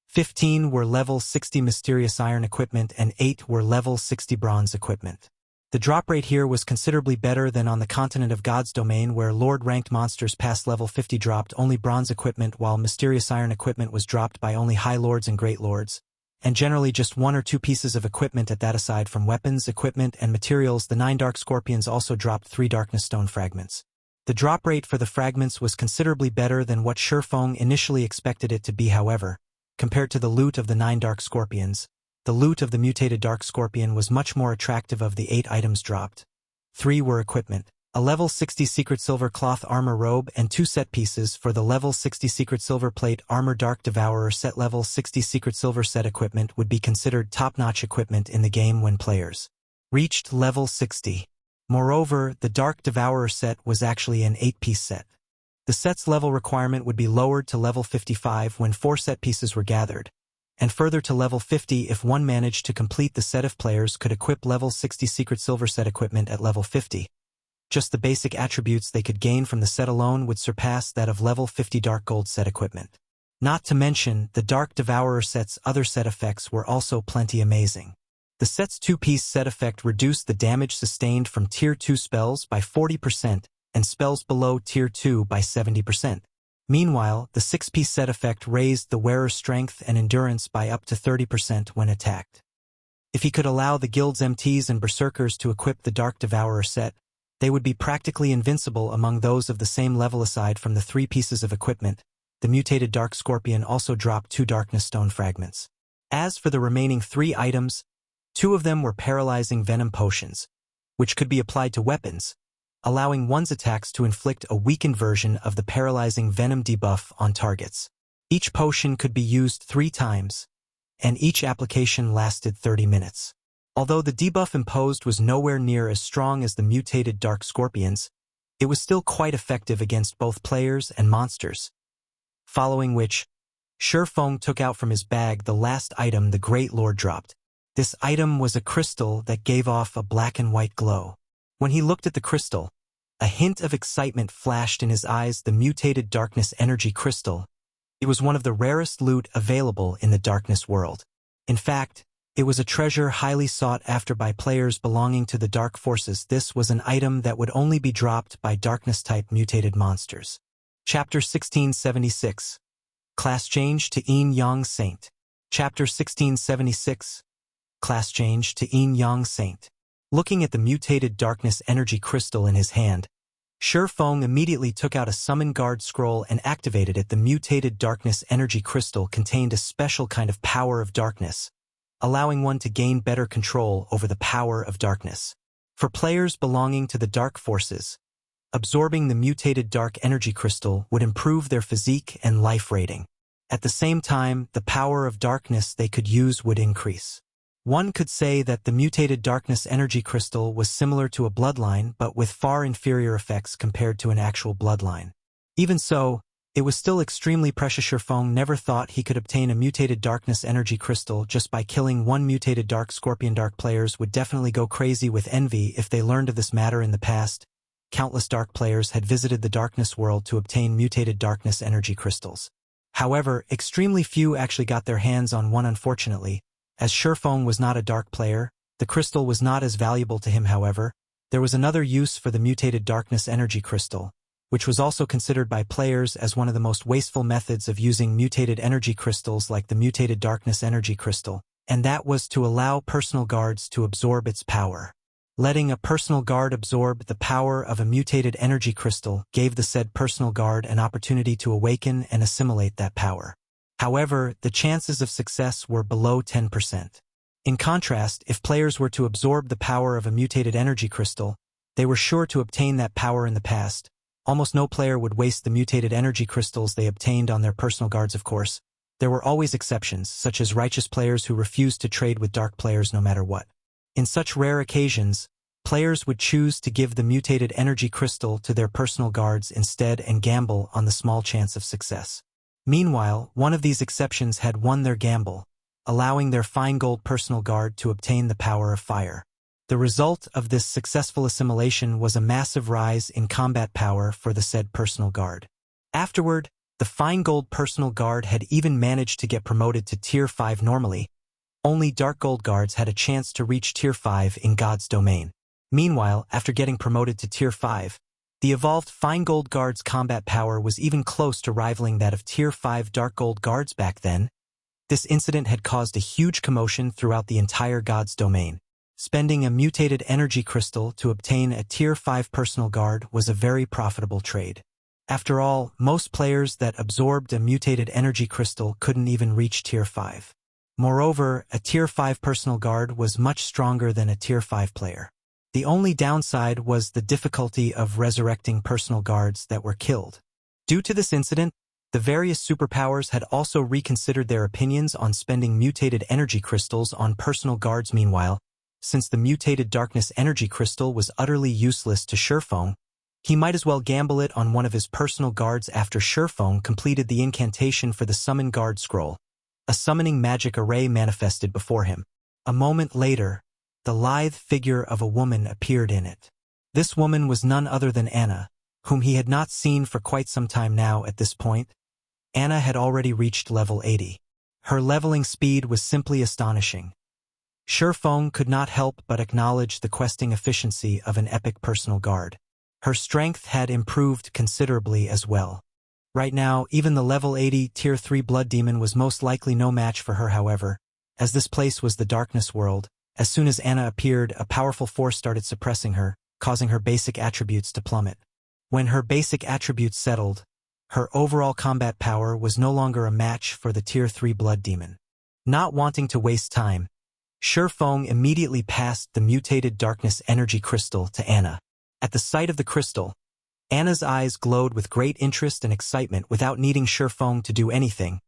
15 were level 60 mysterious iron equipment and 8 were level 60 bronze equipment. The drop rate here was considerably better than on the continent of God's domain, where Lord-ranked monsters past level 50 dropped only bronze equipment, while mysterious iron equipment was dropped by only high lords and great lords, and generally just 1 or 2 pieces of equipment at that. Aside from weapons, equipment, and materials, the 9 Dark Scorpions also dropped 3 Darkness Stone fragments. The drop rate for the fragments was considerably better than what Shurfeng initially expected it to be. However, compared to the loot of the 9 Dark Scorpions, the loot of the Mutated Dark Scorpion was much more attractive. Of the 8 items dropped, 3 were equipment: a level 60 Secret Silver Cloth Armor Robe and 2 set pieces for the level 60 Secret Silver Plate Armor Dark Devourer set. Level 60 Secret Silver set equipment would be considered top-notch equipment in the game when players reached level 60. Moreover, the Dark Devourer set was actually an 8-piece set. The set's level requirement would be lowered to level 55 when 4 set pieces were gathered, and further to level 50 if one managed to complete the set. If players could equip level 60 Secret Silver set equipment at level 50, just the basic attributes they could gain from the set alone would surpass that of level 50 Dark Gold set equipment. Not to mention, the Dark Devourer set's other set effects were also plenty amazing. The set's 2-piece set effect reduced the damage sustained from Tier 2 spells by 40% and spells below Tier 2 by 70%. Meanwhile, the 6-piece set effect raised the wearer's strength and endurance by up to 30% when attacked. If he could allow the guild's MTs and berserkers to equip the Dark Devourer set, they would be practically invincible among those of the same level. Aside from the 3 pieces of equipment, the Mutated Dark Scorpion also dropped 2 Darkness Stone fragments. As for the remaining 3 items, 2 of them were paralyzing venom potions, which could be applied to weapons, allowing one's attacks to inflict a weakened version of the paralyzing venom debuff on targets. Each potion could be used 3 times, and each application lasted 30 minutes. Although the debuff imposed was nowhere near as strong as the Mutated Dark Scorpions, it was still quite effective against both players and monsters. Following which, Shurfeng took out from his bag the last item the Great Lord dropped. This item was a crystal that gave off a black and white glow. When he looked at the crystal, a hint of excitement flashed in his eyes. The Mutated Darkness Energy Crystal. It was one of the rarest loot available in the Darkness world. In fact, it was a treasure highly sought after by players belonging to the Dark Forces. This was an item that would only be dropped by Darkness-type mutated monsters. Chapter 1676. Class Change to Yin Yang Saint. Chapter 1676. Class Change to Yin Yang Saint. Looking at the Mutated Darkness Energy Crystal in his hand, Shurfeng immediately took out a Summon Guard scroll and activated it. The Mutated Darkness Energy Crystal contained a special kind of power of darkness, allowing one to gain better control over the power of darkness. For players belonging to the Dark Forces, absorbing the Mutated Dark Energy Crystal would improve their physique and life rating. At the same time, the power of darkness they could use would increase. One could say that the Mutated Darkness Energy Crystal was similar to a bloodline, but with far inferior effects compared to an actual bloodline. Even so, it was still extremely precious. Shurfeng never thought he could obtain a Mutated Darkness Energy Crystal just by killing one Mutated Dark Scorpion. Dark players would definitely go crazy with envy if they learned of this matter. In the past, countless Dark players had visited the Darkness world to obtain Mutated Darkness Energy Crystals. However, extremely few actually got their hands on one. Unfortunately, as Shurfeng was not a Dark player, the crystal was not as valuable to him. However, there was another use for the Mutated Darkness Energy Crystal, which was also considered by players as one of the most wasteful methods of using mutated energy crystals like the Mutated Darkness Energy Crystal, and that was to allow personal guards to absorb its power. Letting a personal guard absorb the power of a mutated energy crystal gave the said personal guard an opportunity to awaken and assimilate that power. However, the chances of success were below 10%. In contrast, if players were to absorb the power of a mutated energy crystal, they were sure to obtain that power. In the past, almost no player would waste the mutated energy crystals they obtained on their personal guards. Of course, there were always exceptions, such as righteous players who refused to trade with Dark players no matter what. In such rare occasions, players would choose to give the mutated energy crystal to their personal guards instead and gamble on the small chance of success. Meanwhile, one of these exceptions had won their gamble, allowing their fine gold personal guard to obtain the power of fire. The result of this successful assimilation was a massive rise in combat power for the said personal guard. Afterward, the fine gold personal guard had even managed to get promoted to Tier 5 normally. Only Dark Gold guards had a chance to reach Tier 5 in God's domain. Meanwhile, after getting promoted to Tier 5, the evolved Fine Gold Guard's combat power was even close to rivaling that of Tier 5 Dark Gold Guards back then. This incident had caused a huge commotion throughout the entire God's domain. Spending a mutated energy crystal to obtain a Tier 5 personal guard was a very profitable trade. After all, most players that absorbed a mutated energy crystal couldn't even reach Tier 5. Moreover, a Tier 5 personal guard was much stronger than a Tier 5 player. The only downside was the difficulty of resurrecting personal guards that were killed. Due to this incident, the various superpowers had also reconsidered their opinions on spending mutated energy crystals on personal guards. Meanwhile, since the mutated darkness energy crystal was utterly useless to Shurfeng, he might as well gamble it on one of his personal guards after Shurfeng completed the incantation for the Summon Guard Scroll. A summoning magic array manifested before him. A moment later, the lithe figure of a woman appeared in it. This woman was none other than Anna, whom he had not seen for quite some time now. At this point, Anna had already reached level 80. Her leveling speed was simply astonishing. Shurfeng could not help but acknowledge the questing efficiency of an epic personal guard. Her strength had improved considerably as well. Right now, even the level 80 Tier 3 Blood Demon was most likely no match for her. However, as this place was the darkness world, as soon as Anna appeared, a powerful force started suppressing her, causing her basic attributes to plummet. When her basic attributes settled, her overall combat power was no longer a match for the Tier 3 Blood Demon. Not wanting to waste time, Shurfeng immediately passed the mutated darkness energy crystal to Anna. At the sight of the crystal, Anna's eyes glowed with great interest and excitement. Without needing Shurfeng to do anything,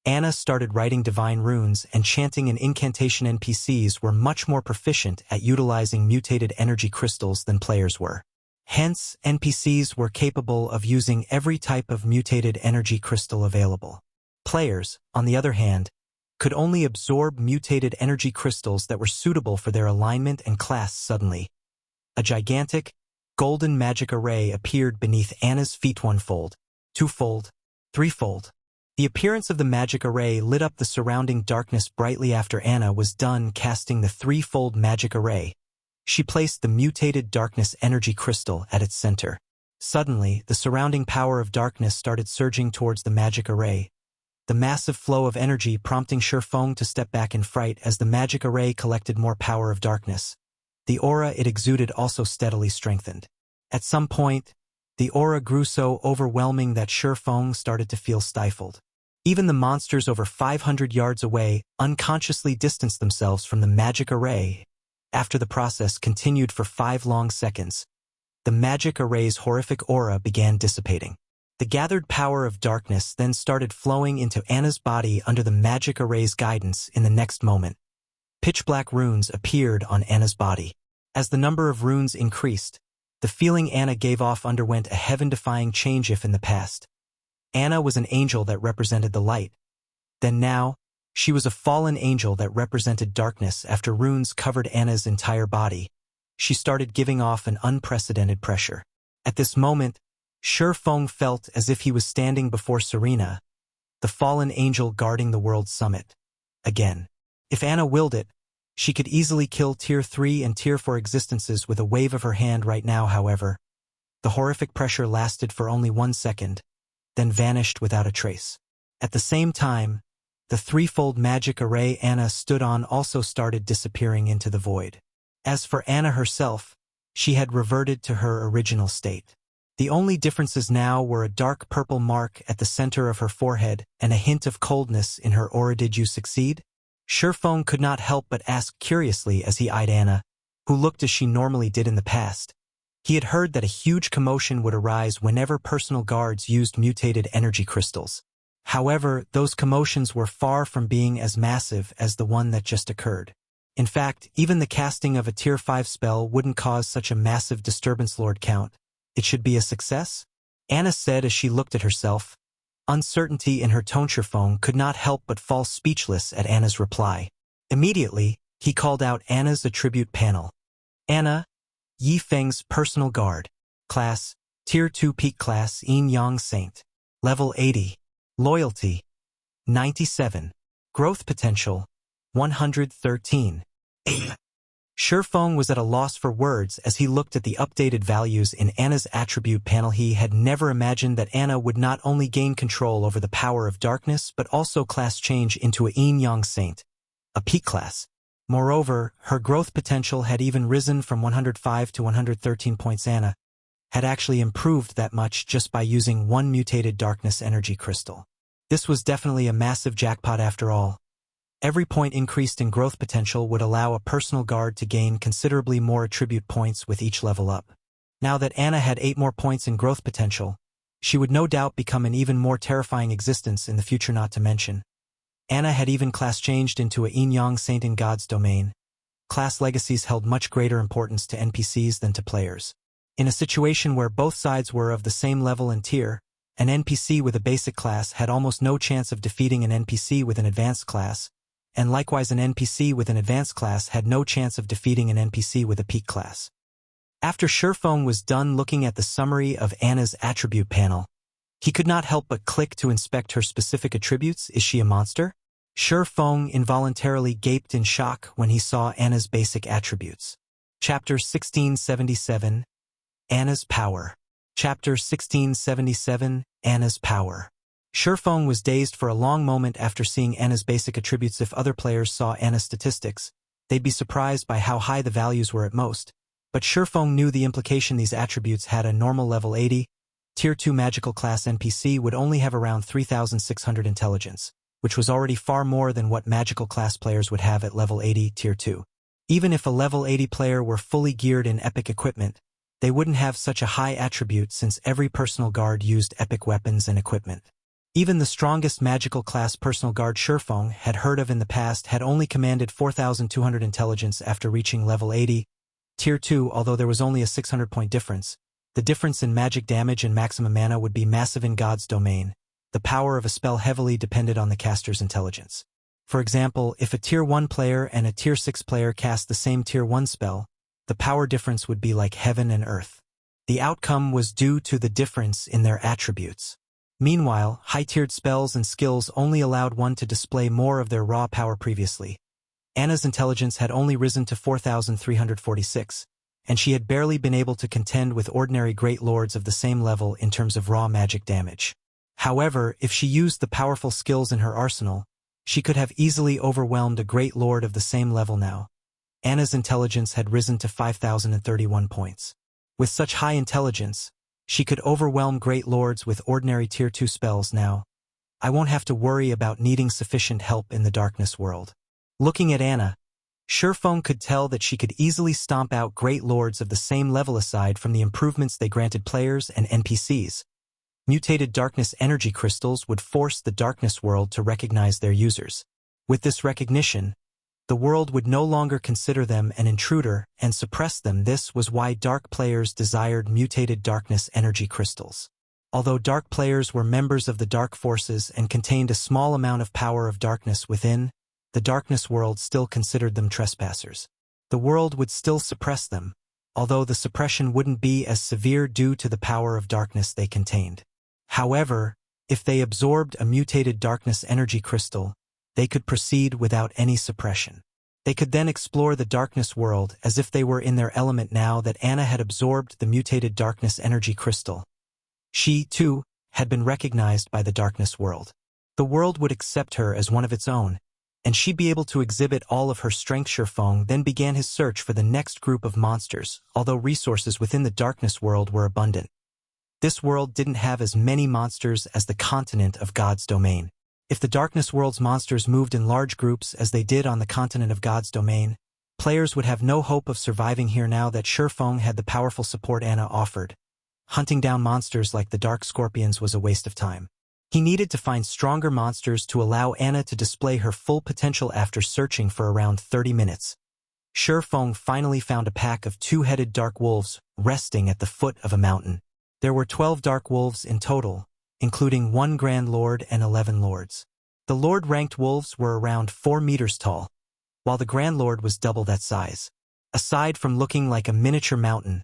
Anna started writing divine runes and chanting an incantation. NPCs were much more proficient at utilizing mutated energy crystals than players were. Hence, NPCs were capable of using every type of mutated energy crystal available. Players, on the other hand, could only absorb mutated energy crystals that were suitable for their alignment and class. Suddenly, a gigantic, golden magic array appeared beneath Anna's feet. One-fold, two-fold, three-fold. The appearance of the magic array lit up the surrounding darkness brightly. After Anna was done casting the threefold magic array, she placed the mutated darkness energy crystal at its center. Suddenly, the surrounding power of darkness started surging towards the magic array, the massive flow of energy prompting Shurfeng to step back in fright as the magic array collected more power of darkness. The aura it exuded also steadily strengthened. At some point, the aura grew so overwhelming that Shurfeng started to feel stifled. Even the monsters over 500 yards away unconsciously distanced themselves from the magic array. After the process continued for 5 long seconds, the magic array's horrific aura began dissipating. The gathered power of darkness then started flowing into Anna's body under the magic array's guidance. In the next moment, pitch-black runes appeared on Anna's body. As the number of runes increased, the feeling Anna gave off underwent a heaven-defying change. If in the past, Anna was an angel that represented the light, then now, she was a fallen angel that represented darkness. After runes covered Anna's entire body, she started giving off an unprecedented pressure. At this moment, Shurfeng felt as if he was standing before Serena, the fallen angel guarding the world's summit. Again, if Anna willed it, she could easily kill Tier 3 and Tier 4 existences with a wave of her hand right now. However, the horrific pressure lasted for only 1 second, then vanished without a trace. At the same time, the threefold magic array Anna stood on also started disappearing into the void. As for Anna herself, she had reverted to her original state. The only differences now were a dark purple mark at the center of her forehead and a hint of coldness in her aura. Did you succeed? Shurfeng could not help but ask curiously as he eyed Anna, who looked as she normally did in the past. He had heard that a huge commotion would arise whenever personal guards used mutated energy crystals. However, those commotions were far from being as massive as the one that just occurred. In fact, even the casting of a Tier 5 spell wouldn't cause such a massive disturbance. Lord Count, it should be a success? Anna said as she looked at herself. Uncertainty in her tone. Shurfeng could not help but fall speechless at Anna's reply. Immediately, he called out Anna's attribute panel. Anna, Yi Feng's personal guard. Class, Tier 2 Peak Class Yin Yang Saint. Level 80. Loyalty, 97. Growth potential, 113. Shurfeng was at a loss for words as he looked at the updated values in Anna's attribute panel. He had never imagined that Anna would not only gain control over the power of darkness but also class change into a Yin-Yang Saint, a peak class. Moreover, her growth potential had even risen from 105 to 113 points. Anna had actually improved that much just by using one mutated darkness energy crystal. This was definitely a massive jackpot after all. Every point increased in growth potential would allow a personal guard to gain considerably more attribute points with each level up. Now that Anna had 8 more points in growth potential, she would no doubt become an even more terrifying existence in the future. Not to mention, Anna had even class changed into a Yin-Yang Saint in God's domain. Class legacies held much greater importance to NPCs than to players. In a situation where both sides were of the same level and tier, an NPC with a basic class had almost no chance of defeating an NPC with an advanced class, and likewise an NPC with an advanced class had no chance of defeating an NPC with a peak class. After Shurfeng was done looking at the summary of Anna's attribute panel, he could not help but click to inspect her specific attributes. Is she a monster? Shurfeng involuntarily gaped in shock when he saw Anna's basic attributes. Chapter 1677, Anna's Power. Chapter 1677, Anna's Power. Shurfeng was dazed for a long moment after seeing Anna's basic attributes. If other players saw Anna's statistics, they'd be surprised by how high the values were at most. But Shurfeng knew the implication. These attributes had a normal level 80. Tier 2 magical class NPC would only have around 3,600 intelligence, which was already far more than what magical class players would have at level 80 Tier 2. Even if a level 80 player were fully geared in epic equipment, they wouldn't have such a high attribute since every personal guard used epic weapons and equipment. Even the strongest magical class personal guard Shurfeng had heard of in the past had only commanded 4,200 intelligence after reaching level 80, Tier 2. Although there was only a 600-point difference, the difference in magic damage and maximum mana would be massive in God's domain. The power of a spell heavily depended on the caster's intelligence. For example, if a Tier 1 player and a Tier 6 player cast the same Tier 1 spell, the power difference would be like heaven and earth. The outcome was due to the difference in their attributes. Meanwhile, high-tiered spells and skills only allowed one to display more of their raw power previously. Anna's intelligence had only risen to 4,346, and she had barely been able to contend with ordinary great lords of the same level in terms of raw magic damage. However, if she used the powerful skills in her arsenal, she could have easily overwhelmed a great lord of the same level now. Anna's intelligence had risen to 5,031 points. With such high intelligence, she could overwhelm great lords with ordinary Tier 2 spells now. I won't have to worry about needing sufficient help in the darkness world. Looking at Anna, Shurfeng could tell that she could easily stomp out great lords of the same level. Aside from the improvements they granted players and NPCs, mutated darkness energy crystals would force the darkness world to recognize their users. With this recognition, the world would no longer consider them an intruder and suppress them. This was why dark players desired mutated darkness energy crystals. Although dark players were members of the dark forces and contained a small amount of power of darkness within, the darkness world still considered them trespassers. The world would still suppress them, although the suppression wouldn't be as severe due to the power of darkness they contained. However, if they absorbed a mutated darkness energy crystal, they could proceed without any suppression. They could then explore the darkness world as if they were in their element. Now that Anna had absorbed the mutated darkness energy crystal, she, too, had been recognized by the darkness world. The world would accept her as one of its own, and she'd be able to exhibit all of her strength. Shurfeng then began his search for the next group of monsters. Although resources within the darkness world were abundant, this world didn't have as many monsters as the continent of God's domain. If the darkness world's monsters moved in large groups as they did on the continent of God's domain, players would have no hope of surviving here. Now that Shurfeng had the powerful support Anna offered, hunting down monsters like the dark scorpions was a waste of time. He needed to find stronger monsters to allow Anna to display her full potential. After searching for around 30 minutes, Shurfeng finally found a pack of 2-headed dark wolves resting at the foot of a mountain. There were 12 dark wolves in total, including 1 Grand Lord and 11 Lords. The Lord-ranked wolves were around 4 meters tall, while the Grand Lord was double that size. Aside from looking like a miniature mountain,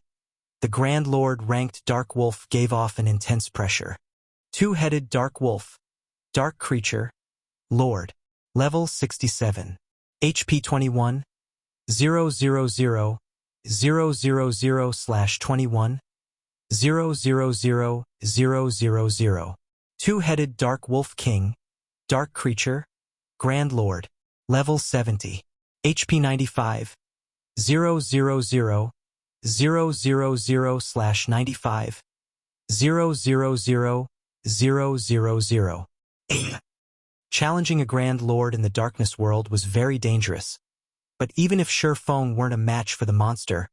the Grand Lord-ranked Dark Wolf gave off an intense pressure. 2-headed Dark Wolf, Dark Creature, Lord, Level 67, HP 21, 000/21 000/000. Two-headed Dark Wolf King, Dark Creature, Grand Lord, Level 70, HP 95, 000/000/95, 000/000. Challenging a Grand Lord in the Darkness world was very dangerous, but even if Shurfeng weren't a match for the monster,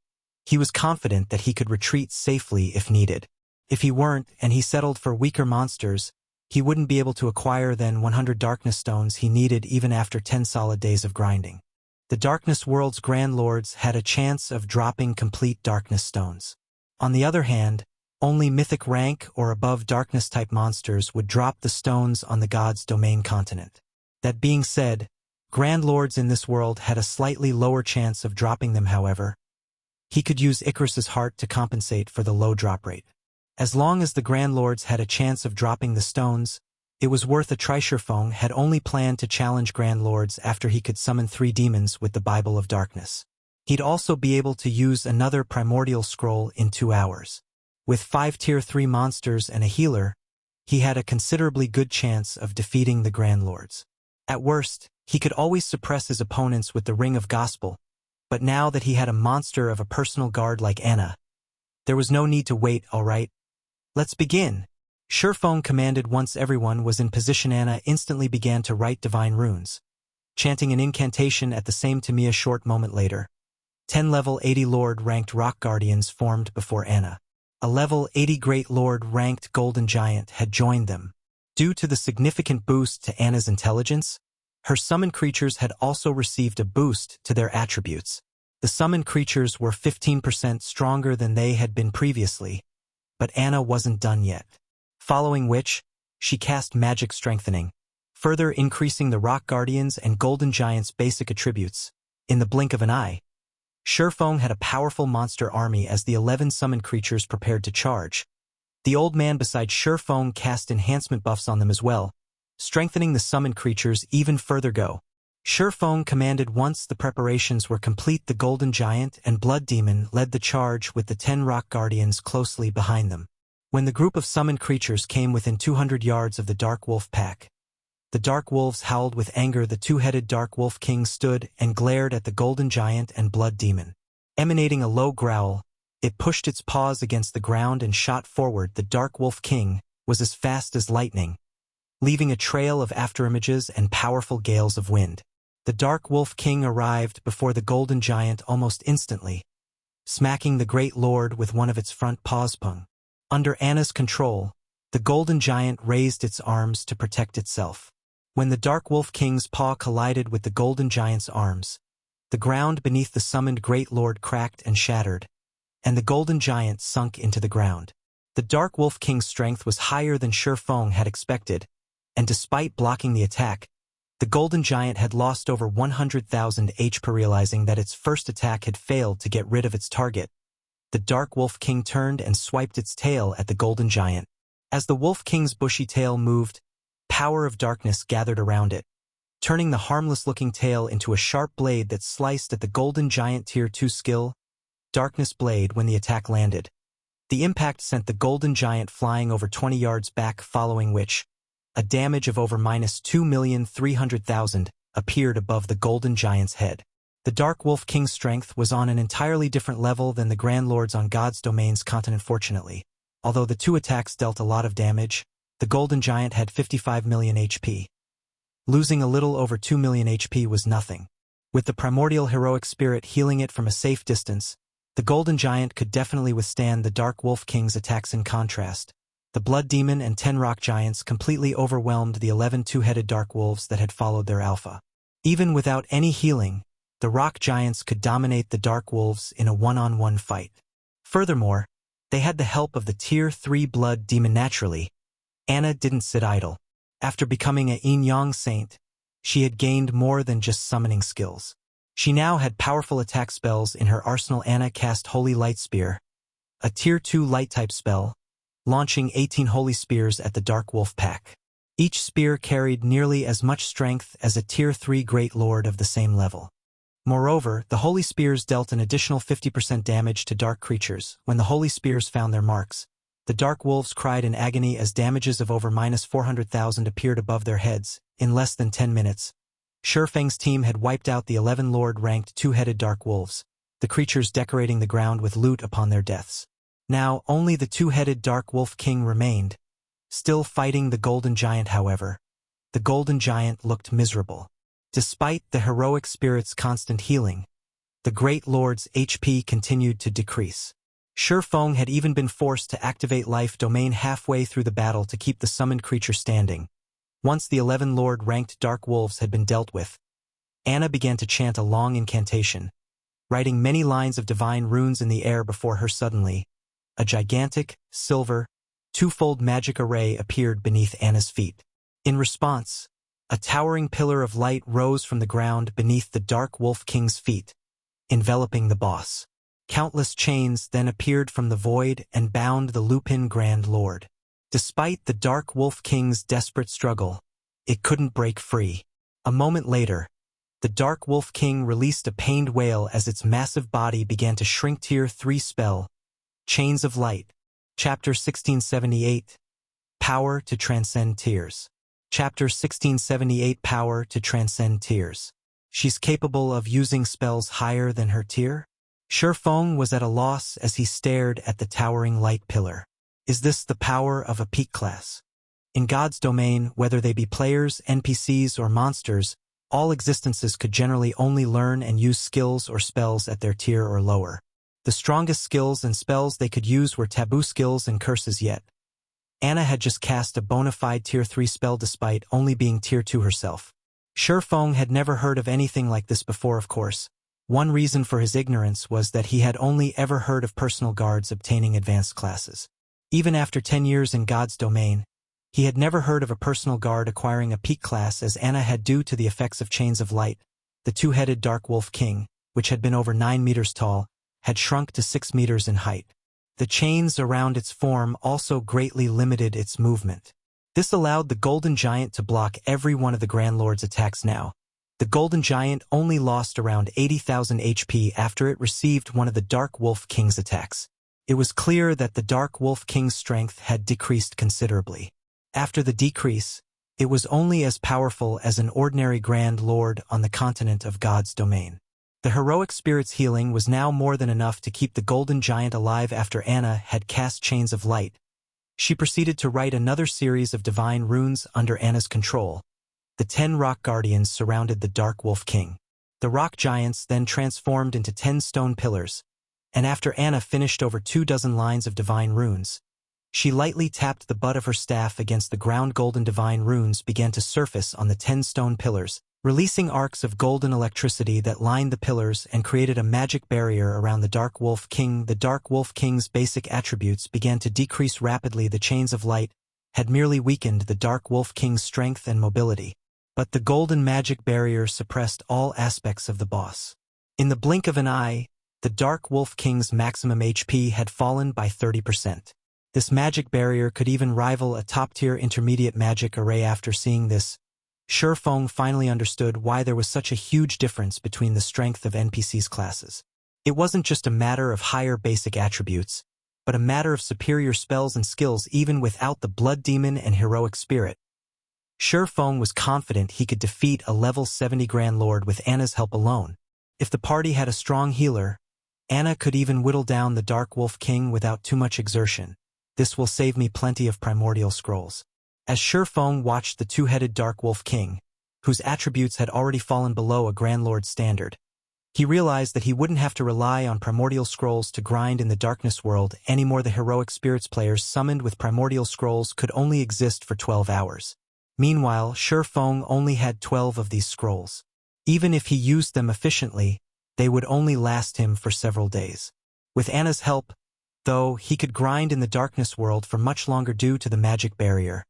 he was confident that he could retreat safely if needed. If he weren't, and he settled for weaker monsters, he wouldn't be able to acquire the 100 Darkness Stones he needed even after 10 solid days of grinding. The Darkness world's Grand Lords had a chance of dropping complete Darkness Stones. On the other hand, only Mythic rank or above Darkness-type monsters would drop the stones on the God's Domain continent. That being said, Grand Lords in this world had a slightly lower chance of dropping them, however. He could use Icarus's heart to compensate for the low drop rate. As long as the Grand Lords had a chance of dropping the stones, it was worth a try. Shurfeng had only planned to challenge Grand Lords after he could summon 3 demons with the Bible of Darkness. He'd also be able to use another Primordial scroll in 2 hours. With 5 Tier 3 monsters and a healer, he had a considerably good chance of defeating the Grand Lords. At worst, he could always suppress his opponents with the Ring of Gospel, but now that he had a monster of a personal guard like Anna, there was no need to wait. Alright, let's begin. Shurfeng commanded. Once everyone was in position, Anna instantly began to write divine runes, chanting an incantation at the same time. A short moment later, 10 level 80 Lord-ranked Rock Guardians formed before Anna. A level 80 Great Lord-ranked Golden Giant had joined them. Due to the significant boost to Anna's intelligence, her summoned creatures had also received a boost to their attributes. The summoned creatures were 15% stronger than they had been previously, but Anna wasn't done yet. Following which, she cast Magic Strengthening, further increasing the Rock Guardians and Golden Giant's basic attributes. In the blink of an eye, Shurfeng had a powerful monster army as the 11 summoned creatures prepared to charge. The old man beside Shurfeng cast enhancement buffs on them as well, strengthening the summoned creatures even further. Go. Shurfeng commanded. Once the preparations were complete, the Golden Giant and Blood Demon led the charge with the 10 Rock Guardians closely behind them. When the group of summoned creatures came within 200 yards of the Dark Wolf pack, the Dark Wolves howled with anger. The two-headed Dark Wolf King stood and glared at the Golden Giant and Blood Demon. Emanating a low growl, it pushed its paws against the ground and shot forward. The Dark Wolf King was as fast as lightning, leaving a trail of afterimages and powerful gales of wind. The Dark Wolf King arrived before the Golden Giant almost instantly, smacking the Great Lord with one of its front paws. Under Anna's control, the Golden Giant raised its arms to protect itself. When the Dark Wolf King's paw collided with the Golden Giant's arms, the ground beneath the summoned Great Lord cracked and shattered, and the Golden Giant sunk into the ground. The Dark Wolf King's strength was higher than Shurfeng had expected, and despite blocking the attack, the Golden Giant had lost over 100,000 HP. Realizing that its first attack had failed to get rid of its target, the Dark Wolf King turned and swiped its tail at the Golden Giant. As the Wolf King's bushy tail moved, power of darkness gathered around it, turning the harmless-looking tail into a sharp blade that sliced at the Golden Giant. Tier 2 skill, Darkness Blade. When the attack landed, the impact sent the Golden Giant flying over 20 yards back, following which, a damage of over -2,300,000 appeared above the Golden Giant's head. The Dark Wolf King's strength was on an entirely different level than the Grand Lords on God's Domain's continent. Fortunately, although the 2 attacks dealt a lot of damage, the Golden Giant had 55 million HP. Losing a little over 2 million HP was nothing. With the Primordial Heroic Spirit healing it from a safe distance, the Golden Giant could definitely withstand the Dark Wolf King's attacks. In contrast, the Blood Demon and 10 Rock Giants completely overwhelmed the 11 two-headed Dark Wolves that had followed their alpha. Even without any healing, the Rock Giants could dominate the Dark Wolves in a one-on-one fight. Furthermore, they had the help of the Tier 3 Blood Demon. Naturally, Anna didn't sit idle. After becoming a Yin-Yang Saint, she had gained more than just summoning skills. She now had powerful attack spells in her arsenal. Anna cast Holy Light Spear, a Tier 2 Light-type spell, launching 18 Holy Spears at the Dark Wolf pack. Each spear carried nearly as much strength as a Tier 3 Great Lord of the same level. Moreover, the Holy Spears dealt an additional 50% damage to dark creatures. When the Holy Spears found their marks, the Dark Wolves cried in agony as damages of over -400,000 appeared above their heads. In less than 10 minutes, Shurfeng's team had wiped out the 11 Lord-ranked two-headed Dark Wolves, the creatures decorating the ground with loot upon their deaths. Now, only the two-headed Dark Wolf King remained, still fighting the Golden Giant. However, the Golden Giant looked miserable. Despite the heroic spirit's constant healing, the Great Lord's HP continued to decrease. Shurfeng had even been forced to activate Life Domain halfway through the battle to keep the summoned creature standing. Once the 11 Lord-ranked Dark Wolves had been dealt with, Anna began to chant a long incantation, writing many lines of divine runes in the air before her. Suddenly, a gigantic, silver, twofold magic array appeared beneath Anna's feet. In response, a towering pillar of light rose from the ground beneath the Dark Wolf King's feet, enveloping the boss. Countless chains then appeared from the void and bound the Lupin Grand Lord. Despite the Dark Wolf King's desperate struggle, it couldn't break free. A moment later, the Dark Wolf King released a pained wail as its massive body began to shrink. Tier 3 spell, Chains of Light. Chapter 1678, Power to Transcend Tears. Chapter 1678, Power to Transcend Tears. She's capable of using spells higher than her tier? Shurfeng was at a loss as he stared at the towering light pillar. Is this the power of a peak class? In God's domain, whether they be players, NPCs, or monsters, all existences could generally only learn and use skills or spells at their tier or lower. The strongest skills and spells they could use were taboo skills and curses. Yet Anna had just cast a bona fide tier 3 spell despite only being tier 2 herself. Shurfeng had never heard of anything like this before. Of course, one reason for his ignorance was that he had only ever heard of personal guards obtaining advanced classes. Even after 10 years in God's domain, he had never heard of a personal guard acquiring a peak class as Anna had due to the effects of Chains of Light. The two-headed Dark Wolf King, which had been over 9 meters tall, had shrunk to 6 meters in height. The chains around its form also greatly limited its movement. This allowed the Golden Giant to block every one of the Grand Lord's attacks. Now, the Golden Giant only lost around 80,000 HP after it received one of the Dark Wolf King's attacks. It was clear that the Dark Wolf King's strength had decreased considerably. After the decrease, it was only as powerful as an ordinary Grand Lord on the continent of God's domain. The heroic spirit's healing was now more than enough to keep the Golden Giant alive. After Anna had cast Chains of Light, she proceeded to write another series of divine runes under Anna's control. The 10 rock guardians surrounded the Dark Wolf King. The rock giants then transformed into 10 stone pillars, and after Anna finished over 24 lines of divine runes, she lightly tapped the butt of her staff against the ground. Golden divine runes began to surface on the 10 stone pillars, releasing arcs of golden electricity that lined the pillars and created a magic barrier around the Dark Wolf King. The Dark Wolf King's basic attributes began to decrease rapidly. The Chains of Light had merely weakened the Dark Wolf King's strength and mobility, but the golden magic barrier suppressed all aspects of the boss. In the blink of an eye, the Dark Wolf King's maximum HP had fallen by 30%. This magic barrier could even rival a top-tier intermediate magic array. After seeing this, Shurfeng finally understood why there was such a huge difference between the strength of NPC's classes. It wasn't just a matter of higher basic attributes, but a matter of superior spells and skills. Even without the Blood Demon and Heroic Spirit, Shurfeng was confident he could defeat a level 70 Grand Lord with Anna's help alone. If the party had a strong healer, Anna could even whittle down the Dark Wolf King without too much exertion. This will save me plenty of primordial scrolls. As Shurfeng watched the two-headed Dark Wolf King, whose attributes had already fallen below a Grand Lord standard, he realized that he wouldn't have to rely on primordial scrolls to grind in the darkness world anymore. The heroic spirits players summoned with primordial scrolls could only exist for 12 hours. Meanwhile, Shurfeng only had 12 of these scrolls. Even if he used them efficiently, they would only last him for several days. With Anna's help, though, he could grind in the darkness world for much longer due to the magic barrier.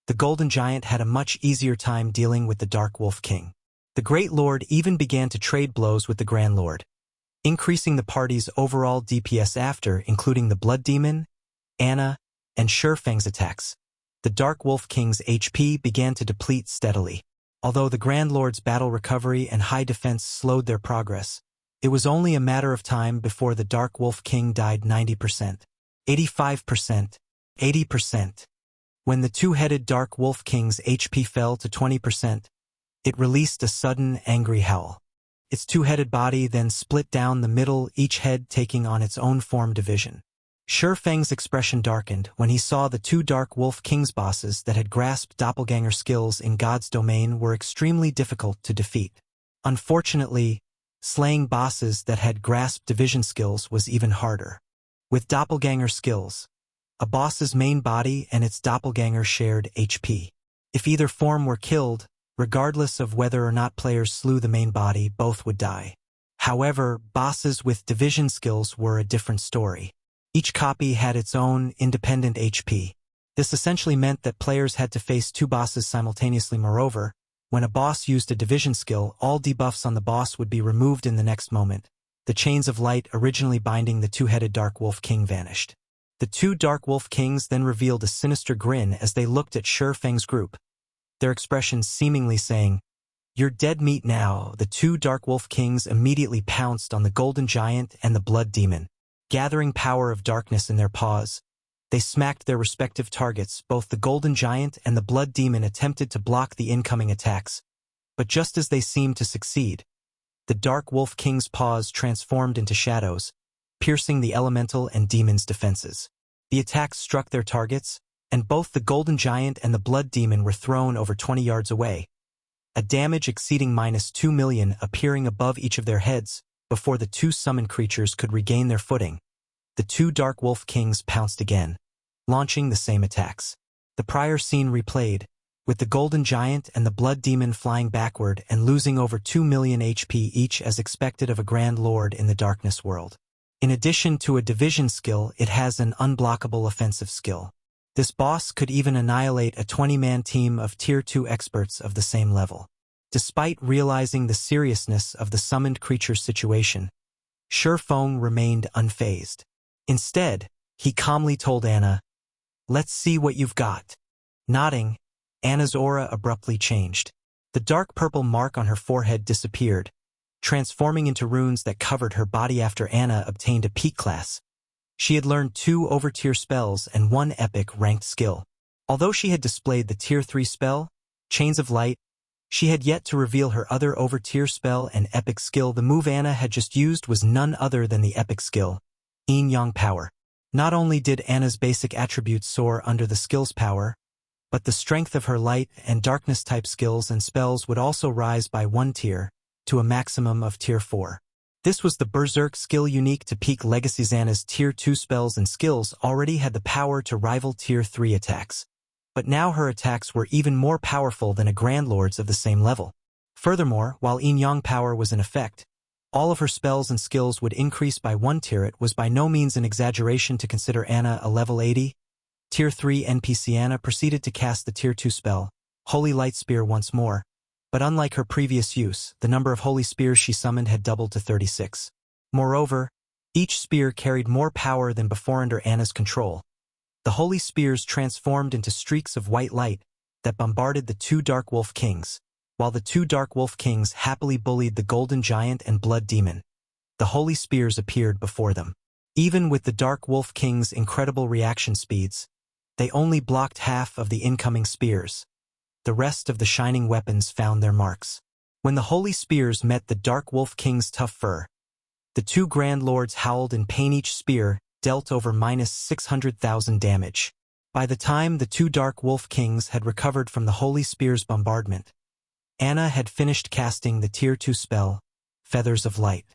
The Golden Giant had a much easier time dealing with the Dark Wolf King. The Great Lord even began to trade blows with the Grand Lord, increasing the party's overall DPS. After including the Blood Demon, Anna, and Shurfeng's attacks, the Dark Wolf King's HP began to deplete steadily. Although the Grand Lord's battle recovery and high defense slowed their progress, it was only a matter of time before the Dark Wolf King died 90%, 85%, 80%. When the two-headed Dark Wolf King's HP fell to 20%, it released a sudden, angry howl. Its two-headed body then split down the middle, each head taking on its own form division. Shi Feng's expression darkened when he saw the two Dark Wolf King's bosses that had grasped doppelganger skills in God's domain were extremely difficult to defeat. Unfortunately, slaying bosses that had grasped division skills was even harder. With doppelganger skills, a boss's main body and its doppelganger shared HP. If either form were killed, regardless of whether or not players slew the main body, both would die. However, bosses with division skills were a different story. Each copy had its own independent HP. This essentially meant that players had to face two bosses simultaneously. Moreover, when a boss used a division skill, all debuffs on the boss would be removed in the next moment. The chains of light originally binding the two-headed Dark Wolf King vanished. The two Dark Wolf Kings then revealed a sinister grin as they looked at Shi Feng's group, their expressions seemingly saying, "You're dead meat now." The two Dark Wolf Kings immediately pounced on the Golden Giant and the Blood Demon. Gathering power of darkness in their paws, they smacked their respective targets. Both the Golden Giant and the Blood Demon attempted to block the incoming attacks, but just as they seemed to succeed, the Dark Wolf King's paws transformed into shadows, piercing the elemental and demon's defenses. The attacks struck their targets, and both the Golden Giant and the Blood Demon were thrown over 20 yards away, a damage exceeding -2 million appearing above each of their heads. Before the two summoned creatures could regain their footing, the two Dark Wolf Kings pounced again, launching the same attacks. The prior scene replayed, with the Golden Giant and the Blood Demon flying backward and losing over 2 million HP each as expected of a Grand Lord in the Darkness world. In addition to a division skill, it has an unblockable offensive skill. This boss could even annihilate a 20-man team of Tier 2 experts of the same level. Despite realizing the seriousness of the summoned creature's situation, Shi Feng remained unfazed. Instead, he calmly told Anna, "Let's see what you've got." Nodding, Anna's aura abruptly changed. The dark purple mark on her forehead disappeared, transforming into runes that covered her body after Anna obtained a peak class. She had learned 2 over-tier spells and 1 epic ranked skill. Although she had displayed the Tier 3 spell, Chains of Light, she had yet to reveal her other over-tier spell and epic skill. The move Anna had just used was none other than the epic skill, Yin Yang Power. Not only did Anna's basic attributes soar under the skill's power, but the strength of her light and darkness type skills and spells would also rise by 1 tier, to a maximum of Tier 4. This was the Berserk skill unique to peak legacies. Anna's Tier 2 spells and skills already had the power to rival Tier 3 attacks. But now her attacks were even more powerful than a Grand Lord's of the same level. Furthermore, while Yin Yang Power was in effect, all of her spells and skills would increase by 1 tier. It was by no means an exaggeration to consider Anna a level 80. Tier 3 NPC Anna proceeded to cast the Tier 2 spell, Holy Light Spear once more, but unlike her previous use, the number of holy spears she summoned had doubled to 36. Moreover, each spear carried more power than before under Anna's control. The holy spears transformed into streaks of white light that bombarded the two Dark Wolf Kings, while the two Dark Wolf Kings happily bullied the Golden Giant and Blood Demon. The holy spears appeared before them. Even with the Dark Wolf King's incredible reaction speeds, they only blocked half of the incoming spears. The rest of the shining weapons found their marks. When the holy spears met the Dark Wolf King's tough fur, the two Grand Lords howled in pain. Each spear dealt over -600,000 damage. By the time the two Dark Wolf Kings had recovered from the Holy Spear's bombardment, Anna had finished casting the Tier 2 spell, Feathers of Light.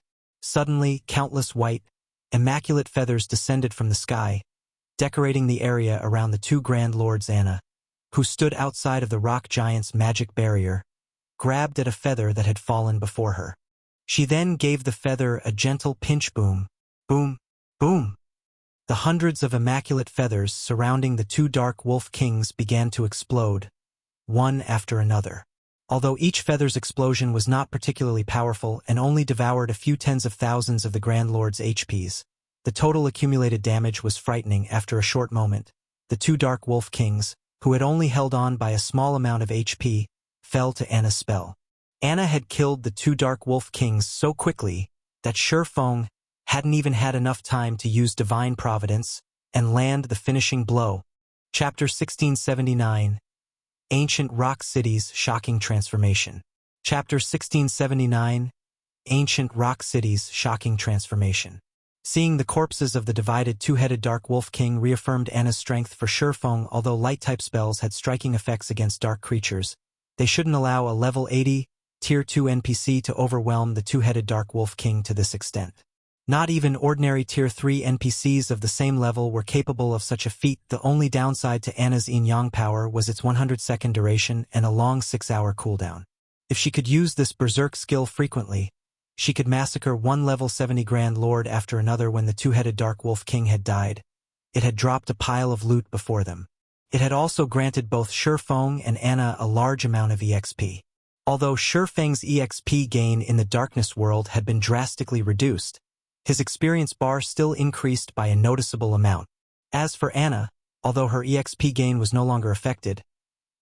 Suddenly, countless white, immaculate feathers descended from the sky, decorating the area around the two Grand Lords. Anna, who stood outside of the rock giant's magic barrier, grabbed at a feather that had fallen before her. She then gave the feather a gentle pinch. Boom, boom, boom. The hundreds of immaculate feathers surrounding the two Dark Wolf Kings began to explode, one after another. Although each feather's explosion was not particularly powerful and only devoured a few tens of thousands of the Grand Lord's HPs, the total accumulated damage was frightening. After a short moment, the two Dark Wolf Kings, who had only held on by a small amount of HP, fell to Anna's spell. Anna had killed the two Dark Wolf Kings so quickly that Shifeng hadn't even had enough time to use Divine Providence and land the finishing blow. Chapter 1679. Ancient Rock Cities Shocking Transformation. Chapter 1679. Ancient Rock Cities Shocking Transformation. Seeing the corpses of the divided two-headed Dark Wolf King reaffirmed Anna's strength for Shifeng. Although light-type spells had striking effects against dark creatures, they shouldn't allow a level 80, Tier 2 NPC to overwhelm the two-headed Dark Wolf King to this extent. Not even ordinary Tier 3 NPCs of the same level were capable of such a feat. The only downside to Anna's Yin-Yang power was its 100-second duration and a long 6-hour cooldown. If she could use this Berserk skill frequently, she could massacre one level 70 Grand Lord after another. When the two-headed Dark Wolf King had died, it had dropped a pile of loot before them. It had also granted both Shifeng and Anna a large amount of EXP. Although Shifeng's EXP gain in the Darkness world had been drastically reduced, his experience bar still increased by a noticeable amount. As for Anna, although her EXP gain was no longer affected,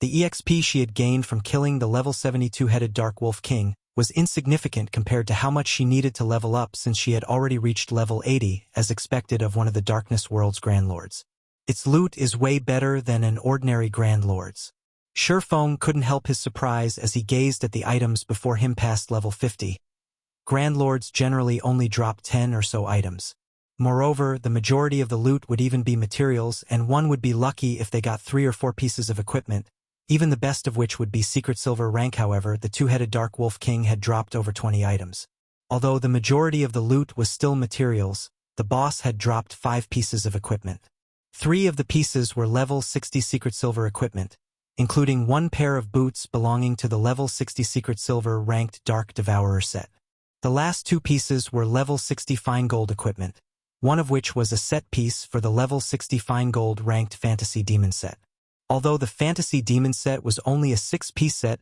the EXP she had gained from killing the level 72-headed Dark Wolf King was insignificant compared to how much she needed to level up, since she had already reached level 80, as expected of one of the Darkness world's Grand Lords. Its loot is way better than an ordinary Grand Lord's. Shifeng couldn't help his surprise as he gazed at the items before him past level 50. Grand Lords generally only drop 10 or so items. Moreover, the majority of the loot would even be materials, and one would be lucky if they got 3 or 4 pieces of equipment, even the best of which would be Secret Silver rank. However, the two-headed Dark Wolf King had dropped over 20 items. Although the majority of the loot was still materials, the boss had dropped 5 pieces of equipment. 3 of the pieces were level 60 Secret Silver equipment, including 1 pair of boots belonging to the level 60 Secret Silver ranked Dark Devourer set. The last 2 pieces were level 60 Fine Gold equipment, one of which was a set piece for the level 60 Fine Gold ranked Fantasy Demon set. Although the Fantasy Demon set was only a 6-piece set,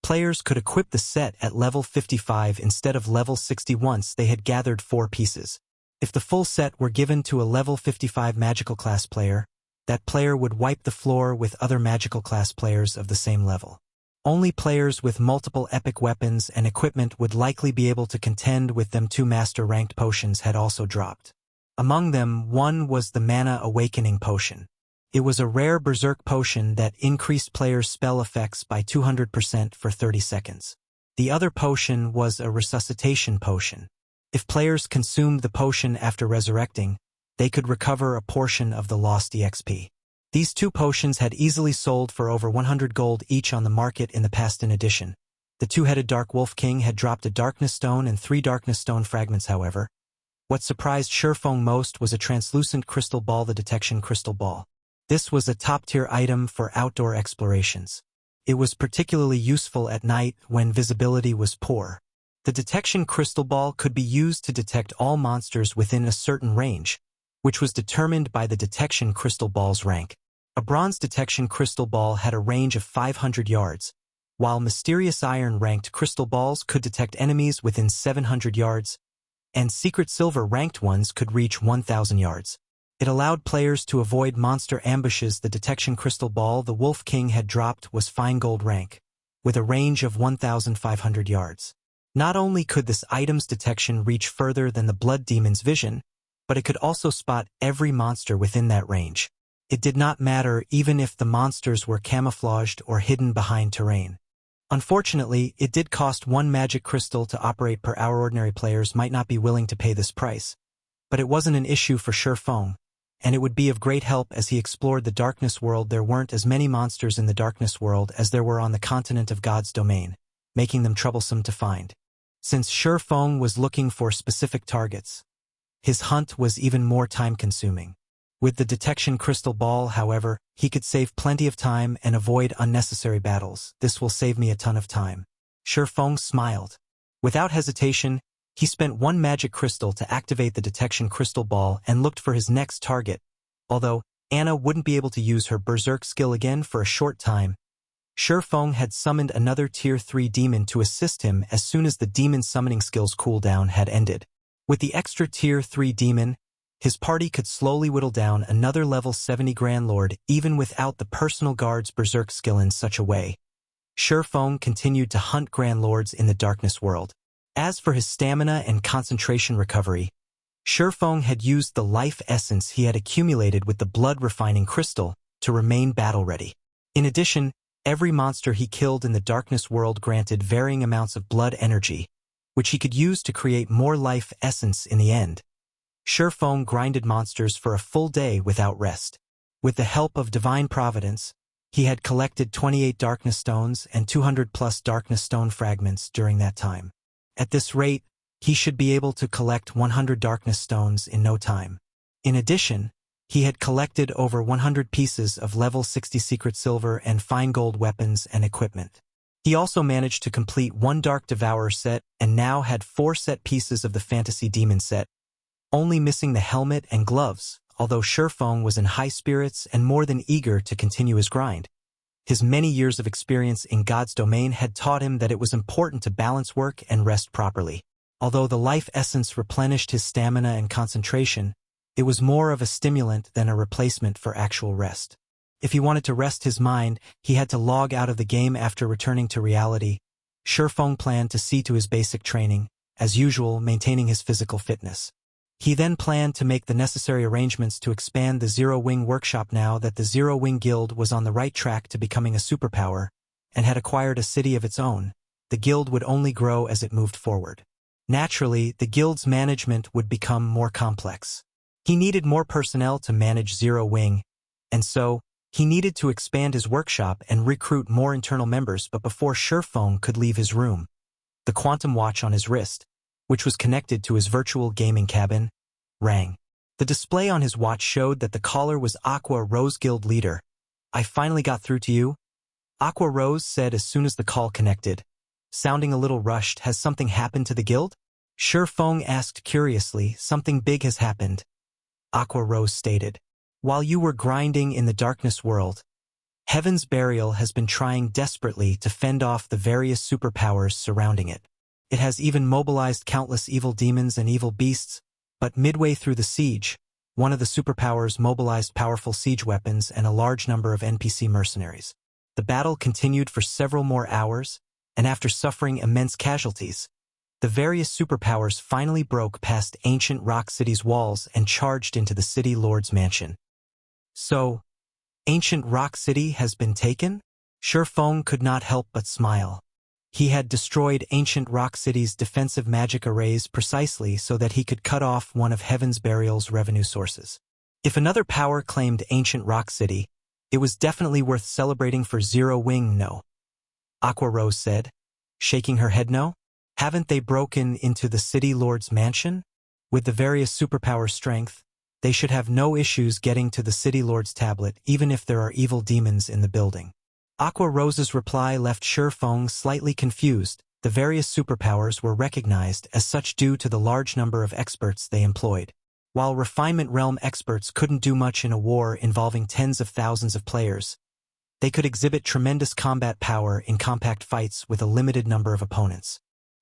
players could equip the set at level 55 instead of level 60 once they had gathered 4 pieces. If the full set were given to a level 55 magical class player, that player would wipe the floor with other magical class players of the same level. Only players with multiple epic weapons and equipment would likely be able to contend with them. 2 master-ranked potions had also dropped. Among them, one was the Mana Awakening potion. It was a rare Berserk potion that increased players' spell effects by 200% for 30 seconds. The other potion was a Resuscitation potion. If players consumed the potion after resurrecting, they could recover a portion of the lost EXP. These 2 potions had easily sold for over 100 gold each on the market in the past. In addition, the two-headed Dark Wolf King had dropped a Darkness Stone and 3 Darkness Stone fragments. However, what surprised Shifeng most was a translucent crystal ball, the Detection Crystal Ball. This was a top-tier item for outdoor explorations. It was particularly useful at night when visibility was poor. The Detection Crystal Ball could be used to detect all monsters within a certain range, which was determined by the Detection Crystal Ball's rank. A Bronze Detection Crystal Ball had a range of 500 yards, while Mysterious Iron-ranked crystal balls could detect enemies within 700 yards, and Secret Silver-ranked ones could reach 1,000 yards. It allowed players to avoid monster ambushes. The Detection Crystal Ball the Wolf King had dropped was Fine Gold rank, with a range of 1,500 yards. Not only could this item's detection reach further than the Blood Demon's vision, but it could also spot every monster within that range. It did not matter even if the monsters were camouflaged or hidden behind terrain. Unfortunately, it did cost 1 magic crystal to operate per hour. Ordinary players might not be willing to pay this price, but it wasn't an issue for Shifeng, and it would be of great help as he explored the Darkness world. There weren't as many monsters in the Darkness world as there were on the continent of God's domain, making them troublesome to find. Since Shifeng was looking for specific targets, his hunt was even more time-consuming. With the Detection Crystal Ball, however, he could save plenty of time and avoid unnecessary battles. This will save me a ton of time. Shifeng smiled. Without hesitation, he spent 1 magic crystal to activate the Detection Crystal Ball and looked for his next target. Although Anna wouldn't be able to use her Berserk skill again for a short time, Shifeng had summoned another Tier 3 demon to assist him as soon as the demon summoning skill's cooldown had ended. With the extra Tier 3 demon, his party could slowly whittle down another level 70 Grand Lord even without the personal guard's Berserk skill. In such a way, Shurfeng continued to hunt Grand Lords in the Darkness world. As for his stamina and concentration recovery, Shurfeng had used the life essence he had accumulated with the blood-refining crystal to remain battle-ready. In addition, every monster he killed in the Darkness world granted varying amounts of blood energy, which he could use to create more life essence in the end. Shurfeng grinded monsters for a full day without rest. With the help of divine providence, he had collected 28 Darkness Stones and 200+ Darkness Stone fragments during that time. At this rate, he should be able to collect 100 Darkness Stones in no time. In addition, he had collected over 100 pieces of level 60 secret silver and fine gold weapons and equipment. He also managed to complete 1 Dark Devourer set and now had 4 set pieces of the Fantasy Demon set, only missing the helmet and gloves, although Shurfeng was in high spirits and more than eager to continue his grind. His many years of experience in God's domain had taught him that it was important to balance work and rest properly. Although the life essence replenished his stamina and concentration, it was more of a stimulant than a replacement for actual rest. If he wanted to rest his mind, he had to log out of the game after returning to reality. Shurfeng planned to see to his basic training, as usual maintaining his physical fitness. He then planned to make the necessary arrangements to expand the Zero Wing workshop now that the Zero Wing Guild was on the right track to becoming a superpower and had acquired a city of its own. The guild would only grow as it moved forward. Naturally, the guild's management would become more complex. He needed more personnel to manage Zero Wing, and so, he needed to expand his workshop and recruit more internal members. But before Shurfeng could leave his room, the quantum watch on his wrist, which was connected to his virtual gaming cabin, rang. The display on his watch showed that the caller was Aqua Rose Guild leader. "I finally got through to you," Aqua Rose said as soon as the call connected. Sounding a little rushed, "Has something happened to the guild?" Shurfeng asked curiously. "Something big has happened," Aqua Rose stated. "While you were grinding in the Darkness world, Heaven's Burial has been trying desperately to fend off the various superpowers surrounding it. It has even mobilized countless evil demons and evil beasts, but midway through the siege, one of the superpowers mobilized powerful siege weapons and a large number of NPC mercenaries. The battle continued for several more hours, and after suffering immense casualties, the various superpowers finally broke past ancient Rock City's walls and charged into the City Lord's mansion." "So, ancient Rock City has been taken?" Shurfeng could not help but smile. He had destroyed ancient Rock City's defensive magic arrays precisely so that he could cut off one of Heaven's Burial's revenue sources. If another power claimed ancient Rock City, it was definitely worth celebrating for Zero Wing. "No," Aqua Rose said, shaking her head. "No? Haven't they broken into the City Lord's mansion? With the various superpower strength, they should have no issues getting to the City Lord's tablet, even if there are evil demons in the building." Aqua Rose's reply left Shurfeng slightly confused. The various superpowers were recognized as such due to the large number of experts they employed. While Refinement Realm experts couldn't do much in a war involving tens of thousands of players, they could exhibit tremendous combat power in compact fights with a limited number of opponents.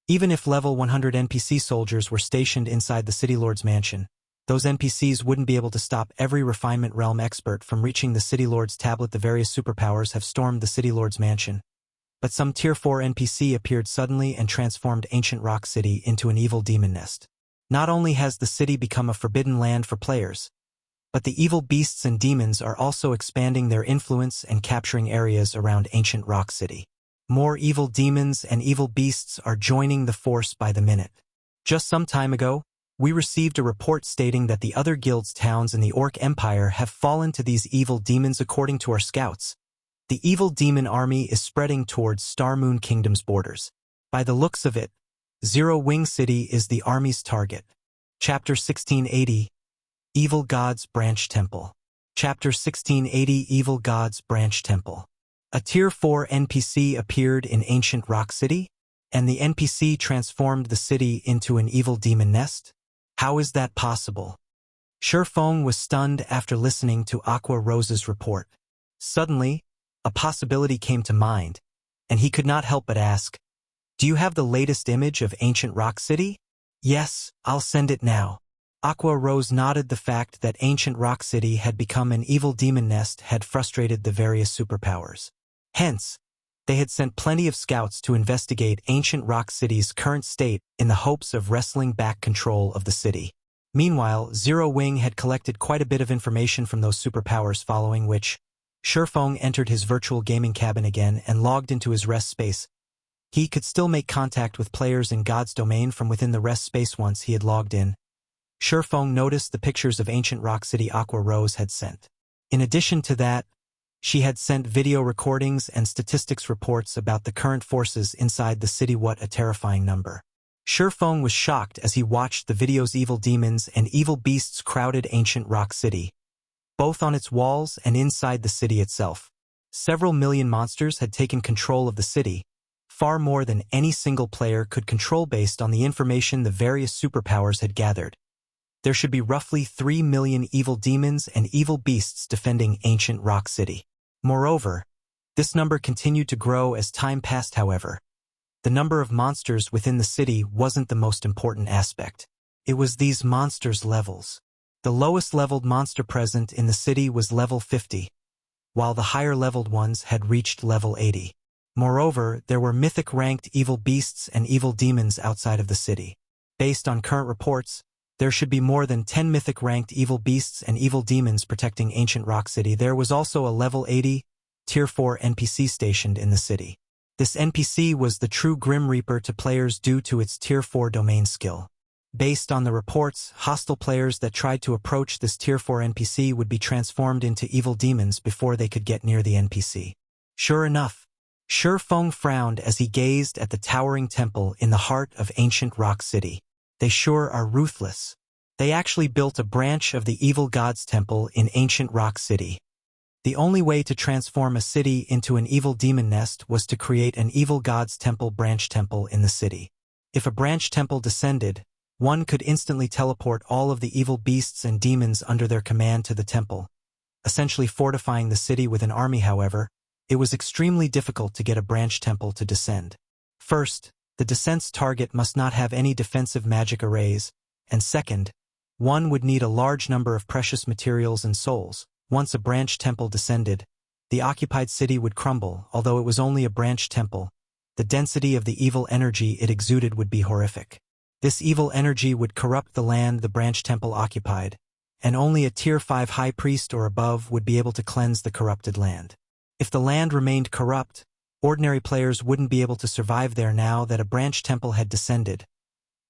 Even if level 100 NPC soldiers were stationed inside the City Lord's mansion, those NPCs wouldn't be able to stop every Refinement Realm expert from reaching the City Lord's tablet. The various superpowers have stormed the City Lord's mansion, but some Tier 4 NPC appeared suddenly and transformed ancient Rock City into an evil demon nest. Not only has the city become a forbidden land for players, but the evil beasts and demons are also expanding their influence and capturing areas around ancient Rock City. More evil demons and evil beasts are joining the force by the minute. Just some time ago, we received a report stating that the other guild's towns in the Orc Empire have fallen to these evil demons. According to our scouts, the evil demon army is spreading towards Star Moon Kingdom's borders. By the looks of it, Zero Wing City is the army's target. Chapter 1680, Evil Gods Branch Temple. Chapter 1680, Evil Gods Branch Temple. A Tier 4 NPC appeared in ancient Rock City, and the NPC transformed the city into an evil demon nest? How is that possible? Shurfeng was stunned after listening to Aqua Rose's report. Suddenly, a possibility came to mind, and he could not help but ask, "Do you have the latest image of ancient Rock City?" "Yes, I'll send it now." Aqua Rose nodded. The fact that ancient Rock City had become an evil demon nest had frustrated the various superpowers. Hence, They had sent plenty of scouts to investigate Ancient Rock City's current state in the hopes of wrestling back control of the city. Meanwhile, Zero Wing had collected quite a bit of information from those superpowers, following which, Shifeng entered his virtual gaming cabin again and logged into his rest space. He could still make contact with players in God's domain from within the rest space once he had logged in. Shifeng noticed the pictures of Ancient Rock City Aqua Rose had sent. In addition to that, she had sent video recordings and statistics reports about the current forces inside the city. What a terrifying number. Shifeng was shocked as he watched the video's evil demons and evil beasts crowded Ancient Rock City, both on its walls and inside the city itself. Several million monsters had taken control of the city, far more than any single player could control based on the information the various superpowers had gathered. There should be roughly 3 million evil demons and evil beasts defending Ancient Rock City. Moreover, this number continued to grow as time passed. However, the number of monsters within the city wasn't the most important aspect. It was these monsters' levels. The lowest leveled monster present in the city was level 50, while the higher leveled ones had reached level 80. Moreover, there were mythic ranked evil beasts and evil demons outside of the city. Based on current reports, there should be more than 10 mythic ranked evil beasts and evil demons protecting Ancient Rock City. There was also a level 80, Tier 4 NPC stationed in the city. This NPC was the true Grim Reaper to players due to its Tier 4 domain skill. Based on the reports, hostile players that tried to approach this Tier 4 NPC would be transformed into evil demons before they could get near the NPC. Sure enough, Shifeng frowned as he gazed at the towering temple in the heart of Ancient Rock City. They sure are ruthless. They actually built a branch of the Evil Gods Temple in Ancient Rock City. The only way to transform a city into an evil demon nest was to create an Evil Gods Temple branch temple in the city. If a branch temple descended, one could instantly teleport all of the evil beasts and demons under their command to the temple, essentially fortifying the city with an army. However, it was extremely difficult to get a branch temple to descend. First, the descent's target must not have any defensive magic arrays, and second, one would need a large number of precious materials and souls. Once a branch temple descended, the occupied city would crumble. Although it was only a branch temple, the density of the evil energy it exuded would be horrific. This evil energy would corrupt the land the branch temple occupied, and only a Tier 5 high priest or above would be able to cleanse the corrupted land. If the land remained corrupt, ordinary players wouldn't be able to survive there. Now that a branch temple had descended,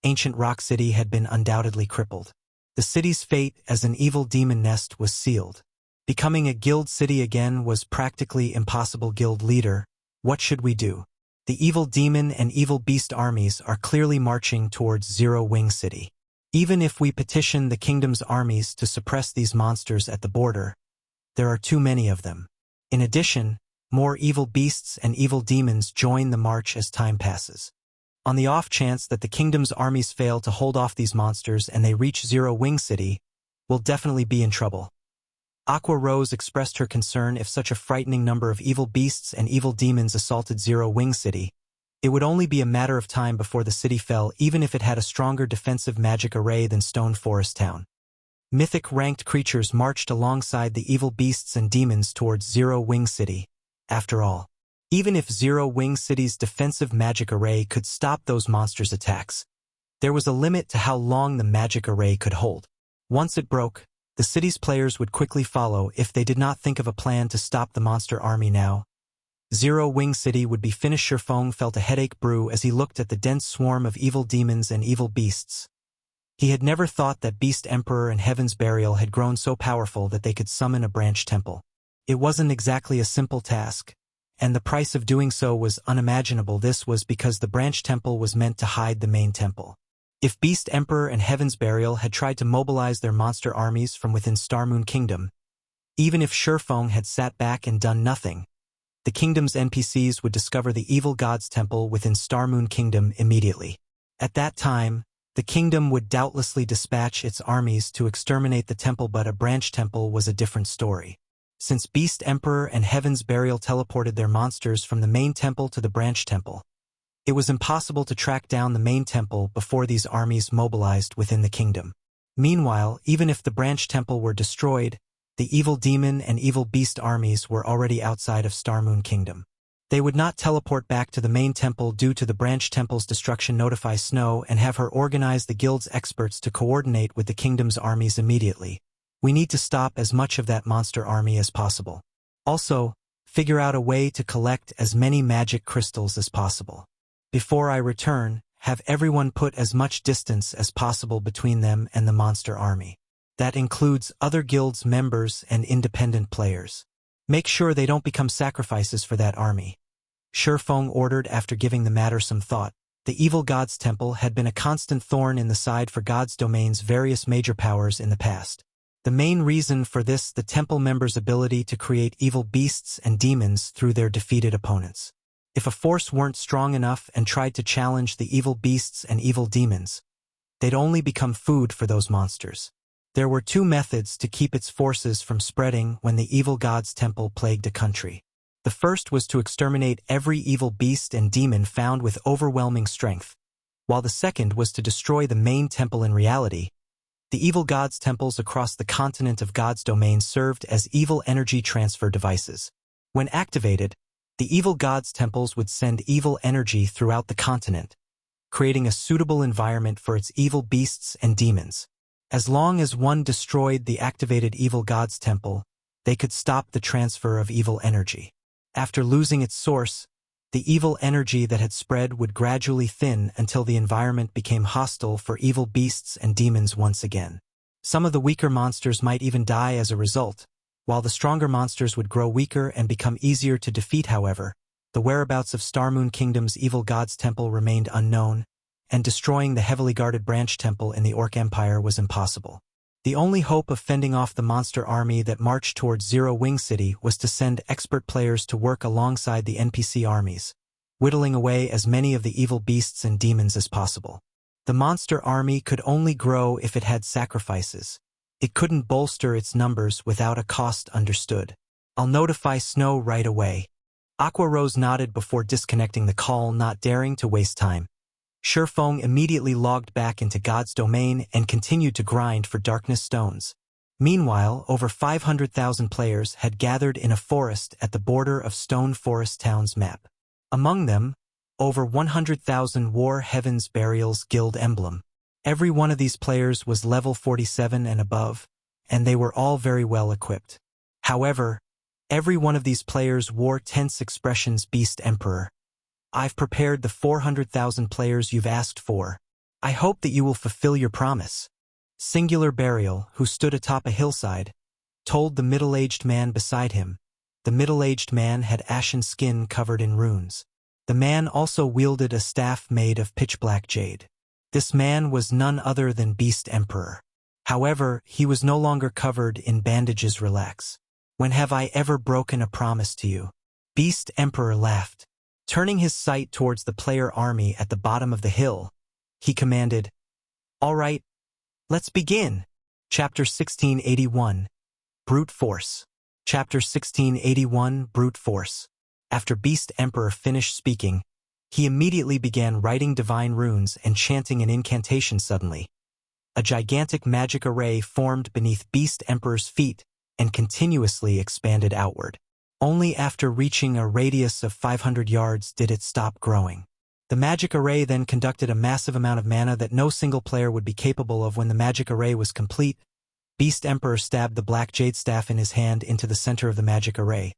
Ancient Rock City had been undoubtedly crippled. The city's fate as an evil demon nest was sealed. Becoming a guild city again was practically impossible. Guild leader, what should we do? The evil demon and evil beast armies are clearly marching towards Zero Wing City. Even if we petition the kingdom's armies to suppress these monsters at the border, there are too many of them. In addition, more evil beasts and evil demons join the march as time passes. On the off chance that the kingdom's armies fail to hold off these monsters and they reach Zero Wing City, we'll definitely be in trouble. Aqua Rose expressed her concern. If such a frightening number of evil beasts and evil demons assaulted Zero Wing City, it would only be a matter of time before the city fell, even if it had a stronger defensive magic array than Stone Forest Town. Mythic ranked creatures marched alongside the evil beasts and demons towards Zero Wing City. After all, even if Zero Wing City's defensive magic array could stop those monsters' attacks, there was a limit to how long the magic array could hold. Once it broke, the city's players would quickly follow if they did not think of a plan to stop the monster army now. Zero Wing City would be finished. Shifeng felt a headache brew as he looked at the dense swarm of evil demons and evil beasts. He had never thought that Beast Emperor and Heaven's Burial had grown so powerful that they could summon a branch temple. It wasn't exactly a simple task, and the price of doing so was unimaginable. This was because the branch temple was meant to hide the main temple. If Beast Emperor and Heaven's Burial had tried to mobilize their monster armies from within Starmoon Kingdom, even if Shifeng had sat back and done nothing, the kingdom's NPCs would discover the Evil Gods Temple within Starmoon Kingdom immediately. At that time, the kingdom would doubtlessly dispatch its armies to exterminate the temple, but a branch temple was a different story. Since Beast Emperor and Heaven's Burial teleported their monsters from the main temple to the branch temple, it was impossible to track down the main temple before these armies mobilized within the kingdom. Meanwhile, even if the branch temple were destroyed, the evil demon and evil beast armies were already outside of Starmoon Kingdom. They would not teleport back to the main temple due to the branch temple's destruction. Notify Snow and have her organize the guild's experts to coordinate with the kingdom's armies immediately. We need to stop as much of that monster army as possible. Also, figure out a way to collect as many magic crystals as possible. Before I return, have everyone put as much distance as possible between them and the monster army. That includes other guilds' members and independent players. Make sure they don't become sacrifices for that army. Shurfeng ordered after giving the matter some thought. The evil god's temple had been a constant thorn in the side for God's domain's various major powers in the past. The main reason for this, the temple members' ability to create evil beasts and demons through their defeated opponents. If a force weren't strong enough and tried to challenge the evil beasts and evil demons, they'd only become food for those monsters. There were two methods to keep its forces from spreading when the evil god's temple plagued a country. The first was to exterminate every evil beast and demon found with overwhelming strength, while the second was to destroy the main temple. In reality, the evil god's temples across the continent of God's domain served as evil energy transfer devices. When activated, the evil god's temples would send evil energy throughout the continent, creating a suitable environment for its evil beasts and demons. As long as one destroyed the activated evil god's temple, they could stop the transfer of evil energy. After losing its source, the evil energy that had spread would gradually thin until the environment became hostile for evil beasts and demons once again. Some of the weaker monsters might even die as a result, while the stronger monsters would grow weaker and become easier to defeat. However, the whereabouts of Starmoon Kingdom's evil god's temple remained unknown, and destroying the heavily guarded branch temple in the Orc Empire was impossible. The only hope of fending off the monster army that marched towards Zero Wing City was to send expert players to work alongside the NPC armies, whittling away as many of the evil beasts and demons as possible. The monster army could only grow if it had sacrifices. It couldn't bolster its numbers without a cost. Understood. I'll notify Snow right away. Aqua Rose nodded before disconnecting the call, not daring to waste time. Shurfeng immediately logged back into God's domain and continued to grind for darkness stones. Meanwhile, over 500,000 players had gathered in a forest at the border of Stone Forest Town's map. Among them, over 100,000 wore Heaven's Burial's guild emblem. Every one of these players was level 47 and above, and they were all very well equipped. However, every one of these players wore tense expressions. Beast Emperor, I've prepared the 400,000 players you've asked for. I hope that you will fulfill your promise. Singular Burial, who stood atop a hillside, told the middle-aged man beside him. The middle-aged man had ashen skin covered in runes. The man also wielded a staff made of pitch-black jade. This man was none other than Beast Emperor. However, he was no longer covered in bandages. Relax. When have I ever broken a promise to you? Beast Emperor laughed. Turning his sight towards the player army at the bottom of the hill, he commanded, "All right, let's begin." Chapter 1681, Brute Force. Chapter 1681, Brute Force. After Beast Emperor finished speaking, he immediately began writing divine runes and chanting an incantation. Suddenly, a gigantic magic array formed beneath Beast Emperor's feet and continuously expanded outward. Only after reaching a radius of 500 yards did it stop growing. The magic array then conducted a massive amount of mana that no single player would be capable of. When the magic array was complete, Beast Emperor stabbed the black jade staff in his hand into the center of the magic array,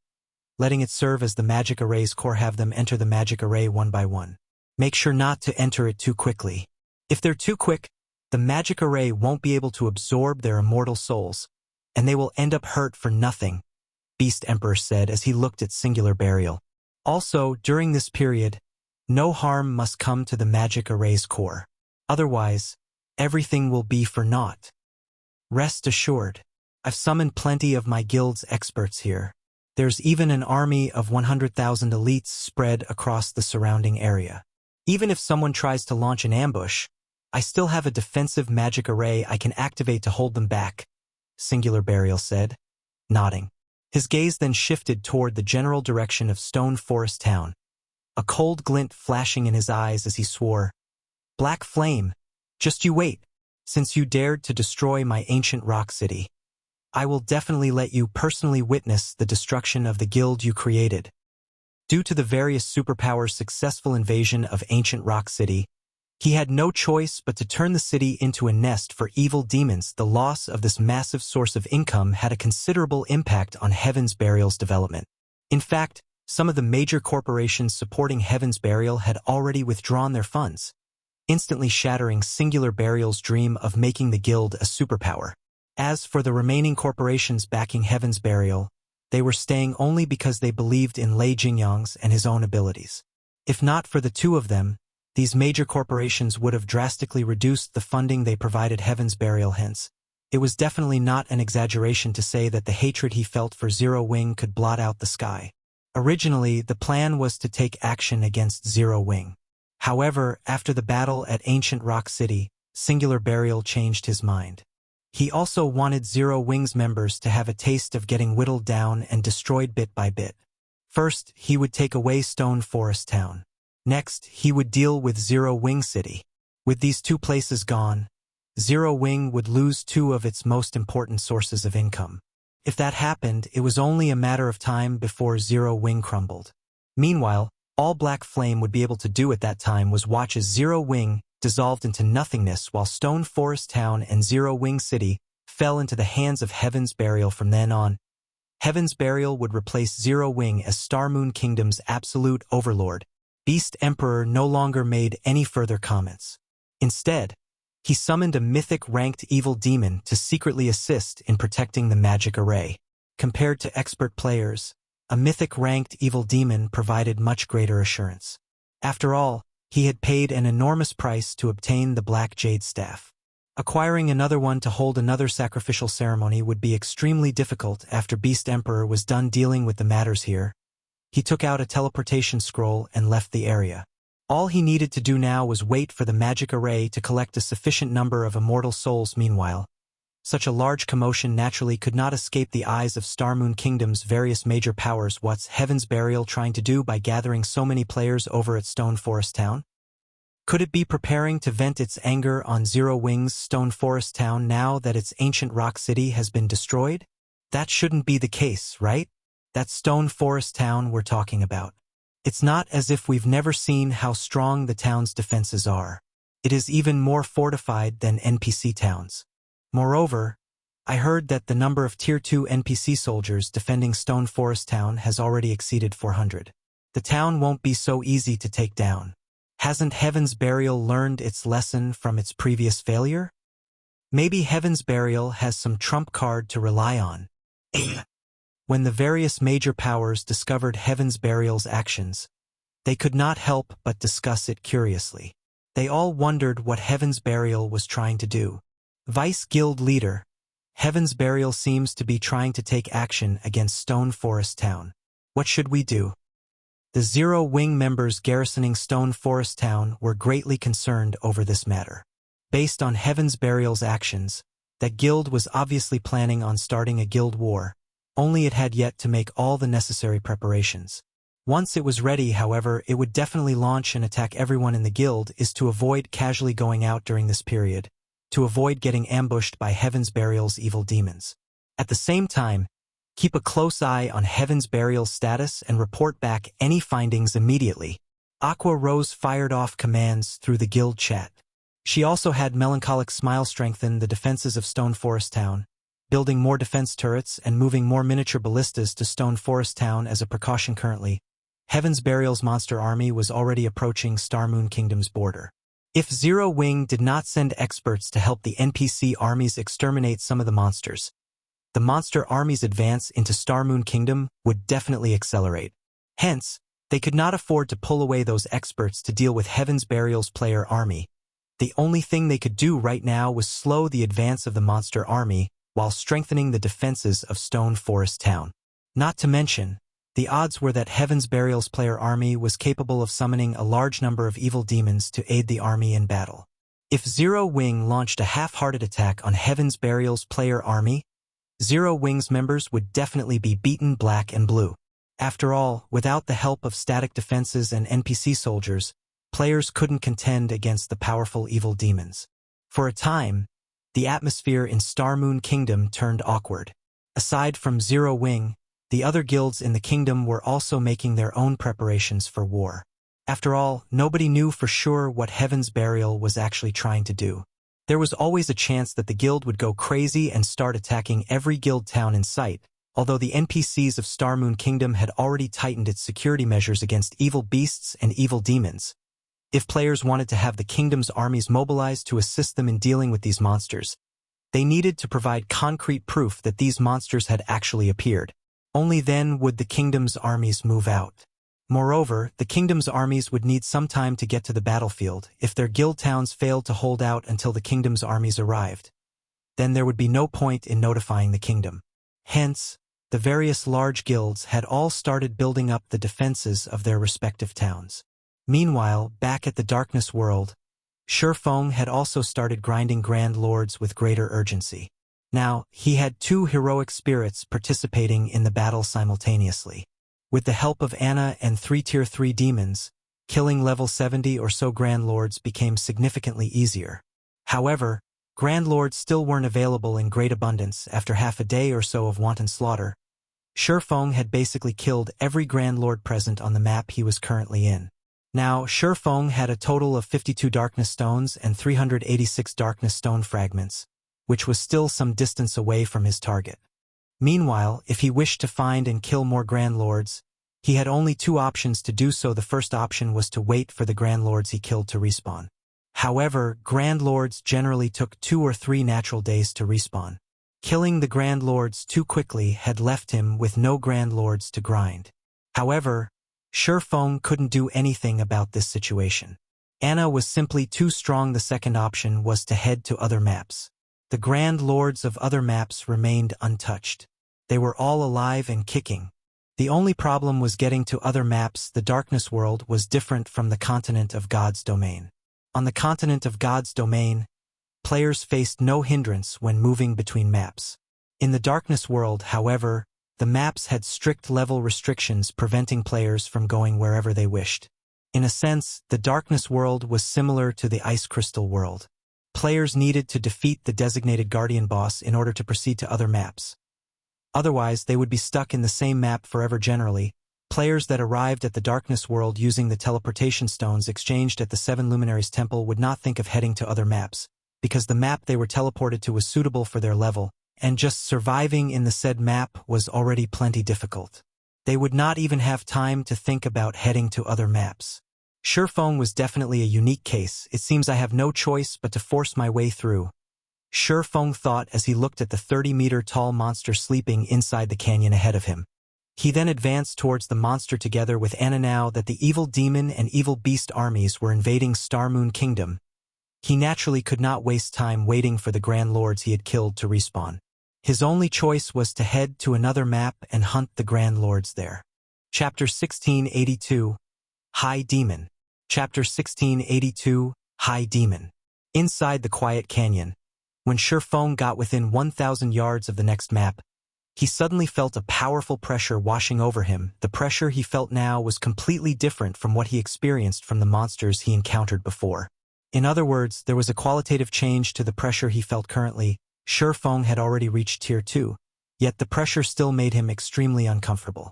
letting it serve as the magic array's core. Have them enter the magic array one by one. Make sure not to enter it too quickly. If they're too quick, the magic array won't be able to absorb their immortal souls, and they will end up hurt for nothing, Beast Emperor said as he looked at Singular Burial. Also, during this period, no harm must come to the magic array's core. Otherwise, everything will be for naught. Rest assured, I've summoned plenty of my guild's experts here. There's even an army of 100,000 elites spread across the surrounding area. Even if someone tries to launch an ambush, I still have a defensive magic array I can activate to hold them back, Singular Burial said, nodding. His gaze then shifted toward the general direction of Stone Forest Town, a cold glint flashing in his eyes as he swore, "Black Flame, just you wait. Since you dared to destroy my ancient rock city, I will definitely let you personally witness the destruction of the guild you created." Due to the various superpowers' successful invasion of ancient Rock City, he had no choice but to turn the city into a nest for evil demons. The loss of this massive source of income had a considerable impact on Heaven's Burial's development. In fact, some of the major corporations supporting Heaven's Burial had already withdrawn their funds, instantly shattering Singular Burial's dream of making the guild a superpower. As for the remaining corporations backing Heaven's Burial, they were staying only because they believed in Lei Jingyang's and his own abilities. If not for the two of them, these major corporations would have drastically reduced the funding they provided Heaven's Burial. Hence, it was definitely not an exaggeration to say that the hatred he felt for Zero Wing could blot out the sky. Originally, the plan was to take action against Zero Wing. However, after the battle at Ancient Rock City, Singular Burial changed his mind. He also wanted Zero Wing's members to have a taste of getting whittled down and destroyed bit by bit. First, he would take away Stone Forest Town. Next, he would deal with Zero Wing City. With these two places gone, Zero Wing would lose two of its most important sources of income. If that happened, it was only a matter of time before Zero Wing crumbled. Meanwhile, all Black Flame would be able to do at that time was watch as Zero Wing dissolved into nothingness while Stone Forest Town and Zero Wing City fell into the hands of Heaven's Burial. From then on, Heaven's Burial would replace Zero Wing as Star Moon Kingdom's absolute overlord. Beast Emperor no longer made any further comments. Instead, he summoned a mythic-ranked evil demon to secretly assist in protecting the magic array. Compared to expert players, a mythic-ranked evil demon provided much greater assurance. After all, he had paid an enormous price to obtain the Black Jade Staff. Acquiring another one to hold another sacrificial ceremony would be extremely difficult. After Beast Emperor was done dealing with the matters here, he took out a teleportation scroll and left the area. All he needed to do now was wait for the magic array to collect a sufficient number of immortal souls. Meanwhile, such a large commotion naturally could not escape the eyes of Star Moon Kingdom's various major powers. What's Heaven's Burial trying to do by gathering so many players over at Stone Forest Town? Could it be preparing to vent its anger on Zero Wing's Stone Forest Town now that its ancient rock city has been destroyed? That shouldn't be the case, right? That Stone Forest Town we're talking about. It's not as if we've never seen how strong the town's defenses are. It is even more fortified than NPC towns. Moreover, I heard that the number of Tier 2 NPC soldiers defending Stone Forest Town has already exceeded 400. The town won't be so easy to take down. Hasn't Heaven's Burial learned its lesson from its previous failure? Maybe Heaven's Burial has some trump card to rely on. When the various major powers discovered Heaven's Burial's actions, they could not help but discuss it curiously. They all wondered what Heaven's Burial was trying to do. Vice Guild Leader, Heaven's Burial seems to be trying to take action against Stone Forest Town. What should we do? The Zero Wing members garrisoning Stone Forest Town were greatly concerned over this matter. Based on Heaven's Burial's actions, that guild was obviously planning on starting a guild war, only it had yet to make all the necessary preparations. Once it was ready, however, it would definitely launch and attack everyone in the guild. Is to avoid casually going out during this period, to avoid getting ambushed by Heaven's Burial's evil demons. At the same time, keep a close eye on Heaven's Burial's status and report back any findings immediately. Aqua Rose fired off commands through the guild chat. She also had Melancholic Smile strengthen the defenses of Stone Forest Town, building more defense turrets and moving more miniature ballistas to Stone Forest Town as a precaution. Currently, Heaven's Burial's monster army was already approaching Star Moon Kingdom's border. If Zero Wing did not send experts to help the NPC armies exterminate some of the monsters, the monster army's advance into Star Moon Kingdom would definitely accelerate. Hence, they could not afford to pull away those experts to deal with Heaven's Burial's player army. The only thing they could do right now was slow the advance of the monster army while strengthening the defenses of Stone Forest Town. Not to mention, the odds were that Heaven's Burial's player army was capable of summoning a large number of evil demons to aid the army in battle. If Zero Wing launched a half-hearted attack on Heaven's Burial's player army, Zero Wing's members would definitely be beaten black and blue. After all, without the help of static defenses and NPC soldiers, players couldn't contend against the powerful evil demons. For a time, the atmosphere in Star Moon Kingdom turned awkward. Aside from Zero Wing, The other guilds in the kingdom were also making their own preparations for war. After all, nobody knew for sure what Heaven's Burial was actually trying to do. There was always a chance that the guild would go crazy and start attacking every guild town in sight, although the NPCs of Starmoon Kingdom had already tightened its security measures against evil beasts and evil demons. If players wanted to have the kingdom's armies mobilized to assist them in dealing with these monsters, they needed to provide concrete proof that these monsters had actually appeared. Only then would the kingdom's armies move out. Moreover, the kingdom's armies would need some time to get to the battlefield. If their guild towns failed to hold out until the kingdom's armies arrived, then there would be no point in notifying the kingdom. Hence, the various large guilds had all started building up the defenses of their respective towns. Meanwhile, back at the Darkness World, Shifeng had also started grinding Grand Lords with greater urgency. Now, he had 2 heroic spirits participating in the battle simultaneously. With the help of Anna and 3 Tier 3 demons, killing level 70 or so Grand Lords became significantly easier. However, Grand Lords still weren't available in great abundance after half a day or so of wanton slaughter. Shifeng had basically killed every Grand Lord present on the map he was currently in. Now, Shifeng had a total of 52 Darkness Stones and 386 Darkness Stone fragments, which was still some distance away from his target. Meanwhile, if he wished to find and kill more Grand Lords, he had only 2 options to do so. The first option was to wait for the Grand Lords he killed to respawn. However, Grand Lords generally took 2 or 3 natural days to respawn. Killing the Grand Lords too quickly had left him with no Grand Lords to grind. However, Shifeng couldn't do anything about this situation. Anna was simply too strong. The second option was to head to other maps. The Grand Lords of other maps remained untouched. They were all alive and kicking. The only problem was getting to other maps. The Darkness World was different from the continent of God's domain. On the continent of God's domain, players faced no hindrance when moving between maps. In the Darkness World, however, the maps had strict level restrictions preventing players from going wherever they wished. In a sense, the Darkness World was similar to the Ice Crystal World. Players needed to defeat the designated Guardian boss in order to proceed to other maps. Otherwise, they would be stuck in the same map forever. Generally, players that arrived at the Darkness World using the teleportation stones exchanged at the 7 Luminaries Temple would not think of heading to other maps, because the map they were teleported to was suitable for their level, and just surviving in the said map was already plenty difficult. They would not even have time to think about heading to other maps. Shifeng was definitely a unique case. It seems I have no choice but to force my way through, Shifeng thought as he looked at the 30-meter-tall monster sleeping inside the canyon ahead of him. He then advanced towards the monster together with Anna. Now that the evil demon and evil beast armies were invading Starmoon Kingdom, he naturally could not waste time waiting for the Grand Lords he had killed to respawn. His only choice was to head to another map and hunt the Grand Lords there. Chapter 1682, High Demon. Chapter 1682, High Demon. Inside the quiet canyon, when Shifeng got within 1,000 yards of the next map, he suddenly felt a powerful pressure washing over him. The pressure he felt now was completely different from what he experienced from the monsters he encountered before. In other words, there was a qualitative change to the pressure he felt currently. Shifeng had already reached Tier 2, yet the pressure still made him extremely uncomfortable.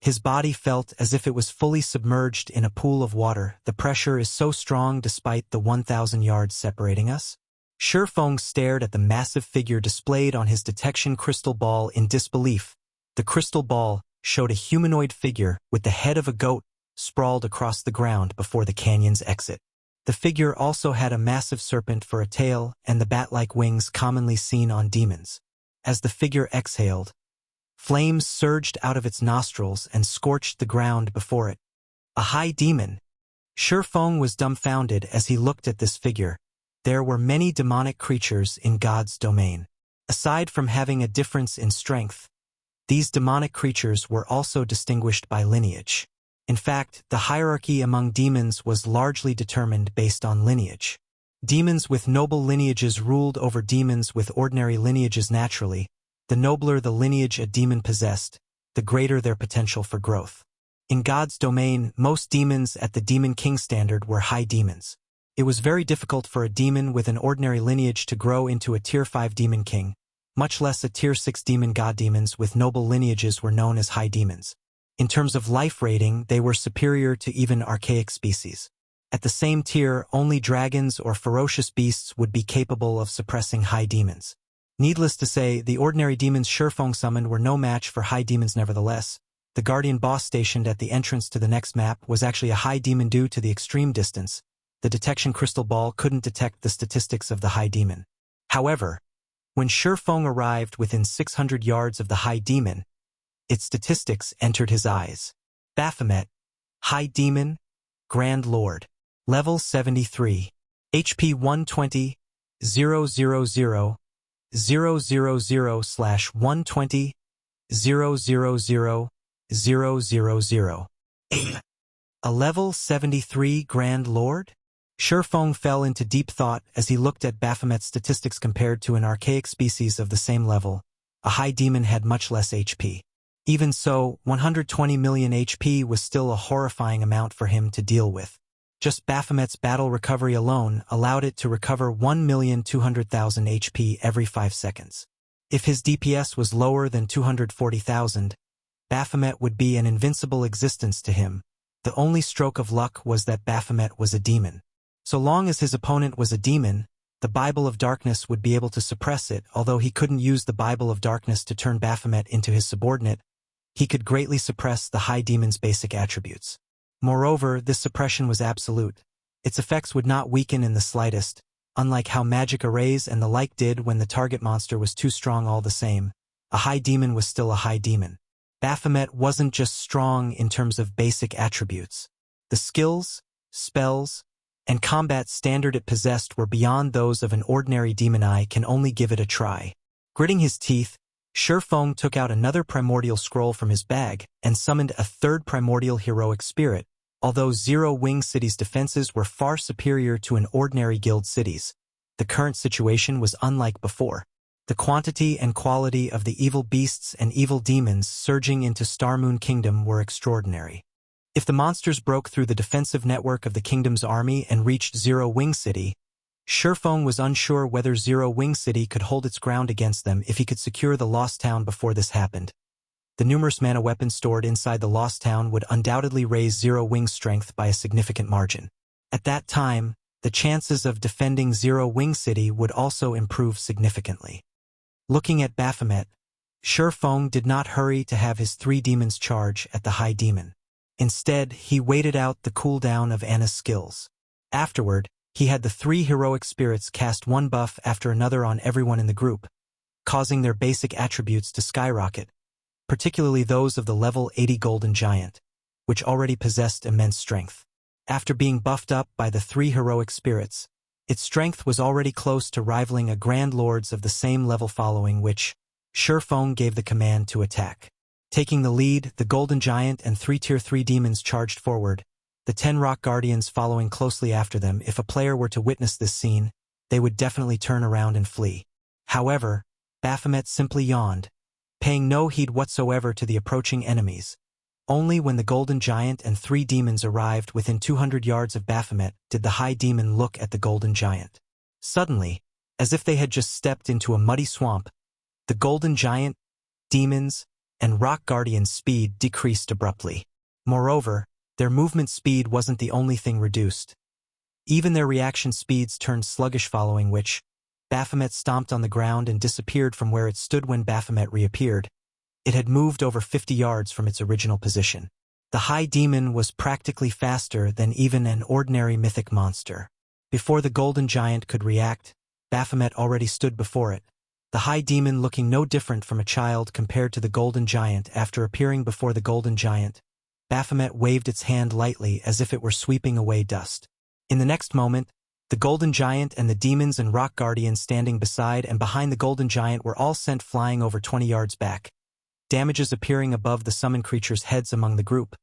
His body felt as if it was fully submerged in a pool of water. The pressure is so strong despite the 1,000 yards separating us. Shifeng stared at the massive figure displayed on his detection crystal ball in disbelief. The crystal ball showed a humanoid figure with the head of a goat sprawled across the ground before the canyon's exit. The figure also had a massive serpent for a tail and the bat-like wings commonly seen on demons. As the figure exhaled, flames surged out of its nostrils and scorched the ground before it. A high demon. Shifeng was dumbfounded as he looked at this figure. There were many demonic creatures in God's domain. Aside from having a difference in strength, these demonic creatures were also distinguished by lineage. In fact, the hierarchy among demons was largely determined based on lineage. Demons with noble lineages ruled over demons with ordinary lineages naturally. The nobler the lineage a demon possessed, the greater their potential for growth. In God's domain, most demons at the Demon King standard were high demons. It was very difficult for a demon with an ordinary lineage to grow into a Tier 5 Demon King, much less a Tier 6 demon. God demons with noble lineages were known as high demons. In terms of life rating, they were superior to even archaic species. At the same tier, only dragons or ferocious beasts would be capable of suppressing high demons. Needless to say, the ordinary demons Shurfeng summoned were no match for high demons. Nevertheless, the guardian boss stationed at the entrance to the next map was actually a high demon. Due to the extreme distance, the detection crystal ball couldn't detect the statistics of the high demon. However, when Shurfeng arrived within 600 yards of the high demon, its statistics entered his eyes. Baphomet, High Demon, Grand Lord. Level 73. HP 120, 000, 000/120, 000, 000. A level 73 Grand Lord? Shurfeng fell into deep thought as he looked at Baphomet's statistics. Compared to an archaic species of the same level, a high demon had much less HP. Even so, 120 million HP was still a horrifying amount for him to deal with. Just Baphomet's battle recovery alone allowed it to recover 1,200,000 HP every 5 seconds. If his DPS was lower than 240,000, Baphomet would be an invincible existence to him. The only stroke of luck was that Baphomet was a demon. So long as his opponent was a demon, the Bible of Darkness would be able to suppress it. Although he couldn't use the Bible of Darkness to turn Baphomet into his subordinate, he could greatly suppress the high demon's basic attributes. Moreover, this suppression was absolute. Its effects would not weaken in the slightest, unlike how magic arrays and the like did when the target monster was too strong. All the same, a high demon was still a high demon. Baphomet wasn't just strong in terms of basic attributes. The skills, spells, and combat standard it possessed were beyond those of an ordinary demon. I can only give it a try. Gritting his teeth, Shurfeng took out another primordial scroll from his bag and summoned a third primordial heroic spirit. Although Zero-Wing City's defenses were far superior to an ordinary guild city's, the current situation was unlike before. The quantity and quality of the evil beasts and evil demons surging into Starmoon Kingdom were extraordinary. If the monsters broke through the defensive network of the kingdom's army and reached Zero-Wing City, Shurfeng was unsure whether Zero-Wing City could hold its ground against them if he could secure the Lost Town before this happened. The numerous mana weapons stored inside the Lost Town would undoubtedly raise Zero-Wing's strength by a significant margin. At that time, the chances of defending Zero-Wing City would also improve significantly. Looking at Baphomet, Shurfeng did not hurry to have his 3 demons charge at the high demon. Instead, he waited out the cooldown of Anna's skills. Afterward, he had the 3 heroic spirits cast one buff after another on everyone in the group, causing their basic attributes to skyrocket, particularly those of the level 80 Golden Giant, which already possessed immense strength. After being buffed up by the 3 heroic spirits, its strength was already close to rivaling a Grand Lord's of the same level, following which, Shurfeng gave the command to attack. Taking the lead, the Golden Giant and 3 Tier 3 demons charged forward, the 10 Rock Guardians following closely after them. If a player were to witness this scene, they would definitely turn around and flee. However, Baphomet simply yawned, paying no heed whatsoever to the approaching enemies. Only when the Golden Giant and 3 demons arrived within 200 yards of Baphomet did the high demon look at the Golden Giant. Suddenly, as if they had just stepped into a muddy swamp, the Golden Giant, demons, and Rock Guardian's speed decreased abruptly. Moreover, their movement speed wasn't the only thing reduced. Even their reaction speeds turned sluggish, following which, Baphomet stomped on the ground and disappeared from where it stood. When Baphomet reappeared, it had moved over 50 yards from its original position. The high demon was practically faster than even an ordinary mythic monster. Before the Golden Giant could react, Baphomet already stood before it, the high demon looking no different from a child compared to the Golden Giant. After appearing before the Golden Giant, Baphomet waved its hand lightly as if it were sweeping away dust. In the next moment, the Golden Giant and the demons and Rock Guardians standing beside and behind the Golden Giant were all sent flying over 20 yards back, damages appearing above the summoned creatures' heads. Among the group,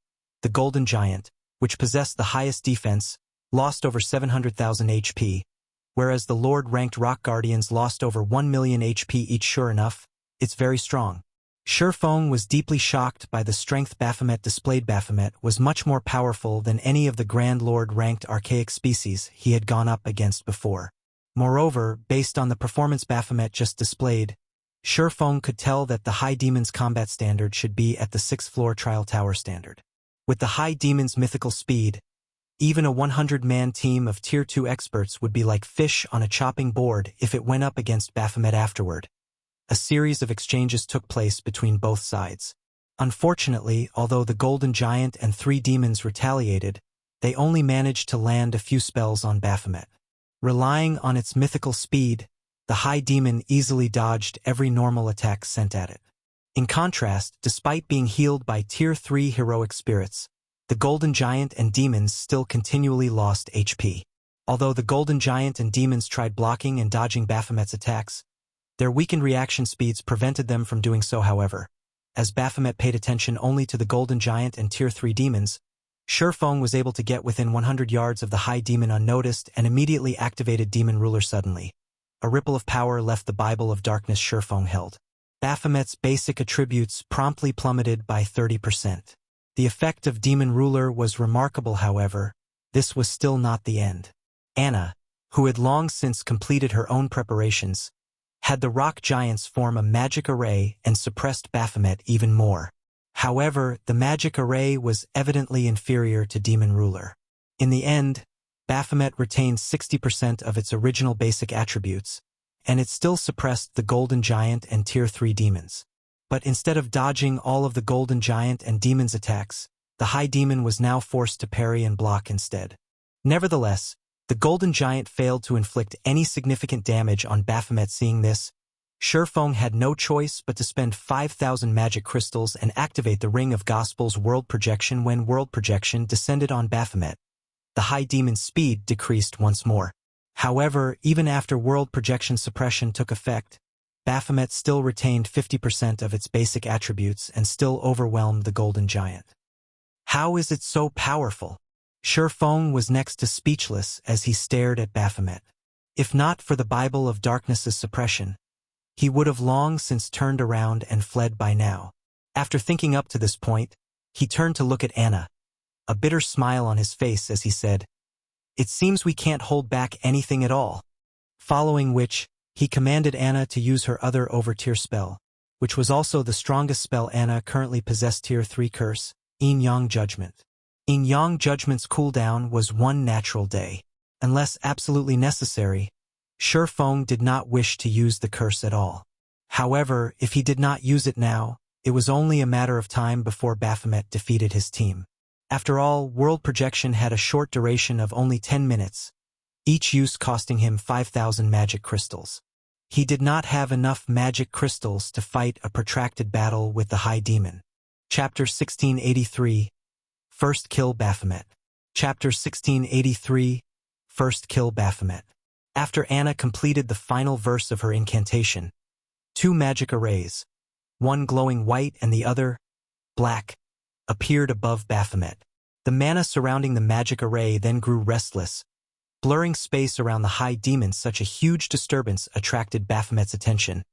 the Golden Giant, which possessed the highest defense, lost over 700,000 HP, whereas the Lord-ranked Rock Guardians lost over 1 million HP each. Sure enough, it's very strong. Shurfeng was deeply shocked by the strength Baphomet displayed. Baphomet was much more powerful than any of the Grand Lord-ranked archaic species he had gone up against before. Moreover, based on the performance Baphomet just displayed, Shurfeng could tell that the High Demon's combat standard should be at the 6th floor Trial Tower standard. With the High Demon's mythical speed, even a 100-man team of Tier 2 experts would be like fish on a chopping board if it went up against Baphomet afterward. A series of exchanges took place between both sides. Unfortunately, although the Golden Giant and 3 demons retaliated, they only managed to land a few spells on Baphomet. Relying on its mythical speed, the High Demon easily dodged every normal attack sent at it. In contrast, despite being healed by Tier 3 heroic spirits, the Golden Giant and demons still continually lost HP. Although the Golden Giant and demons tried blocking and dodging Baphomet's attacks, their weakened reaction speeds prevented them from doing so. However, as Baphomet paid attention only to the Golden Giant and Tier 3 demons, Shurfeng was able to get within 100 yards of the High Demon unnoticed and immediately activated Demon Ruler suddenly. A ripple of power left the Bible of Darkness Shurfeng held. Baphomet's basic attributes promptly plummeted by 30%. The effect of Demon Ruler was remarkable. However, this was still not the end. Anna, who had long since completed her own preparations, had the rock giants form a magic array and suppressed Baphomet even more. However, the magic array was evidently inferior to Demon Ruler. In the end, Baphomet retained 60% of its original basic attributes, and it still suppressed the Golden Giant and Tier 3 demons. But instead of dodging all of the Golden Giant and demons' attacks, the High Demon was now forced to parry and block instead. Nevertheless, the Golden Giant failed to inflict any significant damage on Baphomet. Seeing this, Shurfeng had no choice but to spend 5,000 magic crystals and activate the Ring of Gospel's World Projection. When World Projection descended on Baphomet, the High Demon's speed decreased once more. However, even after World Projection suppression took effect, Baphomet still retained 50% of its basic attributes and still overwhelmed the Golden Giant. How is it so powerful? Shurfeng was next to speechless as he stared at Baphomet. If not for the Bible of Darkness's suppression, he would have long since turned around and fled by now. After thinking up to this point, he turned to look at Anna, a bitter smile on his face as he said, "It seems we can't hold back anything at all." Following which, he commanded Anna to use her other overtier spell, which was also the strongest spell Anna currently possessed, Tier 3 curse, Yin Yang Judgment. Yin Yang Judgment's cooldown was 1 natural day. Unless absolutely necessary, Shurfeng did not wish to use the curse at all. However, if he did not use it now, it was only a matter of time before Baphomet defeated his team. After all, World Projection had a short duration of only 10 minutes, each use costing him 5,000 magic crystals. He did not have enough magic crystals to fight a protracted battle with the High Demon. Chapter 1683, First Kill Baphomet. Chapter 1683, First Kill Baphomet. After Anna completed the final verse of her incantation, 2 magic arrays, one glowing white and the other black, appeared above Baphomet. The mana surrounding the magic array then grew restless, blurring space around the High Demon. Such a huge disturbance attracted Baphomet's attention,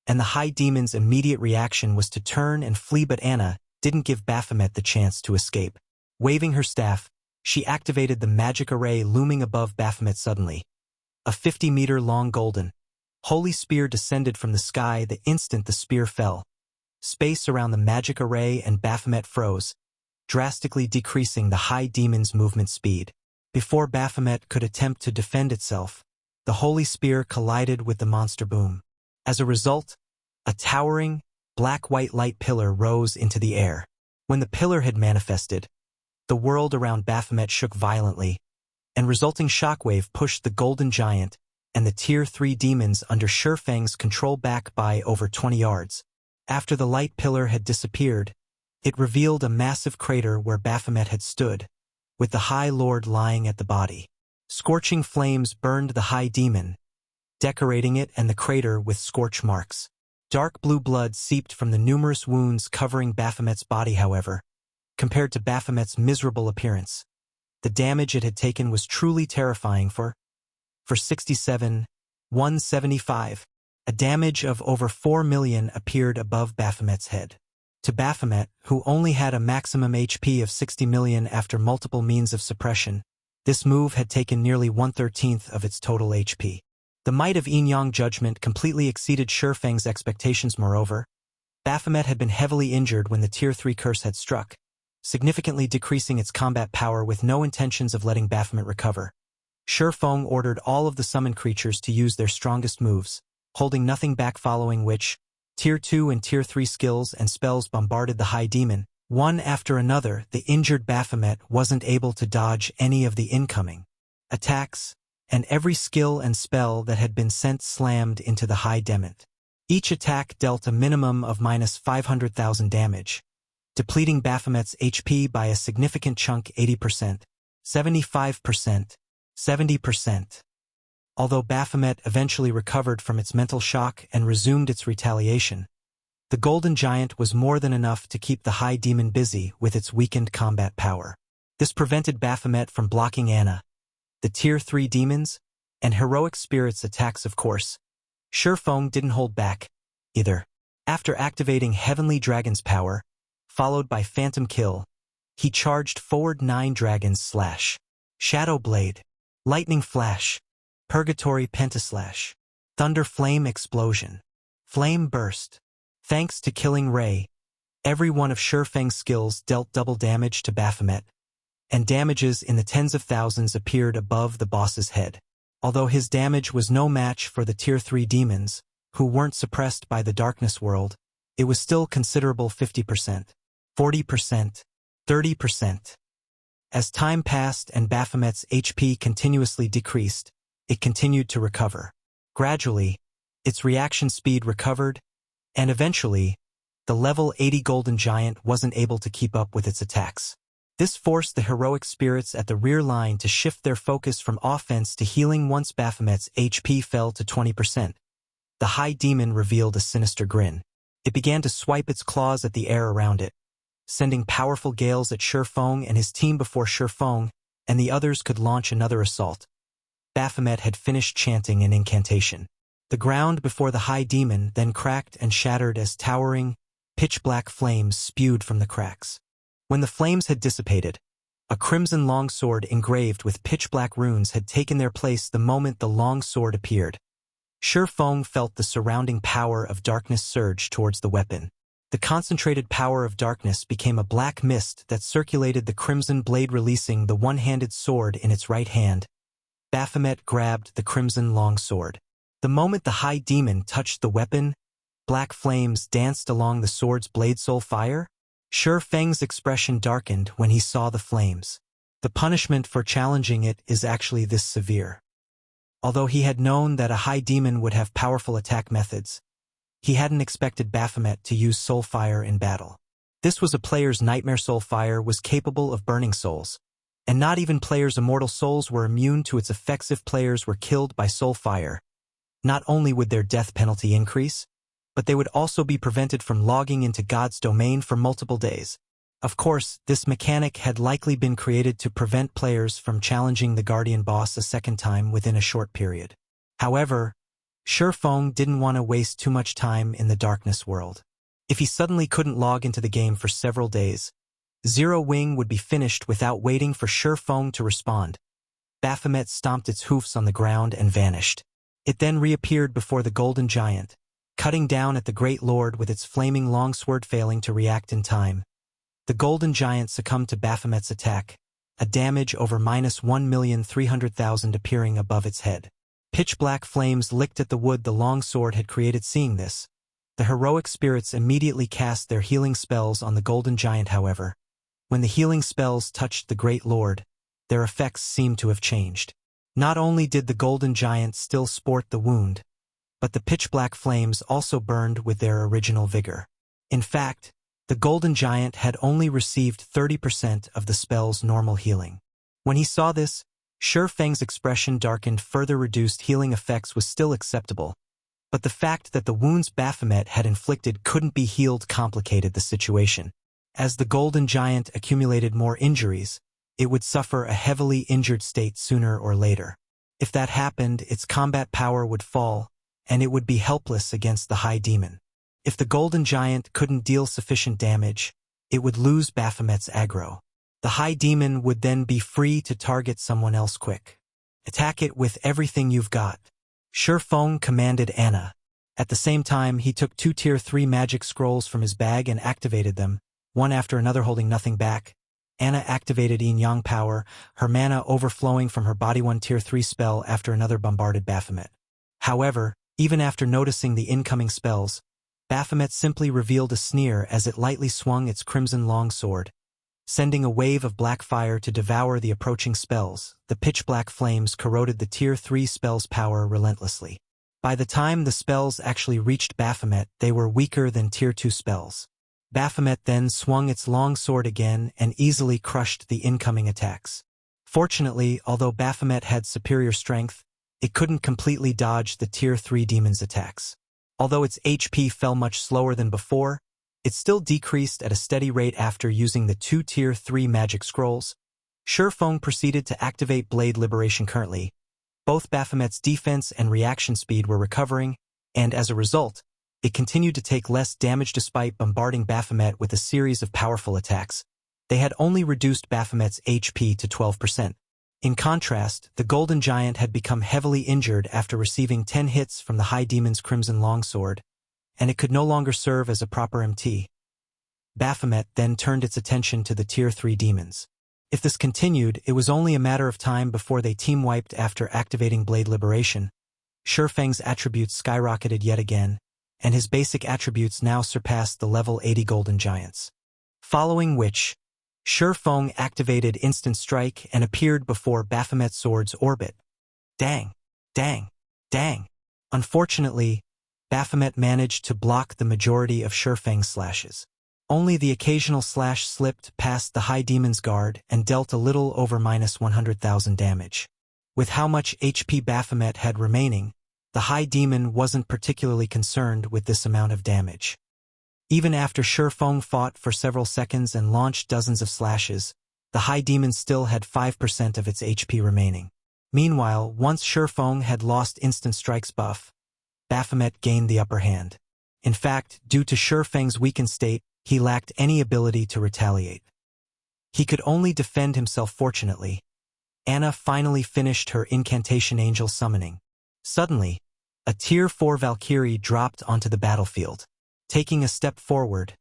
and the High Demon's immediate reaction was to turn and flee, but Anna didn't give Baphomet the chance to escape. Waving her staff, she activated the magic array looming above Baphomet. Suddenly, a 50-meter-long golden, holy spear descended from the sky the instant the spear fell. Space around the magic array and Baphomet froze, drastically decreasing the High Demon's movement speed. Before Baphomet could attempt to defend itself, the holy spear collided with the monster boom. As a result, a towering, black-white light pillar rose into the air. When the pillar had manifested, the world around Baphomet shook violently, and resulting shockwave pushed the Golden Giant and the Tier 3 demons under Shurfeng's control back by over 20 yards. After the light pillar had disappeared, it revealed a massive crater where Baphomet had stood, with the High Lord lying at the body. Scorching flames burned the High Demon, decorating it and the crater with scorch marks. Dark blue blood seeped from the numerous wounds covering Baphomet's body. However, compared to Baphomet's miserable appearance, the damage it had taken was truly terrifying. For 175, a damage of over 4 million appeared above Baphomet's head. To Baphomet, who only had a maximum HP of 60 million after multiple means of suppression, this move had taken nearly 1/13 of its total HP. The might of Yin-Yang Judgment completely exceeded Shifeng's expectations. Moreover, Baphomet had been heavily injured when the Tier 3 curse had struck, significantly decreasing its combat power with no intentions of letting Baphomet recover. Shifeng ordered all of the summoned creatures to use their strongest moves, holding nothing back, following which, Tier 2 and Tier 3 skills and spells bombarded the High Demon. One after another, the injured Baphomet wasn't able to dodge any of the incoming attacks, and every skill and spell that had been sent slammed into the High Demon. Each attack dealt a minimum of minus 500,000 damage, depleting Baphomet's HP by a significant chunk: 80%, 75%, 70%. Although Baphomet eventually recovered from its mental shock and resumed its retaliation, the Golden Giant was more than enough to keep the High Demon busy with its weakened combat power. This prevented Baphomet from blocking Anna, the Tier 3 demons, and heroic spirits attacks. Of course, Shifeng didn't hold back, either. After activating Heavenly Dragon's power, followed by Phantom Kill, he charged forward 9 dragons slash, Shadow Blade, Lightning Flash, Purgatory Pentaslash, Thunder Flame Explosion, Flame Burst. Thanks to Killing Ray, every one of Shifeng's skills dealt double damage to Baphomet, and damages in the tens of thousands appeared above the boss's head. Although his damage was no match for the Tier 3 demons, who weren't suppressed by the Darkness World, it was still considerable: 50%, 40%, 30%. As time passed and Baphomet's HP continuously decreased, it continued to recover. Gradually, its reaction speed recovered, and eventually, the level 80 Golden Giant wasn't able to keep up with its attacks. This forced the heroic spirits at the rear line to shift their focus from offense to healing. Once Baphomet's HP fell to 20%, the High Demon revealed a sinister grin. It began to swipe its claws at the air around it, sending powerful gales at Shifeng and his team before Shifeng and the others could launch another assault. Baphomet had finished chanting an incantation. The ground before the High Demon then cracked and shattered as towering, pitch-black flames spewed from the cracks. When the flames had dissipated, a crimson longsword engraved with pitch-black runes had taken their place. The moment the longsword appeared, Shifeng felt the surrounding power of darkness surge towards the weapon. The concentrated power of darkness became a black mist that circulated the crimson blade, releasing the one-handed sword in its right hand. Baphomet grabbed the crimson longsword. The moment the High Demon touched the weapon, black flames danced along the sword's blade. Soul fire? Shifeng's expression darkened when he saw the flames. The punishment for challenging it is actually this severe. Although he had known that a High Demon would have powerful attack methods, he hadn't expected Baphomet to use soul fire in battle. This was a player's nightmare. Soul fire was capable of burning souls, and not even players' immortal souls were immune to its effects. If players were killed by soul fire, not only would their death penalty increase, but they would also be prevented from logging into God's domain for multiple days. Of course, this mechanic had likely been created to prevent players from challenging the Guardian boss a second time within a short period. However, Shifeng didn't want to waste too much time in the Darkness World. If he suddenly couldn't log into the game for several days, Zero Wing would be finished without waiting for Shifeng to respond. Baphomet stomped its hoofs on the ground and vanished. It then reappeared before the Golden Giant, cutting down at the Great Lord with its flaming longsword. Failing to react in time, the Golden Giant succumbed to Baphomet's attack, a damage over minus 1,300,000 appearing above its head. Pitch-black flames licked at the wood the longsword had created. Seeing this, the heroic spirits immediately cast their healing spells on the Golden Giant. However, when the healing spells touched the Great Lord, their effects seemed to have changed. Not only did the Golden Giant still sport the wound, but the pitch-black flames also burned with their original vigor. In fact, the Golden Giant had only received 30% of the spell's normal healing. When he saw this, Shifeng's expression darkened. Further reduced healing effects was still acceptable, but the fact that the wounds Baphomet had inflicted couldn't be healed complicated the situation. As the Golden Giant accumulated more injuries, it would suffer a heavily injured state sooner or later. If that happened, its combat power would fall, and it would be helpless against the High Demon. If the Golden Giant couldn't deal sufficient damage, it would lose Baphomet's aggro. The High Demon would then be free to target someone else quick. Attack it with everything you've got. Feng commanded Anna. At the same time, he took 2 Tier 3 magic scrolls from his bag and activated them, one after another holding nothing back. Anna activated Yin Yang power, her mana overflowing from her body 1 Tier 3 spell after another bombarded Baphomet. However, even after noticing the incoming spells, Baphomet simply revealed a sneer as it lightly swung its crimson longsword, sending a wave of black fire to devour the approaching spells. The pitch-black flames corroded the Tier 3 spell's power relentlessly. By the time the spells actually reached Baphomet, they were weaker than Tier 2 spells. Baphomet then swung its longsword again and easily crushed the incoming attacks. Fortunately, although Baphomet had superior strength, it couldn't completely dodge the Tier 3 demon's attacks. Although its HP fell much slower than before, it still decreased at a steady rate after using the 2 Tier 3 magic scrolls. Feng proceeded to activate Blade Liberation currently. Both Baphomet's defense and reaction speed were recovering, and as a result, it continued to take less damage despite bombarding Baphomet with a series of powerful attacks. They had only reduced Baphomet's HP to 12%. In contrast, the Golden Giant had become heavily injured after receiving 10 hits from the High Demon's Crimson Longsword, and it could no longer serve as a proper MT. Baphomet then turned its attention to the Tier 3 demons. If this continued, it was only a matter of time before they team-wiped after activating Blade Liberation. Feng's attributes skyrocketed yet again, and his basic attributes now surpassed the level 80 Golden Giants. Following which, Feng activated Instant Strike and appeared before Baphomet's sword's orbit. Dang! Dang! Dang! Unfortunately, Baphomet managed to block the majority of Feng's slashes. Only the occasional slash slipped past the High Demon's guard and dealt a little over -100,000 damage. With how much HP Baphomet had remaining, the High Demon wasn't particularly concerned with this amount of damage. Even after Feng fought for several seconds and launched dozens of slashes, the High Demon still had 5% of its HP remaining. Meanwhile, once Feng had lost Instant Strike's buff, Baphomet gained the upper hand. In fact, due to Feng's weakened state, he lacked any ability to retaliate. He could only defend himself. Fortunately, Anna finally finished her Incantation Angel summoning. Suddenly, a Tier 4 Valkyrie dropped onto the battlefield. Taking a step forward,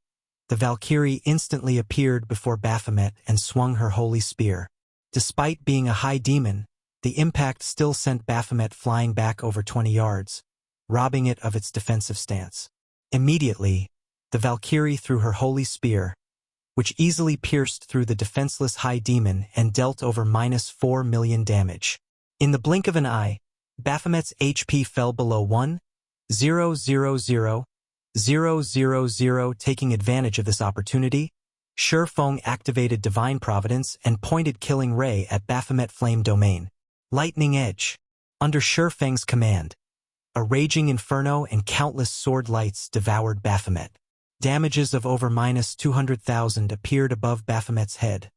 the Valkyrie instantly appeared before Baphomet and swung her holy spear. Despite being a high demon, the impact still sent Baphomet flying back over 20 yards, robbing it of its defensive stance. Immediately, the Valkyrie threw her holy spear, which easily pierced through the defenseless high demon and dealt over -4 million damage. In the blink of an eye, Baphomet's HP fell below 1,000,000. Taking advantage of this opportunity, Feng activated Divine Providence and pointed Killing Ray at Baphomet Flame Domain. Lightning Edge. Under Feng's command, a raging inferno and countless sword lights devoured Baphomet. Damages of over -200,000 appeared above Baphomet's head,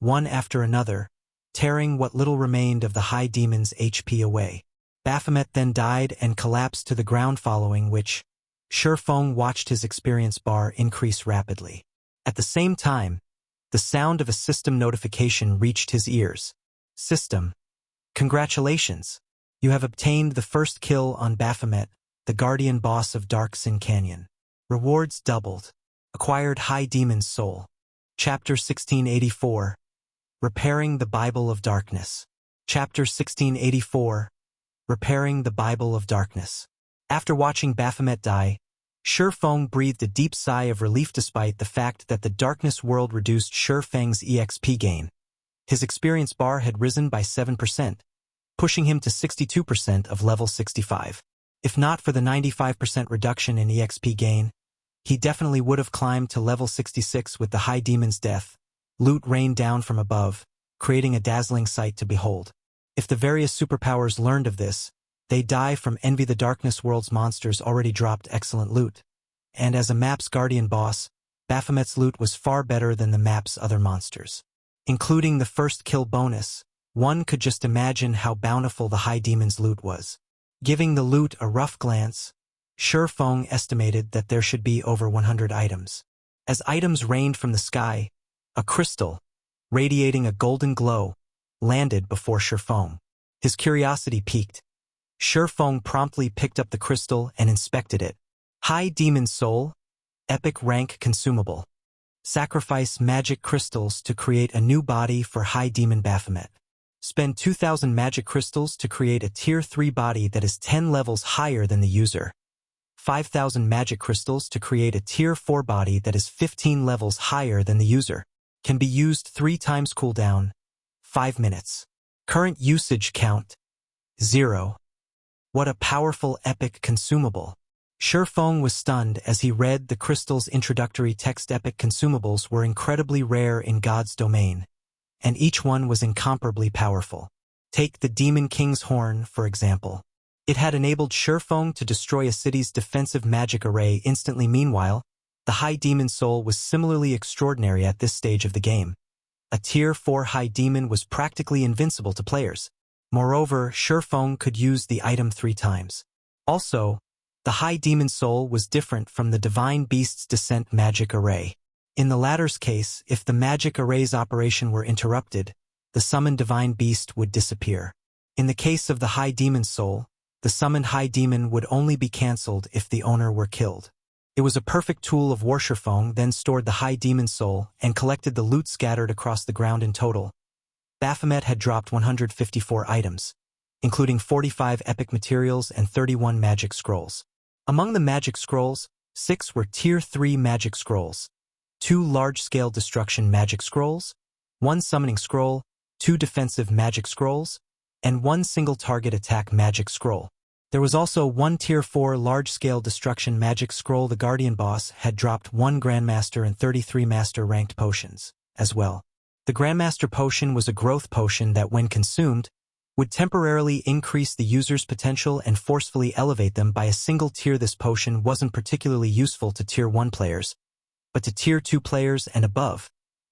one after another, tearing what little remained of the High Demon's HP away. Baphomet then died and collapsed to the ground, following which, Feng watched his experience bar increase rapidly. At the same time, the sound of a system notification reached his ears. System. Congratulations! You have obtained the first kill on Baphomet, the guardian boss of Dark Sin Canyon. Rewards doubled. Acquired High Demon's Soul. Chapter 1684. Repairing the Bible of Darkness. Chapter 1684. Repairing the Bible of Darkness. After watching Baphomet die, Feng breathed a deep sigh of relief despite the fact that the Darkness world reduced Feng's EXP gain. His experience bar had risen by 7%, pushing him to 62% of level 65. If not for the 95% reduction in EXP gain, he definitely would have climbed to level 66 with the High Demon's death. Loot rained down from above, creating a dazzling sight to behold. If the various superpowers learned of this, they'd die from envy. The Darkness world's monsters already dropped excellent loot. And as a map's guardian boss, Baphomet's loot was far better than the map's other monsters. Including the first kill bonus, one could just imagine how bountiful the High Demon's loot was. Giving the loot a rough glance, Feng estimated that there should be over 100 items. As items rained from the sky, a crystal, radiating a golden glow, landed before Feng. His curiosity piqued, Shifeng promptly picked up the crystal and inspected it. High Demon Soul, Epic Rank Consumable. Sacrifice magic crystals to create a new body for High Demon Baphomet. Spend 2,000 magic crystals to create a Tier 3 body that is 10 levels higher than the user. 5,000 magic crystals to create a Tier 4 body that is 15 levels higher than the user. Can be used 3 times cooldown, 5 minutes. Current usage count, 0. What a powerful epic consumable. Shifeng was stunned as he read the crystal's introductory text. Epic consumables were incredibly rare in God's domain, and each one was incomparably powerful. Take the Demon King's Horn, for example. It had enabled Shifeng to destroy a city's defensive magic array instantly. Meanwhile, the High Demon Soul was similarly extraordinary at this stage of the game. A Tier 4 High Demon was practically invincible to players. Moreover, Shifeng could use the item 3 times. Also, the High Demon Soul was different from the Divine Beast's Descent magic array. In the latter's case, if the magic array's operation were interrupted, the summoned Divine Beast would disappear. In the case of the High Demon Soul, the summoned High Demon would only be cancelled if the owner were killed. It was a perfect tool of war. Shifeng then stored the High Demon Soul and collected the loot scattered across the ground. In total, Baphomet had dropped 154 items, including 45 epic materials and 31 magic scrolls. Among the magic scrolls, 6 were Tier 3 magic scrolls, 2 large-scale destruction magic scrolls, 1 summoning scroll, 2 defensive magic scrolls, and 1 single target attack magic scroll. There was also 1 Tier 4 large-scale destruction magic scroll. The Guardian boss had dropped 1 Grandmaster and 33 Master-ranked potions, as well. The Grandmaster potion was a growth potion that, when consumed, would temporarily increase the user's potential and forcefully elevate them by a single tier. This potion wasn't particularly useful to Tier 1 players, but to Tier 2 players and above.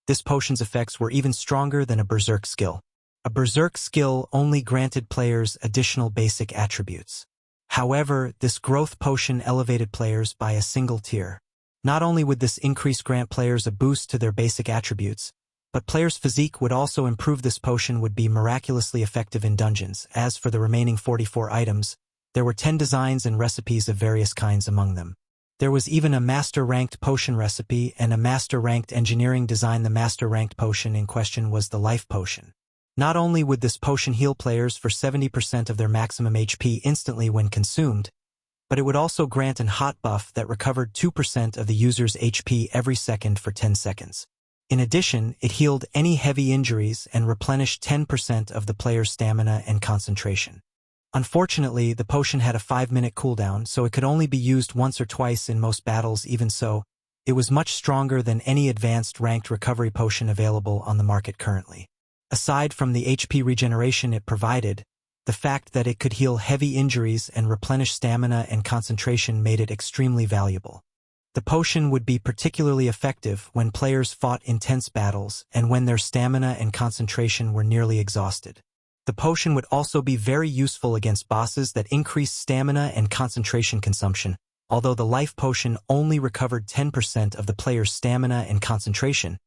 This potion's effects were even stronger than a Berserk skill. A Berserk skill only granted players additional basic attributes. However, this growth potion elevated players by a single tier. Not only would this increase grant players a boost to their basic attributes, but players' physique would also improve. This potion would be miraculously effective in dungeons. As for the remaining 44 items, there were 10 designs and recipes of various kinds among them. There was even a Master-ranked potion recipe and a Master-ranked engineering design. The Master-ranked potion in question was the Life Potion. Not only would this potion heal players for 70% of their maximum HP instantly when consumed, but it would also grant an hot buff that recovered 2% of the user's HP every second for 10 seconds. In addition, it healed any heavy injuries and replenished 10% of the player's stamina and concentration. Unfortunately, the potion had a 5-minute cooldown, so it could only be used once or twice in most battles. Even so, it was much stronger than any advanced ranked recovery potion available on the market currently. Aside from the HP regeneration it provided, the fact that it could heal heavy injuries and replenish stamina and concentration made it extremely valuable. The potion would be particularly effective when players fought intense battles and when their stamina and concentration were nearly exhausted. The potion would also be very useful against bosses that increased stamina and concentration consumption. Although the life potion only recovered 10% of the player's stamina and concentration,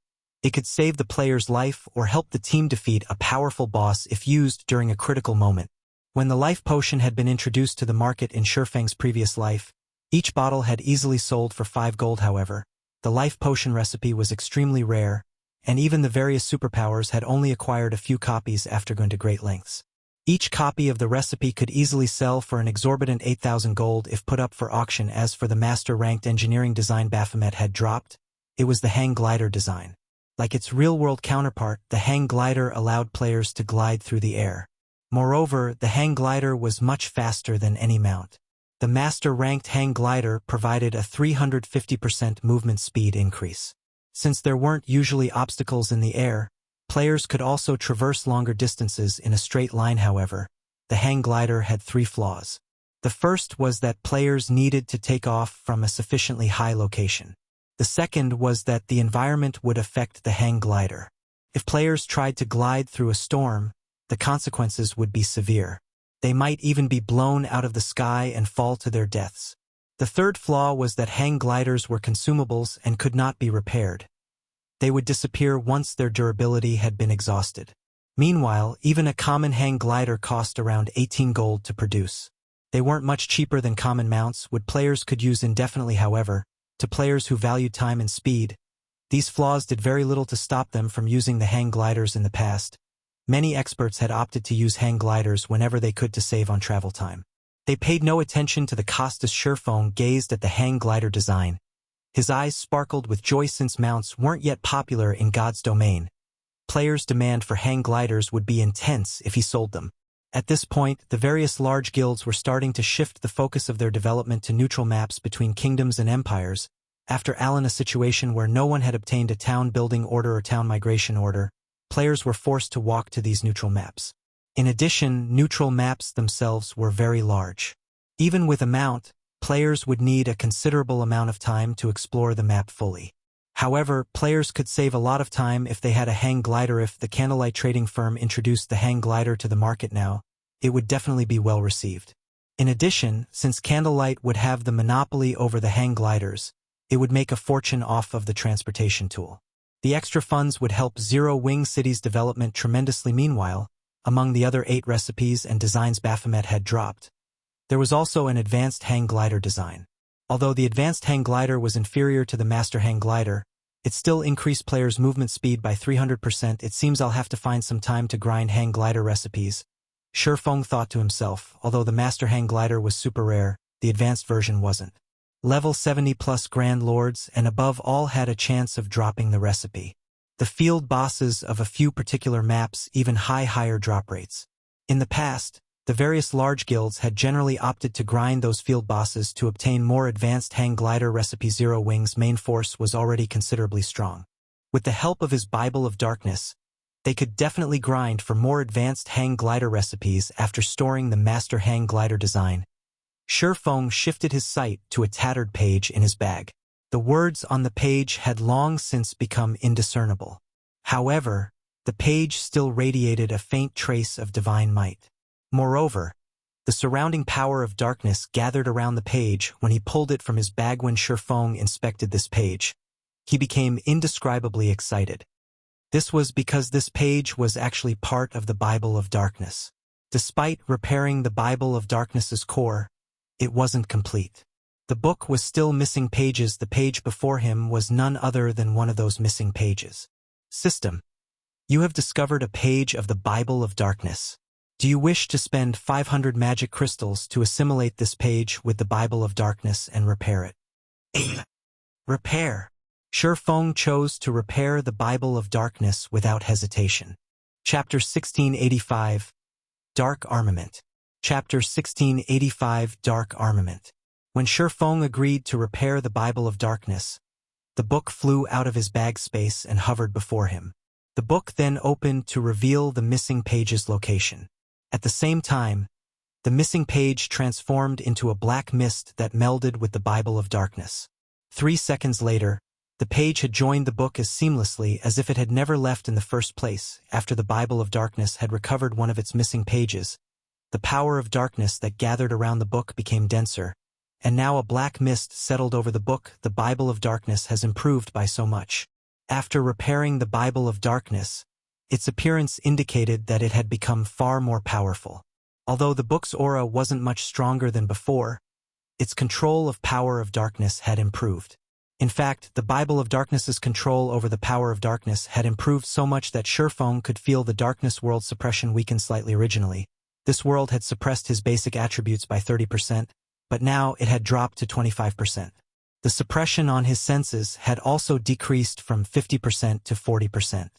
it could save the player's life or help the team defeat a powerful boss if used during a critical moment. When the life potion had been introduced to the market in Shifeng's previous life, each bottle had easily sold for 5 gold. However, the life potion recipe was extremely rare, and even the various superpowers had only acquired a few copies after going to great lengths. Each copy of the recipe could easily sell for an exorbitant 8,000 gold if put up for auction. As for the master-ranked engineering design Baphomet had dropped, it was the hang glider design. Like its real-world counterpart, the hang glider allowed players to glide through the air. Moreover, the hang glider was much faster than any mount. The master-ranked hang glider provided a 350% movement speed increase. Since there weren't usually obstacles in the air, players could also traverse longer distances in a straight line. However, the hang glider had 3 flaws. The first was that players needed to take off from a sufficiently high location. The second was that the environment would affect the hang glider. If players tried to glide through a storm, the consequences would be severe. They might even be blown out of the sky and fall to their deaths. The third flaw was that hang gliders were consumables and could not be repaired. They would disappear once their durability had been exhausted. Meanwhile, even a common hang glider cost around 18 gold to produce. They weren't much cheaper than common mounts, which players could use indefinitely. However, to players who valued time and speed, these flaws did very little to stop them from using the hang gliders in the past. Many experts had opted to use hang gliders whenever they could to save on travel time. They paid no attention to the cost as Sherfong gazed at the hang glider design. His eyes sparkled with joy since mounts weren't yet popular in God's domain. Players' demand for hang gliders would be intense if he sold them. At this point, the various large guilds were starting to shift the focus of their development to neutral maps between kingdoms and empires. After a situation where no one had obtained a town building order or town migration order, players were forced to walk to these neutral maps. In addition, neutral maps themselves were very large. Even with a mount, players would need a considerable amount of time to explore the map fully. However, players could save a lot of time if they had a hang glider. If the Candlelight trading firm introduced the hang glider to the market now, it would definitely be well received. In addition, since Candlelight would have the monopoly over the hang gliders, it would make a fortune off of the transportation tool. The extra funds would help Zero Wing City's development tremendously. Meanwhile, among the other 8 recipes and designs Baphomet had dropped, there was also an advanced hang glider design. Although the advanced hang glider was inferior to the master hang glider, it still increased players' movement speed by 300%. It seems I'll have to find some time to grind hang glider recipes, Sherfong thought to himself. Although the master hang glider was super rare, the advanced version wasn't. Level 70 plus Grand Lords and above all had a chance of dropping the recipe. The field bosses of a few particular maps even higher drop rates. In the past, the various large guilds had generally opted to grind those field bosses to obtain more advanced hang glider recipe. Zero Wing's main force was already considerably strong. With the help of his Bible of Darkness, they could definitely grind for more advanced hang glider recipes. After storing the master hang glider design, Sherfong shifted his sight to a tattered page in his bag. The words on the page had long since become indiscernible. However, the page still radiated a faint trace of divine might. Moreover, the surrounding power of darkness gathered around the page when he pulled it from his bag. When Sherfong inspected this page, he became indescribably excited. This was because this page was actually part of the Bible of Darkness. Despite repairing the Bible of Darkness's core, it wasn't complete. The book was still missing pages. The page before him was none other than one of those missing pages. System. You have discovered a page of the Bible of Darkness. Do you wish to spend 500 magic crystals to assimilate this page with the Bible of Darkness and repair it? Repair. Sherfong chose to repair the Bible of Darkness without hesitation. Chapter 1685. Dark Armament. Chapter 1685. Dark Armament. When Sherfong agreed to repair the Bible of Darkness, the book flew out of his bag space and hovered before him. The book then opened to reveal the missing page's location. At the same time, the missing page transformed into a black mist that melded with the Bible of Darkness. 3 seconds later, the page had joined the book as seamlessly as if it had never left in the first place. After the Bible of Darkness had recovered one of its missing pages, the power of darkness that gathered around the book became denser, and now a black mist settled over the book. The Bible of Darkness has improved by so much. After repairing the Bible of Darkness, its appearance indicated that it had become far more powerful. Although the book's aura wasn't much stronger than before, its control of power of darkness had improved. In fact, the Bible of Darkness's control over the power of darkness had improved so much that Sherfong could feel the darkness world suppression weaken slightly. Originally, this world had suppressed his basic attributes by 30%, but now it had dropped to 25%. The suppression on his senses had also decreased from 50% to 40%.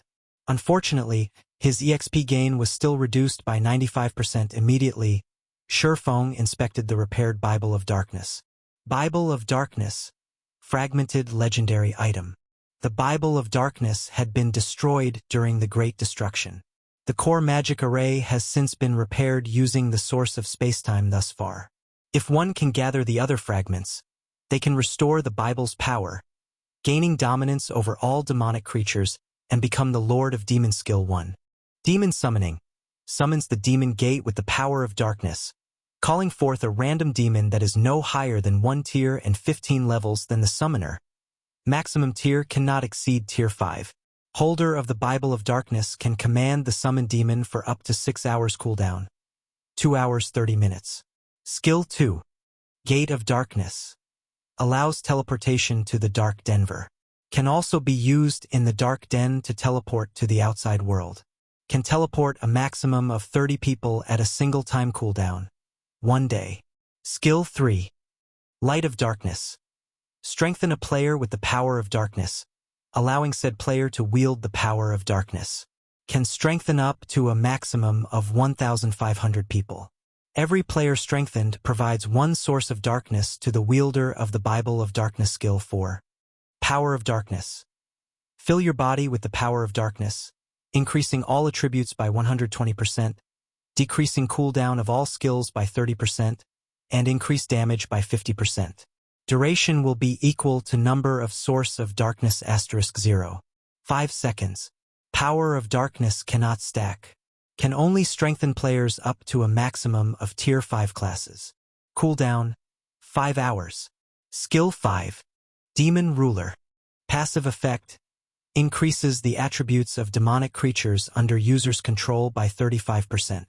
Unfortunately, his EXP gain was still reduced by 95%. Immediately, Sherfong inspected the repaired Bible of Darkness. Bible of Darkness. Fragmented legendary item. The Bible of Darkness had been destroyed during the Great Destruction. The core magic array has since been repaired using the source of spacetime thus far. If one can gather the other fragments, they can restore the Bible's power, gaining dominance over all demonic creatures, and become the Lord of Demon Skill 1. Demon Summoning. Summons the demon gate with the power of darkness, calling forth a random demon that is no higher than 1 tier and 15 levels than the summoner. Maximum tier cannot exceed tier 5. Holder of the Bible of Darkness can command the summoned demon for up to 6 hours cooldown. 2 hours 30 minutes. Skill 2. Gate of Darkness. Allows teleportation to the Dark Denver. Can also be used in the Dark Den to teleport to the outside world. Can teleport a maximum of 30 people at a single time cooldown. 1 day. Skill 3. Light of Darkness. Strengthen a player with the power of darkness, allowing said player to wield the power of darkness. Can strengthen up to a maximum of 1,500 people. Every player strengthened provides one source of darkness to the wielder of the Bible of Darkness. Skill 4. Power of Darkness. Fill your body with the power of darkness, increasing all attributes by 120%, decreasing cooldown of all skills by 30%, and increase damage by 50%. Duration will be equal to number of source of darkness *0. 5 seconds. Power of Darkness cannot stack. Can only strengthen players up to a maximum of Tier 5 classes. Cooldown, 5 hours. Skill 5. Demon Ruler. Passive effect. Increases the attributes of demonic creatures under user's control by 35%.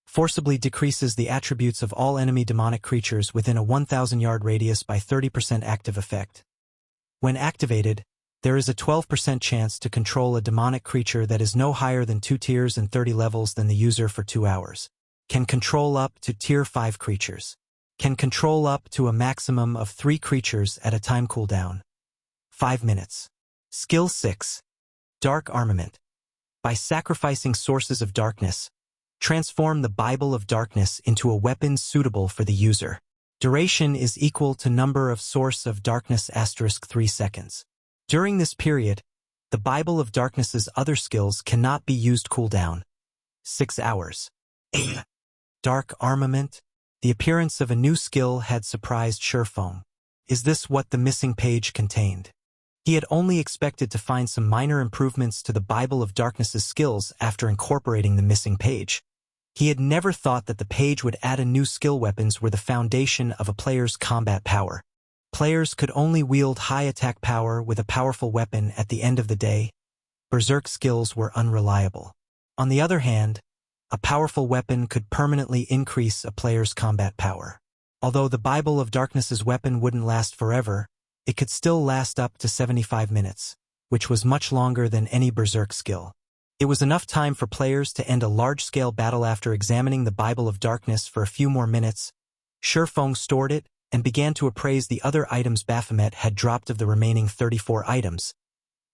Forcibly decreases the attributes of all enemy demonic creatures within a 1,000-yard radius by 30%. Active effect. When activated, there is a 12% chance to control a demonic creature that is no higher than 2 tiers and 30 levels than the user for 2 hours. Can control up to Tier 5 creatures. Can control up to a maximum of 3 creatures at a time cooldown. 5 minutes. Skill 6. Dark Armament. By sacrificing sources of darkness, transform the Bible of Darkness into a weapon suitable for the user. Duration is equal to number of source of darkness *3 seconds. During this period, the Bible of Darkness's other skills cannot be used. Cooldown, 6 hours. Dark Armament. The appearance of a new skill had surprised Shurfong. Is this what the missing page contained? He had only expected to find some minor improvements to the Bible of Darkness's skills after incorporating the missing page. He had never thought that the page would add a new skill. Weapons were the foundation of a player's combat power. Players could only wield high attack power with a powerful weapon at the end of the day. Berserk skills were unreliable. On the other hand, a powerful weapon could permanently increase a player's combat power. Although the Bible of Darkness's weapon wouldn't last forever, it could still last up to 75 minutes, which was much longer than any Berserk skill. It was enough time for players to end a large-scale battle. After examining the Bible of Darkness for a few more minutes, Shurfong stored it and began to appraise the other items Baphomet had dropped. Of the remaining 34 items,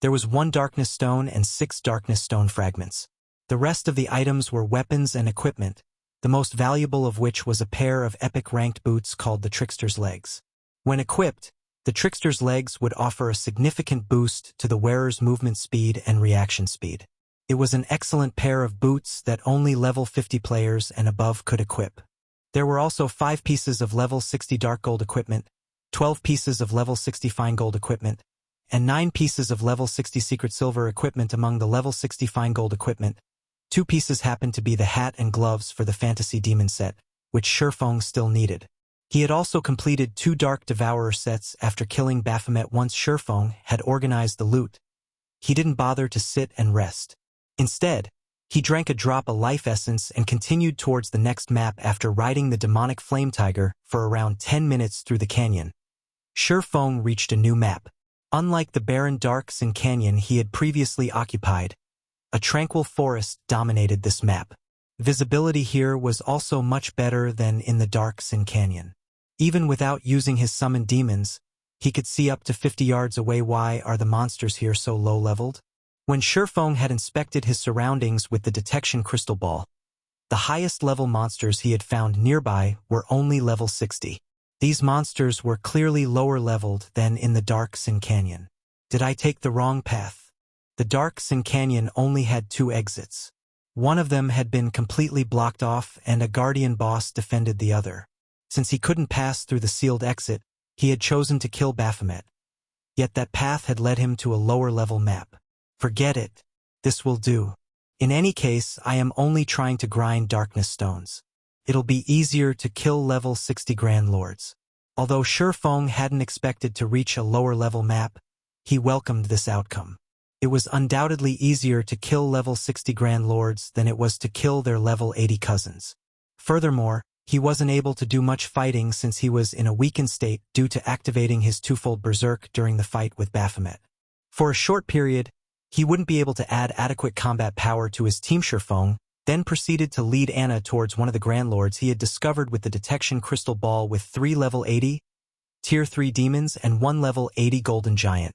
there was 1 Darkness Stone and 6 Darkness Stone fragments. The rest of the items were weapons and equipment, the most valuable of which was a pair of epic ranked boots called the Trickster's Legs. When equipped, the Trickster's Legs would offer a significant boost to the wearer's movement speed and reaction speed. It was an excellent pair of boots that only level 50 players and above could equip. There were also 5 pieces of level 60 dark gold equipment, 12 pieces of level 60 fine gold equipment, and 9 pieces of level 60 secret silver equipment. Among the level 60 fine gold equipment, 2 pieces happened to be the hat and gloves for the Fantasy Demon set, which Shurfong still needed. He had also completed 2 Dark Devourer sets after killing Baphomet. Once Shurfong had organized the loot, he didn't bother to sit and rest. Instead, he drank a drop of life essence and continued towards the next map. After riding the demonic flame tiger for around 10 minutes through the canyon, Shurfong reached a new map. Unlike the barren Dark Sin Canyon he had previously occupied, a tranquil forest dominated this map. Visibility here was also much better than in the Dark Sin Canyon. Even without using his summoned demons, he could see up to 50 yards away. Why are the monsters here so low-leveled? When Shurfong had inspected his surroundings with the detection crystal ball, the highest level monsters he had found nearby were only level 60. These monsters were clearly lower leveled than in the Dark Sin Canyon. Did I take the wrong path? The Dark Sin Canyon only had 2 exits. One of them had been completely blocked off and a guardian boss defended the other. Since he couldn't pass through the sealed exit, he had chosen to kill Baphomet. Yet that path had led him to a lower level map. Forget it. This will do. In any case, I am only trying to grind darkness stones. It'll be easier to kill level 60 Grand Lords. Although Shurfong hadn't expected to reach a lower level map, he welcomed this outcome. It was undoubtedly easier to kill level 60 Grand Lords than it was to kill their level 80 cousins. Furthermore, he wasn't able to do much fighting since he was in a weakened state due to activating his twofold berserk during the fight with Baphomet. For a short period, he wouldn't be able to add adequate combat power to his team. Shurfeng then proceeded to lead Anna towards one of the Grand Lords he had discovered with the detection crystal ball with 3 level 80, tier 3 demons and 1 level 80 golden giant,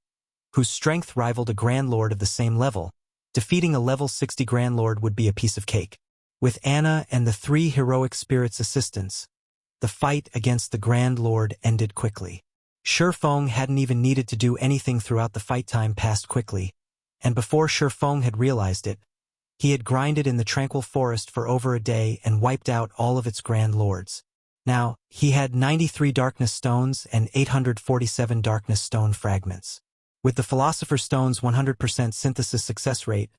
whose strength rivaled a Grand Lord of the same level. Defeating a level 60 Grand Lord would be a piece of cake. With Anna and the 3 heroic spirits' assistance, the fight against the Grand Lord ended quickly. Shurfeng hadn't even needed to do anything throughout the fight. Time passed quickly, and before Shurfeng had realized it, he had grinded in the tranquil forest for over a day and wiped out all of its Grand Lords. Now, he had 93 Darkness Stones and 847 Darkness Stone fragments. With the Philosopher's Stone's 100% synthesis success rate,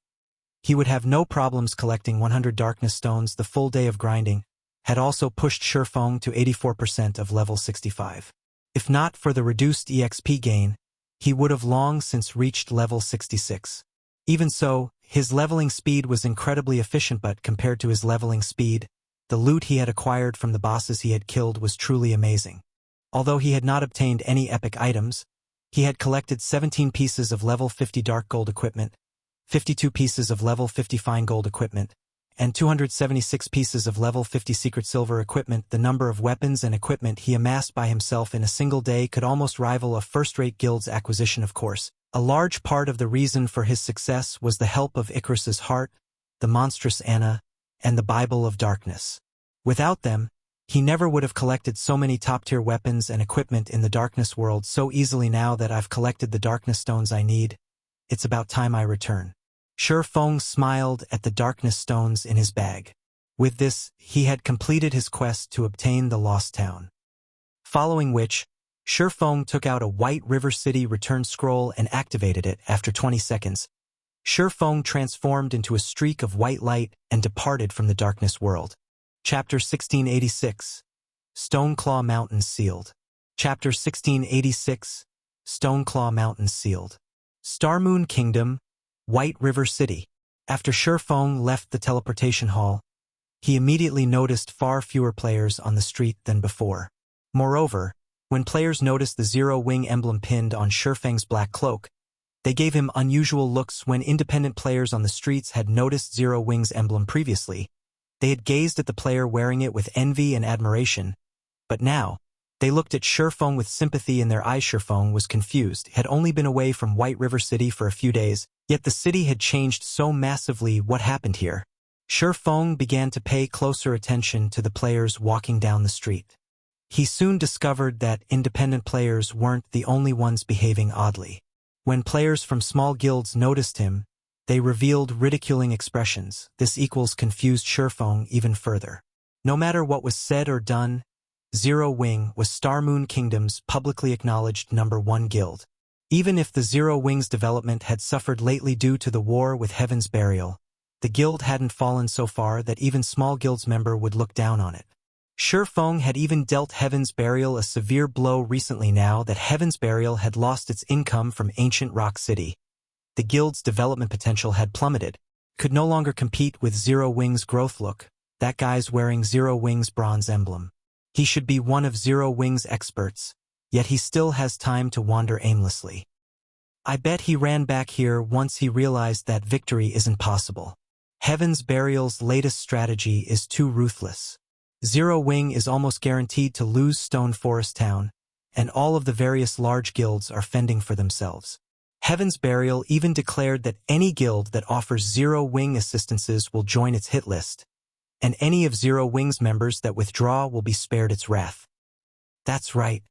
he would have no problems collecting 100 Darkness Stones. The full day of grinding had also pushed Shurfeng to 84% of level 65. If not for the reduced EXP gain, he would have long since reached level 66. Even so, his leveling speed was incredibly efficient, but compared to his leveling speed, the loot he had acquired from the bosses he had killed was truly amazing. Although he had not obtained any epic items, he had collected 17 pieces of level 50 dark gold equipment, 52 pieces of level 50 fine gold equipment, and 276 pieces of level 50 secret silver equipment. The number of weapons and equipment he amassed by himself in a single day could almost rival a first-rate guild's acquisition. Of course, a large part of the reason for his success was the help of Icarus's heart, the monstrous Anna, and the Bible of Darkness. Without them, he never would have collected so many top-tier weapons and equipment in the Darkness world so easily. Now that I've collected the Darkness Stones I need, it's about time I return. Shurfeng smiled at the Darkness Stones in his bag. With this, he had completed his quest to obtain the Lost Town. Following which, Shurfeng took out a White River City return scroll and activated it. After 20 seconds, Shurfeng transformed into a streak of white light and departed from the Darkness world. Chapter 1686. Stoneclaw Mountains Sealed. Chapter 1686. Stoneclaw Mountains Sealed. Starmoon Kingdom, White River City. After Shurfeng left the teleportation hall, he immediately noticed far fewer players on the street than before. Moreover, when players noticed the zero-wing emblem pinned on Shurfeng's black cloak, they gave him unusual looks. When independent players on the streets had noticed Zero-Wing's emblem previously, they had gazed at the player wearing it with envy and admiration, but now, they looked at Shurfeng with sympathy in their eyes. Shurfeng was confused. He had only been away from White River City for a few days, yet the city had changed so massively. What happened here? Shurfeng began to pay closer attention to the players walking down the street. He soon discovered that independent players weren't the only ones behaving oddly. When players from small guilds noticed him, they revealed ridiculing expressions. This confused Shurfeng even further. No matter what was said or done, Zero-Wing was Starmoon Kingdom's publicly acknowledged #1 guild. Even if the Zero-Wing's development had suffered lately due to the war with Heaven's Burial, the guild hadn't fallen so far that even small guilds member would look down on it. Shurfeng had even dealt Heaven's Burial a severe blow recently. Now that Heaven's Burial had lost its income from ancient Rock City, the guild's development potential had plummeted, could no longer compete with Zero-Wing's growth. Look, that guy's wearing Zero-Wing's bronze emblem. He should be one of Zero-Wing's experts, yet he still has time to wander aimlessly. I bet he ran back here once he realized that victory isn't possible. Heaven's Burial's latest strategy is too ruthless. Zero-Wing is almost guaranteed to lose Stone Forest Town, and all of the various large guilds are fending for themselves. Heaven's Burial even declared that any guild that offers Zero-Wing assistances will join its hit list, and any of Zero-Wing's members that withdraw will be spared its wrath. That's right.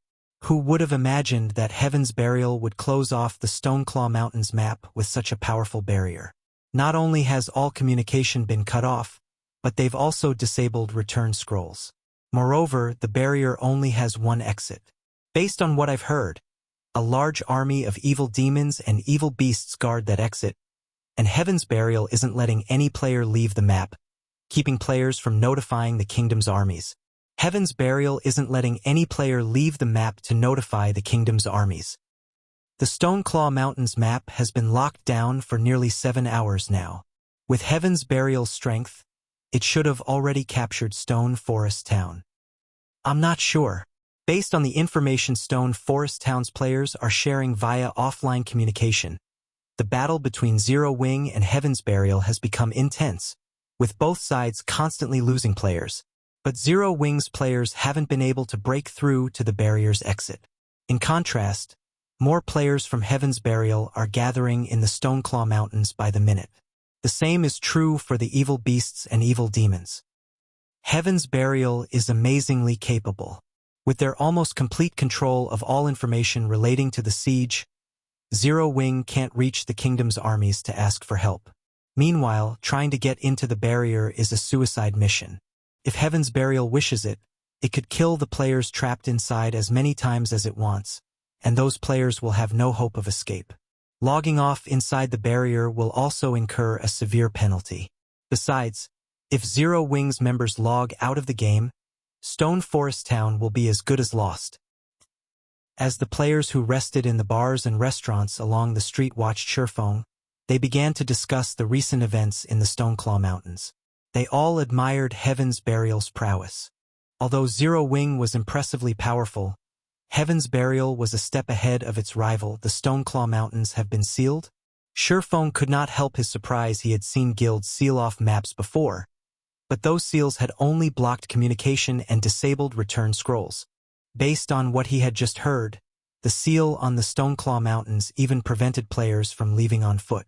Who would have imagined that Heaven's Burial would close off the Stoneclaw Mountains map with such a powerful barrier? Not only has all communication been cut off, but they've also disabled return scrolls. Moreover, the barrier only has one exit. Based on what I've heard, a large army of evil demons and evil beasts guard that exit, and Heaven's Burial isn't letting any player leave the map, keeping players from notifying the kingdom's armies. Heaven's Burial isn't letting any player leave the map to notify the kingdom's armies. The Stoneclaw Mountains map has been locked down for nearly 7 hours now. With Heaven's Burial's strength, it should have already captured Stone Forest Town. I'm not sure. Based on the information Stone Forest Town's players are sharing via offline communication, the battle between Zero Wing and Heaven's Burial has become intense, with both sides constantly losing players. But Zero Wing's players haven't been able to break through to the barrier's exit. In contrast, more players from Heaven's Burial are gathering in the Stoneclaw Mountains by the minute. The same is true for the evil beasts and evil demons. Heaven's Burial is amazingly capable. With their almost complete control of all information relating to the siege, Zero Wing can't reach the kingdom's armies to ask for help. Meanwhile, trying to get into the barrier is a suicide mission. If Heaven's Burial wishes it, it could kill the players trapped inside as many times as it wants, and those players will have no hope of escape. Logging off inside the barrier will also incur a severe penalty. Besides, if Zero Wing's members log out of the game, Stone Forest Town will be as good as lost. As the players who rested in the bars and restaurants along the street watched Shurfeng, they began to discuss the recent events in the Stoneclaw Mountains. They all admired Heaven's Burial's prowess. Although Zero Wing was impressively powerful, Heaven's Burial was a step ahead of its rival. The Stoneclaw Mountains have been sealed? Shurfeng could not help his surprise. He had seen guilds seal off maps before, but those seals had only blocked communication and disabled return scrolls. Based on what he had just heard, the seal on the Stoneclaw Mountains even prevented players from leaving on foot.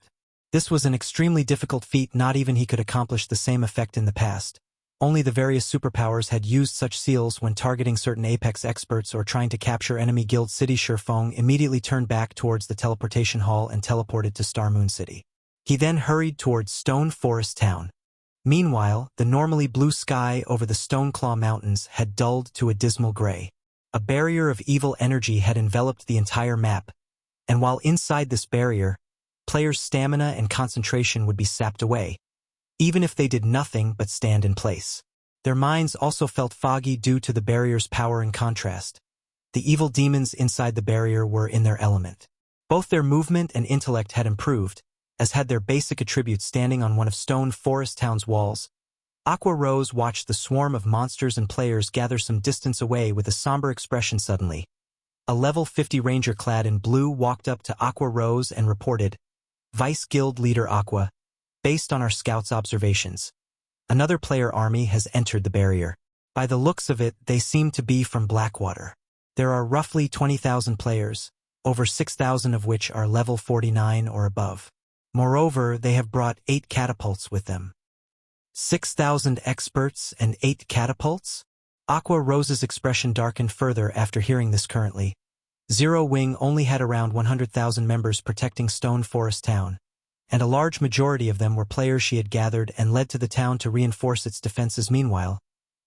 This was an extremely difficult feat. Not even he could accomplish the same effect in the past. Only the various superpowers had used such seals when targeting certain Apex experts or trying to capture enemy guild cities. Shurfeng immediately turned back towards the teleportation hall and teleported to Star Moon City. He then hurried towards Stone Forest Town. Meanwhile, the normally blue sky over the Stoneclaw Mountains had dulled to a dismal gray. A barrier of evil energy had enveloped the entire map, and while inside this barrier, players' stamina and concentration would be sapped away, even if they did nothing but stand in place. Their minds also felt foggy due to the barrier's power. In contrast, the evil demons inside the barrier were in their element. Both their movement and intellect had improved, as had their basic attributes. Standing on one of Stone Forest Town's walls, Aqua Rose watched the swarm of monsters and players gather some distance away with a somber expression. Suddenly, a level 50 ranger clad in blue walked up to Aqua Rose and reported, "Vice Guild Leader Aqua, based on our scouts' observations, another player army has entered the barrier. By the looks of it, they seem to be from Blackwater. There are roughly 20,000 players, over 6,000 of which are level 49 or above. Moreover, they have brought 8 catapults with them." 6,000 experts and 8 catapults? Aqua Rose's expression darkened further after hearing this. Currently, Zero Wing only had around 100,000 members protecting Stone Forest Town, and a large majority of them were players she had gathered and led to the town to reinforce its defenses. Meanwhile,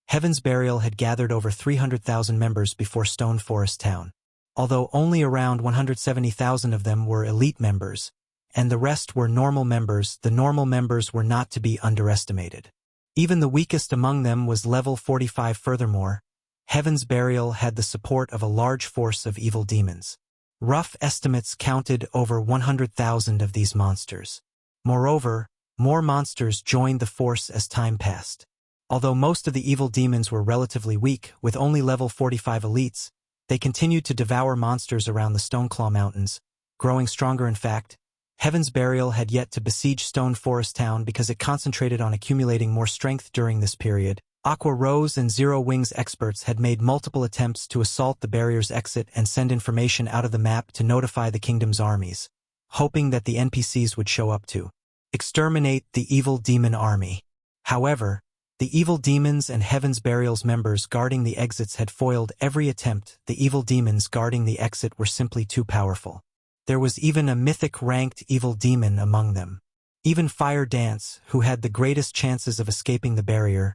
Heaven's Burial had gathered over 300,000 members before Stone Forest Town. Although only around 170,000 of them were elite members, and the rest were normal members, the normal members were not to be underestimated. Even the weakest among them was level 45. Furthermore, Heaven's Burial had the support of a large force of evil demons. Rough estimates counted over 100,000 of these monsters. Moreover, more monsters joined the force as time passed. Although most of the evil demons were relatively weak, with only level 45 elites, they continued to devour monsters around the Stoneclaw Mountains, growing stronger. In fact, Heaven's Burial had yet to besiege Stone Forest Town because it concentrated on accumulating more strength during this period. Aqua Rose and Zero Wing's experts had made multiple attempts to assault the barrier's exit and send information out of the map to notify the kingdom's armies, hoping that the NPCs would show up to exterminate the evil demon army. However, the evil demons and Heaven's Burial's members guarding the exits had foiled every attempt. The evil demons guarding the exit were simply too powerful. There was even a mythic-ranked evil demon among them. Even Fire Dance, who had the greatest chances of escaping the barrier,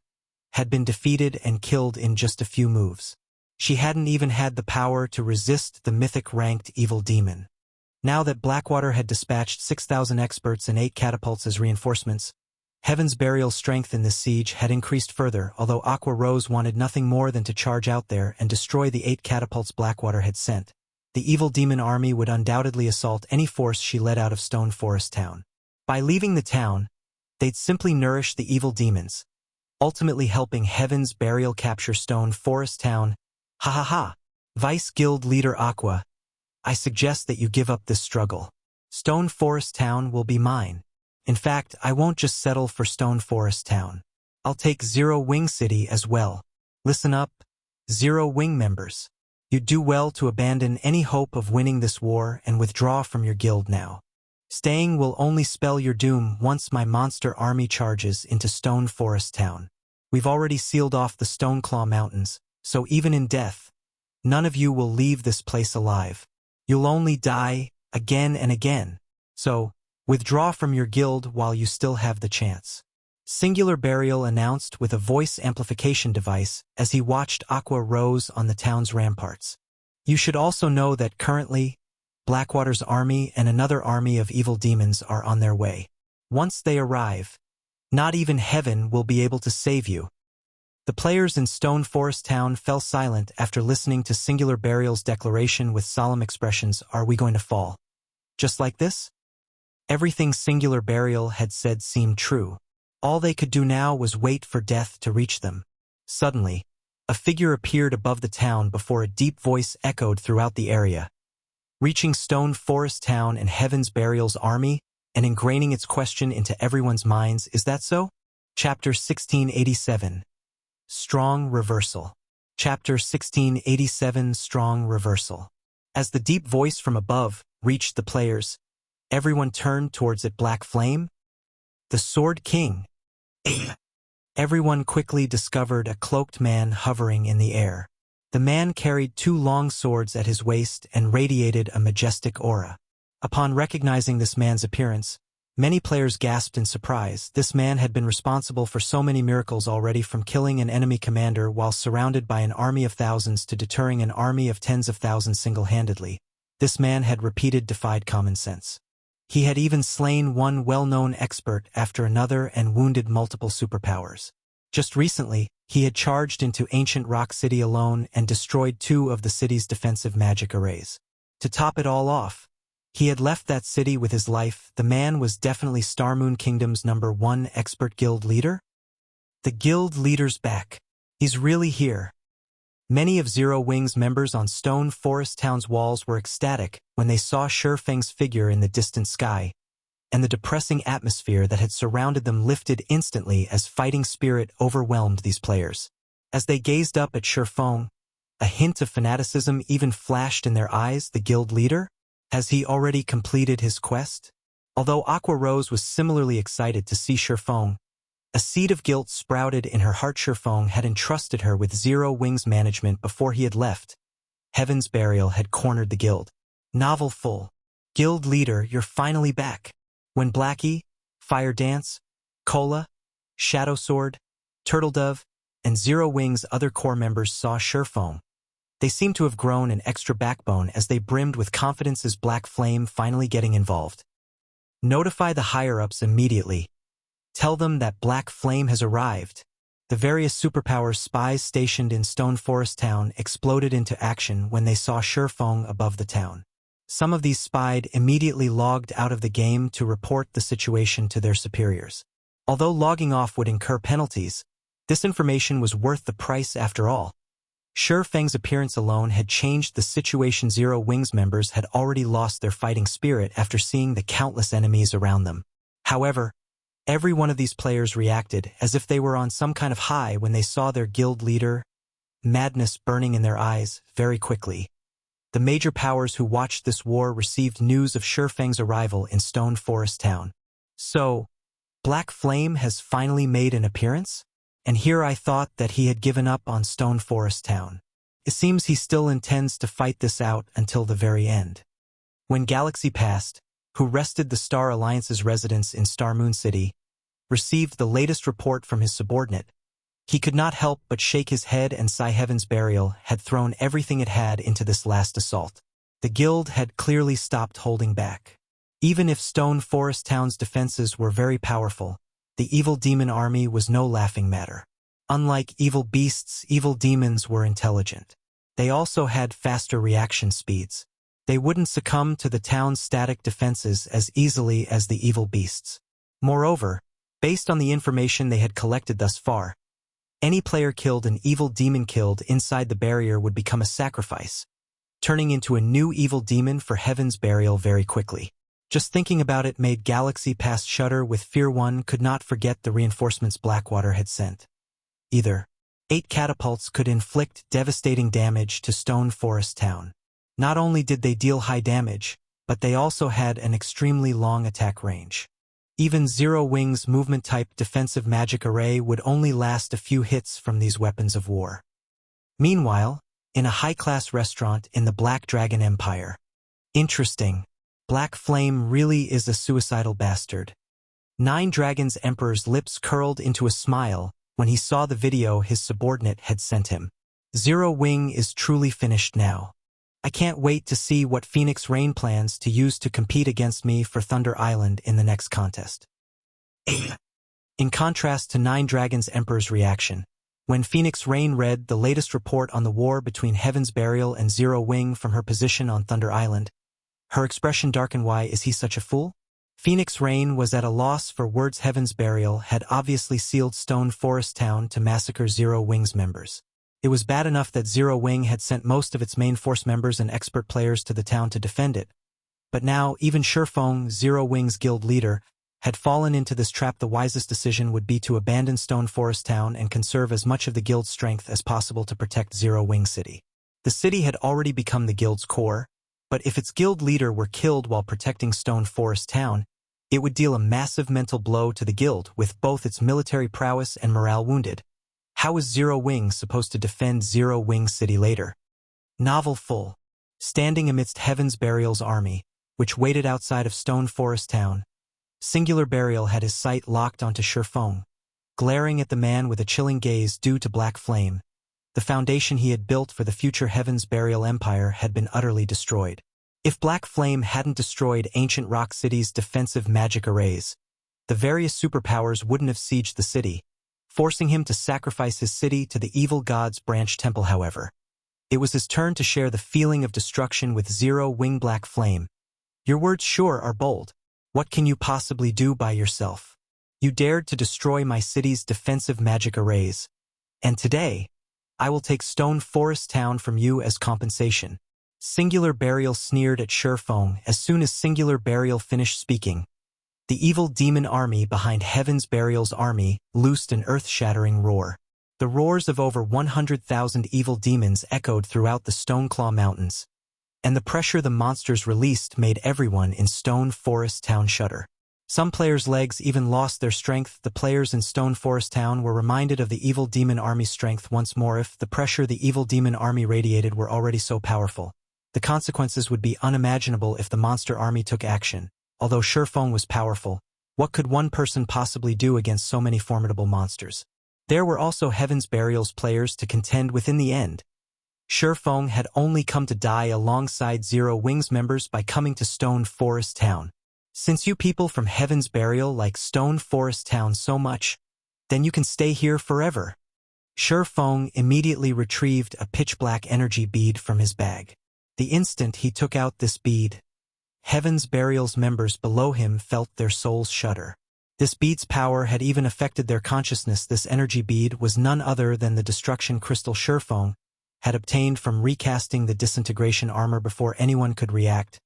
had been defeated and killed in just a few moves. She hadn't even had the power to resist the mythic-ranked evil demon. Now that Blackwater had dispatched 6,000 experts and 8 catapults as reinforcements, Heaven's Burial's strength in this siege had increased further. Although Aqua Rose wanted nothing more than to charge out there and destroy the 8 catapults Blackwater had sent, the evil demon army would undoubtedly assault any force she led out of Stone Forest Town. By leaving the town, they'd simply nourish the evil demons, ultimately helping Heaven's Burial capture Stone Forest Town. Ha ha ha! Vice Guild Leader Aqua, I suggest that you give up this struggle. Stone Forest Town will be mine. In fact, I won't just settle for Stone Forest Town. I'll take Zero Wing City as well. Listen up, Zero Wing members. You'd do well to abandon any hope of winning this war and withdraw from your guild now. Staying will only spell your doom once my monster army charges into Stone Forest Town. We've already sealed off the Stoneclaw Mountains, so even in death, none of you will leave this place alive. You'll only die again and again. So, withdraw from your guild while you still have the chance. Singular Burial announced with a voice amplification device as he watched Aqua rose on the town's ramparts. You should also know that currently, Blackwater's army and another army of evil demons are on their way. Once they arrive, not even heaven will be able to save you. The players in Stone Forest Town fell silent after listening to Singular Burial's declaration with solemn expressions, "Are we going to fall?" Just like this? Everything Singular Burial had said seemed true. All they could do now was wait for death to reach them. Suddenly, a figure appeared above the town before a deep voice echoed throughout the area, reaching Stone Forest Town and Heaven's Burial's army and ingraining its question into everyone's minds. Is that so? Chapter 1687. Strong Reversal. Chapter 1687. Strong Reversal. As the deep voice from above reached the players, everyone turned towards it. Black Flame? The Sword King. Everyone quickly discovered a cloaked man hovering in the air. The man carried two long swords at his waist and radiated a majestic aura. Upon recognizing this man's appearance, many players gasped in surprise. This man had been responsible for so many miracles already, from killing an enemy commander while surrounded by an army of thousands to deterring an army of tens of thousands single-handedly. This man had defied common sense. He had even slain one well-known expert after another and wounded multiple superpowers. Just recently, he had charged into Ancient Rock City alone and destroyed two of the city's defensive magic arrays. To top it all off, he had left that city with his life. The man was definitely Starmoon Kingdom's #1 expert guild leader. The guild leader's back. He's really here. Many of Zero Wing's members on Stone Forest Town's walls were ecstatic when they saw Shurfeng's figure in the distant sky, and the depressing atmosphere that had surrounded them lifted instantly as fighting spirit overwhelmed these players. As they gazed up at Shurfeng, a hint of fanaticism even flashed in their eyes. The guild leader? Has he already completed his quest? Although Aqua Rose was similarly excited to see Shurfeng, a seed of guilt sprouted in her heart. Shurfeng had entrusted her with Zero Wing's management before he had left. Heaven's Burial had cornered the guild. Novel full. Guild leader, you're finally back. When Blackie, Fire Dance, Cola, Shadow Sword, Turtle Dove, and Zero Wing's other core members saw Shurfeng, they seemed to have grown an extra backbone as they brimmed with confidence. Is Black Flame finally getting involved? Notify the higher-ups immediately. Tell them that Black Flame has arrived. The various superpower spies stationed in Stone Forest Town exploded into action when they saw Shurfeng above the town. Some of these spies immediately logged out of the game to report the situation to their superiors. Although logging off would incur penalties, this information was worth the price after all. Shurfeng's appearance alone had changed the situation. Zero Wing's members had already lost their fighting spirit after seeing the countless enemies around them. However, every one of these players reacted as if they were on some kind of high when they saw their guild leader, madness burning in their eyes. Very quickly, the major powers who watched this war received news of Shurfeng's arrival in Stone Forest Town. So, Black Flame has finally made an appearance? And here I thought that he had given up on Stone Forest Town. It seems he still intends to fight this out until the very end. When Galaxy Past, who rested the Star Alliance's residence in Starmoon City, received the latest report from his subordinate, he could not help but shake his head and sigh. Heaven's Burial had thrown everything it had into this last assault. The guild had clearly stopped holding back. Even if Stone Forest Town's defenses were very powerful, the evil demon army was no laughing matter. Unlike evil beasts, evil demons were intelligent. They also had faster reaction speeds. They wouldn't succumb to the town's static defenses as easily as the evil beasts. Moreover, based on the information they had collected thus far, any player killed an evil demon killed inside the barrier would become a sacrifice, turning into a new evil demon for Heaven's Burial very quickly. Just thinking about it made Galaxy Past shudder with fear. One could not forget the reinforcements Blackwater had sent. Either 8 catapults could inflict devastating damage to Stone Forest Town. Not only did they deal high damage, but they also had an extremely long attack range. Even Zero Wing's movement-type defensive magic array would only last a few hits from these weapons of war. Meanwhile, in a high-class restaurant in the Black Dragon Empire. Interesting. Black Flame really is a suicidal bastard. Nine Dragons Emperor's lips curled into a smile when he saw the video his subordinate had sent him. Zero Wing is truly finished now. I can't wait to see what Phoenix Rain plans to use to compete against me for Thunder Island in the next contest. In contrast to Nine Dragons Emperor's reaction, when Phoenix Rain read the latest report on the war between Heaven's Burial and Zero Wing from her position on Thunder Island, her expression darkened. Why is he such a fool? Phoenix Rain was at a loss for words. Heaven's Burial had obviously sealed Stone Forest Town to massacre Zero Wing's members. It was bad enough that Zero Wing had sent most of its main force members and expert players to the town to defend it. But now, even Shurfeng, Zero Wing's guild leader, had fallen into this trap. The wisest decision would be to abandon Stone Forest Town and conserve as much of the guild's strength as possible to protect Zero Wing City. The city had already become the guild's core, but if its guild leader were killed while protecting Stone Forest Town, it would deal a massive mental blow to the guild, with both its military prowess and morale wounded. How is Zero Wing supposed to defend Zero Wing City later? Novel full. Standing amidst Heaven's Burial's army, which waited outside of Stone Forest Town, Singular Burial had his sight locked onto Shurfeng, glaring at the man with a chilling gaze due to Black Flame. The foundation he had built for the future Heaven's Burial Empire had been utterly destroyed. If Black Flame hadn't destroyed Ancient Rock City's defensive magic arrays, the various superpowers wouldn't have sieged the city, forcing him to sacrifice his city to the evil god's branch temple. However, it was his turn to share the feeling of destruction with Zero Wing. Black Flame. Your words sure are bold. What can you possibly do by yourself? You dared to destroy my city's defensive magic arrays, and today, I will take Stone Forest Town from you as compensation. Singular Burial sneered at Shurfeng as soon as Singular Burial finished speaking. The evil demon army behind Heaven's Burial's army loosed an earth-shattering roar. The roars of over 100,000 evil demons echoed throughout the Stoneclaw Mountains, and the pressure the monsters released made everyone in Stone Forest Town shudder. Some players' legs even lost their strength. The players in Stone Forest Town were reminded of the evil demon army's strength once more. If the pressure the evil demon army radiated were already so powerful, the consequences would be unimaginable if the monster army took action. Although Shurfeng was powerful, what could one person possibly do against so many formidable monsters? There were also Heaven's Burial's players to contend with. In the end, Shurfeng had only come to die alongside Zero Wing's members by coming to Stone Forest Town. Since you people from Heaven's Burial like Stone Forest Town so much, then you can stay here forever. Shurfeng immediately retrieved a pitch-black energy bead from his bag. The instant he took out this bead, Heaven's Burial's members below him felt their souls shudder. This bead's power had even affected their consciousness. This energy bead was none other than the destruction crystal Shurfeng had obtained from recasting the disintegration armor. Before anyone could react,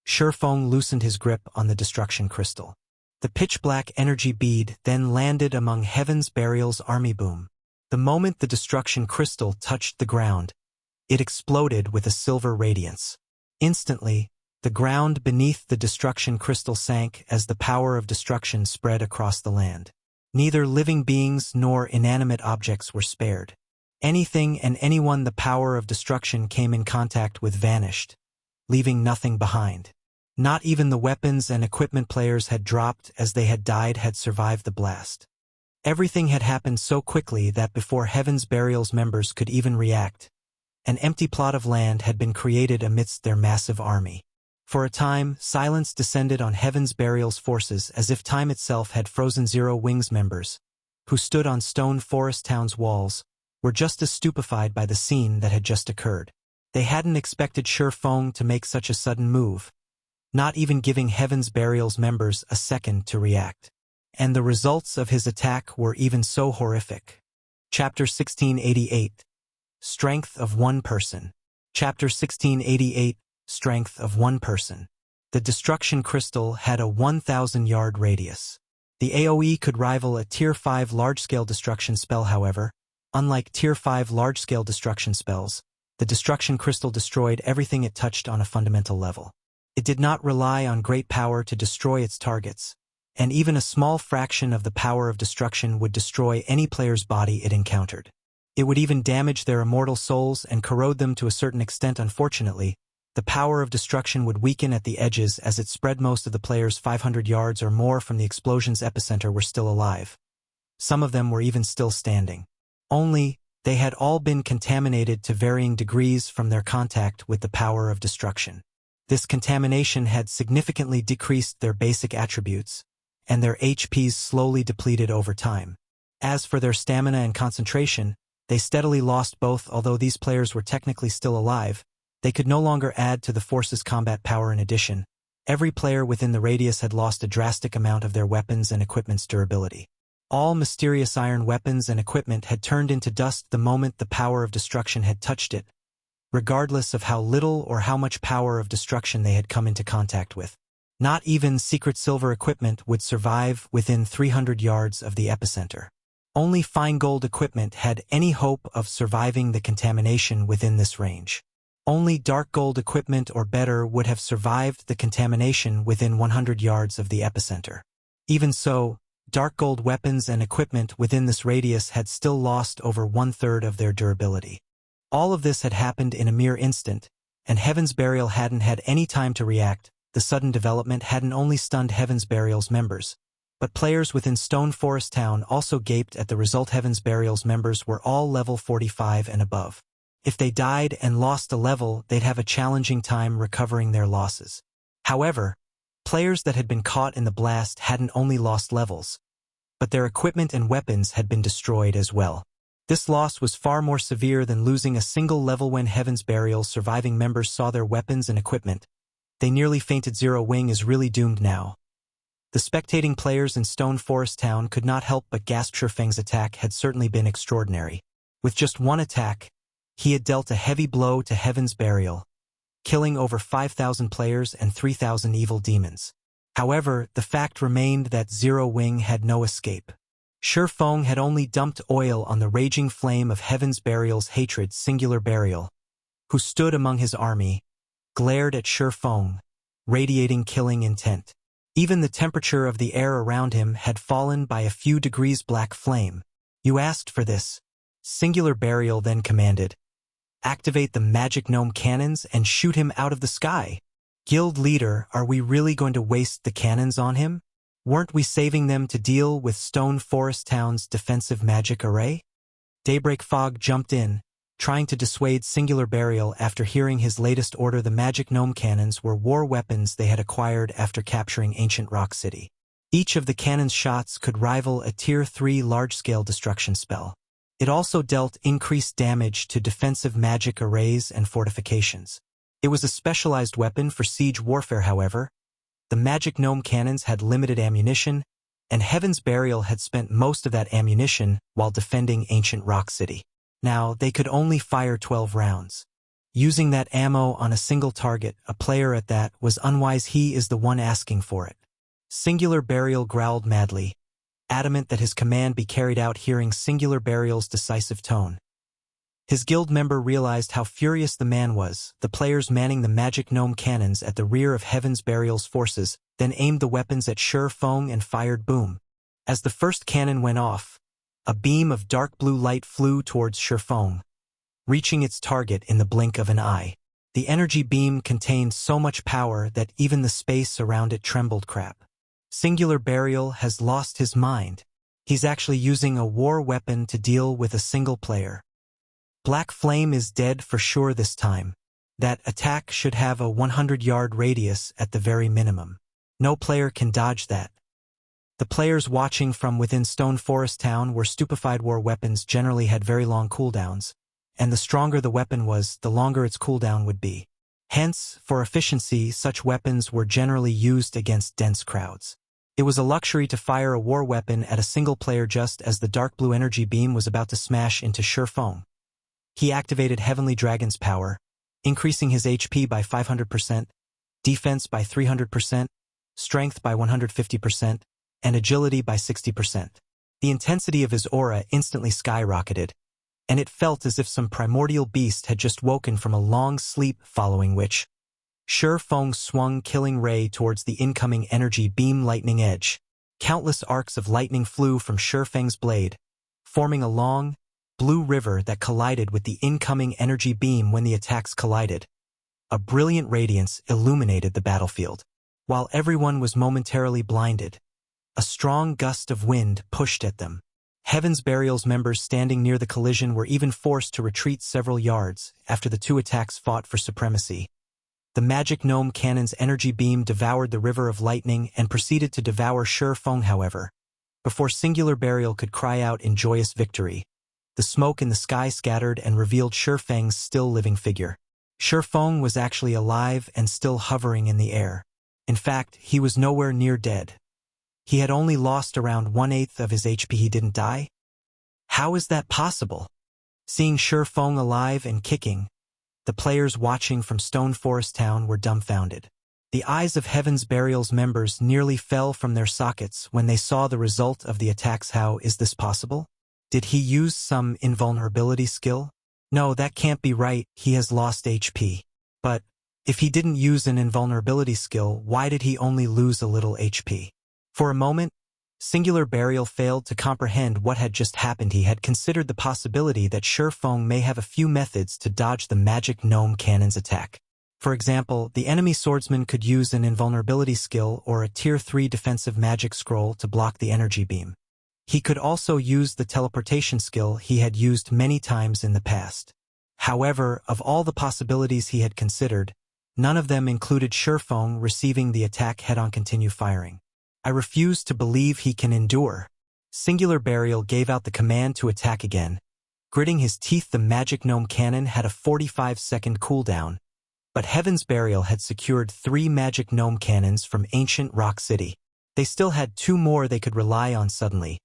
Shurfeng loosened his grip on the destruction crystal. The pitch-black energy bead then landed among Heaven's Burial's army. Boom. The moment the destruction crystal touched the ground, it exploded with a silver radiance. Instantly, the ground beneath the destruction crystal sank as the power of destruction spread across the land. Neither living beings nor inanimate objects were spared. Anything and anyone the power of destruction came in contact with vanished, leaving nothing behind. Not even the weapons and equipment players had dropped as they had died had survived the blast. Everything had happened so quickly that before Heaven's Burial's members could even react, an empty plot of land had been created amidst their massive army. For a time, silence descended on Heaven's Burial's forces as if time itself had frozen. Zero Wing's members, who stood on Stone Forest Town's walls, were just as stupefied by the scene that had just occurred. They hadn't expected Feng to make such a sudden move, not even giving Heaven's Burial's members a second to react. And the results of his attack were even so horrific. Chapter 1688. Strength of One Person. Chapter 1688. Strength of One Person. The Destruction Crystal had a 1,000-yard radius. The AoE could rival a Tier 5 large-scale destruction spell, however. Unlike Tier 5 large-scale destruction spells, the Destruction Crystal destroyed everything it touched on a fundamental level. It did not rely on great power to destroy its targets, and even a small fraction of the power of destruction would destroy any player's body it encountered. It would even damage their immortal souls and corrode them to a certain extent. Unfortunately, the power of destruction would weaken at the edges as it spread. Most of the players 500 yards or more from the explosion's epicenter were still alive. Some of them were even still standing. Only, they had all been contaminated to varying degrees from their contact with the power of destruction. This contamination had significantly decreased their basic attributes, and their HPs slowly depleted over time. As for their stamina and concentration, they steadily lost both. Although these players were technically still alive, they could no longer add to the force's combat power. In addition, every player within the radius had lost a drastic amount of their weapons and equipment's durability. All mysterious iron weapons and equipment had turned into dust the moment the power of destruction had touched it, regardless of how little or how much power of destruction they had come into contact with. Not even secret silver equipment would survive within 300 yards of the epicenter. Only fine gold equipment had any hope of surviving the contamination within this range. Only dark gold equipment or better would have survived the contamination within 100 yards of the epicenter. Even so, dark gold weapons and equipment within this radius had still lost over 1/3 of their durability. All of this had happened in a mere instant, and Heaven's Burial hadn't had any time to react. The sudden development hadn't only stunned Heaven's Burial's members, but players within Stone Forest Town also gaped at the result. Heaven's Burial's members were all level 45 and above. If they died and lost a level, they'd have a challenging time recovering their losses. However, players that had been caught in the blast hadn't only lost levels, but their equipment and weapons had been destroyed as well. This loss was far more severe than losing a single level. When Heaven's Burial's surviving members saw their weapons and equipment, they nearly fainted. Zero Wing is really doomed now. The spectating players in Stone Forest Town could not help but gasp. Feng's attack had certainly been extraordinary. With just one attack, he had dealt a heavy blow to Heaven's Burial, killing over 5,000 players and 3,000 evil demons. However, the fact remained that Zero Wing had no escape. Feng had only dumped oil on the raging flame of Heaven's Burial's hatred. Singular Burial, who stood among his army, glared at Feng, radiating killing intent. Even the temperature of the air around him had fallen by a few degrees. Black flame. You asked for this. Singular Burial then commanded. Activate the magic gnome cannons and shoot him out of the sky. Guild leader, are we really going to waste the cannons on him? Weren't we saving them to deal with Stone Forest Town's defensive magic array? Daybreak Fog jumped in, trying to dissuade Singular Burial after hearing his latest order. The magic gnome cannons were war weapons they had acquired after capturing Ancient Rock City. Each of the cannon's shots could rival a Tier 3 large-scale destruction spell. It also dealt increased damage to defensive magic arrays and fortifications. It was a specialized weapon for siege warfare. However, the magic gnome cannons had limited ammunition, and Heaven's Burial had spent most of that ammunition while defending Ancient Rock City. Now, they could only fire 12 rounds. Using that ammo on a single target, a player at that, was unwise. He is the one asking for it. Singular Burial growled madly, adamant that his command be carried out. Hearing Singular Burial's decisive tone, his guild member realized how furious the man was. The players manning the magic gnome cannons at the rear of Heaven's Burial's forces then aimed the weapons at Feng and fired. Boom. As the first cannon went off, a beam of dark blue light flew towards Feng, reaching its target in the blink of an eye. The energy beam contained so much power that even the space around it trembled. Crap. Singular Burial has lost his mind. He's actually using a war weapon to deal with a single player. Black Flame is dead for sure this time. That attack should have a 100-yard radius at the very minimum. No player can dodge that. The players watching from within Stone Forest Town were stupefied. War weapons generally had very long cooldowns, and the stronger the weapon was, the longer its cooldown would be. Hence, for efficiency, such weapons were generally used against dense crowds. It was a luxury to fire a war weapon at a single player just as the dark blue energy beam was about to smash into Shifeng. He activated Heavenly Dragon's power, increasing his HP by 500%, defense by 300%, strength by 150%, and agility by 60%. The intensity of his aura instantly skyrocketed, and it felt as if some primordial beast had just woken from a long sleep, following which Shifeng swung Killing Ray towards the incoming energy beam lightning edge. Countless arcs of lightning flew from Shifeng's blade, forming a long, blue river that collided with the incoming energy beam. When the attacks collided, a brilliant radiance illuminated the battlefield. While everyone was momentarily blinded, a strong gust of wind pushed at them. Heaven's Burial's members standing near the collision were even forced to retreat several yards after the two attacks fought for supremacy. The magic gnome cannon's energy beam devoured the river of lightning and proceeded to devour Shifeng. However, before Singular Burial could cry out in joyous victory, the smoke in the sky scattered and revealed Shifeng's still living figure. Shifeng was actually alive and still hovering in the air. In fact, he was nowhere near dead. He had only lost around 1/8 of his HP. He didn't die? How is that possible? Seeing Shifeng alive and kicking, the players watching from Stone Forest Town were dumbfounded. The eyes of Heaven's Burial's members nearly fell from their sockets when they saw the result of the attacks. How is this possible? Did he use some invulnerability skill? No, that can't be right. He has lost HP. But if he didn't use an invulnerability skill, why did he only lose a little HP? For a moment, Singular Burial failed to comprehend what had just happened. He had considered the possibility that Shifeng may have a few methods to dodge the magic gnome cannon's attack. For example, the enemy swordsman could use an invulnerability skill or a Tier 3 defensive magic scroll to block the energy beam. He could also use the teleportation skill he had used many times in the past. However, of all the possibilities he had considered, none of them included Shifeng receiving the attack head-on. Continue firing. I refuse to believe he can endure. Singular Burial gave out the command to attack again. Gritting his teeth, the magic gnome cannon had a 45-second cooldown, but Heaven's Burial had secured 3 magic gnome cannons from Ancient Rock City. They still had 2 more they could rely on. Suddenly,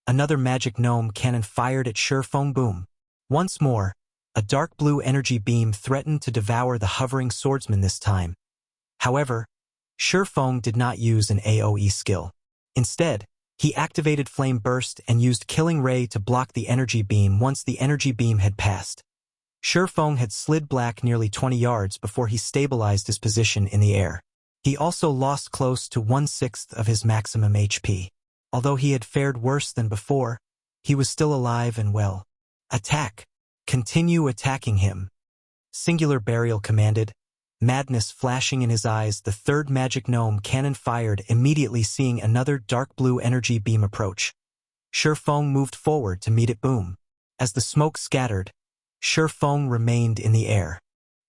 another magic gnome cannon fired at Shifeng. Boom. Once more, a dark blue energy beam threatened to devour the hovering swordsman this time. However, Shifeng did not use an AoE skill. Instead, he activated Flame Burst and used Killing Ray to block the energy beam. Once the energy beam had passed, Shifeng had slid back nearly 20 yards before he stabilized his position in the air. He also lost close to 1/6 of his maximum HP. Although he had fared worse than before, he was still alive and well. Attack! Continue attacking him! Singular Burial commanded, madness flashing in his eyes. The third magic gnome cannon fired immediately, seeing another dark blue energy beam approach. Shifeng moved forward to meet it. Boom. As the smoke scattered, Shifeng remained in the air.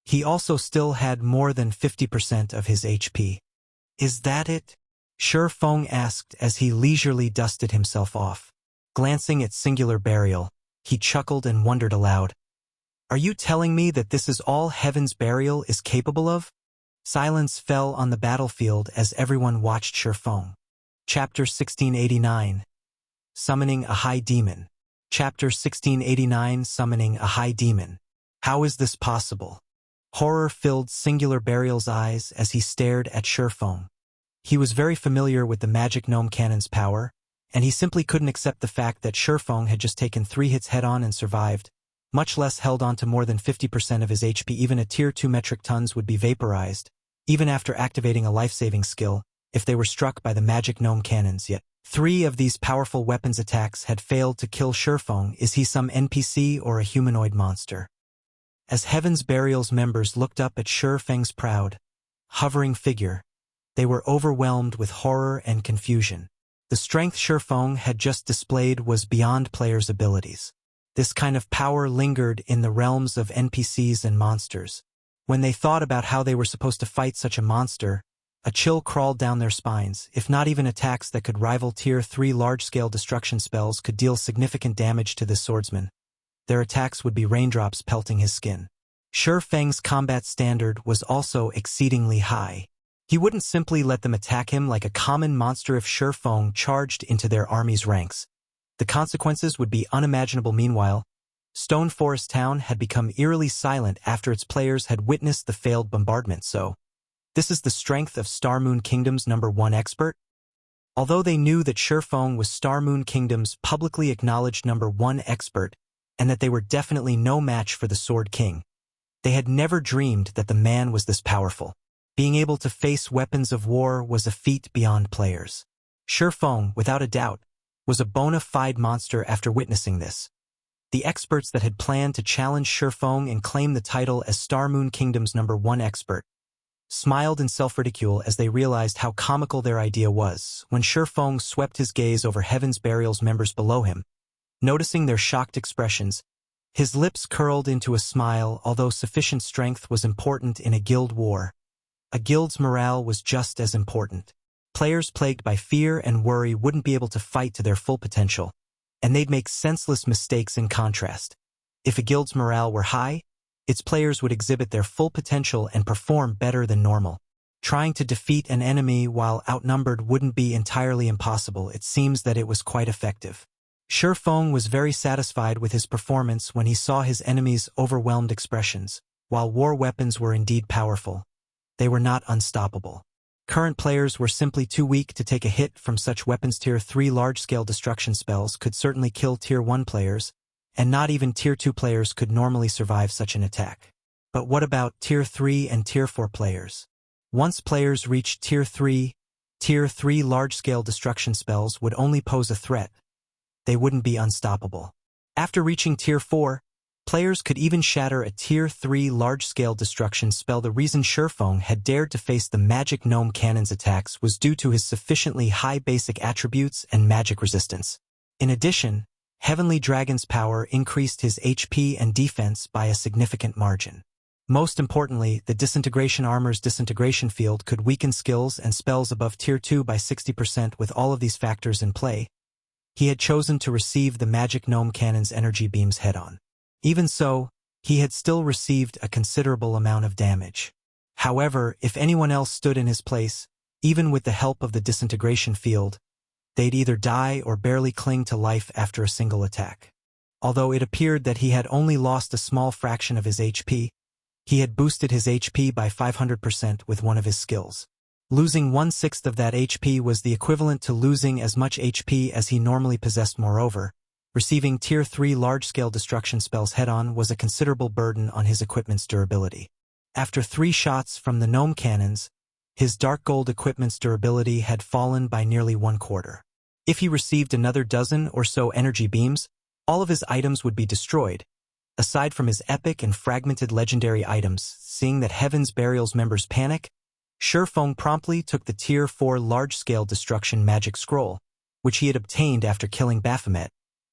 He also still had more than 50% of his HP. Is that it? Shifeng asked as he leisurely dusted himself off. Glancing at Singular Burial, he chuckled and wondered aloud. Are you telling me that this is all Heaven's Burial is capable of? Silence fell on the battlefield as everyone watched Shifeng. Chapter 1689. Summoning a High Demon. Chapter 1689. Summoning a High Demon. How is this possible? Horror filled Singular Burial's eyes as he stared at Shifeng. He was very familiar with the magic gnome cannon's power, and he simply couldn't accept the fact that Shifeng had just taken 3 hits head-on and survived, much less held on to more than 50% of his HP. Even a Tier 2 metric tons would be vaporized, even after activating a life-saving skill, if they were struck by the magic gnome cannons. Yet 3 of these powerful weapons attacks had failed to kill Shifeng. Is he some NPC or a humanoid monster? As Heaven's Burial's members looked up at Shifeng's proud, hovering figure, they were overwhelmed with horror and confusion. The strength Shifeng had just displayed was beyond players' abilities. This kind of power lingered in the realms of NPCs and monsters. When they thought about how they were supposed to fight such a monster, a chill crawled down their spines. If not even attacks that could rival Tier 3 large-scale destruction spells could deal significant damage to this swordsman, their attacks would be raindrops pelting his skin. Shurfeng's combat standard was also exceedingly high. He wouldn't simply let them attack him like a common monster. If Shurfeng charged into their army's ranks, the consequences would be unimaginable. Meanwhile, Stone Forest Town had become eerily silent after its players had witnessed the failed bombardment. So, this is the strength of Star Moon Kingdom's #1 expert? Although they knew that Shurfeng was Star Moon Kingdom's publicly acknowledged #1 expert, and that they were definitely no match for the Sword King, they had never dreamed that the man was this powerful. Being able to face weapons of war was a feat beyond players. Shurfeng, without a doubt, was a bona fide monster. After witnessing this, the experts that had planned to challenge Shurfeng and claim the title as Star Moon Kingdom's #1 expert smiled in self-ridicule as they realized how comical their idea was. When Shurfeng swept his gaze over Heaven's Burial's members below him, noticing their shocked expressions, his lips curled into a smile. Although sufficient strength was important in a guild war, a guild's morale was just as important. Players plagued by fear and worry wouldn't be able to fight to their full potential, and they'd make senseless mistakes. In contrast, if a guild's morale were high, its players would exhibit their full potential and perform better than normal. Trying to defeat an enemy while outnumbered wouldn't be entirely impossible. It seems that it was quite effective. Shurfeng was very satisfied with his performance when he saw his enemies' overwhelmed expressions. While war weapons were indeed powerful, they were not unstoppable. Current players were simply too weak to take a hit from such weapons. Tier 3 large-scale destruction spells could certainly kill Tier 1 players, and not even Tier 2 players could normally survive such an attack. But what about Tier 3 and Tier 4 players? Once players reached Tier 3 large-scale destruction spells would only pose a threat. They wouldn't be unstoppable. After reaching Tier 4, players could even shatter a Tier 3 large-scale destruction spell. The reason Shurfeng had dared to face the Magic Gnome Cannon's attacks was due to his sufficiently high basic attributes and magic resistance. In addition, Heavenly Dragon's power increased his HP and defense by a significant margin. Most importantly, the Disintegration Armor's disintegration field could weaken skills and spells above Tier 2 by 60%. With all of these factors in play, he had chosen to receive the Magic Gnome Cannon's energy beams head-on. Even so, he had still received a considerable amount of damage. However, if anyone else stood in his place, even with the help of the disintegration field, they'd either die or barely cling to life after a single attack. Although it appeared that he had only lost a small fraction of his HP, he had boosted his HP by 500% with one of his skills. Losing 1/6 of that HP was the equivalent to losing as much HP as he normally possessed. Moreover, receiving Tier 3 large-scale destruction spells head-on was a considerable burden on his equipment's durability. After 3 shots from the gnome cannons, his dark gold equipment's durability had fallen by nearly 1/4. If he received another dozen or so energy beams, all of his items would be destroyed. Aside from his epic and fragmented legendary items, seeing that Heaven's Burial's members panic, Shurfeng promptly took the Tier 4 large-scale destruction magic scroll, which he had obtained after killing Baphomet,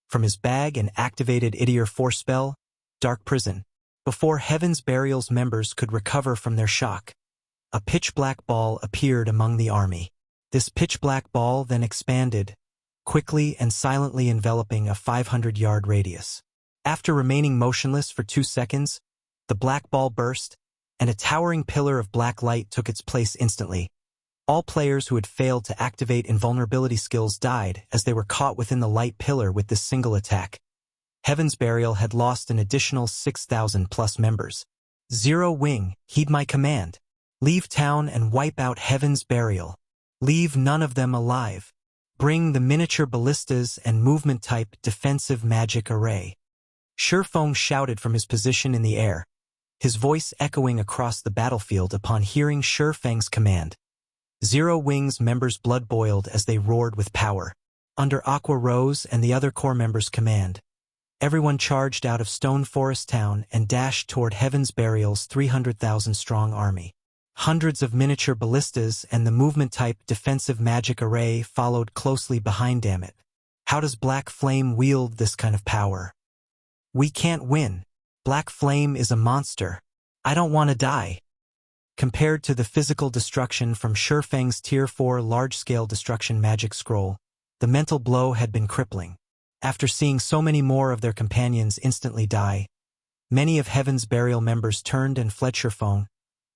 from his bag and activated Idior Force spell, Dark Prison. Before Heaven's Burial's members could recover from their shock, a pitch-black ball appeared among the army. This pitch-black ball then expanded, quickly and silently enveloping a 500-yard radius. After remaining motionless for 2 seconds, the black ball burst, and a towering pillar of black light took its place instantly. All players who had failed to activate invulnerability skills died as they were caught within the light pillar. With this single attack, Heaven's Burial had lost an additional 6,000+ members. Zero Wing, heed my command. Leave town and wipe out Heaven's Burial. Leave none of them alive. Bring the miniature ballistas and movement-type defensive magic array. Shurfeng shouted from his position in the air, his voice echoing across the battlefield upon hearing Shurfeng's command. Zero Wing's members' blood boiled as they roared with power. Under Aqua Rose and the other core members' command, everyone charged out of Stone Forest Town and dashed toward Heaven's Burial's 300,000-strong army. Hundreds of miniature ballistas and the movement-type defensive magic array followed closely behind. Damn it. How does Black Flame wield this kind of power? We can't win. Black Flame is a monster. I don't want to die. Compared to the physical destruction from Shurfeng's Tier 4 large-scale destruction magic scroll, the mental blow had been crippling. After seeing so many more of their companions instantly die, many of Heaven's Burial members turned and fled. Shurfeng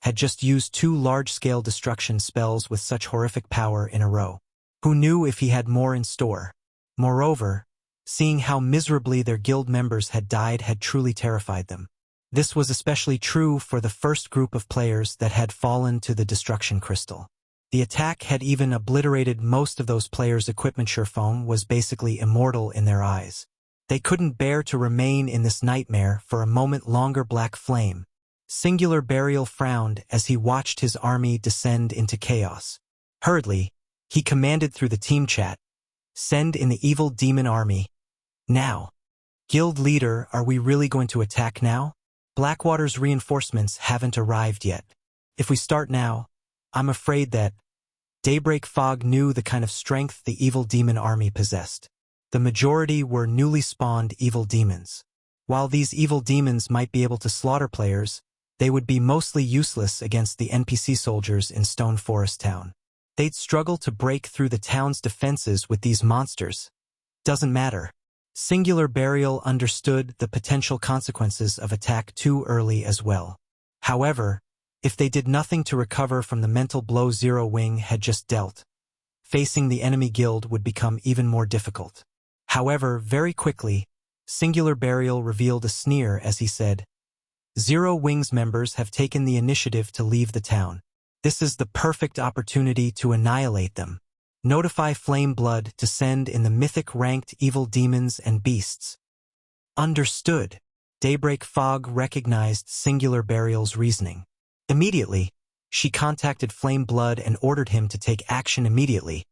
had just used 2 large-scale destruction spells with such horrific power in a row. Who knew if he had more in store? Moreover, seeing how miserably their guild members had died had truly terrified them. This was especially true for the first group of players that had fallen to the destruction crystal. The attack had even obliterated most of those players' equipment. Shurfeng was basically immortal in their eyes. They couldn't bear to remain in this nightmare for a moment longer. Black Flame. Singular Burial frowned as he watched his army descend into chaos. Hurriedly, he commanded through the team chat, "Send in the evil demon army. Now." "Guild leader, are we really going to attack now? Blackwater's reinforcements haven't arrived yet. If we start now, I'm afraid that..." Daybreak Fog knew the kind of strength the evil demon army possessed. The majority were newly spawned evil demons. While these evil demons might be able to slaughter players, they would be mostly useless against the NPC soldiers in Stone Forest Town. They'd struggle to break through the town's defenses with these monsters. Doesn't matter. Singular Burial understood the potential consequences of attack too early as well. However, if they did nothing to recover from the mental blow Zero Wing had just dealt, facing the enemy guild would become even more difficult. However, very quickly, Singular Burial revealed a sneer as he said, "Zero Wing's members have taken the initiative to leave the town. This is the perfect opportunity to annihilate them. Notify Flame Blood to send in the mythic ranked evil demons and beasts." Understood. Daybreak Fog recognized Singular Burial's reasoning. Immediately, she contacted Flame Blood and ordered him to take action immediately.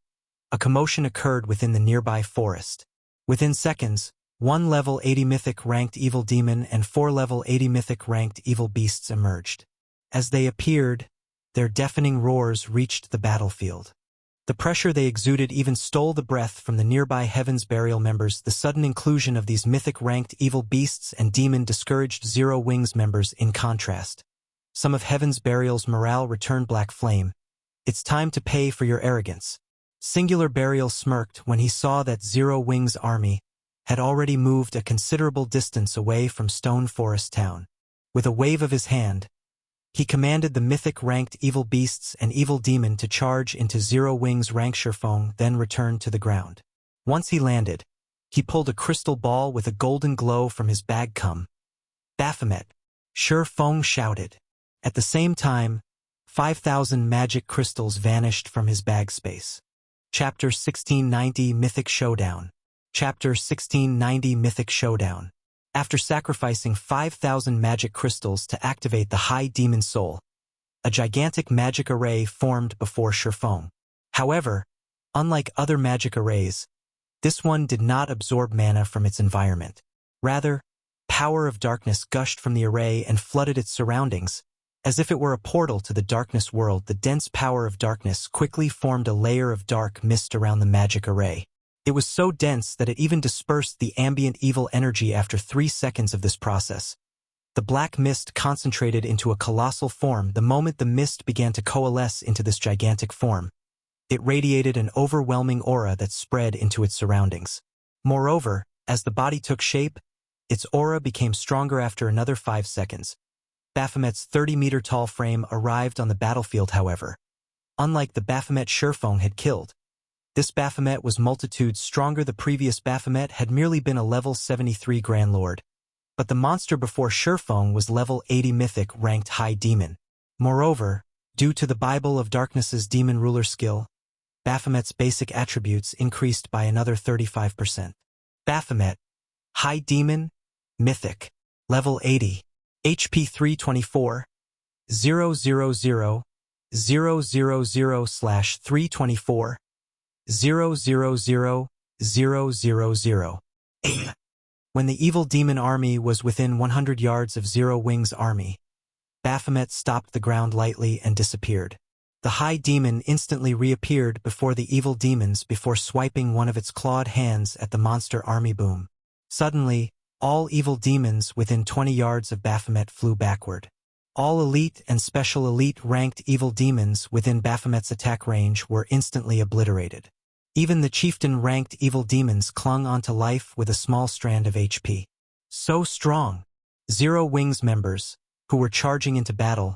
A commotion occurred within the nearby forest. Within seconds, 1 level 80 mythic ranked evil demon and 4 level 80 mythic ranked evil beasts emerged. As they appeared, their deafening roars reached the battlefield. The pressure they exuded even stole the breath from the nearby Heaven's Burial members. The sudden inclusion of these mythic-ranked evil beasts and demon discouraged Zero Wing's members. In contrast, some of Heaven's Burial's morale returned. Black Flame, "It's time to pay for your arrogance." Singular Burial smirked when he saw that Zero Wing's army had already moved a considerable distance away from Stone Forest Town. With a wave of his hand, he commanded the mythic-ranked evil beasts and evil demon to charge into Zero Wing's rank. Shurfeng then returned to the ground. Once he landed, he pulled a crystal ball with a golden glow from his bag. "Come, Baphomet," Shurfeng shouted. At the same time, 5,000 magic crystals vanished from his bag space. Chapter 1690 Mythic Showdown. Chapter 1690 Mythic Showdown. After sacrificing 5,000 magic crystals to activate the High Demon Soul, a gigantic magic array formed before Shurfeng. However, unlike other magic arrays, this one did not absorb mana from its environment. Rather, power of darkness gushed from the array and flooded its surroundings. As if it were a portal to the darkness world, the dense power of darkness quickly formed a layer of dark mist around the magic array. It was so dense that it even dispersed the ambient evil energy after 3 seconds of this process. The black mist concentrated into a colossal form. The moment the mist began to coalesce into this gigantic form, it radiated an overwhelming aura that spread into its surroundings. Moreover, as the body took shape, its aura became stronger. After another 5 seconds, Baphomet's 30-meter-tall frame arrived on the battlefield. However, unlike the Baphomet Shurfeng had killed, this Baphomet was multitudes stronger. The previous Baphomet had merely been a level 73 Grand Lord, but the monster before Shurfeng was level 80 mythic ranked High Demon. Moreover, due to the Bible of Darkness's Demon Ruler skill, Baphomet's basic attributes increased by another 35%. Baphomet, High Demon, Mythic, level 80, HP 324, 000, 000/324, 000, 000. When the evil demon army was within 100 yards of Zero Wing's army, Baphomet stopped the ground lightly and disappeared. The High Demon instantly reappeared before the evil demons before swiping one of its clawed hands at the monster army. Boom. Suddenly, all evil demons within 20 yards of Baphomet flew backward. All elite and special elite ranked evil demons within Baphomet's attack range were instantly obliterated. Even the chieftain-ranked evil demons clung onto life with a small strand of HP. So strong! Zero Wings members, who were charging into battle,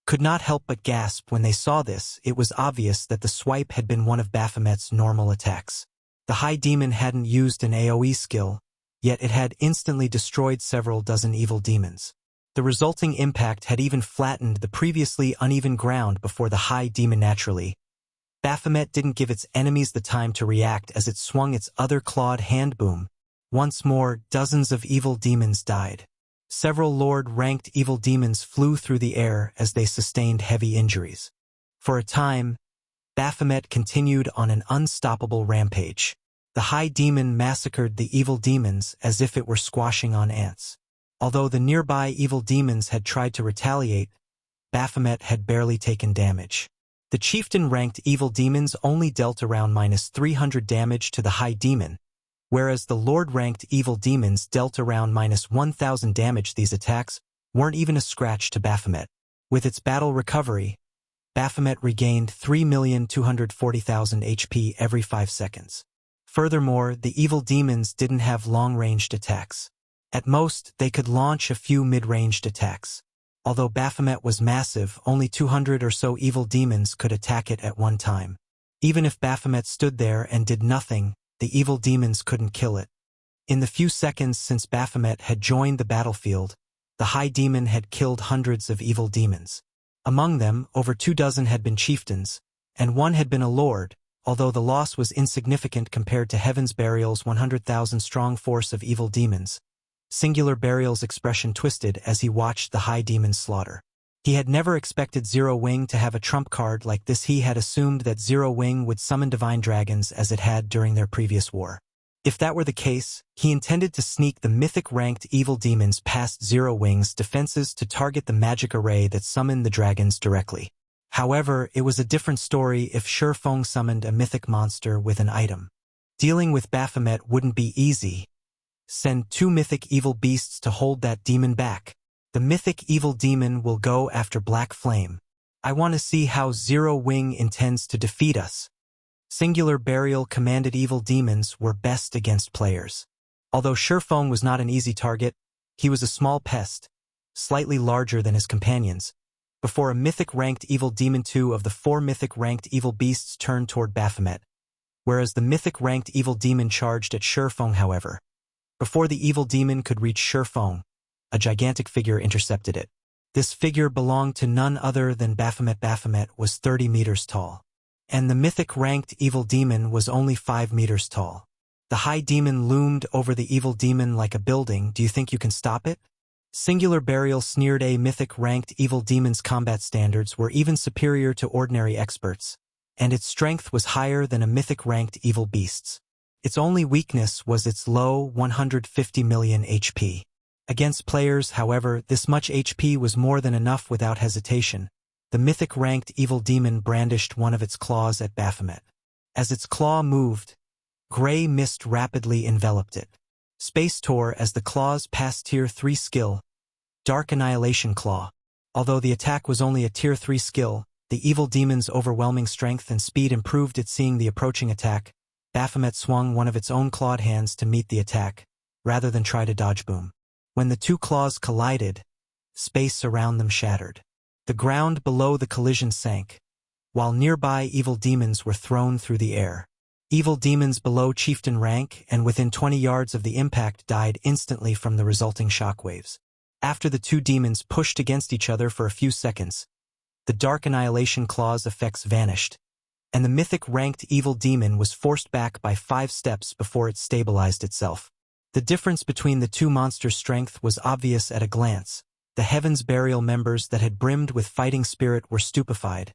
could not help but gasp when they saw this. It was obvious that the swipe had been one of Baphomet's normal attacks. The High Demon hadn't used an AoE skill, yet it had instantly destroyed several dozen evil demons. The resulting impact had even flattened the previously uneven ground before the High Demon naturally. Baphomet didn't give its enemies the time to react as it swung its other clawed hand boom. Once more, dozens of evil demons died. Several Lord-ranked evil demons flew through the air as they sustained heavy injuries. For a time, Baphomet continued on an unstoppable rampage. The High Demon massacred the evil demons as if it were squashing on ants. Although the nearby evil demons had tried to retaliate, Baphomet had barely taken damage. The chieftain-ranked evil demons only dealt around -300 damage to the High Demon, whereas the Lord-ranked evil demons dealt around -1000 damage. These attacks weren't even a scratch to Baphomet. With its battle recovery, Baphomet regained 3,240,000 HP every 5 seconds. Furthermore, the evil demons didn't have long-ranged attacks. At most, they could launch a few mid-ranged attacks. Although Baphomet was massive, only 200 or so evil demons could attack it at one time. Even if Baphomet stood there and did nothing, the evil demons couldn't kill it. In the few seconds since Baphomet had joined the battlefield, the High Demon had killed hundreds of evil demons. Among them, over 24 had been chieftains, and one had been a lord, although the loss was insignificant compared to Heaven's Burial's 100,000-strong force of evil demons. Singular Burial's expression twisted as he watched the High Demon slaughter. He had never expected Zero Wing to have a trump card like this. He had assumed that Zero Wing would summon divine dragons as it had during their previous war. If that were the case, he intended to sneak the mythic-ranked evil demons past Zero Wing's defenses to target the magic array that summoned the dragons directly. However, it was a different story if Shurfeng summoned a mythic monster with an item. Dealing with Baphomet wouldn't be easy. Send 2 mythic evil beasts to hold that demon back. The mythic evil demon will go after Black Flame. I want to see how Zero Wing intends to defeat us. Singular Burial commanded evil demons were best against players. Although Shurfeng was not an easy target, he was a small pest, slightly larger than his companions. Before a mythic-ranked evil demon, 2 of the 4 mythic-ranked evil beasts turned toward Baphomet, whereas the mythic-ranked evil demon charged at Shurfeng. However, before the evil demon could reach Shurfeng, a gigantic figure intercepted it. This figure belonged to none other than Baphomet. Baphomet was 30 meters tall, and the mythic-ranked evil demon was only 5 meters tall. The High Demon loomed over the evil demon like a building. Do you think you can stop it? Singular Burial sneered. A mythic-ranked evil demon's combat standards were even superior to ordinary experts, and its strength was higher than a mythic-ranked evil beast's. Its only weakness was its low 150 million HP. Against players, however, this much HP was more than enough. Without hesitation, the mythic-ranked evil demon brandished one of its claws at Baphomet. As its claw moved, gray mist rapidly enveloped it. Space tore as the claws passed Tier 3 skill, Dark Annihilation Claw. Although the attack was only a Tier 3 skill, the evil demon's overwhelming strength and speed improved it. Seeing the approaching attack, Baphomet swung one of its own clawed hands to meet the attack, rather than try to dodge. Boom. When the 2 claws collided, space around them shattered. The ground below the collision sank, while nearby evil demons were thrown through the air. Evil demons below chieftain rank and within 20 yards of the impact died instantly from the resulting shockwaves. After the 2 demons pushed against each other for a few seconds, the Dark Annihilation Claw's effects vanished, and the mythic-ranked evil demon was forced back by 5 steps before it stabilized itself. The difference between the 2 monsters' strength was obvious at a glance. The Heaven's Burial members that had brimmed with fighting spirit were stupefied,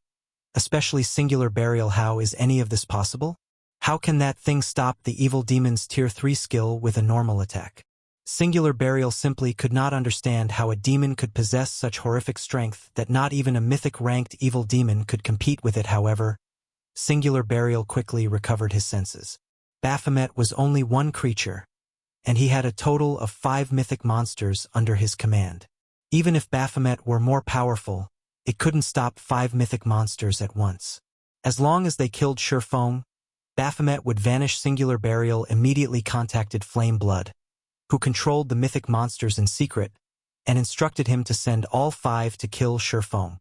especially Singular Burial. How is any of this possible? How can that thing stop the evil demon's Tier 3 skill with a normal attack? Singular Burial simply could not understand how a demon could possess such horrific strength that not even a mythic-ranked evil demon could compete with it. However, Singular Burial quickly recovered his senses. Baphomet was only one creature, and he had a total of 5 mythic monsters under his command. Even if Baphomet were more powerful, it couldn't stop 5 mythic monsters at once. As long as they killed Shurfeng, Baphomet would vanish. Singular Burial immediately contacted Flame Blood, who controlled the mythic monsters in secret, and instructed him to send all 5 to kill Showdown.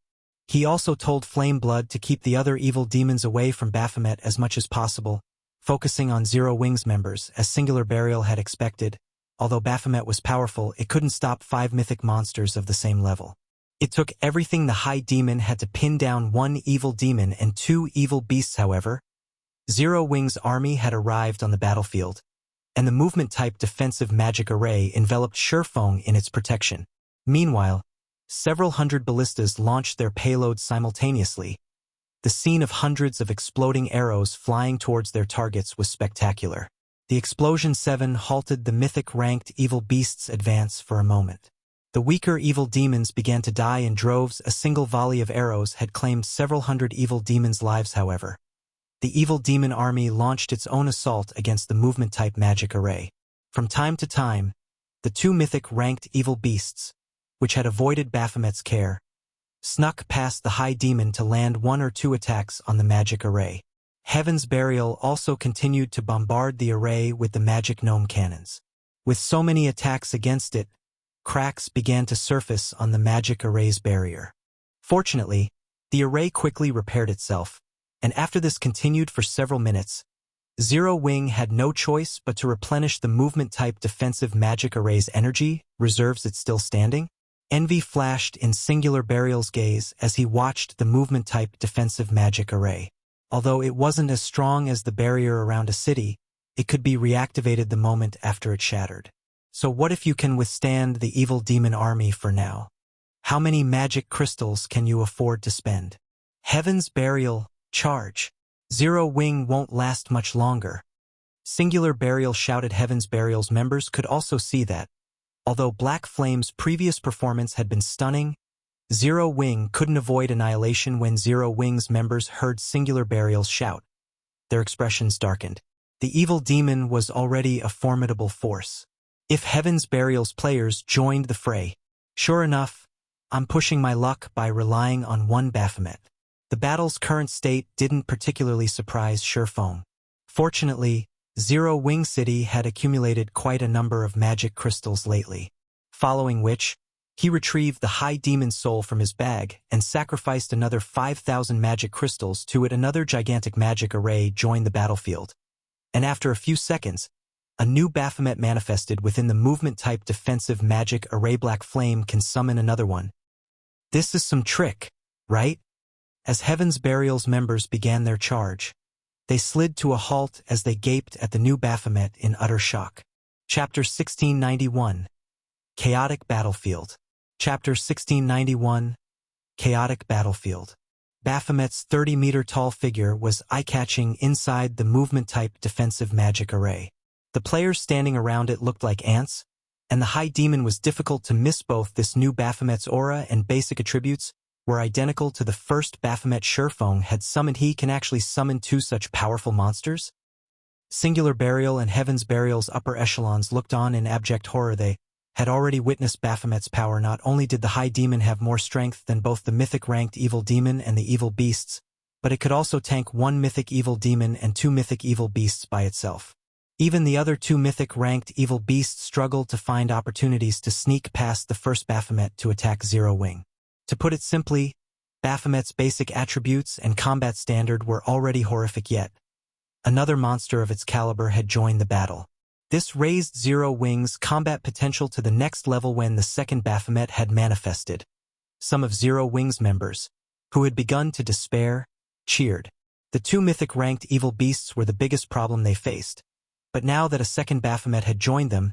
He also told Flame Blood to keep the other evil demons away from Baphomet as much as possible, focusing on Zero Wings members, as Singular Burial had expected. Although Baphomet was powerful, it couldn't stop 5 mythic monsters of the same level. It took everything the High Demon had to pin down 1 evil demon and 2 evil beasts. However, Zero Wings' army had arrived on the battlefield, and the movement-type defensive magic array enveloped Showdown in its protection. Meanwhile, several hundred ballistas launched their payloads simultaneously. The scene of hundreds of exploding arrows flying towards their targets was spectacular. The Explosion 7 halted the mythic-ranked evil beasts' advance for a moment. The weaker evil demons began to die in droves. A single volley of arrows had claimed several hundred evil demons' lives. However, the evil demon army launched its own assault against the movement-type magic array. From time to time, the 2 mythic-ranked evil beasts, which had avoided Baphomet's care, snuck past the High Demon to land 1 or 2 attacks on the magic array. Heaven's Burial also continued to bombard the array with the magic gnome cannons. With so many attacks against it, cracks began to surface on the magic array's barrier. Fortunately, the array quickly repaired itself, and after this continued for several minutes, Zero Wing had no choice but to replenish the movement-type defensive magic array's energy reserves. It still standing? Envy flashed in Singular Burial's gaze as he watched the movement-type defensive magic array. Although it wasn't as strong as the barrier around a city, it could be reactivated the moment after it shattered. So what if you can withstand the evil demon army for now? How many magic crystals can you afford to spend? Heaven's Burial, charge. Zero Wing won't last much longer. Singular Burial shouted. Heaven's Burial's members could also see that, although Black Flame's previous performance had been stunning, Zero Wing couldn't avoid annihilation. When Zero Wing's members heard Singular Burial's shout, their expressions darkened. The evil demon was already a formidable force. If Heaven's Burial's players joined the fray, sure enough, I'm pushing my luck by relying on 1 Baphomet. The battle's current state didn't particularly surprise Showdown. Fortunately, Zero Wing City had accumulated quite a number of magic crystals lately, following which, he retrieved the High Demon's soul from his bag and sacrificed another 5,000 magic crystals to it. Another gigantic magic array joined the battlefield, and after a few seconds, a new Baphomet manifested within the movement-type defensive magic array. Black Flame can summon another one. This is some trick, right? As Heaven's Burial's members began their charge, they slid to a halt as they gaped at the new Baphomet in utter shock. Chapter 1691. Chaotic Battlefield. Chapter 1691. Chaotic Battlefield. Baphomet's 30-meter-tall figure was eye-catching inside the movement-type defensive magic array. The players standing around it looked like ants, and the High Demon was difficult to miss. Both this new Baphomet's aura and basic attributes were identical to the first Baphomet Showdown had summoned. He can actually summon 2 such powerful monsters? Singular Burial and Heaven's Burial's upper echelons looked on in abject horror. They had already witnessed Baphomet's power. Not only did the High Demon have more strength than both the mythic-ranked evil demon and the evil beasts, but it could also tank 1 mythic evil demon and 2 mythic evil beasts by itself. Even the other 2 mythic-ranked evil beasts struggled to find opportunities to sneak past the first Baphomet to attack Zero Wing. To put it simply, Baphomet's basic attributes and combat standard were already horrific, yet another monster of its caliber had joined the battle. This raised Zero Wing's combat potential to the next level when the second Baphomet had manifested. Some of Zero Wing's members, who had begun to despair, cheered. The 2 mythic-ranked evil beasts were the biggest problem they faced, but now that a second Baphomet had joined them,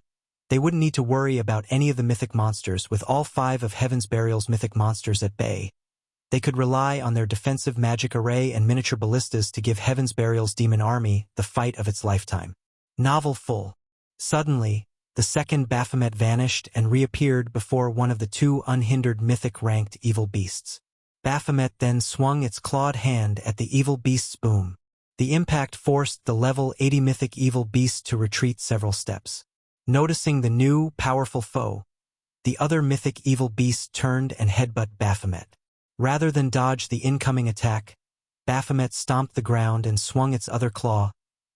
they wouldn't need to worry about any of the mythic monsters. With all 5 of Heaven's Burial's mythic monsters at bay, they could rely on their defensive magic array and miniature ballistas to give Heaven's Burial's demon army the fight of its lifetime. Novel full. Suddenly, the second Baphomet vanished and reappeared before one of the 2 unhindered mythic-ranked evil beasts. Baphomet then swung its clawed hand at the evil beast's boom. The impact forced the level 80 mythic evil beast to retreat several steps. Noticing the new, powerful foe, the other mythic evil beast turned and headbutt Baphomet. Rather than dodge the incoming attack, Baphomet stomped the ground and swung its other claw,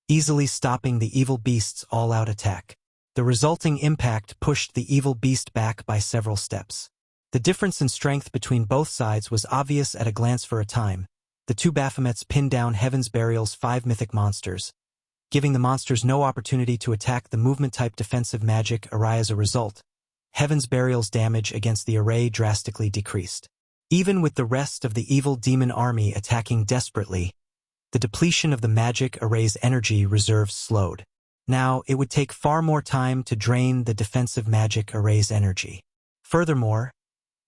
easily stopping the evil beast's all-out attack. The resulting impact pushed the evil beast back by several steps. The difference in strength between both sides was obvious at a glance. For a time, the two Baphomets pinned down Heaven's Burial's 5 mythic monsters, giving the monsters no opportunity to attack the movement-type defensive magic array. As a result, Heaven's Burial's damage against the array drastically decreased. Even with the rest of the evil demon army attacking desperately, the depletion of the magic array's energy reserves slowed. Now, it would take far more time to drain the defensive magic array's energy. Furthermore,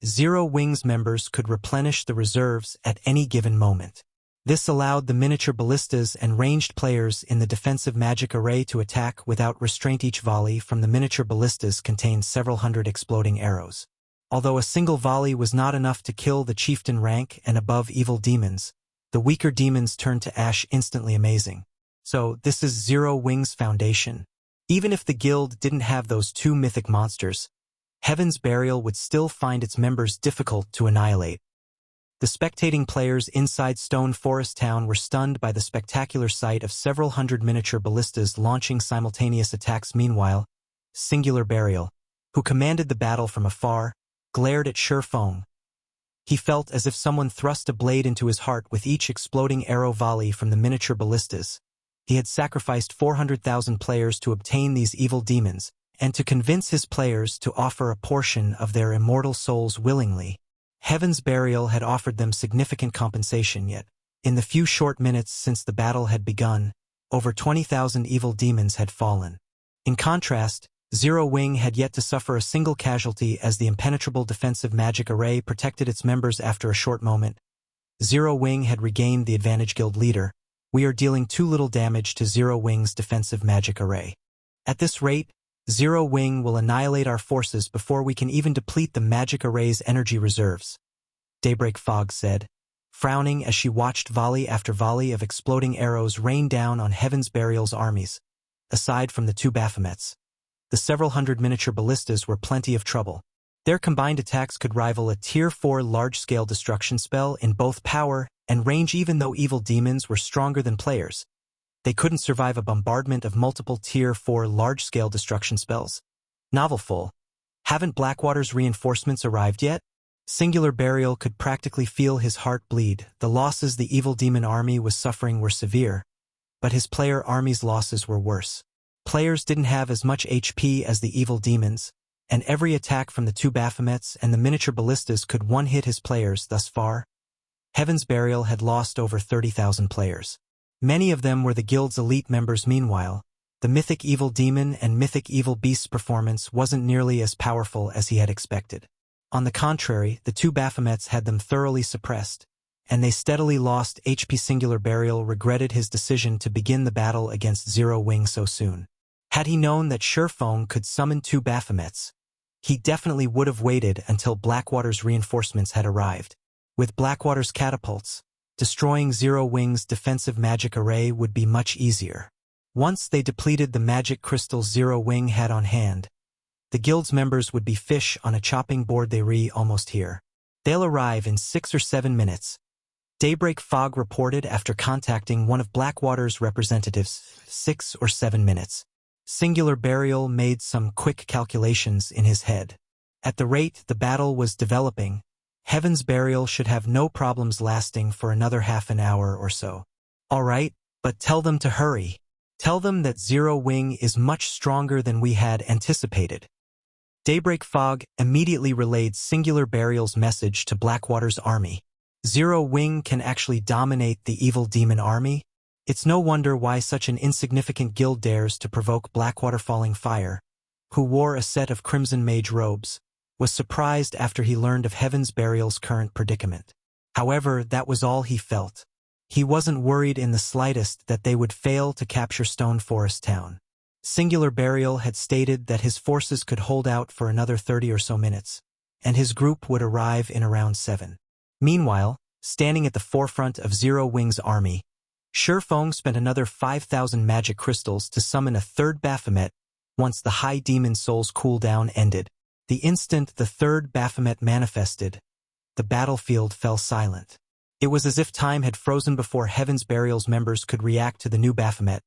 Zero Wings members could replenish the reserves at any given moment. This allowed the miniature ballistas and ranged players in the defensive magic array to attack without restraint. Each volley from the miniature ballistas contained several hundred exploding arrows. Although a single volley was not enough to kill the chieftain rank and above evil demons, the weaker demons turned to ash instantly. Amazing. So, this is Zero Wings' foundation. Even if the guild didn't have those 2 mythic monsters, Heaven's Burial would still find its members difficult to annihilate. The spectating players inside Stone Forest Town were stunned by the spectacular sight of several hundred miniature ballistas launching simultaneous attacks. Meanwhile, Singular Burial, who commanded the battle from afar, glared at Shurfeng. He felt as if someone thrust a blade into his heart with each exploding arrow volley from the miniature ballistas. He had sacrificed 400,000 players to obtain these evil demons, and to convince his players to offer a portion of their immortal souls willingly. Heaven's Burial had offered them significant compensation, yet, in the few short minutes since the battle had begun, over 20,000 evil demons had fallen. In contrast, Zero Wing had yet to suffer a single casualty as the impenetrable defensive magic array protected its members. After a short moment, Zero Wing had regained the advantage. Guild leader, we are dealing too little damage to Zero Wing's defensive magic array. At this rate, Zero Wing will annihilate our forces before we can even deplete the magic array's energy reserves, Daybreak Fog said, frowning as she watched volley after volley of exploding arrows rain down on Heaven's Burial's armies. Aside from the 2 Baphomets, the several hundred miniature ballistas were plenty of trouble. Their combined attacks could rival a Tier 4 large-scale destruction spell in both power and range. Even though evil demons were stronger than players, they couldn't survive a bombardment of multiple Tier 4 large-scale destruction spells. Novelful. Haven't Blackwater's reinforcements arrived yet? Singular Burial could practically feel his heart bleed. The losses the evil demon army was suffering were severe, but his player army's losses were worse. Players didn't have as much HP as the evil demons, and every attack from the 2 Baphomets and the miniature ballistas could one-hit his players. Thus far, Heaven's Burial had lost over 30,000 players. Many of them were the guild's elite members. Meanwhile, the Mythic Evil Demon and Mythic Evil Beast's performance wasn't nearly as powerful as he had expected. On the contrary, the 2 Baphomets had them thoroughly suppressed, and they steadily lost HP. Singular Burial regretted his decision to begin the battle against Zero Wing so soon. Had he known that Shurfeng could summon 2 Baphomets, he definitely would have waited until Blackwater's reinforcements had arrived. With Blackwater's catapults, destroying Zero Wing's defensive magic array would be much easier. Once they depleted the magic crystals Zero Wing had on hand, the guild's members would be fish on a chopping board. They almost here. They'll arrive in 6 or 7 minutes. Daybreak Fog reported after contacting one of Blackwater's representatives. 6 or 7 minutes. Singular Burial made some quick calculations in his head. At the rate the battle was developing, Heaven's Burial should have no problems lasting for another half an hour or so. All right, but tell them to hurry. Tell them that Zero Wing is much stronger than we had anticipated. Daybreak Fog immediately relayed Singular Burial's message to Blackwater's army. Zero Wing can actually dominate the evil demon army? It's no wonder why such an insignificant guild dares to provoke Blackwater. Falling Fire, who wore a set of crimson mage robes, was surprised after he learned of Heaven's Burial's current predicament. However, that was all he felt. He wasn't worried in the slightest that they would fail to capture Stone Forest Town. Singular Burial had stated that his forces could hold out for another 30 or so minutes, and his group would arrive in around 7. Meanwhile, standing at the forefront of Zero Wing's army, Shurfeng spent another 5,000 magic crystals to summon a 3rd Baphomet. Once the High Demon Soul's cooldown ended, the instant the 3rd Baphomet manifested, the battlefield fell silent. It was as if time had frozen before Heaven's Burial's members could react to the new Baphomet.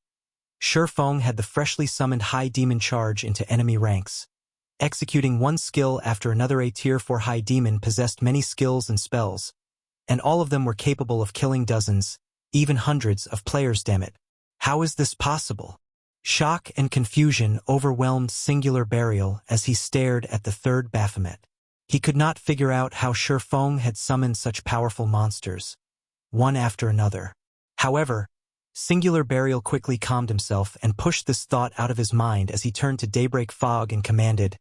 Feng had the freshly summoned High Demon charge into enemy ranks. Executing one skill after another, a Tier 4 High Demon possessed many skills and spells, and all of them were capable of killing dozens, even hundreds of players. Damn it. How is this possible? Shock and confusion overwhelmed Singular Burial as he stared at the third Baphomet. He could not figure out how Feng had summoned such powerful monsters, one after another. However, Singular Burial quickly calmed himself and pushed this thought out of his mind as he turned to Daybreak Fog and commanded,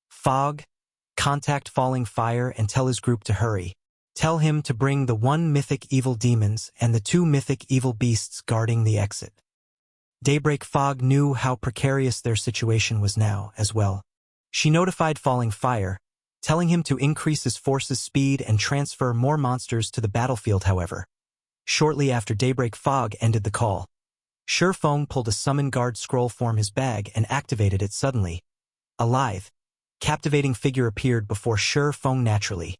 "Fog, contact Falling Fire and tell his group to hurry. Tell him to bring the 1 mythic evil demons and the 2 mythic evil beasts guarding the exit." Daybreak Fog knew how precarious their situation was now, as well. She notified Falling Fire, telling him to increase his force's speed and transfer more monsters to the battlefield. However, shortly after Daybreak Fog ended the call, Feng pulled a Summon Guard scroll from his bag and activated it suddenly. A lithe, captivating figure appeared before Feng naturally.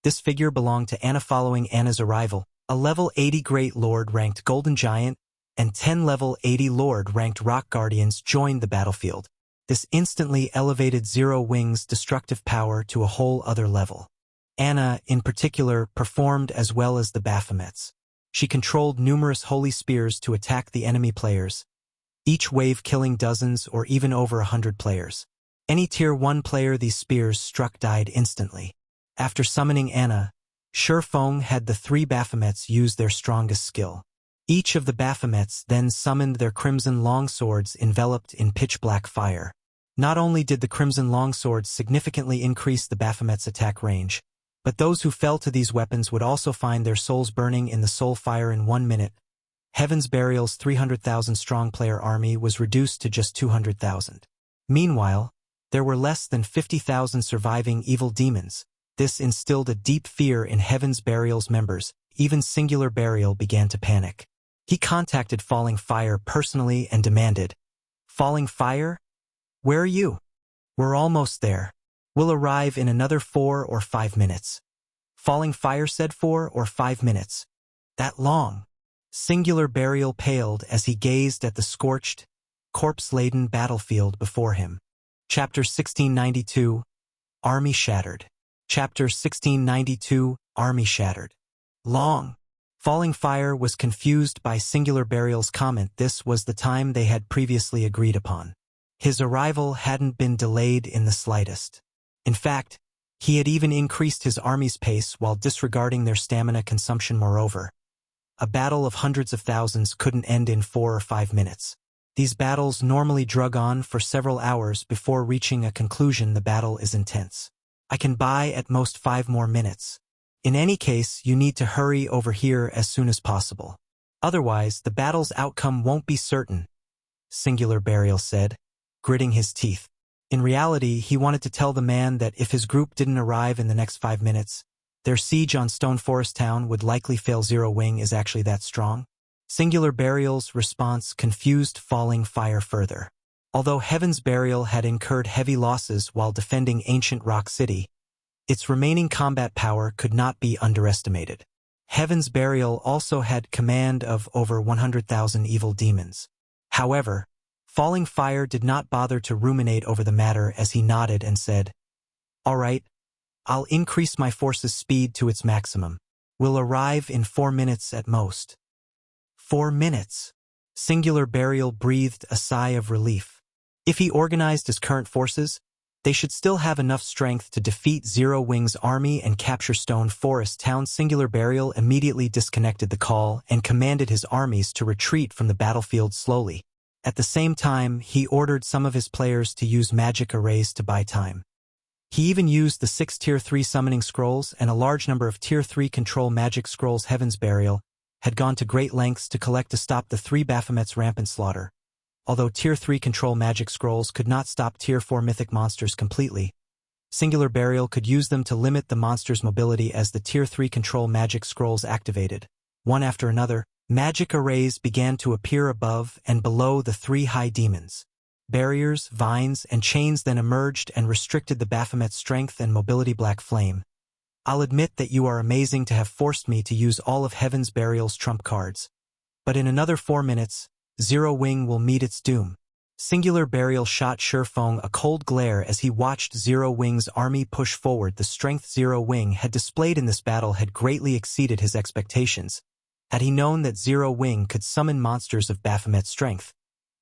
This figure belonged to Anna. Following Anna's arrival, a level 80 Great Lord ranked Golden Giant and 10 level 80 Lord ranked Rock Guardians joined the battlefield. This instantly elevated Zero Wing's destructive power to a whole other level. Anna, in particular, performed as well as the Baphomets. She controlled numerous holy spears to attack the enemy players, each wave killing dozens or even over 100 players. Any Tier 1 player these spears struck died instantly. After summoning Anna, Feng had the 3 Baphomets use their strongest skill. Each of the Baphomets then summoned their crimson longswords enveloped in pitch-black fire. Not only did the crimson longswords significantly increase the Baphomet's attack range, but those who fell to these weapons would also find their souls burning in the soul fire in 1 minute. Heaven's Burial's 300,000-strong player army was reduced to just 200,000. Meanwhile, there were less than 50,000 surviving evil demons. This instilled a deep fear in Heaven's Burial's members. Even Singular Burial began to panic. He contacted Falling Fire personally and demanded, "Falling Fire? Where are you? We're almost there. We'll arrive in another 4 or 5 minutes. Falling Fire said 4 or 5 minutes. That long? Singular Burial paled as he gazed at the scorched, corpse-laden battlefield before him. Chapter 1692, Army Shattered. Chapter 1692, Army Shattered. Long. Falling Fire was confused by Singular Burial's comment. This was the time they had previously agreed upon. His arrival hadn't been delayed in the slightest. In fact, he had even increased his army's pace while disregarding their stamina consumption. Moreover, a battle of hundreds of thousands couldn't end in 4 or 5 minutes. These battles normally drug on for several hours before reaching a conclusion. The battle is intense. I can buy at most 5 more minutes. In any case, you need to hurry over here as soon as possible. Otherwise, the battle's outcome won't be certain, Singular Burial said, gritting his teeth. In reality, he wanted to tell the man that if his group didn't arrive in the next 5 minutes, their siege on Stone Forest Town would likely fail. Zero Wing is actually that strong. Singular Burial's response confused Falling Fire further. Although Heaven's Burial had incurred heavy losses while defending ancient Rock City, its remaining combat power could not be underestimated. Heaven's Burial also had command of over 100,000 evil demons. However, Falling Fire did not bother to ruminate over the matter as he nodded and said, "All right, I'll increase my force's speed to its maximum. We'll arrive in 4 minutes at most." 4 minutes. Singular Burial breathed a sigh of relief. If he organized his current forces, they should still have enough strength to defeat Zero Wing's army and capture Stone Forest Town. Singular Burial immediately disconnected the call and commanded his armies to retreat from the battlefield slowly. At the same time, he ordered some of his players to use magic arrays to buy time. He even used the 6 Tier 3 summoning scrolls and a large number of Tier 3 control magic scrolls. Heaven's Burial had gone to great lengths to collect to stop the 3 Baphomet's rampant slaughter. Although Tier 3 control magic scrolls could not stop Tier 4 mythic monsters completely, Singular Burial could use them to limit the monster's mobility as the Tier 3 control magic scrolls activated. One after another, magic arrays began to appear above and below the 3 high demons. Barriers, vines, and chains then emerged and restricted the Baphomet's strength and mobility. Black Flame. I'll admit that you are amazing to have forced me to use all of Heaven's Burial's trump cards. But in another 4 minutes, Zero Wing will meet its doom. Singular Burial shot Shifeng a cold glare as he watched Zero Wing's army push forward. The strength Zero Wing had displayed in this battle had greatly exceeded his expectations. Had he known that Zero Wing could summon monsters of Baphomet's strength,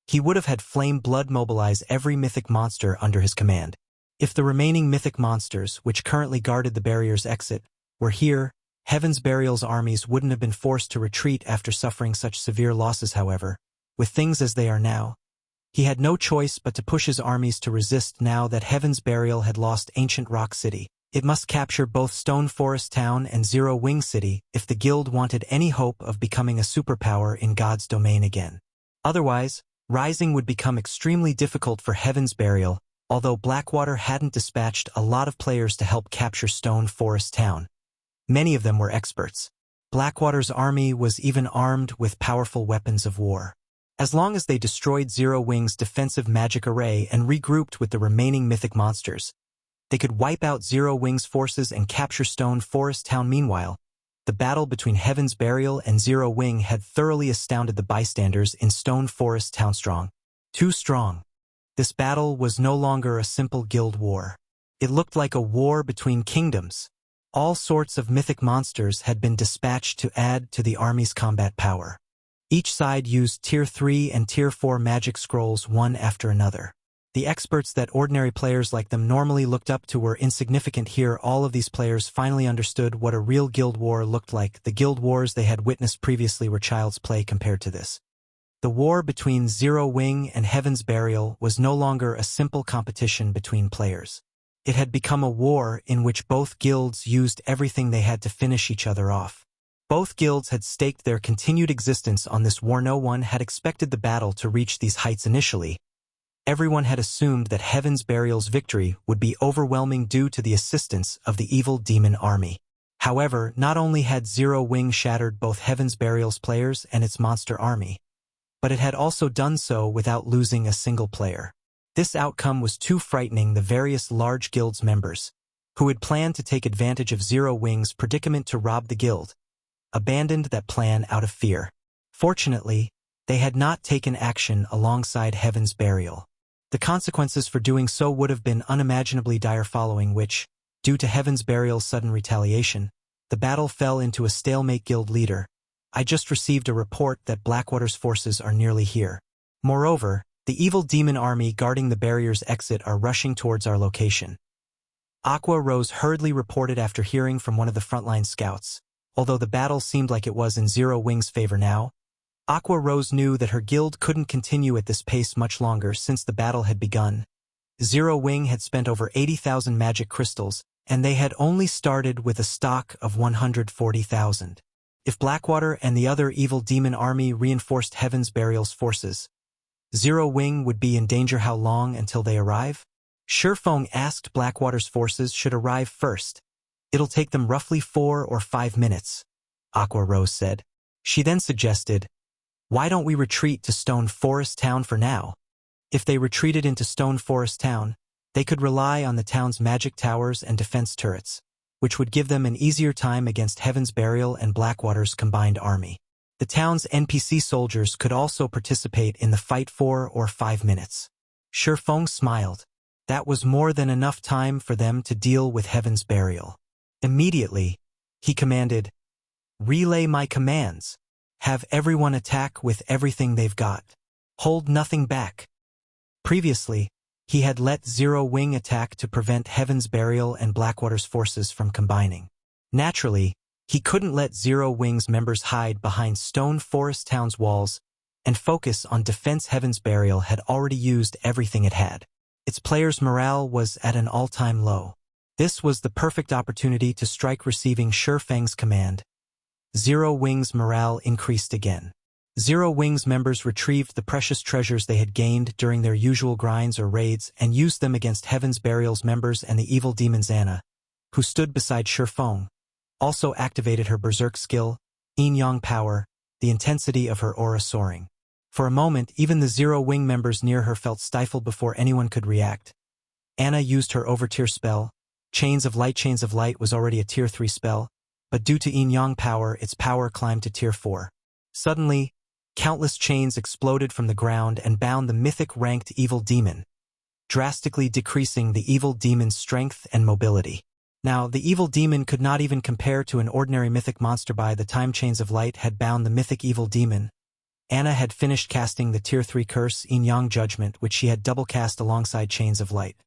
he would have had Flame Blood mobilize every mythic monster under his command. If the remaining mythic monsters, which currently guarded the barrier's exit, were here, Heaven's Burial's armies wouldn't have been forced to retreat after suffering such severe losses. However, with things as they are now, he had no choice but to push his armies to resist. Now that Heaven's Burial had lost Ancient Rock City, it must capture both Stone Forest Town and Zero Wing City if the guild wanted any hope of becoming a superpower in God's domain again. Otherwise, rising would become extremely difficult for Heaven's Burial. Although Blackwater hadn't dispatched a lot of players to help capture Stone Forest Town, many of them were experts. Blackwater's army was even armed with powerful weapons of war. As long as they destroyed Zero Wing's defensive magic array and regrouped with the remaining mythic monsters, they could wipe out Zero Wing's forces and capture Stone Forest Town. Meanwhile, the battle between Heaven's Burial and Zero Wing had thoroughly astounded the bystanders in Stone Forest Town. Too strong. This battle was no longer a simple guild war. It looked like a war between kingdoms. All sorts of mythic monsters had been dispatched to add to the army's combat power. Each side used Tier 3 and Tier 4 magic scrolls one after another. The experts that ordinary players like them normally looked up to were insignificant here. All of these players finally understood what a real guild war looked like. The guild wars they had witnessed previously were child's play compared to this. The war between Zero Wing and Heaven's Burial was no longer a simple competition between players. It had become a war in which both guilds used everything they had to finish each other off. Both guilds had staked their continued existence on this war. No one had expected the battle to reach these heights initially. Everyone had assumed that Heaven's Burial's victory would be overwhelming due to the assistance of the evil demon army. However, not only had Zero Wing shattered both Heaven's Burial's players and its monster army, but it had also done so without losing a single player. This outcome was too frightening. The various large guild's members, who had planned to take advantage of Zero Wing's predicament to rob the guild, abandoned that plan out of fear. Fortunately, they had not taken action alongside Heaven's Burial. The consequences for doing so would have been unimaginably dire. Following which, due to Heaven's Burial's sudden retaliation, the battle fell into a stalemate. Guild leader, I just received a report that Blackwater's forces are nearly here. Moreover, the evil demon army guarding the barrier's exit are rushing towards our location. Aqua Rose hurriedly reported after hearing from one of the frontline scouts. Although the battle seemed like it was in Zero Wing's favor now, Aqua Rose knew that her guild couldn't continue at this pace much longer since the battle had begun. Zero Wing had spent over 80,000 magic crystals, and they had only started with a stock of 140,000. If Blackwater and the other evil demon army reinforced Heaven's Burial's forces, Zero Wing would be in danger. How long until they arrive? Shifeng asked. Blackwater's forces should arrive first. It'll take them roughly 4 or 5 minutes, Aqua Rose said. She then suggested, why don't we retreat to Stone Forest Town for now? If they retreated into Stone Forest Town, they could rely on the town's magic towers and defense turrets, which would give them an easier time against Heaven's Burial and Blackwater's combined army. The town's NPC soldiers could also participate in the fight 4 or 5 minutes. Shifeng smiled. That was more than enough time for them to deal with Heaven's Burial. Immediately, he commanded, relay my commands. Have everyone attack with everything they've got. Hold nothing back. Previously, he had let Zero Wing attack to prevent Heaven's Burial and Blackwater's forces from combining. Naturally, he couldn't let Zero Wing's members hide behind Stone Forest Town's walls and focus on defense. Heaven's Burial had already used everything it had. Its players' morale was at an all-time low. This was the perfect opportunity to strike. Receiving Shifeng's command, Zero Wing's morale increased again. Zero Wing's members retrieved the precious treasures they had gained during their usual grinds or raids and used them against Heaven's Burial's members, and the evil demon Xana, who stood beside Shifeng, also activated her berserk skill, yin-yang power, the intensity of her aura soaring. For a moment, even the Zero Wing members near her felt stifled before anyone could react. Anna used her over-tier spell. Chains of Light. Chains of Light was already a Tier 3 spell, but due to yin-yang power, its power climbed to Tier 4. Suddenly, Countless chains exploded from the ground and bound the mythic ranked evil demon, drastically decreasing the evil demon's strength and mobility. Now, the evil demon could not even compare to an ordinary mythic monster. By the time Chains of Light had bound the mythic evil demon, Anna had finished casting the Tier 3 curse Yin Yang Judgment, which she had double cast alongside Chains of Light.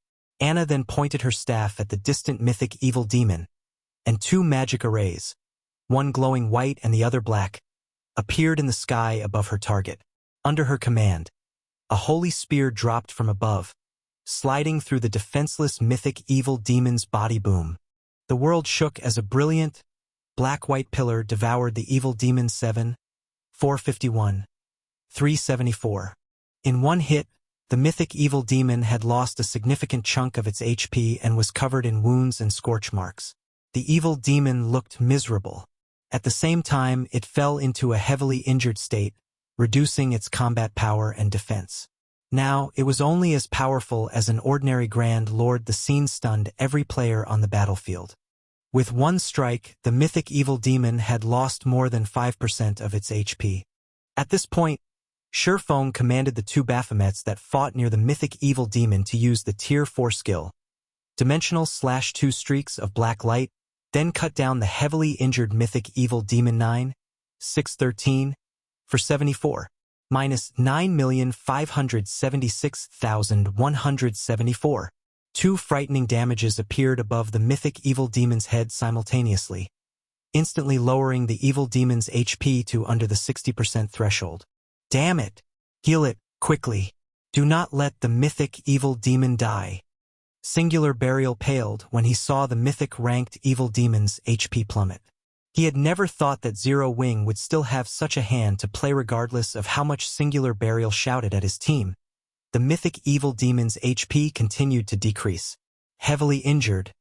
Anna then pointed her staff at the distant mythic evil demon, and two magic arrays, one glowing white and the other black, appeared in the sky above her target. Under her command, a holy spear dropped from above, sliding through the defenseless mythic evil demon's body. Boom. The world shook as a brilliant, black-white pillar devoured the evil demon. 451. 374. In one hit, the mythic evil demon had lost a significant chunk of its HP and was covered in wounds and scorch marks. The evil demon looked miserable. At the same time, it fell into a heavily injured state, reducing its combat power and defense. Now, it was only as powerful as an ordinary Grand Lord. The scene stunned every player on the battlefield. With one strike, the mythic evil demon had lost more than 5% of its HP. At this point, Shurfong commanded the two Baphomets that fought near the mythic evil demon to use the Tier 4 skill, Dimensional/2 streaks of black light, then cut down the heavily injured mythic evil demon. 613 for 74. Minus 9,576,174. Two frightening damages appeared above the mythic evil demon's head simultaneously, instantly lowering the evil demon's HP to under the 60% threshold. Damn it! Heal it, quickly. Do not let the mythic evil demon die. Singular Burial paled when he saw the mythic ranked evil demon's HP plummet. He had never thought that Zero Wing would still have such a hand to play regardless of how much Singular Burial shouted at his team. The mythic evil demon's HP continued to decrease. Heavily injured,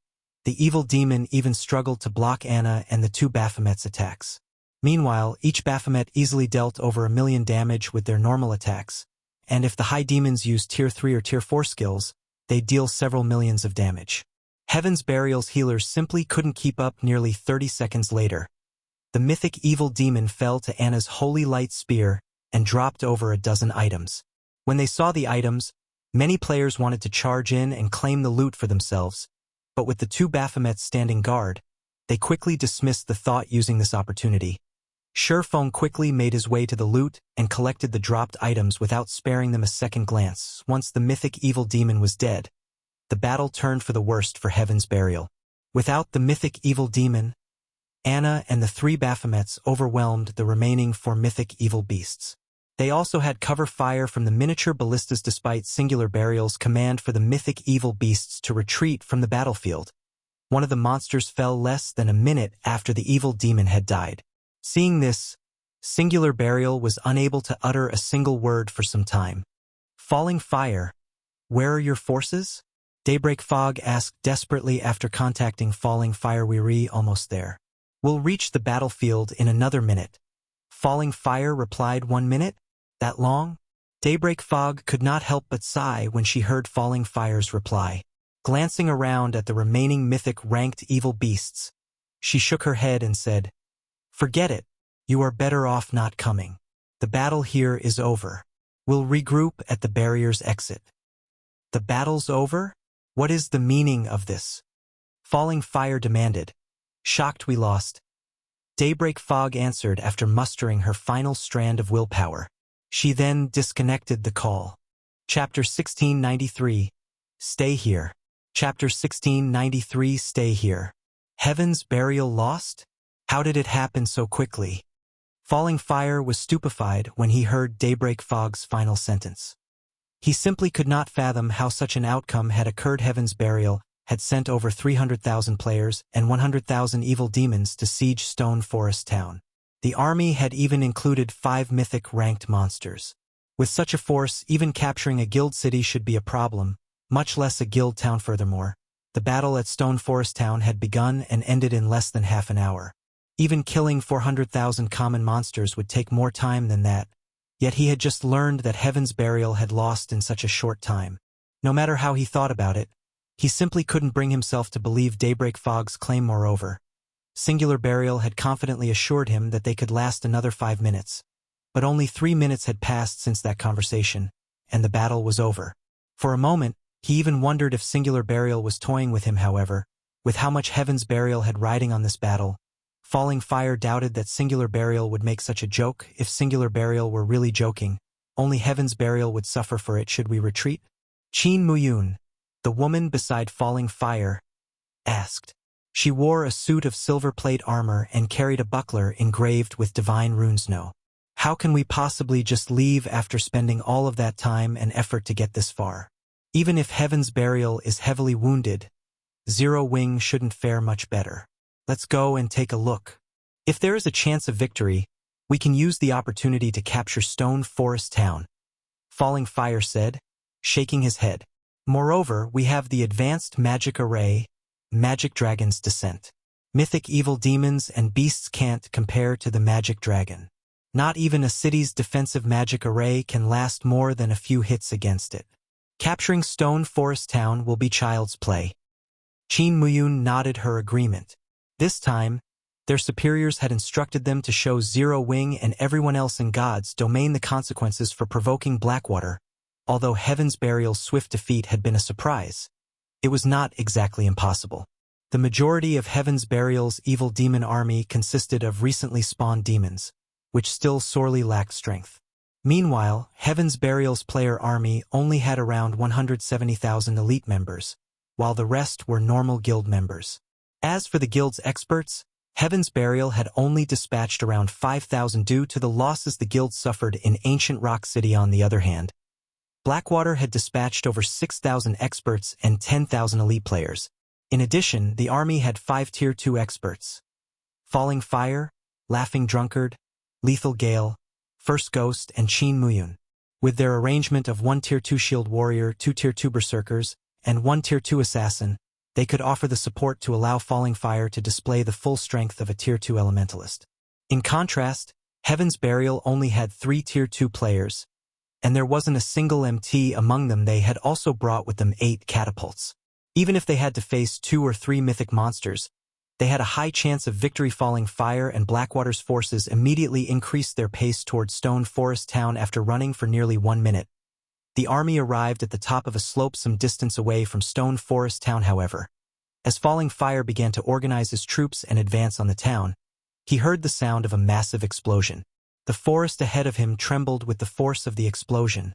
the evil demon even struggled to block Anna and the two Baphomet's attacks. Meanwhile, each Baphomet easily dealt over 1 million damage with their normal attacks, and if the high demons used Tier 3 or Tier 4 skills, they'd deal several millions of damage. Heaven's Burial's healers simply couldn't keep up. Nearly 30 seconds later, the mythic evil demon fell to Anna's holy light spear and dropped over a dozen items. When they saw the items, many players wanted to charge in and claim the loot for themselves, but with the two Baphomets standing guard, they quickly dismissed the thought. Using this opportunity, Shurfong quickly made his way to the loot and collected the dropped items without sparing them a second glance. Once the mythic evil demon was dead, the battle turned for the worst for Heaven's Burial. Without the mythic evil demon, Anna and the three Baphomets overwhelmed the remaining 4 mythic evil beasts. They also had cover fire from the miniature ballistas. Despite Singular Burial's command for the mythic evil beasts to retreat from the battlefield, one of the monsters fell less than a minute after the evil demon had died. Seeing this, Singular Burial was unable to utter a single word for some time. Falling Fire, where are your forces? Daybreak Fog asked desperately after contacting Falling Fire. We're almost there. We'll reach the battlefield in another minute. Falling Fire replied. 1 minute? That long? Daybreak Fog could not help but sigh when she heard Falling Fire's reply. Glancing around at the remaining mythic ranked evil beasts, she shook her head and said, "Forget it. You are better off not coming. The battle here is over. We'll regroup at the barrier's exit." The battle's over? What is the meaning of this? Falling Fire demanded. Shocked we lost. Daybreak Fog answered after mustering her final strand of willpower. She then disconnected the call. Chapter 1693. Stay here. Chapter 1693. Stay here. Heaven's Burial lost? How did it happen so quickly? Falling Fire was stupefied when he heard Daybreak Fog's final sentence. He simply could not fathom how such an outcome had occurred. Heaven's Burial had sent over 300,000 players and 100,000 evil demons to siege Stone Forest Town. The army had even included 5 mythic ranked monsters. With such a force, even capturing a guild city should be a problem, much less a guild town. Furthermore, the battle at Stone Forest Town had begun and ended in less than half an hour. Even killing 400,000 common monsters would take more time than that. Yet he had just learned that Heaven's Burial had lost in such a short time. No matter how he thought about it, he simply couldn't bring himself to believe Daybreak Fog's claim. Moreover, Singular Burial had confidently assured him that they could last another 5 minutes. But only 3 minutes had passed since that conversation, and the battle was over. For a moment, he even wondered if Singular Burial was toying with him. However, with how much Heaven's Burial had riding on this battle, Falling Fire doubted that Singular Burial would make such a joke. If Singular Burial were really joking, only Heaven's Burial would suffer for it. Should we retreat? Qin Muyun, the woman beside Falling Fire, asked. She wore a suit of silver plate armor and carried a buckler engraved with divine runes. No. How can we possibly just leave after spending all of that time and effort to get this far? Even if Heaven's Burial is heavily wounded, Zero Wing shouldn't fare much better. Let's go and take a look. If there is a chance of victory, we can use the opportunity to capture Stone Forest Town, Falling Fire said, shaking his head. Moreover, we have the advanced magic array, Magic Dragon's Descent. Mythic evil demons and beasts can't compare to the Magic Dragon. Not even a city's defensive magic array can last more than a few hits against it. Capturing Stone Forest Town will be child's play. Qin Muyun nodded her agreement. This time, their superiors had instructed them to show Zero Wing and everyone else in God's domain the consequences for provoking Blackwater. Although Heaven's Burial's swift defeat had been a surprise, it was not exactly impossible. The majority of Heaven's Burial's evil demon army consisted of recently spawned demons, which still sorely lacked strength. Meanwhile, Heaven's Burial's player army only had around 170,000 elite members, while the rest were normal guild members. As for the guild's experts, Heaven's Burial had only dispatched around 5,000 due to the losses the guild suffered in Ancient Rock City. On the other hand, Blackwater had dispatched over 6,000 experts and 10,000 elite players. In addition, the army had 5 Tier 2 experts: Falling Fire, Laughing Drunkard, Lethal Gale, First Ghost, and Qin Muyun. With their arrangement of 1 Tier 2 Shield Warrior, 2 Tier 2 Berserkers, and 1 Tier 2 Assassin, they could offer the support to allow Falling Fire to display the full strength of a Tier 2 Elementalist. In contrast, Heaven's Burial only had 3 Tier 2 players, and there wasn't a single MT among them. They had also brought with them 8 catapults. Even if they had to face 2 or 3 mythic monsters, they had a high chance of victory. Falling Fire and Blackwater's forces immediately increased their pace toward Stone Forest Town. After running for nearly 1 minute, the army arrived at the top of a slope some distance away from Stone Forest Town. However, as Falling Fire began to organize his troops and advance on the town, he heard the sound of a massive explosion. The forest ahead of him trembled with the force of the explosion,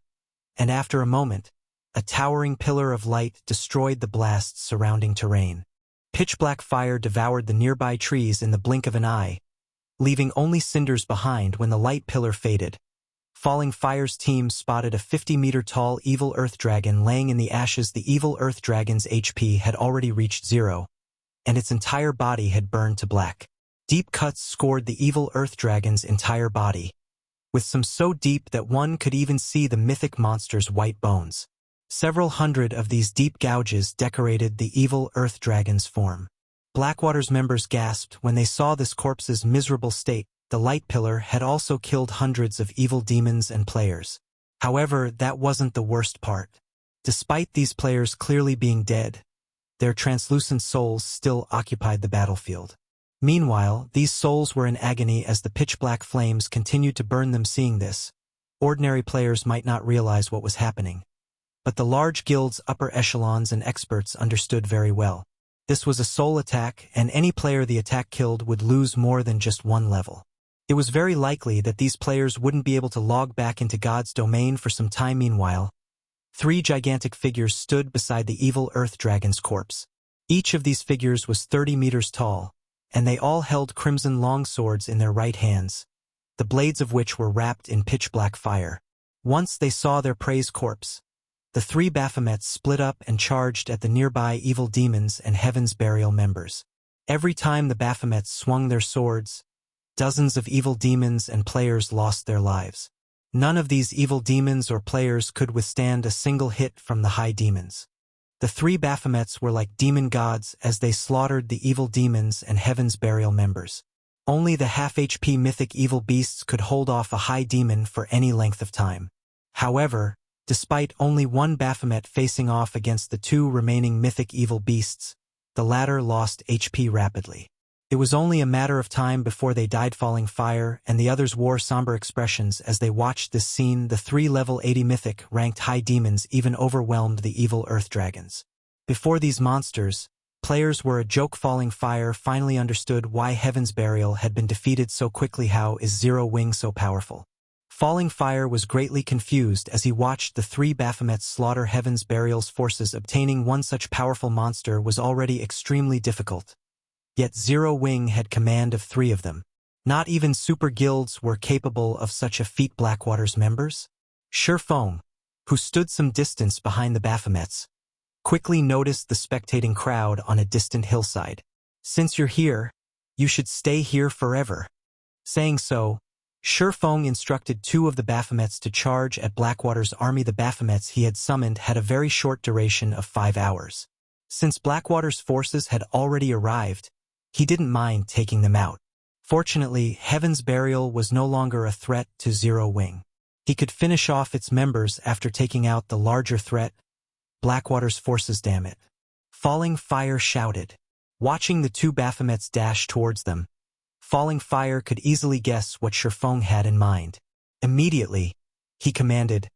and after a moment, a towering pillar of light destroyed the blast's surrounding terrain. Pitch-black fire devoured the nearby trees in the blink of an eye, leaving only cinders behind. When the light pillar faded, Falling Fire's team spotted a 50-meter-tall evil earth dragon laying in the ashes. The evil earth dragon's HP had already reached 0, and its entire body had burned to black. Deep cuts scored the evil earth dragon's entire body, with some so deep that one could even see the mythic monster's white bones. Several hundred of these deep gouges decorated the evil earth dragon's form. Blackwater's members gasped when they saw this corpse's miserable state. The light pillar had also killed hundreds of evil demons and players. However, that wasn't the worst part. Despite these players clearly being dead, their translucent souls still occupied the battlefield. Meanwhile, these souls were in agony as the pitch-black flames continued to burn them. Seeing this, ordinary players might not realize what was happening, but the large guild's upper echelons and experts understood very well. This was a soul attack, and any player the attack killed would lose more than just 1 level. It was very likely that these players wouldn't be able to log back into God's domain for some time. Meanwhile, 3 gigantic figures stood beside the evil earth dragon's corpse. Each of these figures was 30 meters tall, and they all held crimson longswords in their right hands, the blades of which were wrapped in pitch-black fire. Once they saw their prey's corpse, the 3 Baphomets split up and charged at the nearby evil demons and Heaven's Burial members. Every time the Baphomets swung their swords, dozens of evil demons and players lost their lives. None of these evil demons or players could withstand a single hit from the high demons. The 3 Baphomets were like demon gods as they slaughtered the evil demons and Heaven's Burial members. Only the half-HP mythic evil beasts could hold off a high demon for any length of time. However, despite only 1 Baphomet facing off against the 2 remaining mythic evil beasts, the latter lost HP rapidly. It was only a matter of time before they died. Falling Fire and the others wore somber expressions as they watched this scene. The 3 level 80 mythic ranked high demons even overwhelmed the evil earth dragons. Before these monsters, players were a joke. Falling Fire finally understood why Heaven's Burial had been defeated so quickly. How is Zero Wing so powerful? Falling Fire was greatly confused as he watched the 3 Baphomets slaughter Heaven's Burial's forces. Obtaining one such powerful monster was already extremely difficult. Yet Zero Wing had command of 3 of them. Not even super guilds were capable of such a feat. Blackwater's members? Shurfeng, who stood some distance behind the Baphomets, quickly noticed the spectating crowd on a distant hillside. Since you're here, you should stay here forever. Saying so, Shurfeng instructed 2 of the Baphomets to charge at Blackwater's army. The Baphomets he had summoned had a very short duration of 5 hours. Since Blackwater's forces had already arrived, he didn't mind taking them out. Fortunately, Heaven's Burial was no longer a threat to Zero Wing. He could finish off its members after taking out the larger threat, Blackwater's forces. Damn it. Falling Fire shouted. Watching the 2 Baphomets dash towards them, Falling Fire could easily guess what Shurfeng had in mind. Immediately, he commanded,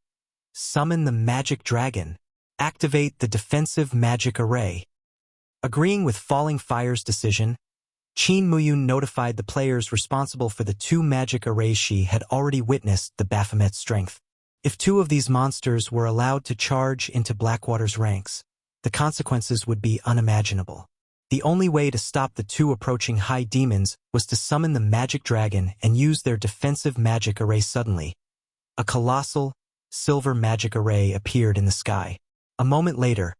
"Summon the magic dragon. Activate the defensive magic array." Agreeing with Falling Fire's decision, Qin Muyun notified the players responsible for the 2 magic arrays. She had already witnessed the Baphomet's strength. If 2 of these monsters were allowed to charge into Blackwater's ranks, the consequences would be unimaginable. The only way to stop the 2 approaching high demons was to summon the magic dragon and use their defensive magic array. Suddenly, a colossal, silver magic array appeared in the sky. A moment later,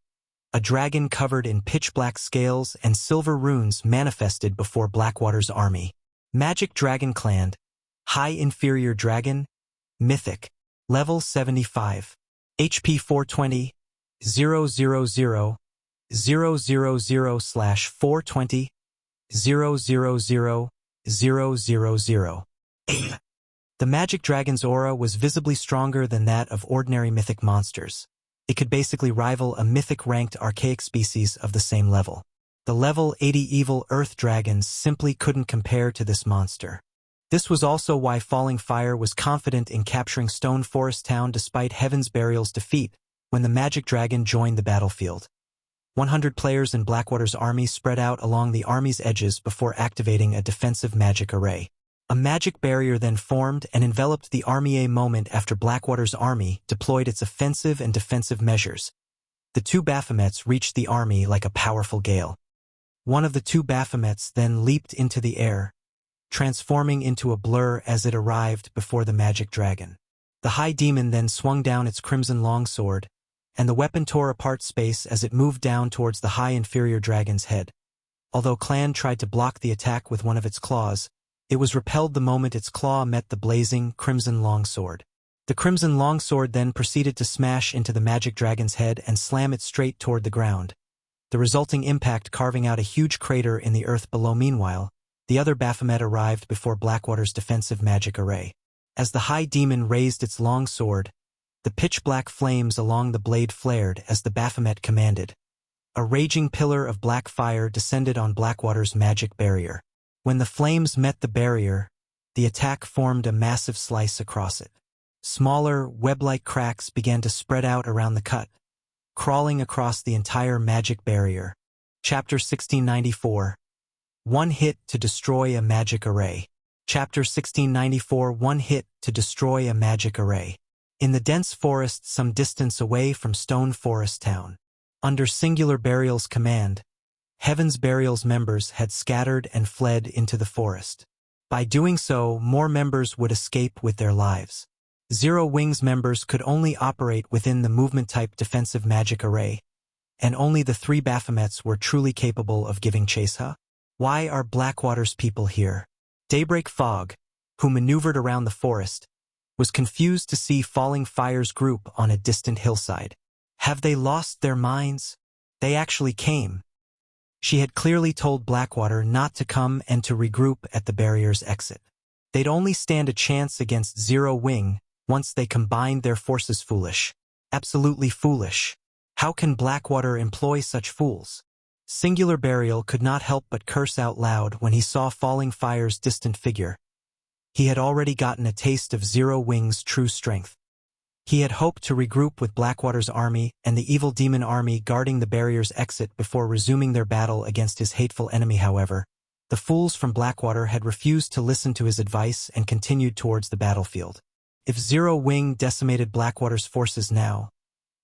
a dragon covered in pitch-black scales and silver runes manifested before Blackwater's army. Magic Dragon Clan, High Inferior Dragon, Mythic, Level 75, HP 420, 000, 000/420, 000, 000. The Magic Dragon's aura was visibly stronger than that of ordinary mythic monsters. It could basically rival a mythic-ranked archaic species of the same level. The level 80 evil earth dragons simply couldn't compare to this monster. This was also why Falling Fire was confident in capturing Stone Forest Town despite Heaven's Burial's defeat when the magic dragon joined the battlefield. 100 players in Blackwater's army spread out along the army's edges before activating a defensive magic array. A magic barrier then formed and enveloped the army. A moment after Blackwater's army deployed its offensive and defensive measures, the 2 Baphomets reached the army like a powerful gale. One of the 2 Baphomets then leaped into the air, transforming into a blur as it arrived before the magic dragon. The high demon then swung down its crimson longsword, and the weapon tore apart space as it moved down towards the high inferior dragon's head. Although Clan tried to block the attack with one of its claws, it was repelled the moment its claw met the blazing crimson longsword. The crimson longsword then proceeded to smash into the magic dragon's head and slam it straight toward the ground, the resulting impact carving out a huge crater in the earth below. Meanwhile, the other Baphomet arrived before Blackwater's defensive magic array. As the high demon raised its long sword, the pitch-black flames along the blade flared as the Baphomet commanded. A raging pillar of black fire descended on Blackwater's magic barrier. When the flames met the barrier, the attack formed a massive slice across it. Smaller, web-like cracks began to spread out around the cut, crawling across the entire magic barrier. Chapter 1694. One hit to destroy a magic array. Chapter 1694. One hit to destroy a magic array. In the dense forest some distance away from Stone Forest Town, under Singular Burial's command, Heaven's Burial's members had scattered and fled into the forest. By doing so, more members would escape with their lives. Zero Wing's members could only operate within the movement-type defensive magic array, and only the 3 Baphomets were truly capable of giving chase. Why are Blackwater's people here? Daybreak Fog, who maneuvered around the forest, was confused to see Falling Fire's group on a distant hillside. Have they lost their minds? They actually came. She had clearly told Blackwater not to come and to regroup at the barrier's exit. They'd only stand a chance against Zero Wing once they combined their forces. Foolish. Absolutely foolish. How can Blackwater employ such fools? Singular Burial could not help but curse out loud when he saw Falling Fire's distant figure. He had already gotten a taste of Zero Wing's true strength. He had hoped to regroup with Blackwater's army and the evil demon army guarding the barrier's exit before resuming their battle against his hateful enemy. However, the fools from Blackwater had refused to listen to his advice and continued towards the battlefield. If Zero Wing decimated Blackwater's forces now,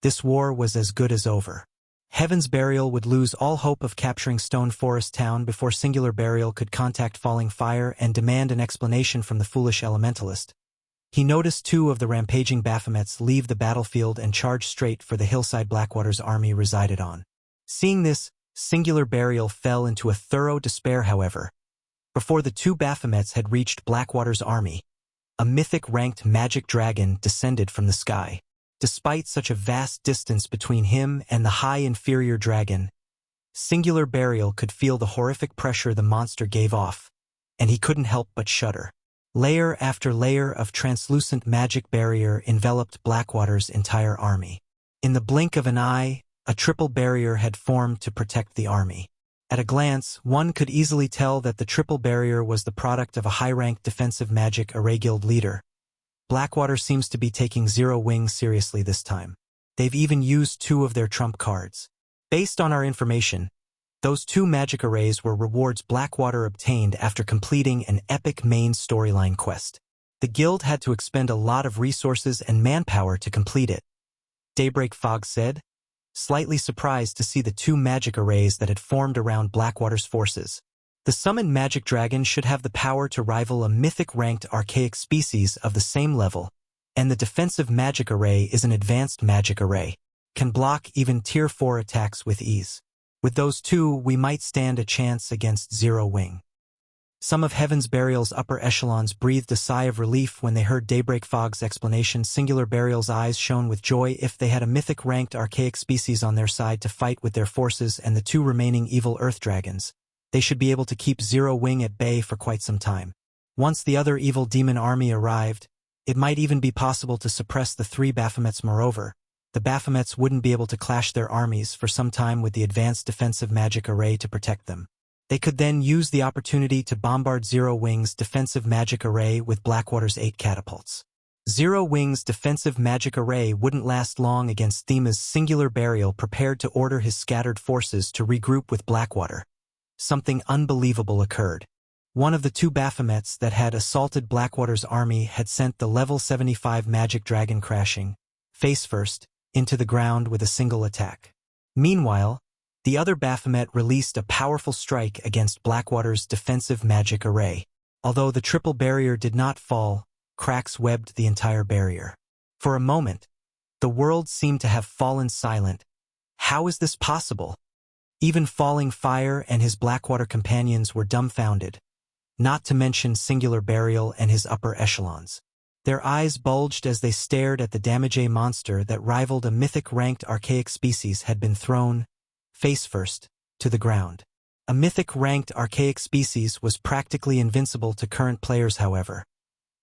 this war was as good as over. Heaven's Burial would lose all hope of capturing Stone Forest Town before Singular Burial could contact Falling Fire and demand an explanation from the foolish elementalist. He noticed 2 of the rampaging Baphomets leave the battlefield and charge straight for the hillside Blackwater's army resided on. Seeing this, Singular Burial fell into a thorough despair. However, before the 2 Baphomets had reached Blackwater's army, a mythic-ranked magic dragon descended from the sky. Despite such a vast distance between him and the high inferior dragon, Singular Burial could feel the horrific pressure the monster gave off, and he couldn't help but shudder. Layer after layer of translucent magic barrier enveloped Blackwater's entire army. In the blink of an eye, a triple barrier had formed to protect the army. At a glance, one could easily tell that the triple barrier was the product of a high-ranked defensive magic array guild leader. Blackwater seems to be taking Zero Wing seriously this time. They've even used 2 of their trump cards. Based on our information, those 2 magic arrays were rewards Blackwater obtained after completing an epic main storyline quest. The guild had to expend a lot of resources and manpower to complete it, Daybreak Fog said, slightly surprised to see the 2 magic arrays that had formed around Blackwater's forces. The summoned magic dragon should have the power to rival a mythic-ranked archaic species of the same level, and the defensive magic array is an advanced magic array. Can block even Tier 4 attacks with ease. With those 2, we might stand a chance against Zero Wing. Some of Heaven's Burial's upper echelons breathed a sigh of relief when they heard Daybreak Fog's explanation. Singular Burial's eyes shone with joy. If they had a mythic-ranked archaic species on their side to fight with their forces and the 2 remaining evil earth dragons, they should be able to keep Zero Wing at bay for quite some time. Once the other evil demon army arrived, it might even be possible to suppress the 3 Baphomets. Moreover, the Baphomets wouldn't be able to clash their armies for some time with the advanced defensive magic array to protect them. They could then use the opportunity to bombard Zero Wing's defensive magic array with Blackwater's 8 catapults. Zero Wing's defensive magic array wouldn't last long against Thema's Singular Burial prepared to order his scattered forces to regroup with Blackwater. Something unbelievable occurred. One of the 2 Baphomets that had assaulted Blackwater's army had sent the level 75 magic dragon crashing, face first, into the ground with a single attack. Meanwhile, the other Baphomet released a powerful strike against Blackwater's defensive magic array. Although the triple barrier did not fall, cracks webbed the entire barrier. For a moment, the world seemed to have fallen silent. How is this possible? Even Falling Fire and his Blackwater companions were dumbfounded, not to mention Singular Burial and his upper echelons. Their eyes bulged as they stared at the damage a monster that rivaled a mythic-ranked archaic species had been thrown, face first, to the ground. A mythic-ranked archaic species was practically invincible to current players. However,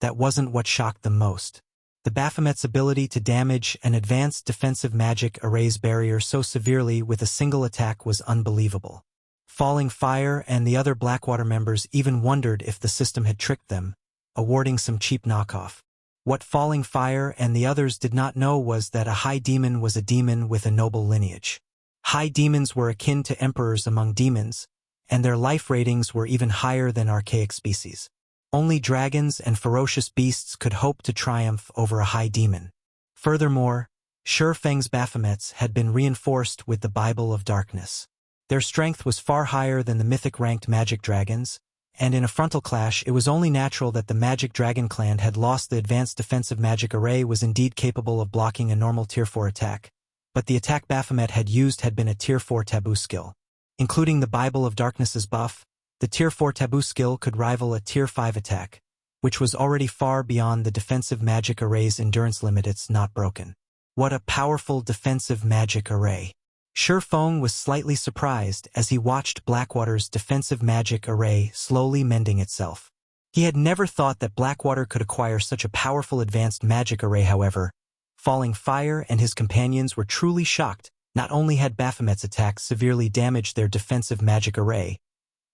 that wasn't what shocked them most. The Baphomet's ability to damage an advanced defensive magic array's barrier so severely with a single attack was unbelievable. Falling Fire and the other Blackwater members even wondered if the system had tricked them, awarding some cheap knockoff. What Falling Fire and the others did not know was that a high demon was a demon with a noble lineage. High demons were akin to emperors among demons, and their life ratings were even higher than archaic species. Only dragons and ferocious beasts could hope to triumph over a high demon. Furthermore, Shurfeng's Baphomets had been reinforced with the Bible of Darkness. Their strength was far higher than the mythic-ranked magic dragons, and in a frontal clash it was only natural that the Magic Dragon clan had lost. The advanced defensive magic array was indeed capable of blocking a normal Tier 4 attack, but the attack Baphomet had used had been a Tier 4 taboo skill. Including the Bible of Darkness's buff, the Tier 4 taboo skill could rival a Tier 5 attack, which was already far beyond the defensive magic array's endurance limit. It's not broken. What a powerful defensive magic array. Shurfeng was slightly surprised as he watched Blackwater's defensive magic array slowly mending itself. He had never thought that Blackwater could acquire such a powerful advanced magic array. However, Falling Fire and his companions were truly shocked Not only had Baphomet's attacks severely damaged their defensive magic array,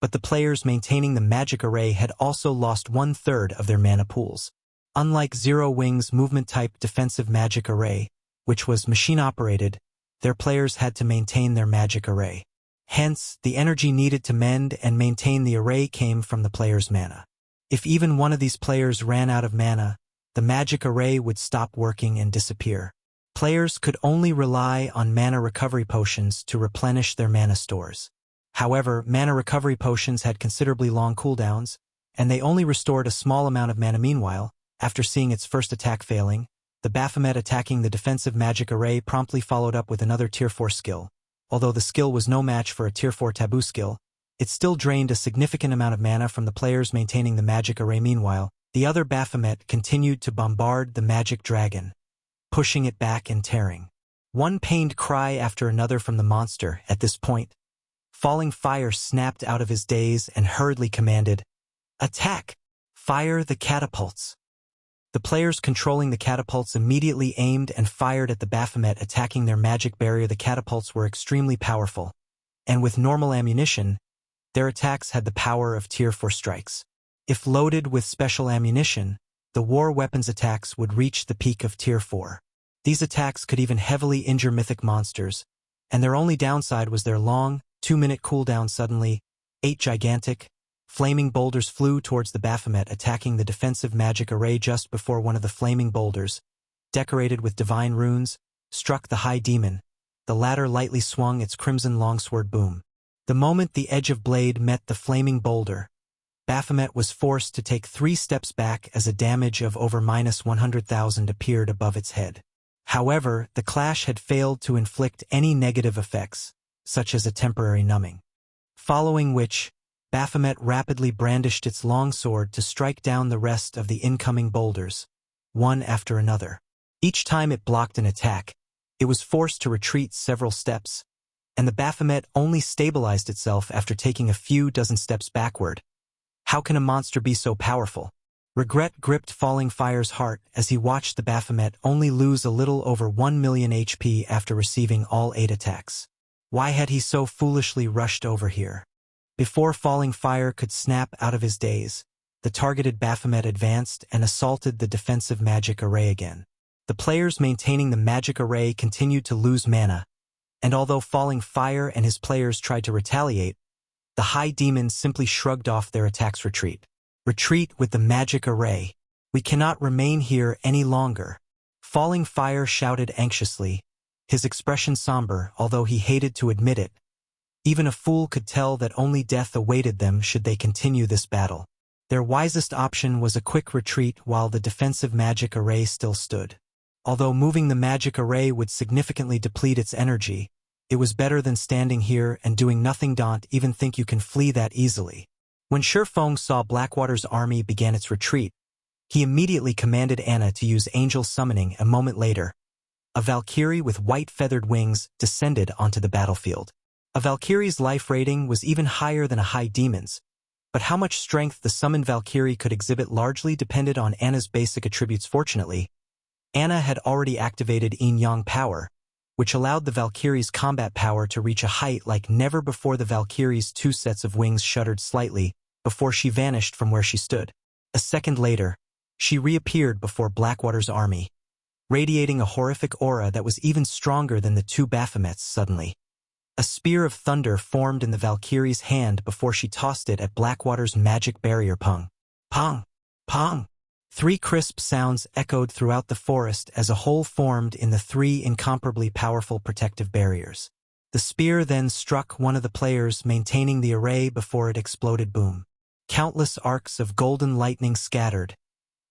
but the players maintaining the magic array had also lost 1/3 of their mana pools. Unlike Zero Wing's movement-type defensive magic array, which was machine-operated, their players had to maintain their magic array. Hence, the energy needed to mend and maintain the array came from the player's mana. If even one of these players ran out of mana, the magic array would stop working and disappear. Players could only rely on mana recovery potions to replenish their mana stores. However, mana recovery potions had considerably long cooldowns, and they only restored a small amount of mana. Meanwhile, after seeing its first attack failing, the Baphomet attacking the defensive magic array promptly followed up with another Tier 4 skill. Although the skill was no match for a Tier 4 taboo skill, it still drained a significant amount of mana from the players maintaining the magic array. Meanwhile, the other Baphomet continued to bombard the magic dragon, pushing it back and tearing. One pained cry after another from the monster. At this point, Falling Fire snapped out of his daze and hurriedly commanded, "Attack! Fire the catapults!" The players controlling the catapults immediately aimed and fired at the Baphomet attacking their magic barrier. The catapults were extremely powerful, and with normal ammunition, their attacks had the power of Tier 4 strikes. If loaded with special ammunition, the war weapons attacks would reach the peak of Tier 4. These attacks could even heavily injure mythic monsters, and their only downside was their long, 2-minute cooldown. Suddenly, 8 gigantic, flaming boulders flew towards the Baphomet attacking the defensive magic array. Just before one of the flaming boulders, decorated with divine runes, struck the high demon, the latter lightly swung its crimson longsword. Boom. The moment the edge of blade met the flaming boulder, Baphomet was forced to take 3 steps back as a damage of over -100,000 appeared above its head. However, the clash had failed to inflict any negative effects, such as a temporary numbing. Following which, Baphomet rapidly brandished its longsword to strike down the rest of the incoming boulders, one after another. Each time it blocked an attack, it was forced to retreat several steps, and the Baphomet only stabilized itself after taking a few dozen steps backward. How can a monster be so powerful? Regret gripped Falling Fire's heart as he watched the Baphomet only lose a little over 1 million HP after receiving all 8 attacks. Why had he so foolishly rushed over here? Before Falling Fire could snap out of his daze, the targeted Baphomet advanced and assaulted the defensive magic array again. The players maintaining the magic array continued to lose mana, and although Falling Fire and his players tried to retaliate, the High Demon simply shrugged off their attacks. Retreat. Retreat with the magic array. We cannot remain here any longer. Falling Fire shouted anxiously, his expression somber, although he hated to admit it. Even a fool could tell that only death awaited them should they continue this battle. Their wisest option was a quick retreat while the defensive magic array still stood. Although moving the magic array would significantly deplete its energy, it was better than standing here and doing nothing. Don't even think you can flee that easily. When Shurfeng saw Blackwater's army began its retreat, he immediately commanded Anna to use angel summoning. A moment later, a Valkyrie with white feathered wings descended onto the battlefield. A Valkyrie's life rating was even higher than a High Demon's, but how much strength the summoned Valkyrie could exhibit largely depended on Anna's basic attributes. Fortunately, Anna had already activated Yin-Yang power, which allowed the Valkyrie's combat power to reach a height like never before. The Valkyrie's 2 sets of wings shuddered slightly before she vanished from where she stood. A second later, she reappeared before Blackwater's army, radiating a horrific aura that was even stronger than the 2 Baphomets. Suddenly, a spear of thunder formed in the Valkyrie's hand before she tossed it at Blackwater's magic barrier. Pong! Pong! Pong! 3 crisp sounds echoed throughout the forest as a hole formed in the 3 incomparably powerful protective barriers. The spear then struck one of the players maintaining the array before it exploded. Boom! Countless arcs of golden lightning scattered,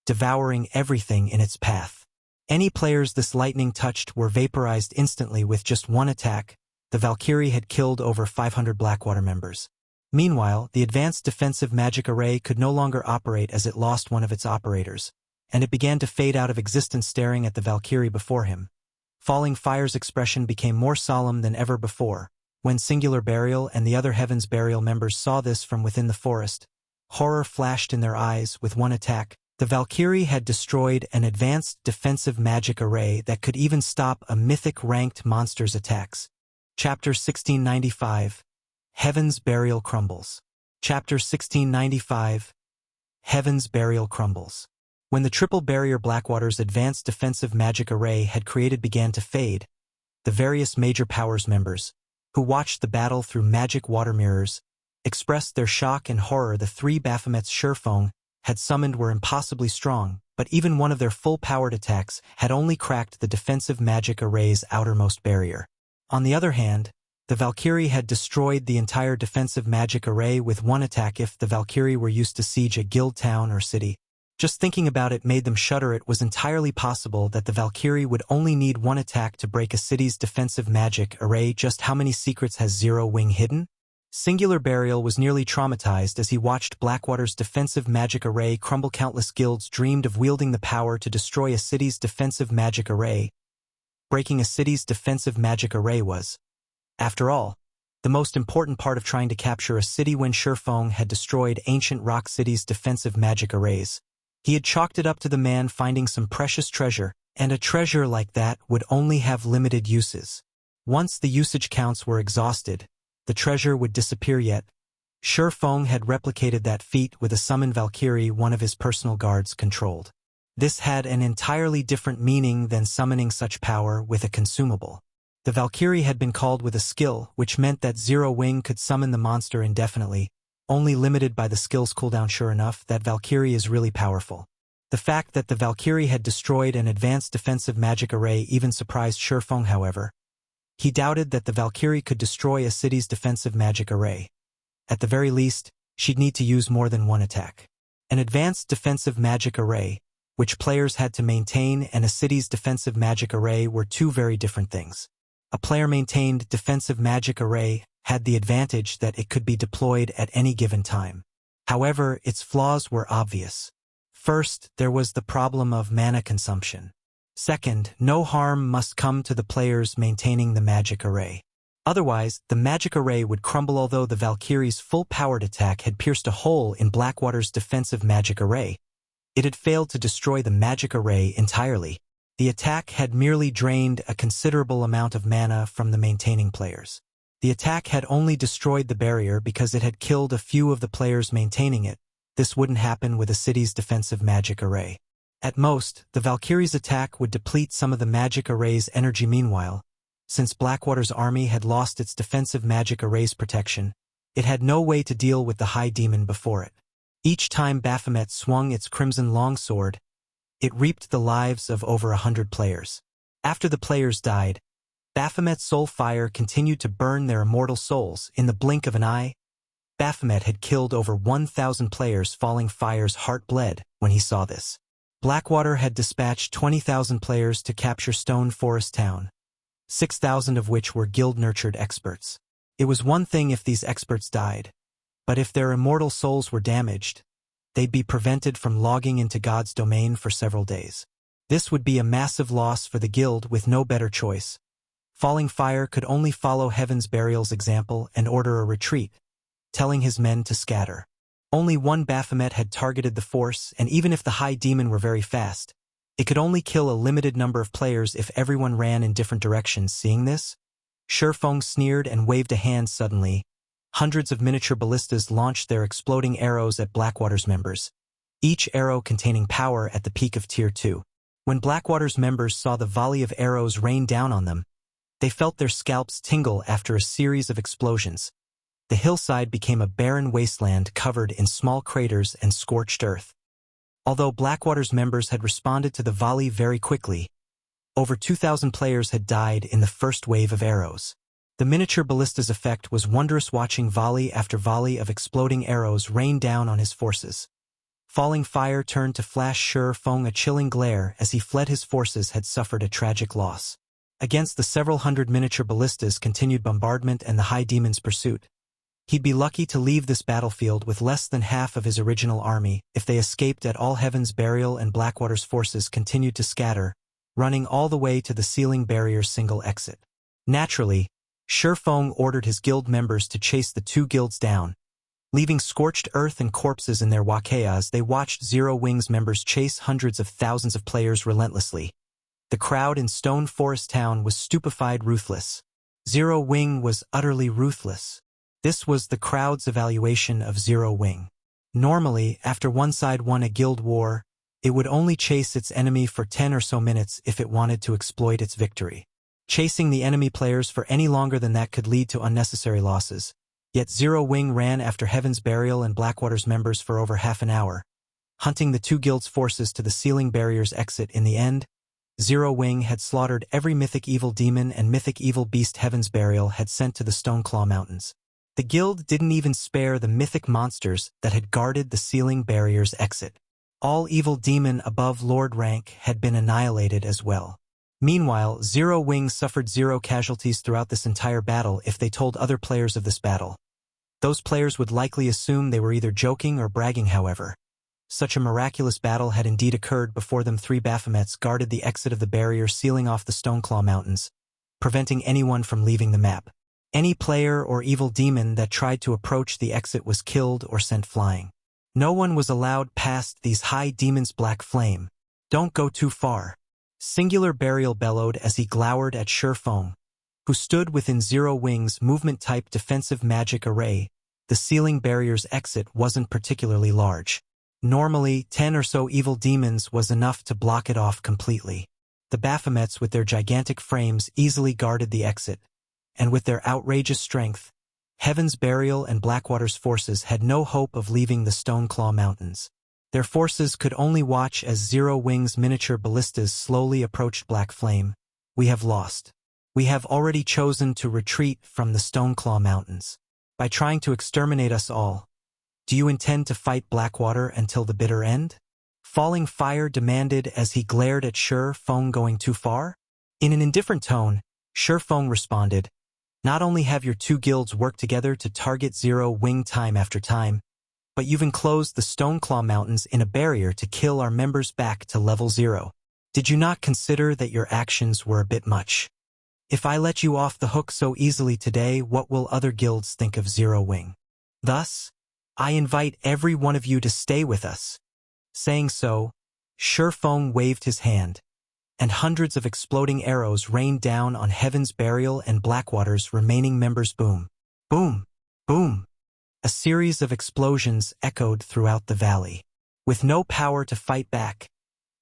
devouring everything in its path. Any players this lightning touched were vaporized instantly. With just one attack, the Valkyrie had killed over 500 Blackwater members. Meanwhile, the advanced defensive magic array could no longer operate as it lost one of its operators, and it began to fade out of existence. Staring at the Valkyrie before him, Falling Fire's expression became more solemn than ever before. When Singular Burial and the other Heaven's Burial members saw this from within the forest, horror flashed in their eyes. With one attack, the Valkyrie had destroyed an advanced defensive magic array that could even stop a mythic-ranked monster's attacks. Chapter 1695. Heaven's Burial Crumbles. Chapter 1695. Heaven's Burial Crumbles. When the triple barrier Blackwater's advanced defensive magic array had created began to fade, the various major powers members, who watched the battle through magic water mirrors, expressed their shock and horror. The three Baphomets Shurfong had summoned were impossibly strong, but even one of their full-powered attacks had only cracked the defensive magic array's outermost barrier. On the other hand, the Valkyrie had destroyed the entire defensive magic array with one attack. If the Valkyrie were used to siege a guild town or city, just thinking about it made them shudder. It was entirely possible that the Valkyrie would only need one attack to break a city's defensive magic array. Just how many secrets has Zero Wing hidden? Singular Burial was nearly traumatized as he watched Blackwater's defensive magic array crumble. Countless guilds dreamed of wielding the power to destroy a city's defensive magic array. Breaking a city's defensive magic array was, after all, the most important part of trying to capture a city. When Shurfong had destroyed ancient rock cities' defensive magic arrays, he had chalked it up to the man finding some precious treasure, and a treasure like that would only have limited uses. Once the usage counts were exhausted, the treasure would disappear. Yet Shurfong had replicated that feat with a summoned Valkyrie one of his personal guards controlled. This had an entirely different meaning than summoning such power with a consumable. The Valkyrie had been called with a skill, which meant that Zero Wing could summon the monster indefinitely, only limited by the skill's cooldown. Sure enough, that Valkyrie is really powerful. The fact that the Valkyrie had destroyed an advanced defensive magic array even surprised Shurfong. However, he doubted that the Valkyrie could destroy a city's defensive magic array. At the very least, she'd need to use more than one attack. An advanced defensive magic array, which players had to maintain, and a city's defensive magic array were two very different things. A player-maintained defensive magic array had the advantage that it could be deployed at any given time. However, its flaws were obvious. First, there was the problem of mana consumption. Second, no harm must come to the players maintaining the magic array. Otherwise, the magic array would crumble. Although the Valkyrie's full-powered attack had pierced a hole in Blackwater's defensive magic array, it had failed to destroy the magic array entirely. The attack had merely drained a considerable amount of mana from the maintaining players. The attack had only destroyed the barrier because it had killed a few of the players maintaining it. This wouldn't happen with a city's defensive magic array. At most, the Valkyrie's attack would deplete some of the magic array's energy. Meanwhile, since Blackwater's army had lost its defensive magic array's protection, it had no way to deal with the High Demon before it. Each time Baphomet swung its crimson longsword, it reaped the lives of over 100 players. After the players died, Baphomet's soul fire continued to burn their immortal souls. In the blink of an eye, Baphomet had killed over 1,000 players. Falling Fire's heart bled when he saw this. Blackwater had dispatched 20,000 players to capture Stone Forest Town, 6,000 of which were guild-nurtured experts. It was one thing if these experts died, but if their immortal souls were damaged, they'd be prevented from logging into God's domain for several days. This would be a massive loss for the guild. With no better choice, Falling Fire could only follow Heaven's Burial's example and order a retreat, telling his men to scatter. Only one Baphomet had targeted the force, and even if the High Demon were very fast, it could only kill a limited number of players if everyone ran in different directions. Seeing this, Shurfong sneered and waved a hand. Suddenly, hundreds of miniature ballistas launched their exploding arrows at Blackwater's members, each arrow containing power at the peak of Tier 2. When Blackwater's members saw the volley of arrows rain down on them, they felt their scalps tingle. After a series of explosions, the hillside became a barren wasteland covered in small craters and scorched earth. Although Blackwater's members had responded to the volley very quickly, over 2,000 players had died in the first wave of arrows. The miniature ballista's effect was wondrous. Watching volley after volley of exploding arrows rain down on his forces, Falling Fire turned to flash Shurfong a chilling glare as he fled. His forces had suffered a tragic loss. Against the several hundred miniature ballistas' continued bombardment and the High Demon's pursuit, he'd be lucky to leave this battlefield with less than half of his original army. If they escaped at all, Heaven's Burial and Blackwater's forces continued to scatter, running all the way to the ceiling barrier's single exit. Naturally, Shurfong ordered his guild members to chase the two guilds down. Leaving scorched earth and corpses in their wakeyas, they watched Zero Wing's members chase hundreds of thousands of players relentlessly. The crowd in Stone Forest Town was stupefied, ruthless. Zero Wing was utterly ruthless. This was the crowd's evaluation of Zero Wing. Normally, after one side won a guild war, it would only chase its enemy for 10 or so minutes if it wanted to exploit its victory. Chasing the enemy players for any longer than that could lead to unnecessary losses. Yet Zero Wing ran after Heaven's Burial and Blackwater's members for over half an hour, hunting the two guilds' forces to the Sealing Barrier's exit. In the end, Zero Wing had slaughtered every mythic evil demon and mythic evil beast Heaven's Burial had sent to the Stoneclaw Mountains. The guild didn't even spare the mythic monsters that had guarded the Sealing Barrier's exit. All evil demon above Lord rank had been annihilated as well. Meanwhile, Zero Wing suffered 0 casualties throughout this entire battle. If they told other players of this battle, those players would likely assume they were either joking or bragging. However, such a miraculous battle had indeed occurred before them. 3 Baphomets guarded the exit of the barrier, sealing off the Stoneclaw Mountains, preventing anyone from leaving the map. Any player or evil demon that tried to approach the exit was killed or sent flying. No one was allowed past these high demons. Black Flame, don't go too far. Singular Burial bellowed as he glowered at Shurfeng, who stood within Zero Wing's movement-type defensive magic array. The Sealing Barrier's exit wasn't particularly large. Normally, 10 or so evil demons was enough to block it off completely. The Baphomets with their gigantic frames easily guarded the exit, and with their outrageous strength, Heaven's Burial and Blackwater's forces had no hope of leaving the Stoneclaw Mountains. Their forces could only watch as Zero Wing's miniature ballistas slowly approached. Black Flame, we have lost. We have already chosen to retreat from the Stoneclaw Mountains. By trying to exterminate us all, do you intend to fight Blackwater until the bitter end? Falling Fire demanded as he glared at Shurfeng. Going too far? In an indifferent tone, Shurfeng responded, not only have your two guilds worked together to target Zero Wing time after time, but you've enclosed the Stoneclaw Mountains in a barrier to kill our members back to level 0. Did you not consider that your actions were a bit much? If I let you off the hook so easily today, what will other guilds think of Zero Wing? Thus, I invite every one of you to stay with us. Saying so, Shurfeng waved his hand, and hundreds of exploding arrows rained down on Heaven's Burial and Blackwater's remaining members. Boom, boom, boom. A series of explosions echoed throughout the valley. With no power to fight back,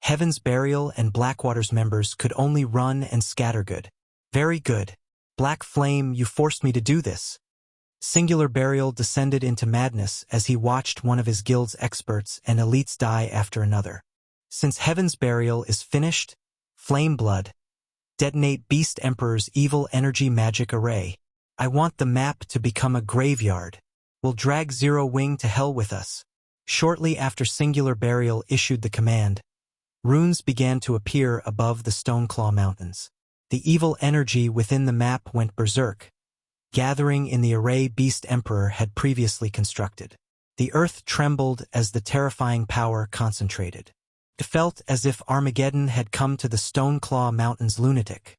Heaven's Burial and Blackwater's members could only run and scatter. Good. Very good. Black Flame, you forced me to do this. Singular Burial descended into madness as he watched one of his guild's experts and elites die after another. Since Heaven's Burial is finished, Flame Blood, detonate Beast Emperor's evil energy magic array. I want the map to become a graveyard. We'll drag Zero Wing to hell with us. Shortly after Singular Burial issued the command, runes began to appear above the Stoneclaw Mountains. The evil energy within the map went berserk, gathering in the array Beast Emperor had previously constructed. The earth trembled as the terrifying power concentrated. It felt as if Armageddon had come to the Stoneclaw Mountains. Lunatic.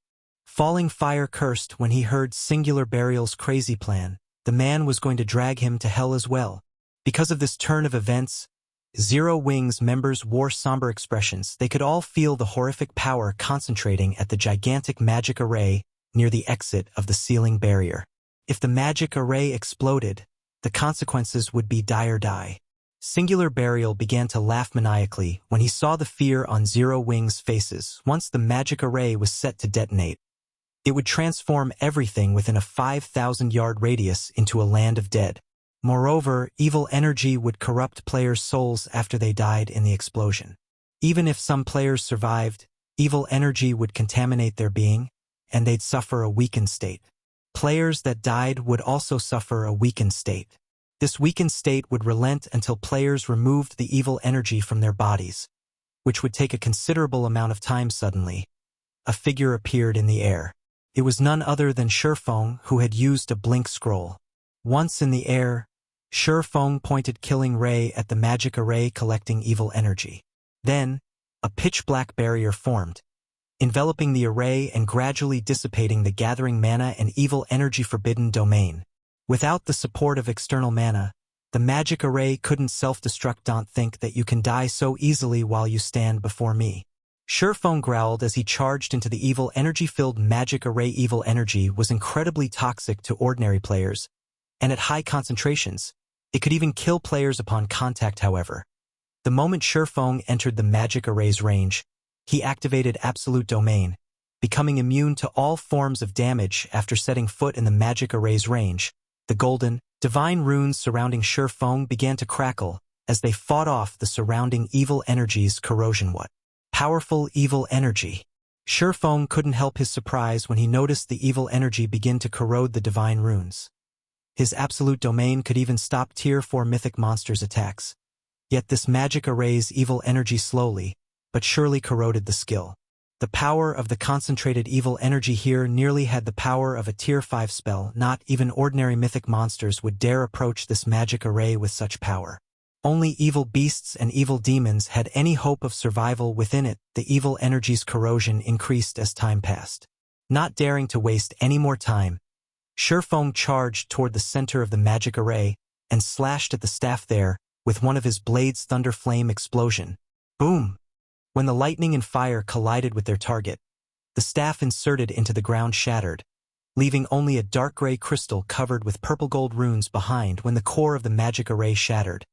Falling Fire cursed when he heard Singular Burial's crazy plan. The man was going to drag him to hell as well. Because of this turn of events, Zero Wing's members wore somber expressions. They could all feel the horrific power concentrating at the gigantic magic array near the exit of the Sealing Barrier. If the magic array exploded, the consequences would be dire. Singular Burial began to laugh maniacally when he saw the fear on Zero Wing's faces. Once the magic array was set to detonate, it would transform everything within a 5,000-yard radius into a land of dead. Moreover, evil energy would corrupt players' souls after they died in the explosion. Even if some players survived, evil energy would contaminate their being, and they'd suffer a weakened state. Players that died would also suffer a weakened state. This weakened state would relent until players removed the evil energy from their bodies, which would take a considerable amount of time. Suddenly, a figure appeared in the air. It was none other than Shurfeng, who had used a blink scroll. Once in the air, Shurfeng pointed Killing Ray at the magic array collecting evil energy. Then, a pitch-black barrier formed, enveloping the array and gradually dissipating the gathering mana and evil energy forbidden domain. Without the support of external mana, the magic array couldn't self-destruct. Don't think that you can die so easily while you stand before me. Shurfeng growled as he charged into the evil energy-filled magic array. Evil energy was incredibly toxic to ordinary players, and at high concentrations, it could even kill players upon contact. However, the moment Shurfeng entered the magic array's range, he activated Absolute Domain, becoming immune to all forms of damage after setting foot in the magic array's range. The golden, divine runes surrounding Shurfeng began to crackle as they fought off the surrounding evil energy's corrosion. What powerful evil energy! Shurfeng couldn't help his surprise when he noticed the evil energy begin to corrode the divine runes. His absolute domain could even stop Tier 4 mythic monsters' attacks. Yet this magic array's evil energy slowly, but surely corroded the skill. The power of the concentrated evil energy here nearly had the power of a Tier 5 spell. Not even ordinary mythic monsters would dare approach this magic array with such power. Only evil beasts and evil demons had any hope of survival within it. The evil energy's corrosion increased as time passed. Not daring to waste any more time, Shurfeng charged toward the center of the magic array and slashed at the staff there with one of his blades. Thunder flame explosion. Boom! When the lightning and fire collided with their target, the staff inserted into the ground shattered, leaving only a dark gray crystal covered with purple gold runes behind. When the core of the magic array shattered,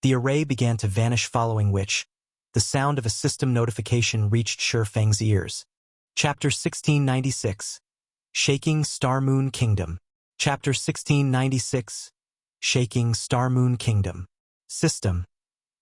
the array began to vanish, following which, the sound of a system notification reached Shurfeng's ears. Chapter 1696. Shaking Star Moon Kingdom. Chapter 1696. Shaking Star Moon Kingdom. System.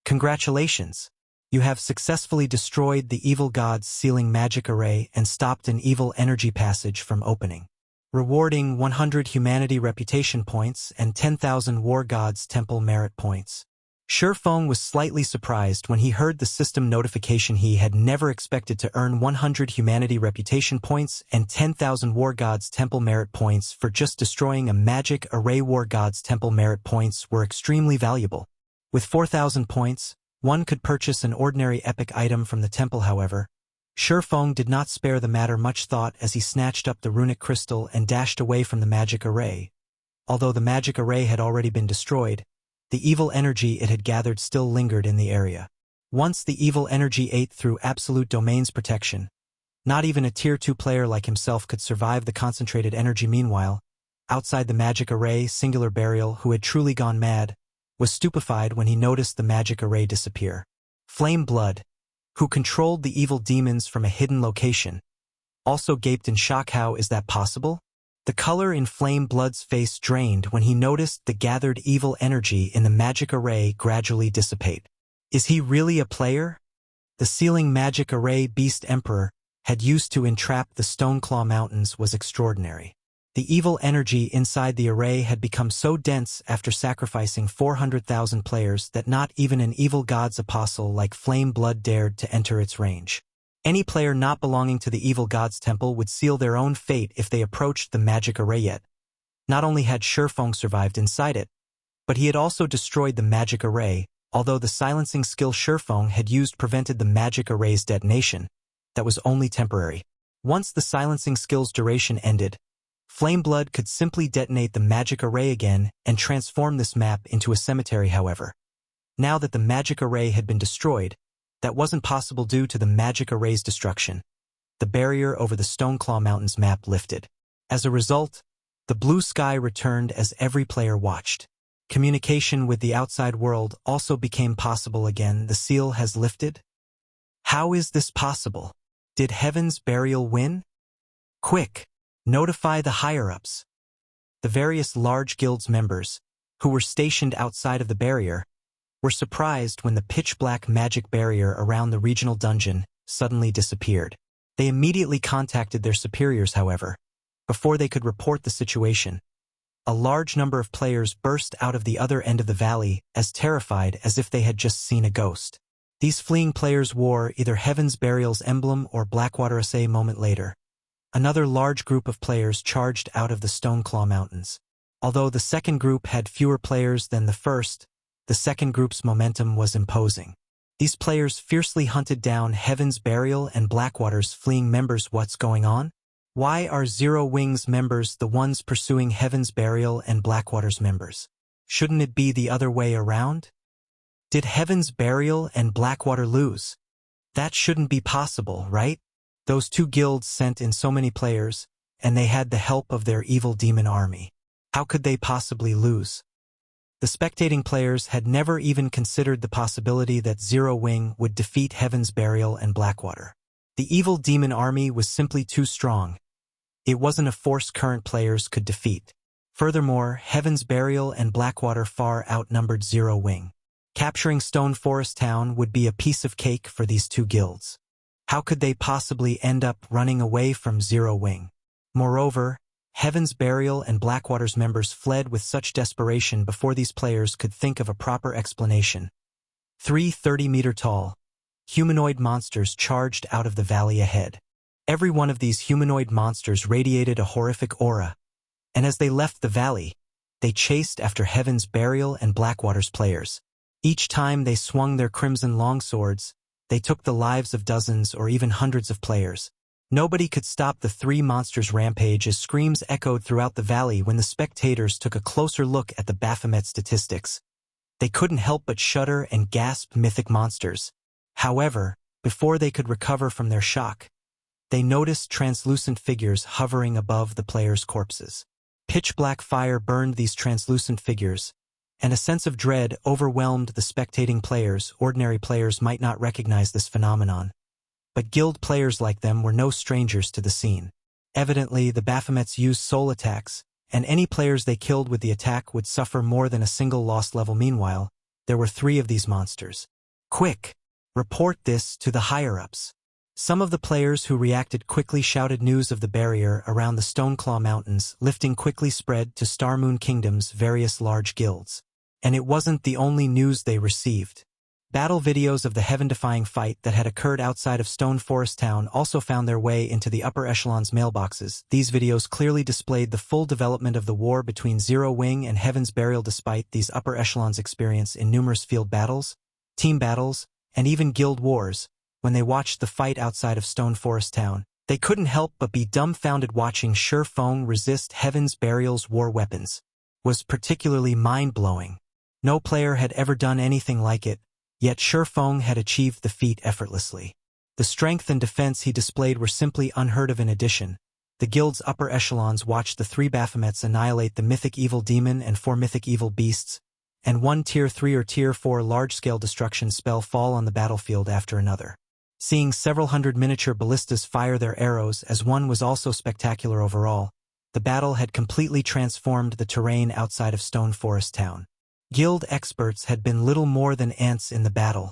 Congratulations! You have successfully destroyed the evil god's sealing magic array and stopped an evil energy passage from opening. Rewarding 100 humanity reputation points and 10,000 war god's temple merit points. Shurfeng was slightly surprised when he heard the system notification. He had never expected to earn 100 humanity reputation points and 10,000 war god's temple merit points for just destroying a magic array. War god's temple merit points were extremely valuable. With 4,000 points, one could purchase an ordinary epic item from the temple. However, Shurfeng did not spare the matter much thought as he snatched up the runic crystal and dashed away from the magic array. Although the magic array had already been destroyed, the evil energy it had gathered still lingered in the area. Once the evil energy ate through Absolute Domain's protection, not even a Tier 2 player like himself could survive the concentrated energy. Meanwhile, outside the magic array, Singular Burial, who had truly gone mad, was stupefied when he noticed the magic array disappear. Flame Blood, who controlled the evil demons from a hidden location, also gaped in shock. How is that possible? The color in Flame Blood's face drained when he noticed the gathered evil energy in the magic array gradually dissipate. Is he really a player? The sealing magic array Beast Emperor had used to entrap the Stoneclaw Mountains was extraordinary. The evil energy inside the array had become so dense after sacrificing 400,000 players that not even an evil god's apostle like Flame Blood dared to enter its range. Any player not belonging to the evil god's temple would seal their own fate if they approached the magic array. Yet, not only had Shurfeng survived inside it, but he had also destroyed the magic array. Although the silencing skill Shurfeng had used prevented the magic array's detonation, that was only temporary. Once the silencing skill's duration ended, Flameblood could simply detonate the magic array again and transform this map into a cemetery. However, now that the magic array had been destroyed, that wasn't possible due to the magic array's destruction. The barrier over the Stoneclaw Mountains map lifted. As a result, the blue sky returned as every player watched. Communication with the outside world also became possible again. The seal has lifted? How is this possible? Did Heaven's Burial win? Quick! Notify the higher-ups. The various large guilds members, who were stationed outside of the barrier, were surprised when the pitch-black magic barrier around the regional dungeon suddenly disappeared. They immediately contacted their superiors. However, before they could report the situation, a large number of players burst out of the other end of the valley as terrified as if they had just seen a ghost. These fleeing players wore either Heaven's Burial's emblem or Blackwater SA. A moment later, another large group of players charged out of the Stoneclaw Mountains. Although the second group had fewer players than the first, the second group's momentum was imposing. These players fiercely hunted down Heaven's Burial and Blackwater's fleeing members. What's going on? Why are Zero Wings members the ones pursuing Heaven's Burial and Blackwater's members? Shouldn't it be the other way around? Did Heaven's Burial and Blackwater lose? That shouldn't be possible, right? Those two guilds sent in so many players, and they had the help of their evil demon army. How could they possibly lose? The spectating players had never even considered the possibility that Zero Wing would defeat Heaven's Burial and Blackwater. The evil demon army was simply too strong. It wasn't a force current players could defeat. Furthermore, Heaven's Burial and Blackwater far outnumbered Zero Wing. Capturing Stone Forest Town would be a piece of cake for these two guilds. How could they possibly end up running away from Zero Wing? Moreover, Heaven's Burial and Blackwater's members fled with such desperation before these players could think of a proper explanation. 3 30-meter-tall, humanoid monsters charged out of the valley ahead. Every one of these humanoid monsters radiated a horrific aura, and as they left the valley, they chased after Heaven's Burial and Blackwater's players. Each time they swung their crimson longswords, they took the lives of dozens or even hundreds of players. Nobody could stop the three monsters' rampage as screams echoed throughout the valley when the spectators took a closer look at the Baphomet statistics. They couldn't help but shudder and gasp mythic monsters. However, before they could recover from their shock, they noticed translucent figures hovering above the players' corpses. Pitch-black fire burned these translucent figures, and a sense of dread overwhelmed the spectating players. Ordinary players might not recognize this phenomenon, but guild players like them were no strangers to the scene. Evidently, the Baphomets used soul attacks, and any players they killed with the attack would suffer more than a single lost level. Meanwhile, there were 3 of these monsters. Quick! Report this to the higher-ups. Some of the players who reacted quickly shouted news of the barrier around the Stoneclaw Mountains. Lifting quickly spread to Starmoon Kingdom's various large guilds. And it wasn't the only news they received. Battle videos of the heaven-defying fight that had occurred outside of Stone Forest Town also found their way into the upper echelon's mailboxes. These videos clearly displayed the full development of the war between Zero Wing and Heaven's Burial. Despite these upper echelons' experience in numerous field battles, team battles, and even guild wars, when they watched the fight outside of Stone Forest Town, they couldn't help but be dumbfounded. Watching Shi Feng resist Heaven's Burial's war weapons was particularly mind-blowing. No player had ever done anything like it, yet Shi Feng had achieved the feat effortlessly. The strength and defense he displayed were simply unheard of. In addition, the guild's upper echelons watched the 3 Baphomets annihilate the Mythic Evil Demon and 4 Mythic Evil Beasts, and 1 Tier 3 or Tier 4 large-scale destruction spell fall on the battlefield after another. Seeing several hundred miniature ballistas fire their arrows as one was also spectacular overall. The battle had completely transformed the terrain outside of Stone Forest Town. Guild experts had been little more than ants in the battle,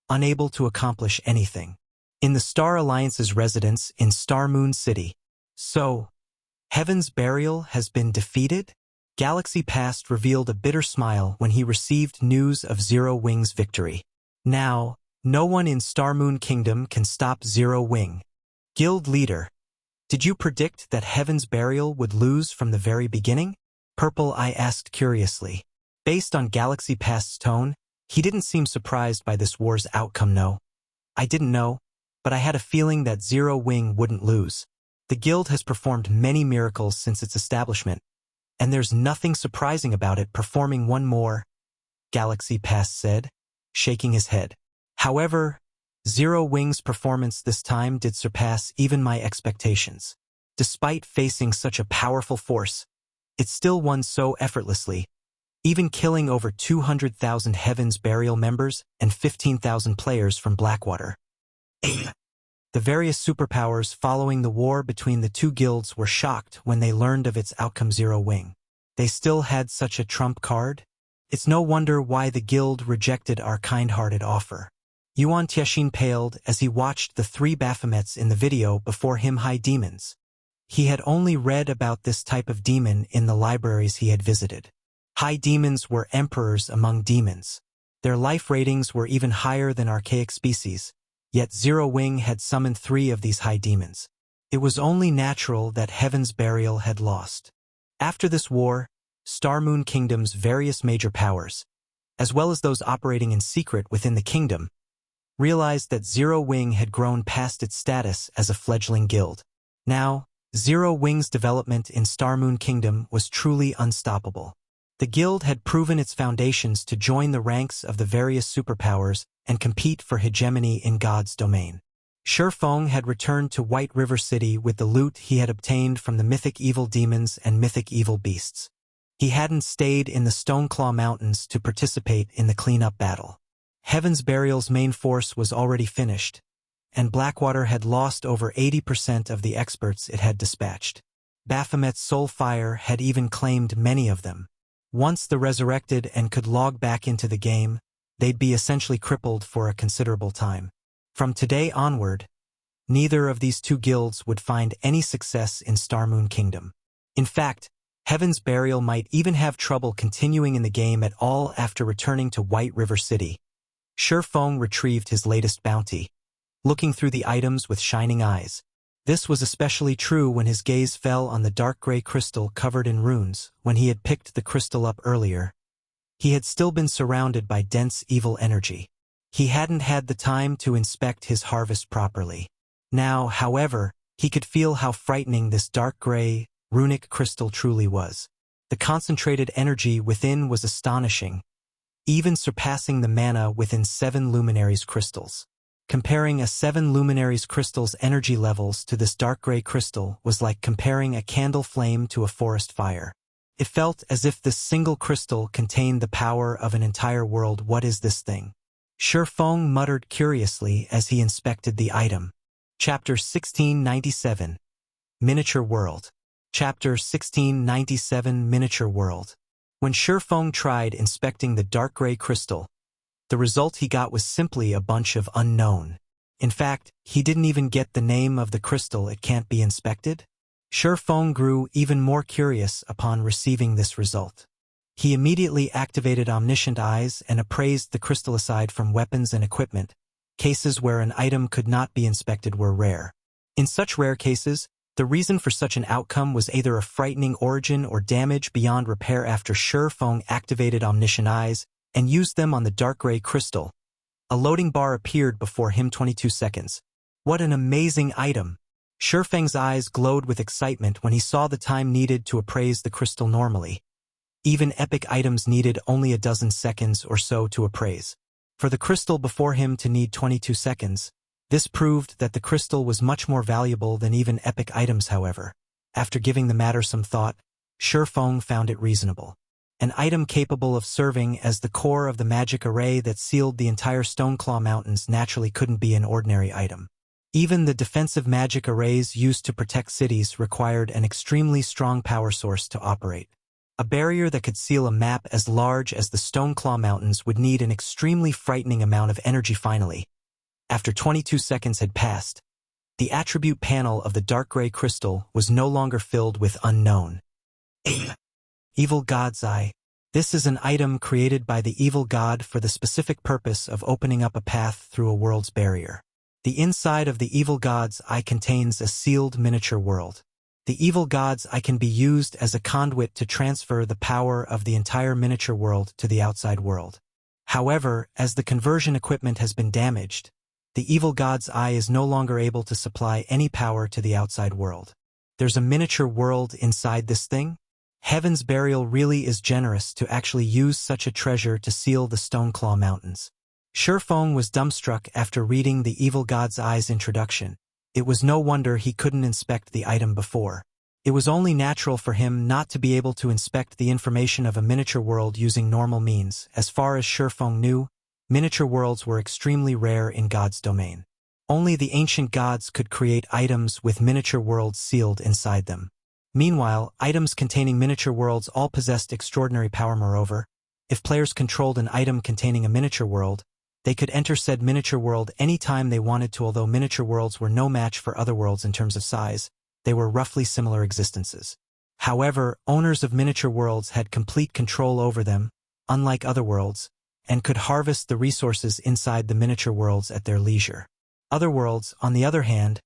unable to accomplish anything. In the Star Alliance's residence in Starmoon City. So, Heaven's Burial has been defeated? Galaxy Past revealed a bitter smile when he received news of Zero Wing's victory. Now, no one in Starmoon Kingdom can stop Zero Wing. Guild leader, did you predict that Heaven's Burial would lose from the very beginning? Purple Eye asked curiously. Based on Galaxy Past's tone, he didn't seem surprised by this war's outcome. No, I didn't know, but I had a feeling that Zero Wing wouldn't lose. The guild has performed many miracles since its establishment, and there's nothing surprising about it performing one more, Galaxy Past said, shaking his head. However, Zero Wing's performance this time did surpass even my expectations. Despite facing such a powerful force, it still won so effortlessly, even killing over 200,000 Heaven's Burial members and 15,000 players from Blackwater. The various superpowers following the war between the two guilds were shocked when they learned of its outcome. Zero Wing. They still had such a trump card? It's no wonder why the guild rejected our kind-hearted offer. Yuan Tiexin paled as he watched the 3 Baphomets in the video before him. High demons. He had only read about this type of demon in the libraries he had visited. High demons were emperors among demons. Their life ratings were even higher than archaic species, yet Zero Wing had summoned 3 of these high demons. It was only natural that Heaven's Burial had lost. After this war, Starmoon Kingdom's various major powers, as well as those operating in secret within the kingdom, realized that Zero Wing had grown past its status as a fledgling guild. Now, Zero Wing's development in Starmoon Kingdom was truly unstoppable. The guild had proven its foundations to join the ranks of the various superpowers and compete for hegemony in God's domain. Shifeng had returned to White River City with the loot he had obtained from the mythic evil demons and mythic evil beasts. He hadn't stayed in the Stoneclaw Mountains to participate in the cleanup battle. Heaven's Burial's main force was already finished, and Blackwater had lost over 80% of the experts it had dispatched. Baphomet's soul fire had even claimed many of them. Once the resurrected and could log back into the game, they'd be essentially crippled for a considerable time. From today onward, neither of these two guilds would find any success in Starmoon Kingdom. In fact, Heaven's Burial might even have trouble continuing in the game at all after returning to White River City. Shifeng retrieved his latest bounty, looking through the items with shining eyes. This was especially true when his gaze fell on the dark gray crystal covered in runes. When he had picked the crystal up earlier, he had still been surrounded by dense evil energy. He hadn't had the time to inspect his harvest properly. Now, however, he could feel how frightening this dark gray, runic crystal truly was. The concentrated energy within was astonishing, even surpassing the mana within 7 Luminaries crystals. Comparing a 7 Luminaries crystal's energy levels to this dark gray crystal was like comparing a candle flame to a forest fire. It felt as if this single crystal contained the power of an entire world. What is this thing? Shifeng muttered curiously as he inspected the item. Chapter 1697. Miniature World. Chapter 1697 Miniature World. When Shifeng tried inspecting the dark gray crystal, the result he got was simply a bunch of unknown. In fact, he didn't even get the name of the crystal. It can't be inspected? Shifeng grew even more curious upon receiving this result. He immediately activated Omniscient Eyes and appraised the crystal. Aside from weapons and equipment, cases where an item could not be inspected were rare. In such rare cases, the reason for such an outcome was either a frightening origin or damage beyond repair. After Shifeng activated Omniscient Eyes and used them on the dark gray crystal, a loading bar appeared before him. 22 seconds. What an amazing item! Shifeng's eyes glowed with excitement when he saw the time needed to appraise the crystal. Normally, even epic items needed only a dozen seconds or so to appraise. For the crystal before him to need 22 seconds, this proved that the crystal was much more valuable than even epic items. However, after giving the matter some thought, Shifeng found it reasonable. An item capable of serving as the core of the magic array that sealed the entire Stoneclaw Mountains naturally couldn't be an ordinary item. Even the defensive magic arrays used to protect cities required an extremely strong power source to operate. A barrier that could seal a map as large as the Stoneclaw Mountains would need an extremely frightening amount of energy. Finally, after 22 seconds had passed, the attribute panel of the dark gray crystal was no longer filled with unknown. Evil God's Eye. This is an item created by the evil god for the specific purpose of opening up a path through a world's barrier. The inside of the evil god's eye contains a sealed miniature world. The evil god's eye can be used as a conduit to transfer the power of the entire miniature world to the outside world. However, as the conversion equipment has been damaged, the evil god's eye is no longer able to supply any power to the outside world. There's a miniature world inside this thing? Heaven's Burial really is generous to actually use such a treasure to seal the Stoneclaw Mountains. Shifeng was dumbstruck after reading the evil god's eye's introduction. It was no wonder he couldn't inspect the item before. It was only natural for him not to be able to inspect the information of a miniature world using normal means. As far as Shifeng knew, miniature worlds were extremely rare in God's domain. Only the ancient gods could create items with miniature worlds sealed inside them. Meanwhile, items containing miniature worlds all possessed extraordinary power. Moreover, if players controlled an item containing a miniature world, they could enter said miniature world any time they wanted to. Although miniature worlds were no match for other worlds in terms of size, they were roughly similar existences. However, owners of miniature worlds had complete control over them, unlike other worlds, and could harvest the resources inside the miniature worlds at their leisure. Other worlds, on the other hand,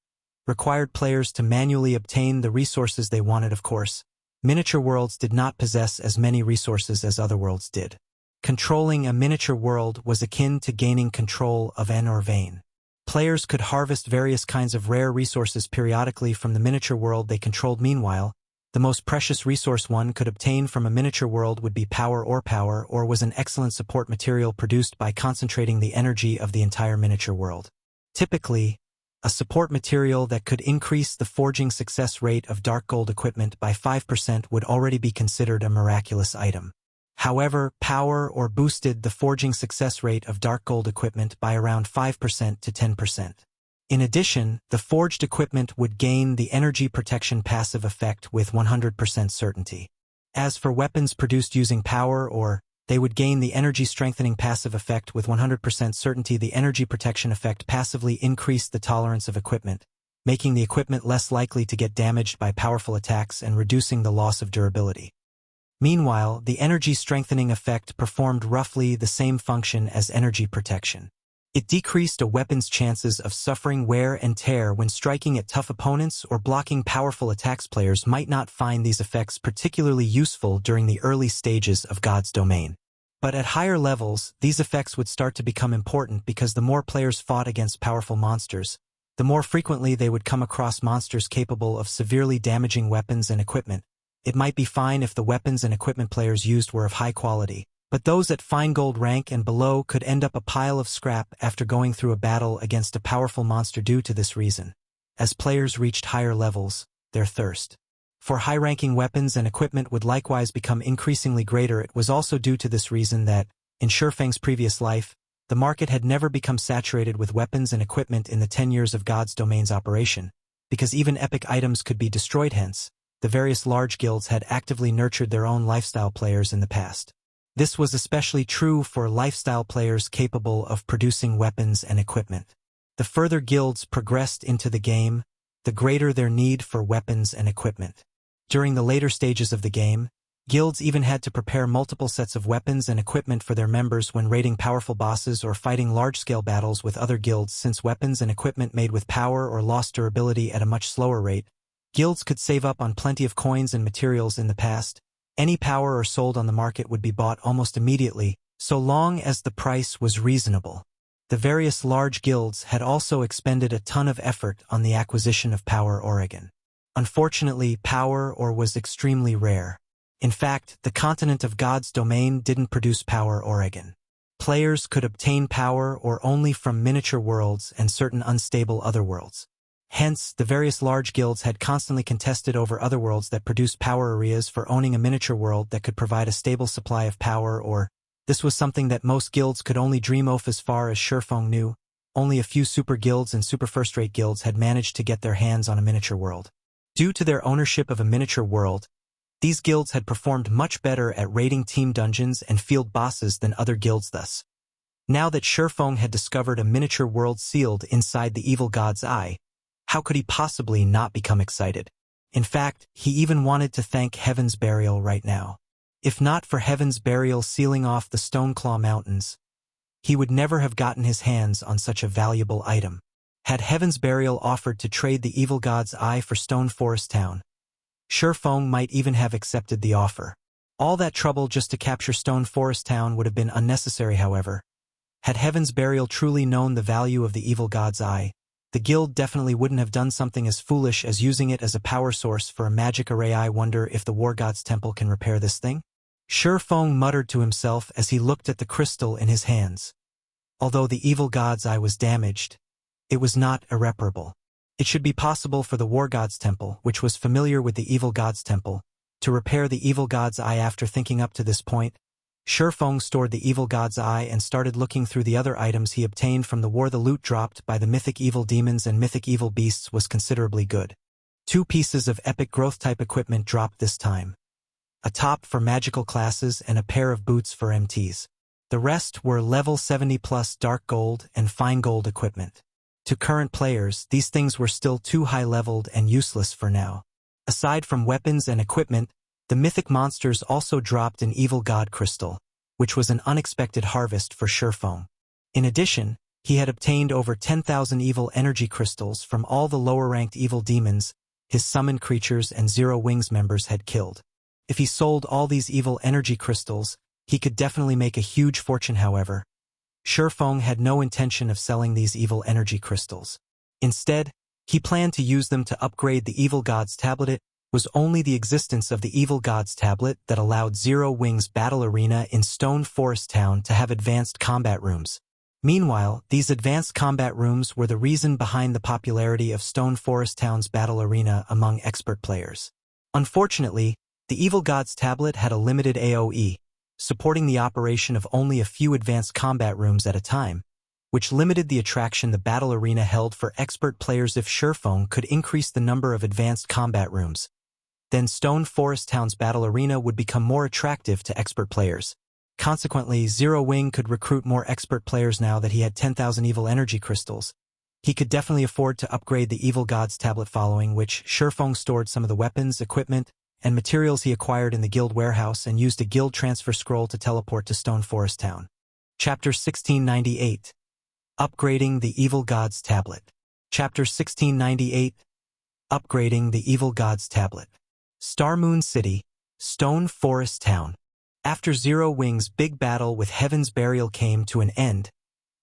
required players to manually obtain the resources they wanted. Of course, miniature worlds did not possess as many resources as other worlds did. Controlling a miniature world was akin to gaining control of an or vein. Players could harvest various kinds of rare resources periodically from the miniature world they controlled. Meanwhile, The most precious resource one could obtain from a miniature world would be power, or was an excellent support material produced by concentrating the energy of the entire miniature world. Typically, a support material that could increase the forging success rate of dark gold equipment by 5% would already be considered a miraculous item. However, power or boosted the forging success rate of dark gold equipment by around 5% to 10%. In addition, the forged equipment would gain the energy protection passive effect with 100% certainty. As for weapons produced using power, they would gain the energy strengthening passive effect with 100% certainty. The energy protection effect passively increased the tolerance of equipment, making the equipment less likely to get damaged by powerful attacks and reducing the loss of durability. Meanwhile, the energy strengthening effect performed roughly the same function as energy protection. It decreased a weapon's chances of suffering wear and tear when striking at tough opponents or blocking powerful attacks. Players might not find these effects particularly useful during the early stages of God's domain. But at higher levels, these effects would start to become important because the more players fought against powerful monsters, the more frequently they would come across monsters capable of severely damaging weapons and equipment. It might be fine if the weapons and equipment players used were of high quality, but those at fine gold rank and below could end up a pile of scrap after going through a battle against a powerful monster. Due to this reason, as players reached higher levels, their thirst for high-ranking weapons and equipment would likewise become increasingly greater. It was also due to this reason that, in Shurfeng's previous life, the market had never become saturated with weapons and equipment in the 10 years of God's domain's operation, because even epic items could be destroyed. Hence, the various large guilds had actively nurtured their own lifestyle players in the past. This was especially true for lifestyle players capable of producing weapons and equipment. The further guilds progressed into the game, the greater their need for weapons and equipment. During the later stages of the game, guilds even had to prepare multiple sets of weapons and equipment for their members when raiding powerful bosses or fighting large-scale battles with other guilds. Since weapons and equipment made with power or lost durability at a much slower rate, guilds could save up on plenty of coins and materials in the past. Any power or sold on the market would be bought almost immediately, so long as the price was reasonable. The various large guilds had also expended a ton of effort on the acquisition of power. Unfortunately, power was extremely rare. In fact, the continent of God's domain didn't produce power. Players could obtain power only from miniature worlds and certain unstable other worlds. Hence, the various large guilds had constantly contested over other worlds that produced power areas for owning a miniature world that could provide a stable supply of power. This was something that most guilds could only dream of. As far as Shurfeng knew, only a few super guilds and super first-rate guilds had managed to get their hands on a miniature world. Due to their ownership of a miniature world, these guilds had performed much better at raiding team dungeons and field bosses than other guilds. Thus, now that Shurfeng had discovered a miniature world sealed inside the evil god's eye, how could he possibly not become excited? In fact, he even wanted to thank Heaven's Burial right now. If not for Heaven's Burial sealing off the Stoneclaw Mountains, he would never have gotten his hands on such a valuable item. Had Heaven's Burial offered to trade the evil god's eye for Stone Forest Town, Shurfeng might even have accepted the offer. All that trouble just to capture Stone Forest Town would have been unnecessary. However, had Heaven's Burial truly known the value of the evil god's eye, the guild definitely wouldn't have done something as foolish as using it as a power source for a magic array. I wonder if the War God's Temple can repair this thing? Shurfeng muttered to himself as he looked at the crystal in his hands. Although the evil god's eye was damaged, it was not irreparable. It should be possible for the War God's Temple, which was familiar with the evil god's temple, to repair the evil god's eye. After thinking up to this point, Shurfeng stored the evil god's eye and started looking through the other items he obtained from the war. The loot dropped by the mythic evil demons and mythic evil beasts was considerably good. 2 pieces of epic growth type equipment dropped this time. A top for magical classes and a pair of boots for MTs. The rest were level 70 plus dark gold and fine gold equipment. To current players, these things were still too high-leveled and useless for now. Aside from weapons and equipment, the mythic monsters also dropped an evil god crystal, which was an unexpected harvest for Shurfeng. In addition, he had obtained over 10,000 evil energy crystals from all the lower-ranked evil demons his summoned creatures and Zero Wings members had killed. If he sold all these evil energy crystals, he could definitely make a huge fortune. However, Shurfeng had no intention of selling these evil energy crystals. Instead, he planned to use them to upgrade the evil god's tablet, was only the existence of the Evil Gods tablet that allowed Zero Wing's battle arena in Stone Forest Town to have advanced combat rooms. Meanwhile, these advanced combat rooms were the reason behind the popularity of Stone Forest Town's battle arena among expert players. Unfortunately, the Evil Gods tablet had a limited AoE, supporting the operation of only a few advanced combat rooms at a time, which limited the attraction the battle arena held for expert players. If Sherfong could increase the number of advanced combat rooms, then Stone Forest Town's battle arena would become more attractive to expert players. Consequently, Zero Wing could recruit more expert players now that he had 10,000 evil energy crystals. He could definitely afford to upgrade the Evil Gods tablet, following which Sherfong stored some of the weapons, equipment, and materials he acquired in the guild warehouse and used a guild transfer scroll to teleport to Stone Forest Town. Chapter 1698. Upgrading the Evil Gods tablet. Chapter 1698. Upgrading the Evil Gods tablet. Star Moon City, Stone Forest Town. After Zero Wing's big battle with Heaven's Burial came to an end,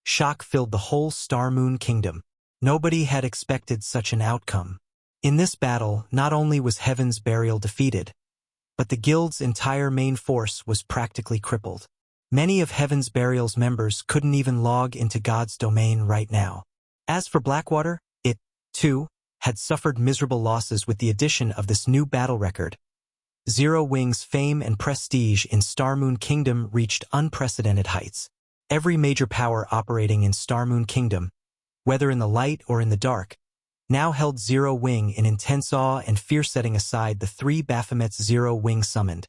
shock filled the whole Star Moon Kingdom. Nobody had expected such an outcome. In this battle, not only was Heaven's Burial defeated, but the guild's entire main force was practically crippled. Many of Heaven's Burial's members couldn't even log into God's domain right now. As for Blackwater, it, too, had suffered miserable losses with the addition of this new battle record. Zero Wing's fame and prestige in Star Moon Kingdom reached unprecedented heights. Every major power operating in Star Moon Kingdom, whether in the light or in the dark, now held Zero Wing in intense awe and fear. Setting aside the 3 Baphomets Zero Wing summoned,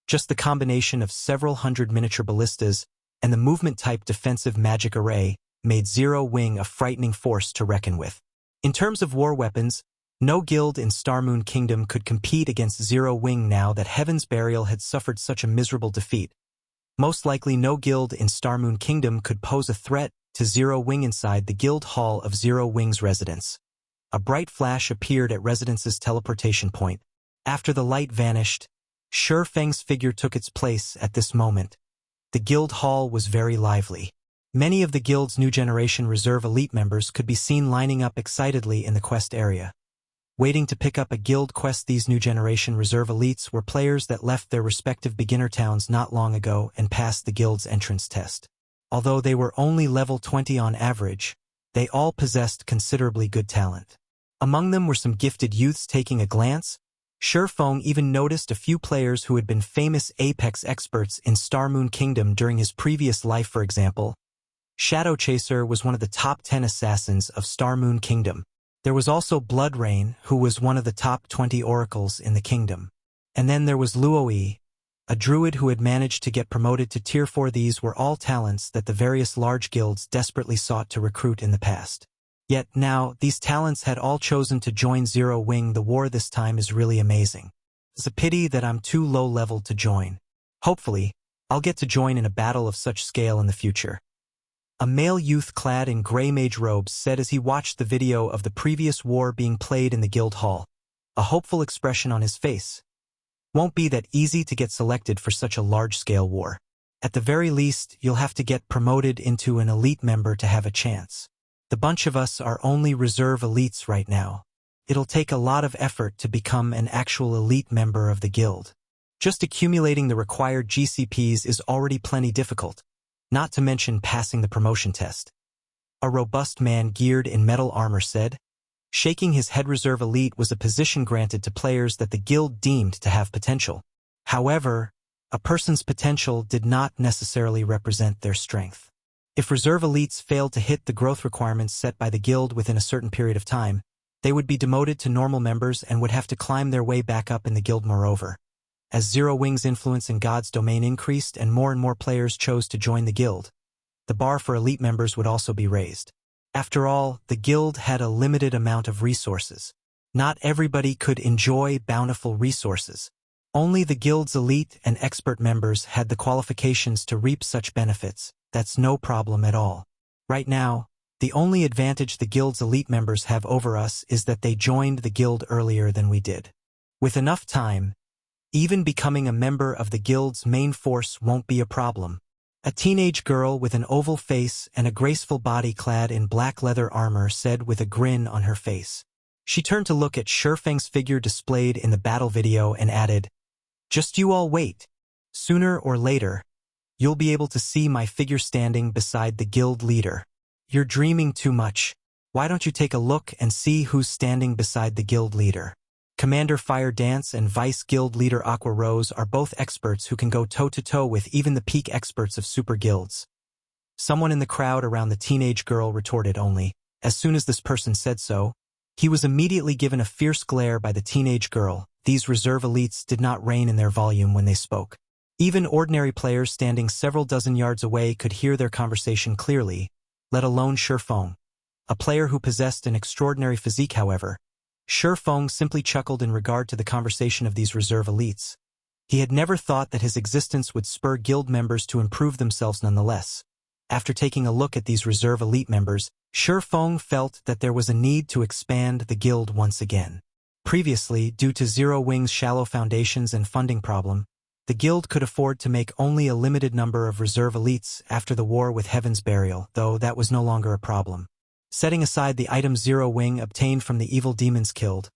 just the combination of several hundred miniature ballistas and the movement-type defensive magic array made Zero Wing a frightening force to reckon with. In terms of war weapons, no guild in Star Moon Kingdom could compete against Zero Wing now that Heaven's Burial had suffered such a miserable defeat. Most likely no guild in Star Moon Kingdom could pose a threat to Zero Wing. Inside the guild hall of Zero Wing's residence, a bright flash appeared at Residence's teleportation point. After the light vanished, Shi Feng's figure took its place at this moment. The guild hall was very lively. Many of the guild's new generation reserve elite members could be seen lining up excitedly in the quest area, waiting to pick up a guild quest. These new generation reserve elites were players that left their respective beginner towns not long ago and passed the guild's entrance test. Although they were only level 20 on average, they all possessed considerably good talent. Among them were some gifted youths. Taking a glance, Sherfong even noticed a few players who had been famous Apex experts in Star Moon Kingdom during his previous life. For example, Shadow Chaser was one of the top 10 assassins of Star Moon Kingdom. There was also Blood Rain, who was one of the top 20 oracles in the kingdom. And then there was Luoyi, a druid who had managed to get promoted to Tier 4. These were all talents that the various large guilds desperately sought to recruit in the past. Yet now, these talents had all chosen to join Zero Wing. The war this time is really amazing. It's a pity that I'm too low level to join. Hopefully, I'll get to join in a battle of such scale in the future. A male youth clad in gray mage robes said as he watched the video of the previous war being played in the guild hall, a hopeful expression on his face. Won't be that easy to get selected for such a large-scale war. At the very least, you'll have to get promoted into an elite member to have a chance. The bunch of us are only reserve elites right now. It'll take a lot of effort to become an actual elite member of the guild. Just accumulating the required GCPs is already plenty difficult, not to mention passing the promotion test. A robust man geared in metal armor said. Shaking his head. Reserve elite was a position granted to players that the guild deemed to have potential. However, a person's potential did not necessarily represent their strength. If reserve elites failed to hit the growth requirements set by the guild within a certain period of time, they would be demoted to normal members and would have to climb their way back up in the guild. Moreover, as Zero Wing's influence in God's domain increased and more players chose to join the guild, the bar for elite members would also be raised. After all, the guild had a limited amount of resources. Not everybody could enjoy bountiful resources. Only the guild's elite and expert members had the qualifications to reap such benefits. That's no problem at all. Right now, the only advantage the guild's elite members have over us is that they joined the guild earlier than we did. With enough time, even becoming a member of the guild's main force won't be a problem. A teenage girl with an oval face and a graceful body clad in black leather armor said with a grin on her face. She turned to look at Shifeng's figure displayed in the battle video and added, "Just you all wait. Sooner or later, you'll be able to see my figure standing beside the guild leader. You're dreaming too much. Why don't you take a look and see who's standing beside the guild leader?" Commander Fire Dance and Vice Guild Leader Aqua Rose are both experts who can go toe-to-toe with even the peak experts of super guilds. Someone in the crowd around the teenage girl retorted only. As soon as this person said so, he was immediately given a fierce glare by the teenage girl. These reserve elites did not rein in their volume when they spoke. Even ordinary players standing several dozen yards away could hear their conversation clearly, let alone Shifeng. A player who possessed an extraordinary physique, however. Shifeng simply chuckled in regard to the conversation of these reserve elites. He had never thought that his existence would spur guild members to improve themselves nonetheless. After taking a look at these reserve elite members, Shifeng felt that there was a need to expand the guild once again. Previously, due to Zero Wing's shallow foundations and funding problem, the guild could afford to make only a limited number of reserve elites after the war with Heaven's Burial, though that was no longer a problem. Setting aside the items Zero Wing obtained from the evil demons killed,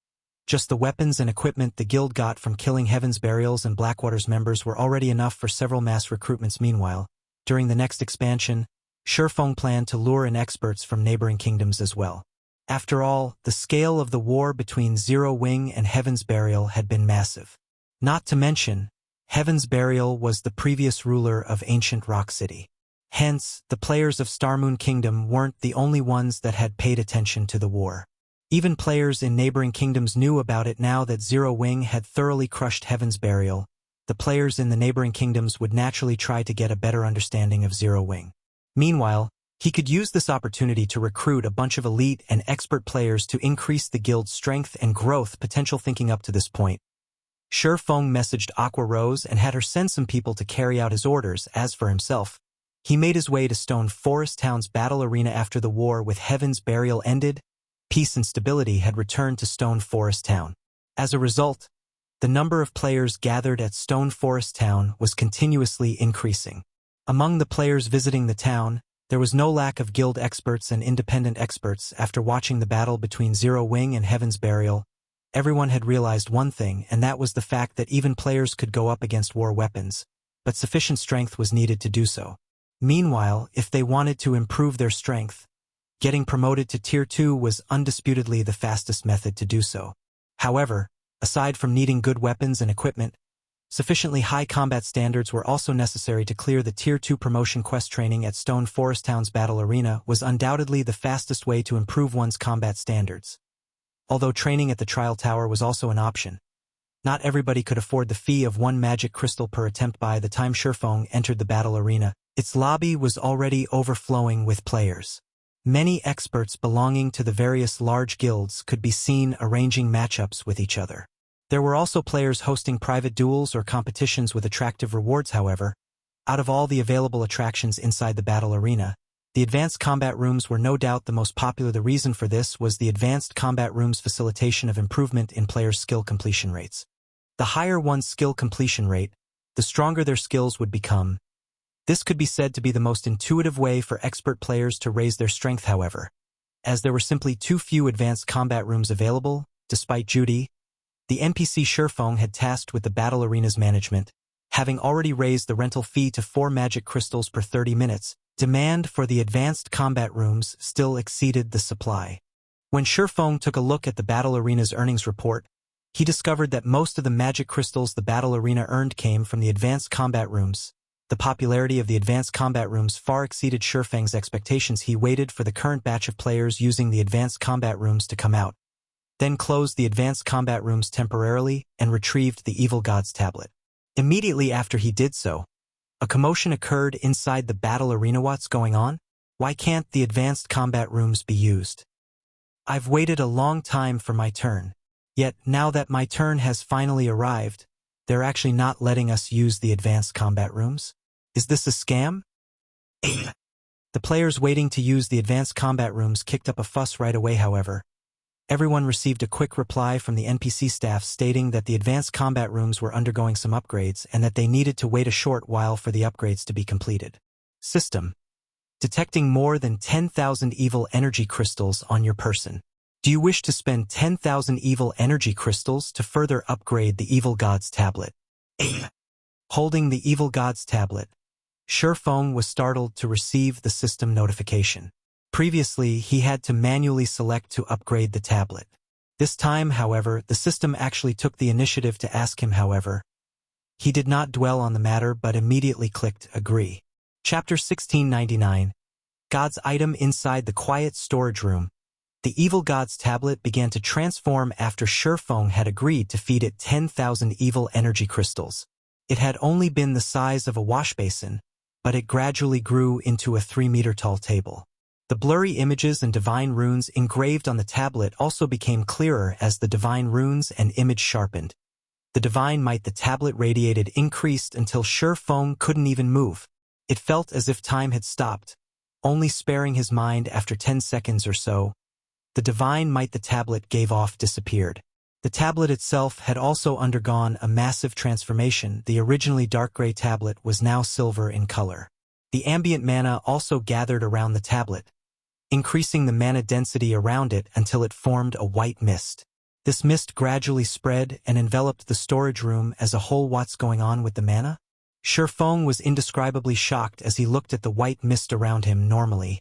just the weapons and equipment the guild got from killing Heaven's Burials and Blackwater's members were already enough for several mass recruitments. Meanwhile, during the next expansion, Shifeng planned to lure in experts from neighboring kingdoms as well. After all, the scale of the war between Zero Wing and Heaven's Burial had been massive. Not to mention, Heaven's Burial was the previous ruler of ancient Rock City. Hence, the players of Starmoon Kingdom weren't the only ones that had paid attention to the war. Even players in neighboring kingdoms knew about it. Now that Zero Wing had thoroughly crushed Heaven's Burial, the players in the neighboring kingdoms would naturally try to get a better understanding of Zero Wing. Meanwhile, he could use this opportunity to recruit a bunch of elite and expert players to increase the guild's strength and growth potential. Thinking up to this point, Shifeng messaged Aqua Rose and had her send some people to carry out his orders. As for himself, he made his way to Stone Forest Town's battle arena. After the war with Heaven's Burial ended, peace and stability had returned to Stone Forest Town. As a result, the number of players gathered at Stone Forest Town was continuously increasing. Among the players visiting the town, there was no lack of guild experts and independent experts. After watching the battle between Zero Wing and Heaven's Burial, everyone had realized one thing, and that was the fact that even players could go up against war weapons, but sufficient strength was needed to do so. Meanwhile, if they wanted to improve their strength, getting promoted to Tier 2 was undisputedly the fastest method to do so. However, aside from needing good weapons and equipment, sufficiently high combat standards were also necessary to clear the Tier 2 promotion quest. Training at Stone Forest Town's battle arena was undoubtedly the fastest way to improve one's combat standards. Although training at the Trial Tower was also an option, not everybody could afford the fee of 1 magic crystal per attempt. By the time Shifeng entered the battle arena, its lobby was already overflowing with players. Many experts belonging to the various large guilds could be seen arranging matchups with each other. There were also players hosting private duels or competitions with attractive rewards. However, out of all the available attractions inside the battle arena, the advanced combat rooms were no doubt the most popular. The reason for this was the advanced combat rooms' facilitation of improvement in players' skill completion rates. The higher one's skill completion rate, the stronger their skills would become. This could be said to be the most intuitive way for expert players to raise their strength. However, as there were simply too few advanced combat rooms available, despite Judy, the NPC Shifeng had tasked with the battle arena's management, having already raised the rental fee to 4 magic crystals per 30 minutes, demand for the advanced combat rooms still exceeded the supply. When Shifeng took a look at the battle arena's earnings report, he discovered that most of the magic crystals the battle arena earned came from the advanced combat rooms. The popularity of the advanced combat rooms far exceeded Shifeng's expectations. He waited for the current batch of players using the advanced combat rooms to come out, then closed the advanced combat rooms temporarily and retrieved the Evil God's tablet. Immediately after he did so, a commotion occurred inside the battle arena. What's going on? Why can't the advanced combat rooms be used? I've waited a long time for my turn. Yet, now that my turn has finally arrived, they're actually not letting us use the advanced combat rooms? Is this a scam? The players waiting to use the advanced combat rooms kicked up a fuss right away. However, everyone received a quick reply from the NPC staff stating that the advanced combat rooms were undergoing some upgrades and that they needed to wait a short while for the upgrades to be completed. System: detecting more than 10,000 evil energy crystals on your person. Do you wish to spend 10,000 evil energy crystals to further upgrade the evil god's tablet? Holding the evil god's tablet, Shifeng was startled to receive the system notification. Previously, he had to manually select to upgrade the tablet. This time, however, the system actually took the initiative to ask him, however. He did not dwell on the matter but immediately clicked Agree. Chapter 1699. God's item inside the quiet storage room. The evil god's tablet began to transform after Shifeng had agreed to feed it 10,000 evil energy crystals. It had only been the size of a wash basin, but it gradually grew into a 3-meter-tall table. The blurry images and divine runes engraved on the tablet also became clearer as the divine runes and image sharpened. The divine might the tablet radiated increased until Shifeng couldn't even move. It felt as if time had stopped, only sparing his mind after 10 seconds or so. The divine might the tablet gave off disappeared. The tablet itself had also undergone a massive transformation. The originally dark gray tablet was now silver in color. The ambient mana also gathered around the tablet, increasing the mana density around it until it formed a white mist. This mist gradually spread and enveloped the storage room as a whole. What's going on with the mana? Shifeng was indescribably shocked as he looked at the white mist around him. Normally,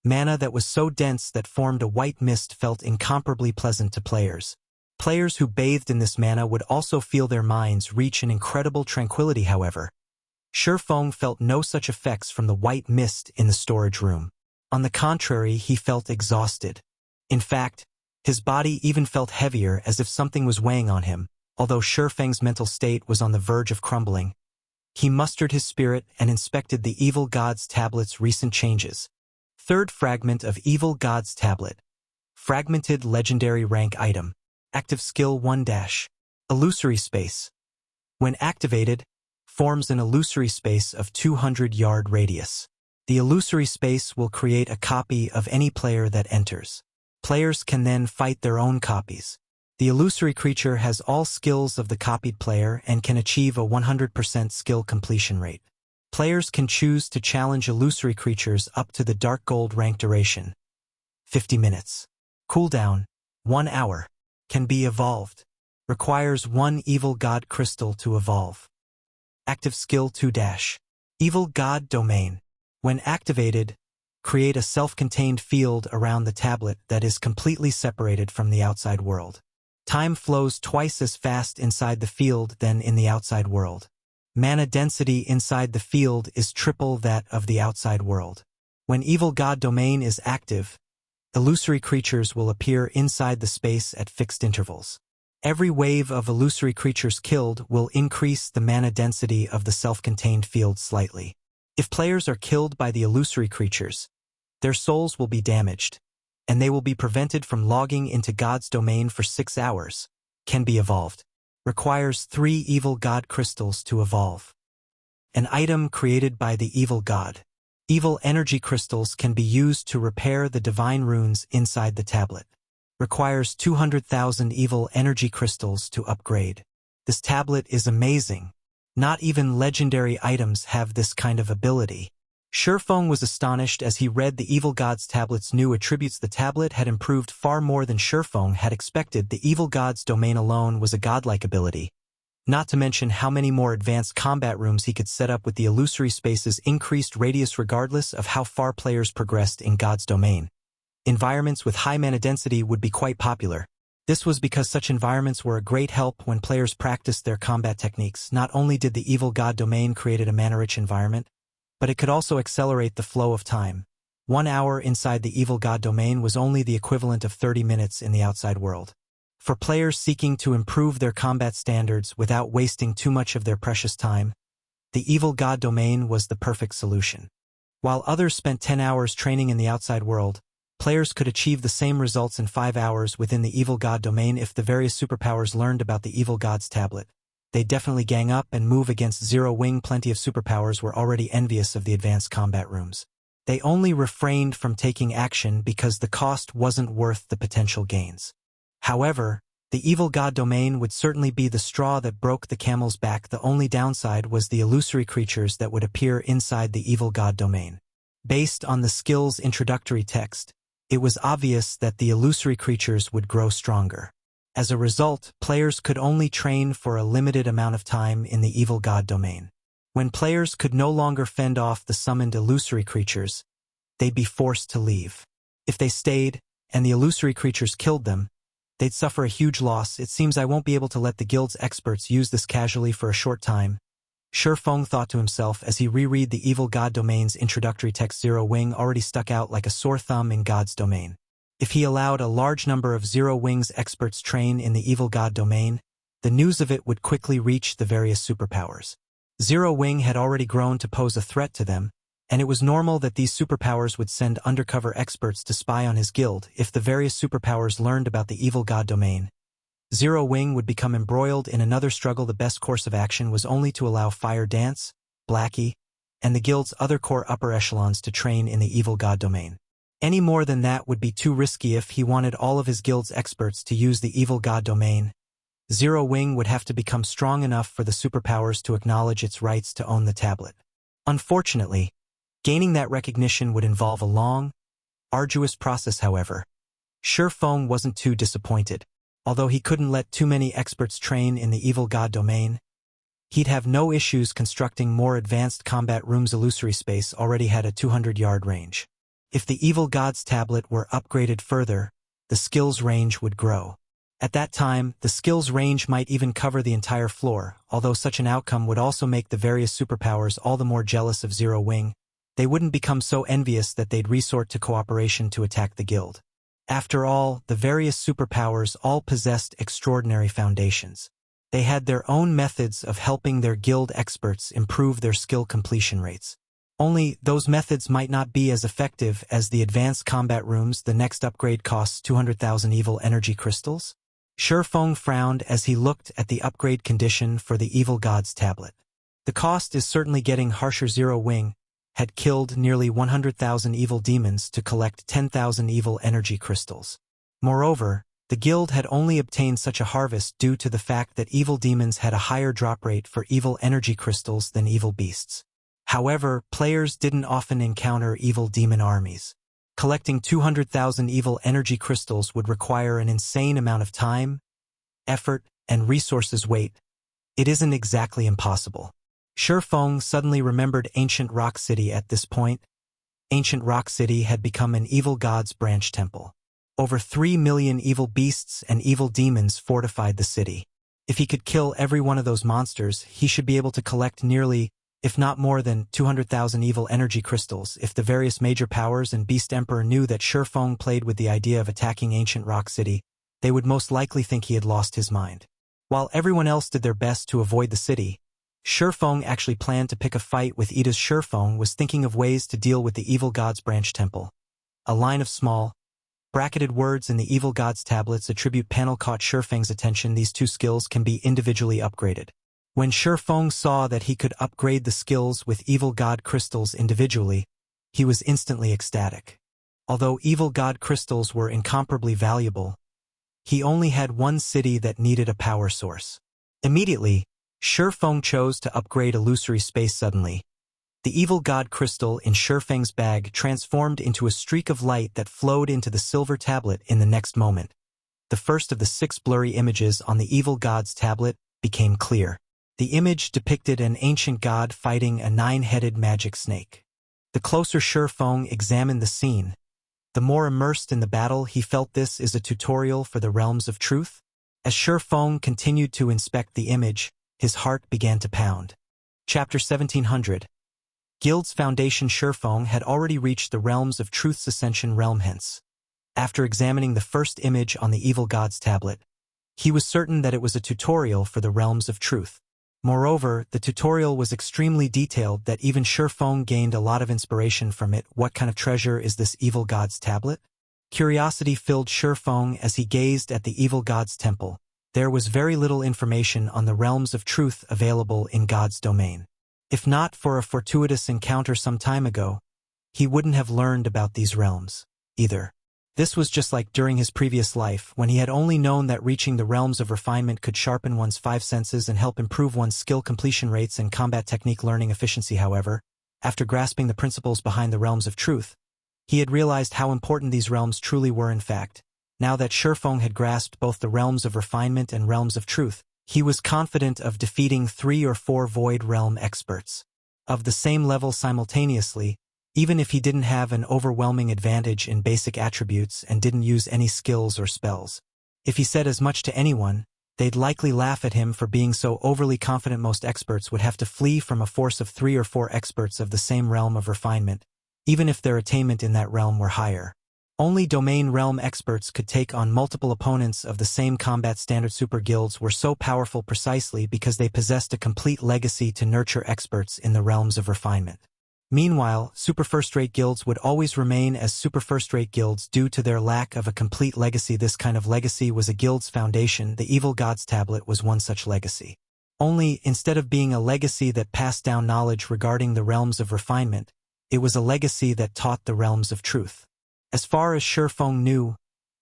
mana that was so dense that formed a white mist felt incomparably pleasant to players. Players who bathed in this mana would also feel their minds reach an incredible tranquility. However, Shifeng felt no such effects from the white mist in the storage room. On the contrary, he felt exhausted. In fact, his body even felt heavier as if something was weighing on him. Although Shifeng's mental state was on the verge of crumbling, he mustered his spirit and inspected the evil god's tablet's recent changes. Third fragment of evil god's tablet. Fragmented legendary rank item. Active skill 1-. Illusory space. When activated, forms an illusory space of 200-yard radius. The illusory space will create a copy of any player that enters. Players can then fight their own copies. The illusory creature has all skills of the copied player and can achieve a 100% skill completion rate. Players can choose to challenge illusory creatures up to the dark gold rank. Duration 50 minutes. Cooldown 1 hour. Can be evolved. Requires 1 evil god crystal to evolve. Active skill 2-. Evil god domain. When activated, create a self-contained field around the tablet that is completely separated from the outside world. Time flows twice as fast inside the field than in the outside world. Mana density inside the field is triple that of the outside world. When evil god domain is active, illusory creatures will appear inside the space at fixed intervals. Every wave of illusory creatures killed will increase the mana density of the self-contained field slightly. If players are killed by the illusory creatures, their souls will be damaged, and they will be prevented from logging into God's domain for 6 hours. Can be evolved. Requires 3 evil god crystals to evolve. An item created by the evil god. Evil energy crystals can be used to repair the divine runes inside the tablet. Requires 200,000 evil energy crystals to upgrade. This tablet is amazing. Not even legendary items have this kind of ability. Shifeng was astonished as he read the evil god's tablet's new attributes. The tablet had improved far more than Shifeng had expected. The evil god's domain alone was a godlike ability. Not to mention how many more advanced combat rooms he could set up with the illusory space's increased radius regardless of how far players progressed in God's domain. Environments with high mana density would be quite popular. This was because such environments were a great help when players practiced their combat techniques. Not only did the evil god domain create a mana-rich environment, but it could also accelerate the flow of time. 1 hour inside the evil god domain was only the equivalent of 30 minutes in the outside world. For players seeking to improve their combat standards without wasting too much of their precious time, the evil god domain was the perfect solution. While others spent 10 hours training in the outside world, players could achieve the same results in 5 hours within the evil god domain. If the various superpowers learned about the evil god's tablet, they'd definitely gang up and move against Zero Wing. Plenty of superpowers were already envious of the advanced combat rooms. They only refrained from taking action because the cost wasn't worth the potential gains. However, the evil god domain would certainly be the straw that broke the camel's back. The only downside was the illusory creatures that would appear inside the evil god domain. Based on the skill's introductory text, It was obvious that the illusory creatures would grow stronger. As a result, players could only train for a limited amount of time in the evil god domain. When players could no longer fend off the summoned illusory creatures, they'd be forced to leave. If they stayed, and the illusory creatures killed them, they'd suffer a huge loss. It seems I won't be able to let the guild's experts use this casually for a short time. Shifeng thought to himself as he reread the evil god domain's introductory text. Zero Wing already stuck out like a sore thumb in God's domain. If he allowed a large number of Zero Wing's experts train in the evil god domain, the news of it would quickly reach the various superpowers. Zero Wing had already grown to pose a threat to them, and it was normal that these superpowers would send undercover experts to spy on his guild. If the various superpowers learned about the evil god domain, Zero Wing would become embroiled in another struggle. The best course of action was only to allow Fire Dance, Blackie, and the guild's other core upper echelons to train in the evil god domain. Any more than that would be too risky. If he wanted all of his guild's experts to use the evil god domain, Zero Wing would have to become strong enough for the superpowers to acknowledge its rights to own the tablet. Unfortunately, gaining that recognition would involve a long, arduous process. However, Shifeng wasn't too disappointed. Although he couldn't let too many experts train in the evil god domain, he'd have no issues constructing more advanced combat rooms. Illusory space already had a 200-yard range. If the evil god's tablet were upgraded further, the skill's range would grow. At that time, the skill's range might even cover the entire floor. Although such an outcome would also make the various superpowers all the more jealous of Zero Wing, they wouldn't become so envious that they'd resort to cooperation to attack the guild. After all, the various superpowers all possessed extraordinary foundations. They had their own methods of helping their guild experts improve their skill completion rates. Only, those methods might not be as effective as the advanced combat rooms. The next upgrade costs 200,000 evil energy crystals. Shifeng frowned as he looked at the upgrade condition for the evil god's tablet. The cost is certainly getting harsher. Zero Wing had killed nearly 100,000 evil demons to collect 10,000 evil energy crystals. Moreover, the guild had only obtained such a harvest due to the fact that evil demons had a higher drop rate for evil energy crystals than evil beasts. However, players didn't often encounter evil demon armies. Collecting 200,000 evil energy crystals would require an insane amount of time, effort, and resources. Wait, it isn't exactly impossible. Shifeng suddenly remembered Ancient Rock City. At this point, Ancient Rock City had become an evil god's branch temple. Over 3 million evil beasts and evil demons fortified the city. If he could kill every one of those monsters, he should be able to collect nearly, if not more than, 200,000 evil energy crystals. If the various major powers and Beast Emperor knew that Shifeng played with the idea of attacking Ancient Rock City, they would most likely think he had lost his mind. While everyone else did their best to avoid the city, Shifeng actually planned to pick a fight with Ida's. Shifeng was thinking of ways to deal with the evil god's branch temple. A line of small, bracketed words in the evil god's tablet's attribute panel caught Shifeng's attention. These two skills can be individually upgraded. When Shifeng saw that he could upgrade the skills with evil god crystals individually, he was instantly ecstatic. Although evil god crystals were incomparably valuable, he only had one city that needed a power source. Immediately, Shifeng chose to upgrade illusory space. Suddenly, the evil god crystal in Shifeng's bag transformed into a streak of light that flowed into the silver tablet. In the next moment, the first of the 6 blurry images on the evil god's tablet became clear. The image depicted an ancient god fighting a 9-headed magic snake. The closer Shifeng examined the scene, the more immersed in the battle he felt. This is a tutorial for the realms of truth. As Shifeng continued to inspect the image, his heart began to pound. Chapter 1700. Guild's Foundation. Shifeng had already reached the realms of truth's Ascension realm. Hence, after examining the first image on the evil god's tablet, he was certain that it was a tutorial for the realms of truth. Moreover, the tutorial was extremely detailed that even Shifeng gained a lot of inspiration from it. What kind of treasure is this evil god's tablet? Curiosity filled Shifeng as he gazed at the evil god's temple. There was very little information on the realms of truth available in God's domain. If not for a fortuitous encounter some time ago, he wouldn't have learned about these realms, either. This was just like during his previous life, when he had only known that reaching the realms of refinement could sharpen one's 5 senses and help improve one's skill completion rates and combat technique learning efficiency. However, after grasping the principles behind the realms of truth, He had realized how important these realms truly were in fact. Now that Shifeng had grasped both the realms of refinement and realms of truth, he was confident of defeating 3 or 4 Void Realm experts of the same level simultaneously, even if he didn't have an overwhelming advantage in basic attributes and didn't use any skills or spells. If he said as much to anyone, they'd likely laugh at him for being so overly confident. Most experts would have to flee from a force of 3 or 4 experts of the same realm of refinement, even if their attainment in that realm were higher. Only domain realm experts could take on multiple opponents of the same combat. Standard super guilds were so powerful precisely because they possessed a complete legacy to nurture experts in the realms of refinement. Meanwhile, super first-rate guilds would always remain as super first-rate guilds due to their lack of a complete legacy. This kind of legacy was a guild's foundation. The Evil Gods Tablet was one such legacy. Only, instead of being a legacy that passed down knowledge regarding the realms of refinement, it was a legacy that taught the realms of truth. As far as Shifeng knew,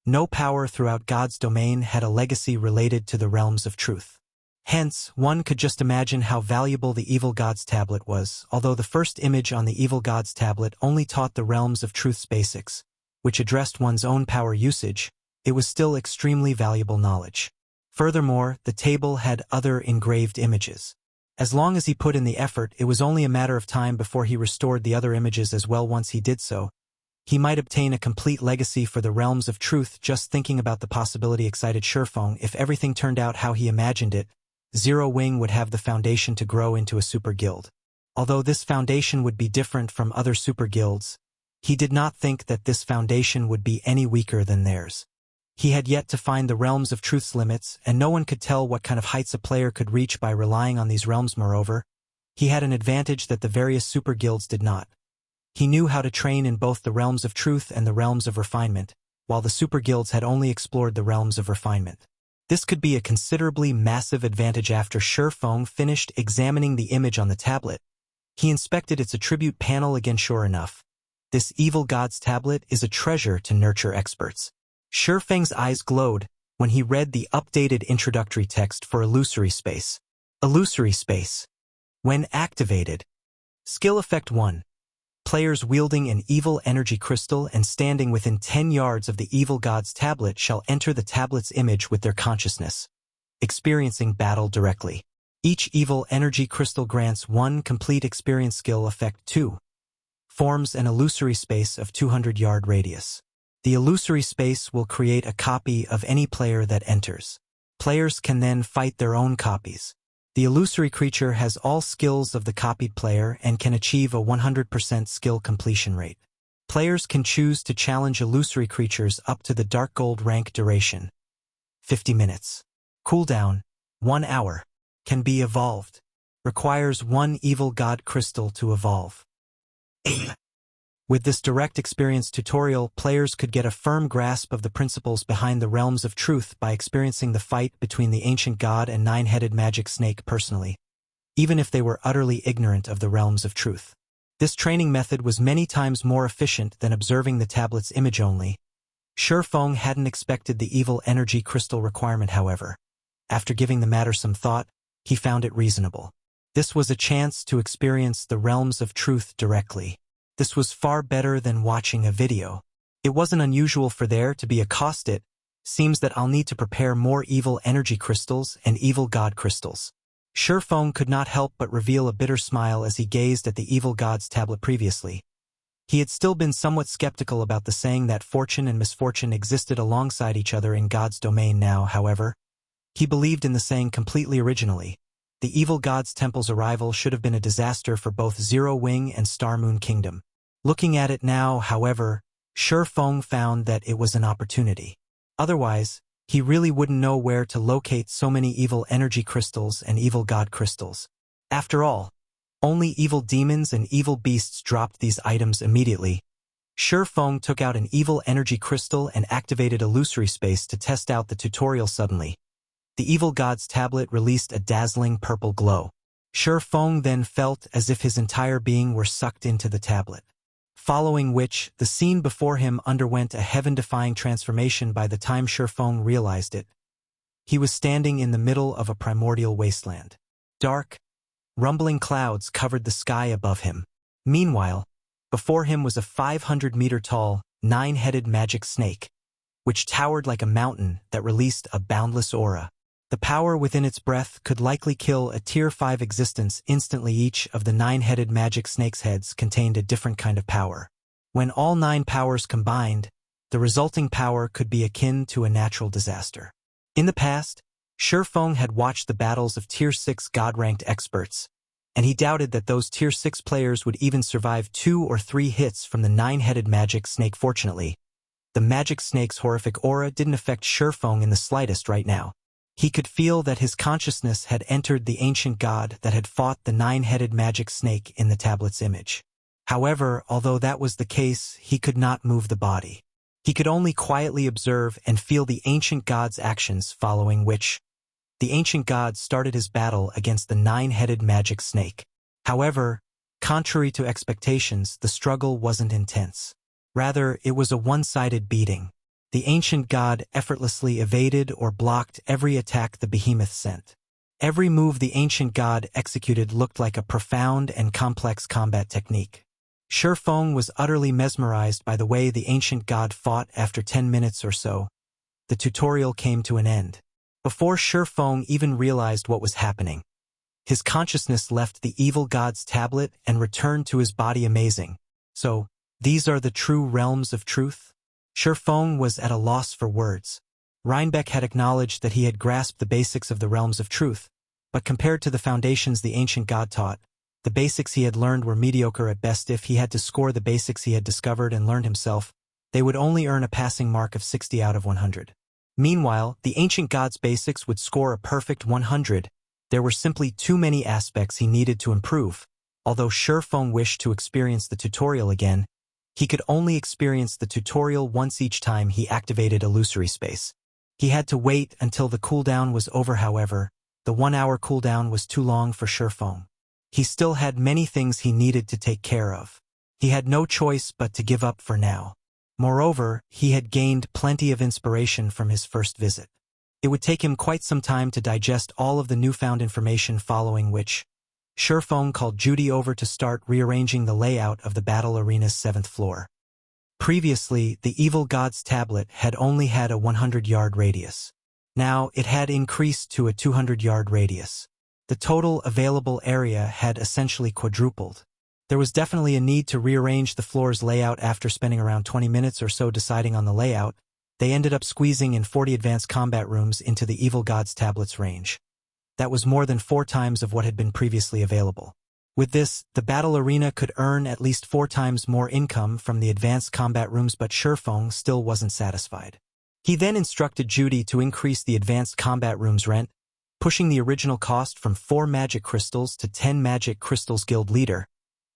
no power throughout God's domain had a legacy related to the realms of truth. Hence, one could just imagine how valuable the Evil Gods Tablet was. Although the first image on the Evil Gods Tablet only taught the realms of truth's basics, which addressed one's own power usage, it was still extremely valuable knowledge. Furthermore, the table had other engraved images. As long as he put in the effort, it was only a matter of time before he restored the other images as well. Once he did so, he might obtain a complete legacy for the realms of truth. Just thinking about the possibility excited Shifeng. If everything turned out how he imagined it, Zero Wing would have the foundation to grow into a super guild. Although this foundation would be different from other super guilds, he did not think that this foundation would be any weaker than theirs. He had yet to find the realms of truth's limits, and no one could tell what kind of heights a player could reach by relying on these realms. Moreover, he had an advantage that the various super guilds did not. He knew how to train in both the realms of truth and the realms of refinement, while the super guilds had only explored the realms of refinement. This could be a considerably massive advantage. After Shifeng finished examining the image on the tablet, he inspected its attribute panel again. Sure enough, this Evil Gods Tablet is a treasure to nurture experts. Shifeng's eyes glowed when he read the updated introductory text for Illusory Space. Illusory Space. When activated. Skill Effect 1. Players wielding an evil energy crystal and standing within 10 yards of the Evil Gods Tablet shall enter the tablet's image with their consciousness, experiencing battle directly. Each evil energy crystal grants 1 complete experience. Skill Effect 2. Forms an illusory space of 200-yard radius. The illusory space will create a copy of any player that enters. Players can then fight their own copies. The illusory creature has all skills of the copied player and can achieve a 100% skill completion rate. Players can choose to challenge illusory creatures up to the Dark Gold rank. Duration 50 minutes. Cooldown 1 hour. Can be evolved. Requires 1 Evil God Crystal to evolve. With this direct experience tutorial, players could get a firm grasp of the principles behind the realms of truth by experiencing the fight between the ancient god and 9-headed magic snake personally, even if they were utterly ignorant of the realms of truth. This training method was many times more efficient than observing the tablet's image only. Shifeng hadn't expected the evil energy crystal requirement, however. After giving the matter some thought, he found it reasonable. This was a chance to experience the realms of truth directly. This was far better than watching a video. It wasn't unusual for there to be a cost. It seems that I'll need to prepare more evil energy crystals and evil god crystals. Shifeng could not help but reveal a bitter smile as he gazed at the Evil Gods Tablet. Previously, he had still been somewhat skeptical about the saying that fortune and misfortune existed alongside each other in God's domain. Now, however, he believed in the saying completely. Originally, the Evil Gods Temple's arrival should have been a disaster for both Zero Wing and Star Moon Kingdom. Looking at it now, however, Shifeng found that it was an opportunity. Otherwise, he really wouldn't know where to locate so many evil energy crystals and evil god crystals. After all, only evil demons and evil beasts dropped these items immediately. Shifeng took out an evil energy crystal and activated Illusory Space to test out the tutorial. Suddenly, the Evil Gods Tablet released a dazzling purple glow. Shifeng then felt as if his entire being were sucked into the tablet. Following which, the scene before him underwent a heaven-defying transformation. By the time Shifeng realized it, he was standing in the middle of a primordial wasteland. Dark, rumbling clouds covered the sky above him. Meanwhile, Before him was a 500-meter-tall, 9-headed magic snake, which towered like a mountain that released a boundless aura. The power within its breath could likely kill a Tier 5 existence instantly. Each of the 9-headed magic snake's heads contained a different kind of power. When all 9 powers combined, the resulting power could be akin to a natural disaster. In the past, Shifeng had watched the battles of Tier 6 God-ranked experts, and he doubted that those Tier 6 players would even survive 2 or 3 hits from the 9-headed magic snake. Fortunately, the magic snake's horrific aura didn't affect Shifeng in the slightest right now. He could feel that his consciousness had entered the ancient god that had fought the 9-headed magic snake in the tablet's image. However, although that was the case, he could not move the body. He could only quietly observe and feel the ancient god's actions, following which the ancient god started his battle against the 9-headed magic snake. However, contrary to expectations, the struggle wasn't intense. Rather, it was a one-sided beating. The ancient god effortlessly evaded or blocked every attack the behemoth sent. Every move the ancient god executed looked like a profound and complex combat technique. Shifeng was utterly mesmerized by the way the ancient god fought. After 10 minutes or so, the tutorial came to an end. Before Shifeng even realized what was happening, his consciousness left the evil god's tablet and returned to his body. Amazing. So, these are the true realms of truth? Shifeng was at a loss for words. Reinbeck had acknowledged that he had grasped the basics of the realms of truth, but compared to the foundations the ancient god taught, the basics he had learned were mediocre at best. If he had to score the basics he had discovered and learned himself, they would only earn a passing mark of 60 out of 100. Meanwhile, the ancient god's basics would score a perfect 100. There were simply too many aspects he needed to improve. Although Shifeng wished to experience the tutorial again, he could only experience the tutorial once each time he activated illusory space. He had to wait until the cooldown was over. However, the 1-hour cooldown was too long for Shifeng. He still had many things he needed to take care of. He had no choice but to give up for now. Moreover, he had gained plenty of inspiration from his first visit. It would take him quite some time to digest all of the newfound information, following which Shifeng called Judy over to start rearranging the layout of the battle arena's 7th floor. Previously, the evil god's tablet had only had a 100-yard radius. Now, it had increased to a 200-yard radius. The total available area had essentially quadrupled. There was definitely a need to rearrange the floor's layout. After spending around 20 minutes or so deciding on the layout, they ended up squeezing in 40 advanced combat rooms into the evil god's tablet's range. That was more than 4 times of what had been previously available. With this, the battle arena could earn at least 4 times more income from the advanced combat rooms, but Shifeng still wasn't satisfied. He then instructed Judy to increase the advanced combat room's rent, pushing the original cost from 4 magic crystals to 10 magic crystals. Guild leader,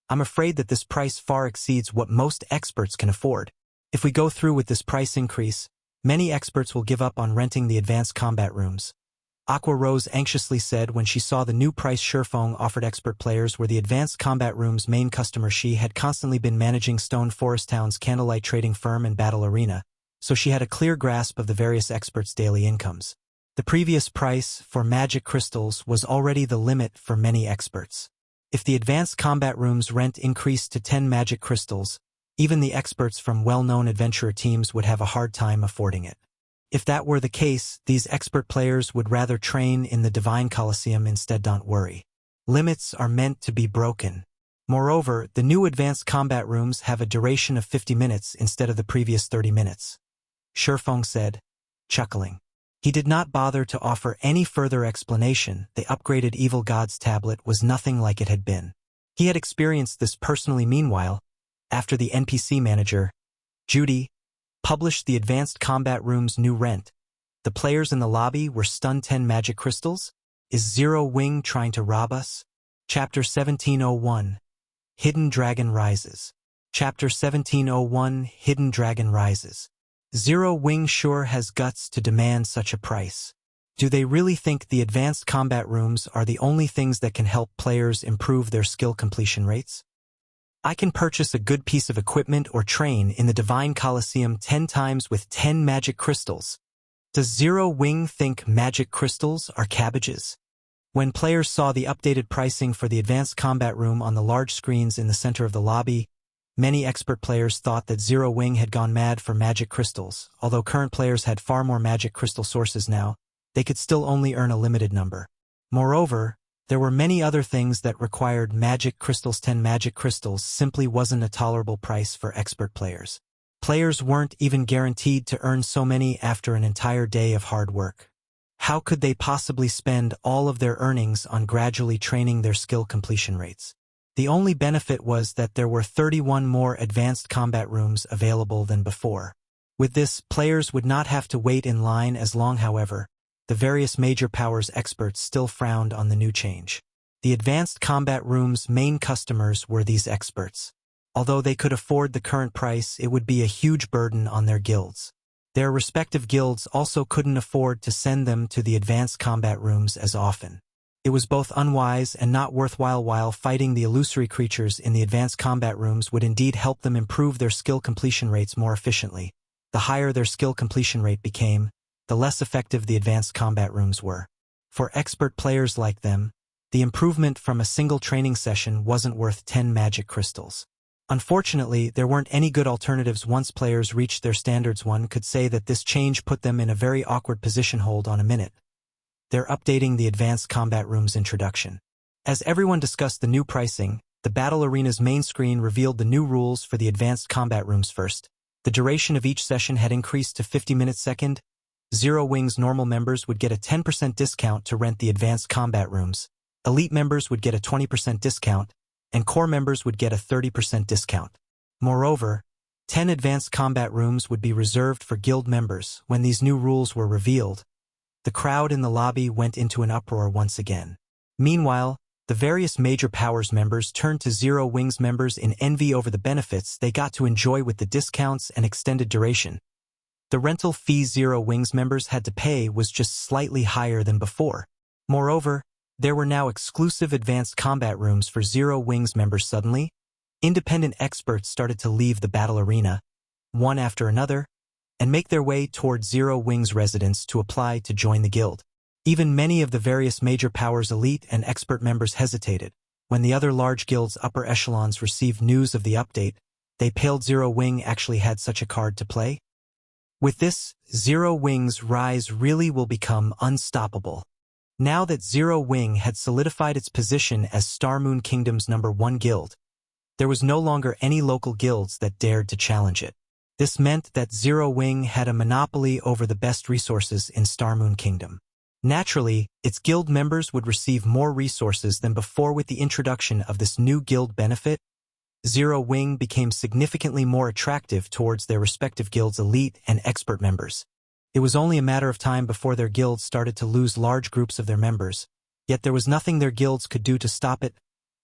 I'm afraid that this price far exceeds what most experts can afford. If we go through with this price increase, many experts will give up on renting the advanced combat rooms. Aqua Rose anxiously said when she saw the new price Shifeng offered. Expert players were the advanced combat room's main customer. She had constantly been managing Stone Forest Town's candlelight trading firm and battle arena, so she had a clear grasp of the various experts' daily incomes. The previous price for magic crystals was already the limit for many experts. If the advanced combat room's rent increased to 10 magic crystals, even the experts from well-known adventurer teams would have a hard time affording it. If that were the case, these expert players would rather train in the Divine Coliseum instead. Don't worry. Limits are meant to be broken. Moreover, the new advanced combat rooms have a duration of 50 minutes instead of the previous 30 minutes. Shifeng said, chuckling. He did not bother to offer any further explanation. The upgraded evil god's tablet was nothing like it had been. He had experienced this personally. Meanwhile, after the NPC manager, Judy, published the advanced combat room's new rent, the players in the lobby were stunned. 10 magic crystals? Is Zero Wing trying to rob us? Chapter 1701. Hidden Dragon Rises. Chapter 1701. Hidden Dragon Rises. Zero Wing sure has guts to demand such a price. Do they really think the advanced combat rooms are the only things that can help players improve their skill completion rates? I can purchase a good piece of equipment or train in the Divine Coliseum 10 times with 10 magic crystals. Does Zero Wing think magic crystals are cabbages? When players saw the updated pricing for the advanced combat room on the large screens in the center of the lobby, Many expert players thought that Zero Wing had gone mad for magic crystals. Although current players had far more magic crystal sources now, they could still only earn a limited number. Moreover, there were many other things that required magic crystals. 10 magic crystals simply wasn't a tolerable price for expert players. Players weren't even guaranteed to earn so many after an entire day of hard work. How could they possibly spend all of their earnings on gradually training their skill completion rates? The only benefit was that there were 31 more advanced combat rooms available than before. With this, players would not have to wait in line as long. However, the various major powers experts still frowned on the new change. The advanced combat rooms' main customers were these experts. Although they could afford the current price, it would be a huge burden on their guilds. Their respective guilds also couldn't afford to send them to the advanced combat rooms as often. It was both unwise and not worthwhile. While fighting the illusory creatures in the advanced combat rooms would indeed help them improve their skill completion rates more efficiently, the higher their skill completion rate became, the less effective the advanced combat rooms were. For expert players like them, the improvement from a single training session wasn't worth 10 magic crystals. Unfortunately, there weren't any good alternatives once players reached their standards. One could say that this change put them in a very awkward position. Hold on a minute. They're updating the advanced combat room's introduction. As everyone discussed the new pricing, the Battle Arena's main screen revealed the new rules for the advanced combat rooms. First, the duration of each session had increased to 50 minutes. Second, Zero Wing's normal members would get a 10% discount to rent the advanced combat rooms, elite members would get a 20% discount, and core members would get a 30% discount. Moreover, 10 advanced combat rooms would be reserved for guild members. When these new rules were revealed, the crowd in the lobby went into an uproar once again. Meanwhile, the various major powers members turned to Zero Wing's members in envy over the benefits they got to enjoy with the discounts and extended duration. The rental fee Zero Wing's members had to pay was just slightly higher than before. Moreover, there were now exclusive advanced combat rooms for Zero Wing's members. Suddenly, independent experts started to leave the battle arena, one after another, and make their way toward Zero Wing's residence to apply to join the guild. Even many of the various major powers' elite and expert members hesitated. When the other large guilds' upper echelons received news of the update, they paled. Zero Wing actually had such a card to play. With this, Zero Wing's rise really will become unstoppable. Now that Zero Wing had solidified its position as Star Moon Kingdom's #1 guild, there was no longer any local guilds that dared to challenge it. This meant that Zero Wing had a monopoly over the best resources in Star Moon Kingdom. Naturally, its guild members would receive more resources than before. With the introduction of this new guild benefit, Zero Wing became significantly more attractive towards their respective guilds' elite and expert members. It was only a matter of time before their guilds started to lose large groups of their members, yet there was nothing their guilds could do to stop it.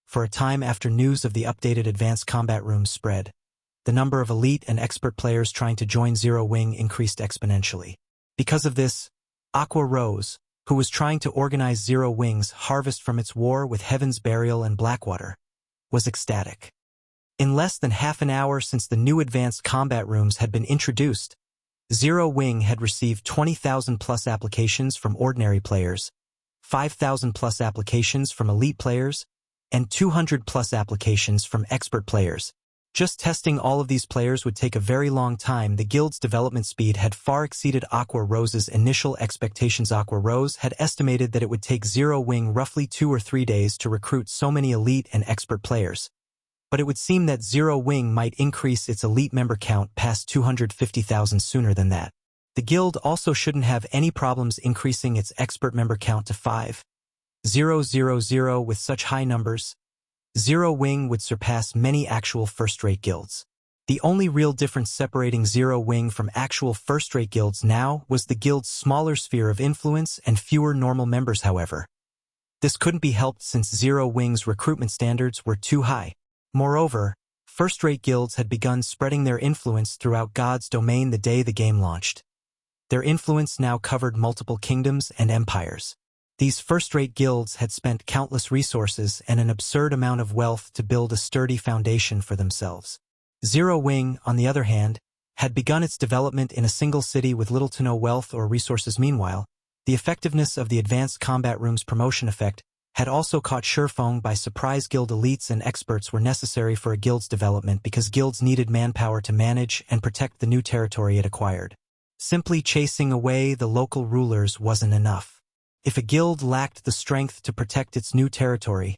For a time after news of the updated advanced combat rooms spread, the number of elite and expert players trying to join Zero Wing increased exponentially. Because of this, Aqua Rose, who was trying to organize Zero Wing's harvest from its war with Heaven's Burial and Blackwater, was ecstatic. In less than half an hour since the new advanced combat rooms had been introduced, Zero Wing had received 20,000 plus applications from ordinary players, 5,000 plus applications from elite players, and 200 plus applications from expert players. Just testing all of these players would take a very long time. The guild's development speed had far exceeded Aqua Rose's initial expectations. Aqua Rose had estimated that it would take Zero Wing roughly 2 or 3 days to recruit so many elite and expert players. But it would seem that Zero Wing might increase its elite member count past 250,000 sooner than that. The guild also shouldn't have any problems increasing its expert member count to 5,000. With such high numbers, Zero Wing would surpass many actual first-rate guilds. The only real difference separating Zero Wing from actual first-rate guilds now was the guild's smaller sphere of influence and fewer normal members. However, this couldn't be helped since Zero Wing's recruitment standards were too high. Moreover, first-rate guilds had begun spreading their influence throughout God's domain the day the game launched. Their influence now covered multiple kingdoms and empires. These first-rate guilds had spent countless resources and an absurd amount of wealth to build a sturdy foundation for themselves. Zero Wing, on the other hand, had begun its development in a single city with little to no wealth or resources. Meanwhile, the effectiveness of the advanced combat room's promotion effect had also caught Shurfeng by surprise. Guild elites and experts were necessary for a guild's development because guilds needed manpower to manage and protect the new territory it acquired. Simply chasing away the local rulers wasn't enough. If a guild lacked the strength to protect its new territory,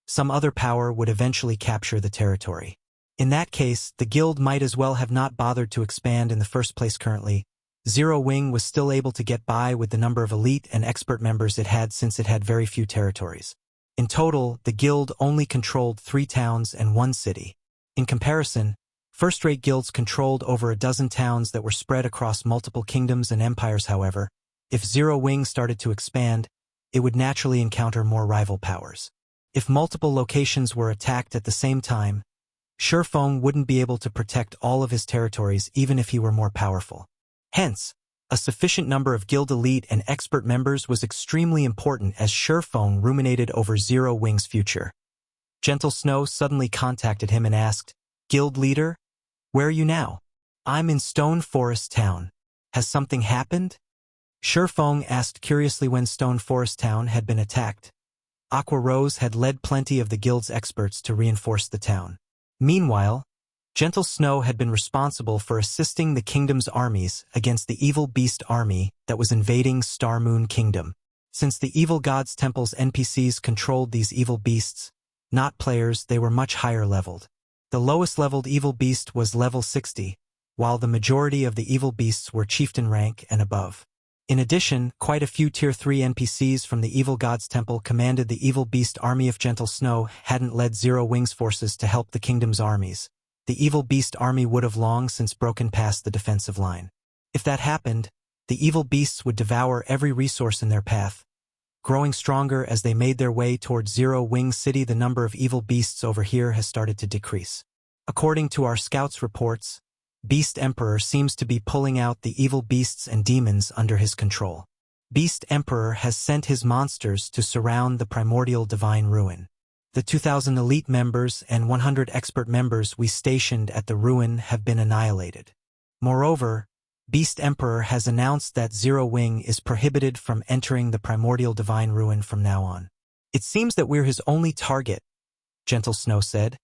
some other power would eventually capture the territory. In that case, the guild might as well have not bothered to expand in the first place. Currently, Zero Wing was still able to get by with the number of elite and expert members it had since it had very few territories. In total, the guild only controlled 3 towns and 1 city. In comparison, first-rate guilds controlled over a dozen towns that were spread across multiple kingdoms and empires. However, if Zero Wing started to expand, it would naturally encounter more rival powers. If multiple locations were attacked at the same time, Shurfeng wouldn't be able to protect all of his territories even if he were more powerful. Hence, a sufficient number of guild elite and expert members was extremely important as Shurfeng ruminated over Zero Wing's future. Gentle Snow suddenly contacted him and asked, "Guild leader? Where are you now?" "I'm in Stone Forest Town. Has something happened?" Shurfeng asked curiously. When Stone Forest Town had been attacked, Aqua Rose had led plenty of the guild's experts to reinforce the town. Meanwhile, Gentle Snow had been responsible for assisting the kingdom's armies against the evil beast army that was invading Star Moon Kingdom. Since the evil god's temple's NPCs controlled these evil beasts, not players, they were much higher leveled. The lowest leveled evil beast was level 60, while the majority of the evil beasts were chieftain rank and above. In addition, quite a few tier 3 NPCs from the evil god's temple commanded the evil beast army. If Gentle Snow hadn't led Zero Wing's forces to help the kingdom's armies, the evil beast army would have long since broken past the defensive line. If that happened, the evil beasts would devour every resource in their path. Growing stronger as they made their way towards Zero Wing City, the number of evil beasts over here has started to decrease. According to our scouts' reports, Beast Emperor seems to be pulling out the evil beasts and demons under his control. Beast Emperor has sent his monsters to surround the Primordial Divine Ruin. The 2,000 elite members and 100 expert members we stationed at the ruin have been annihilated. Moreover, Beast Emperor has announced that Zero Wing is prohibited from entering the Primordial Divine Ruin from now on. "It seems that we're his only target," Gentle Snow said.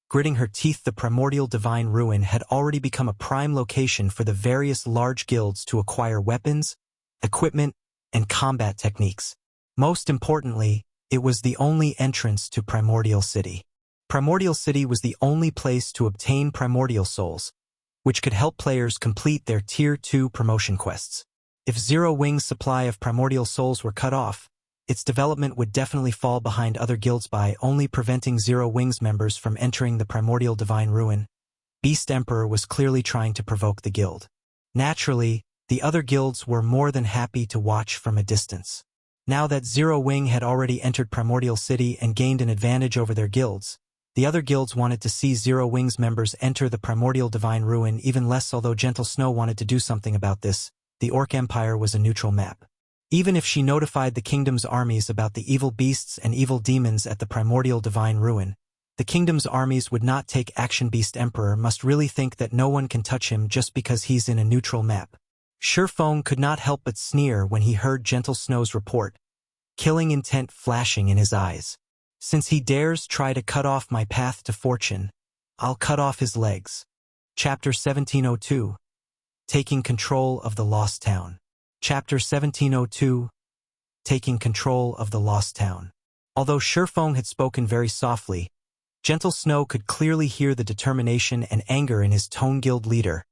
Gritting her teeth, the Primordial Divine Ruin had already become a prime location for the various large guilds to acquire weapons, equipment, and combat techniques. Most importantly, it was the only entrance to Primordial City. Primordial City was the only place to obtain primordial souls, which could help players complete their Tier 2 promotion quests. If Zero Wing's supply of primordial souls were cut off, its development would definitely fall behind other guilds. By only preventing Zero Wing's members from entering the Primordial Divine Ruin, Beast Emperor was clearly trying to provoke the guild. Naturally, the other guilds were more than happy to watch from a distance. Now that Zero Wing had already entered Primordial City and gained an advantage over their guilds, the other guilds wanted to see Zero Wing's members enter the Primordial Divine Ruin even less. Although Gentle Snow wanted to do something about this, the Orc Empire was a neutral map. Even if she notified the kingdom's armies about the evil beasts and evil demons at the Primordial Divine Ruin, the kingdom's armies would not take action. Beast Emperor must really think that no one can touch him just because he's in a neutral map. Shurfeng could not help but sneer when he heard Gentle Snow's report, killing intent flashing in his eyes. "Since he dares try to cut off my path to fortune, I'll cut off his legs." Chapter 1702. Taking Control of the Lost Town. Chapter 1702. Taking Control of the Lost Town. Although Shurfeng had spoken very softly, Gentle Snow could clearly hear the determination and anger in his tone. "Guild leader,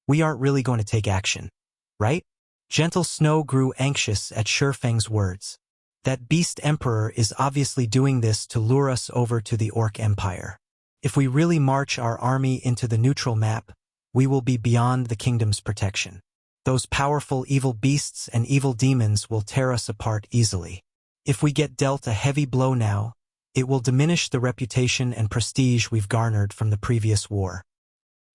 we aren't really going to take action, right?" Gentle Snow grew anxious at Shurfeng's words. "That Beast Emperor is obviously doing this to lure us over to the Orc Empire. If we really march our army into the neutral map, we will be beyond the kingdom's protection. Those powerful evil beasts and evil demons will tear us apart easily. If we get dealt a heavy blow now, it will diminish the reputation and prestige we've garnered from the previous war."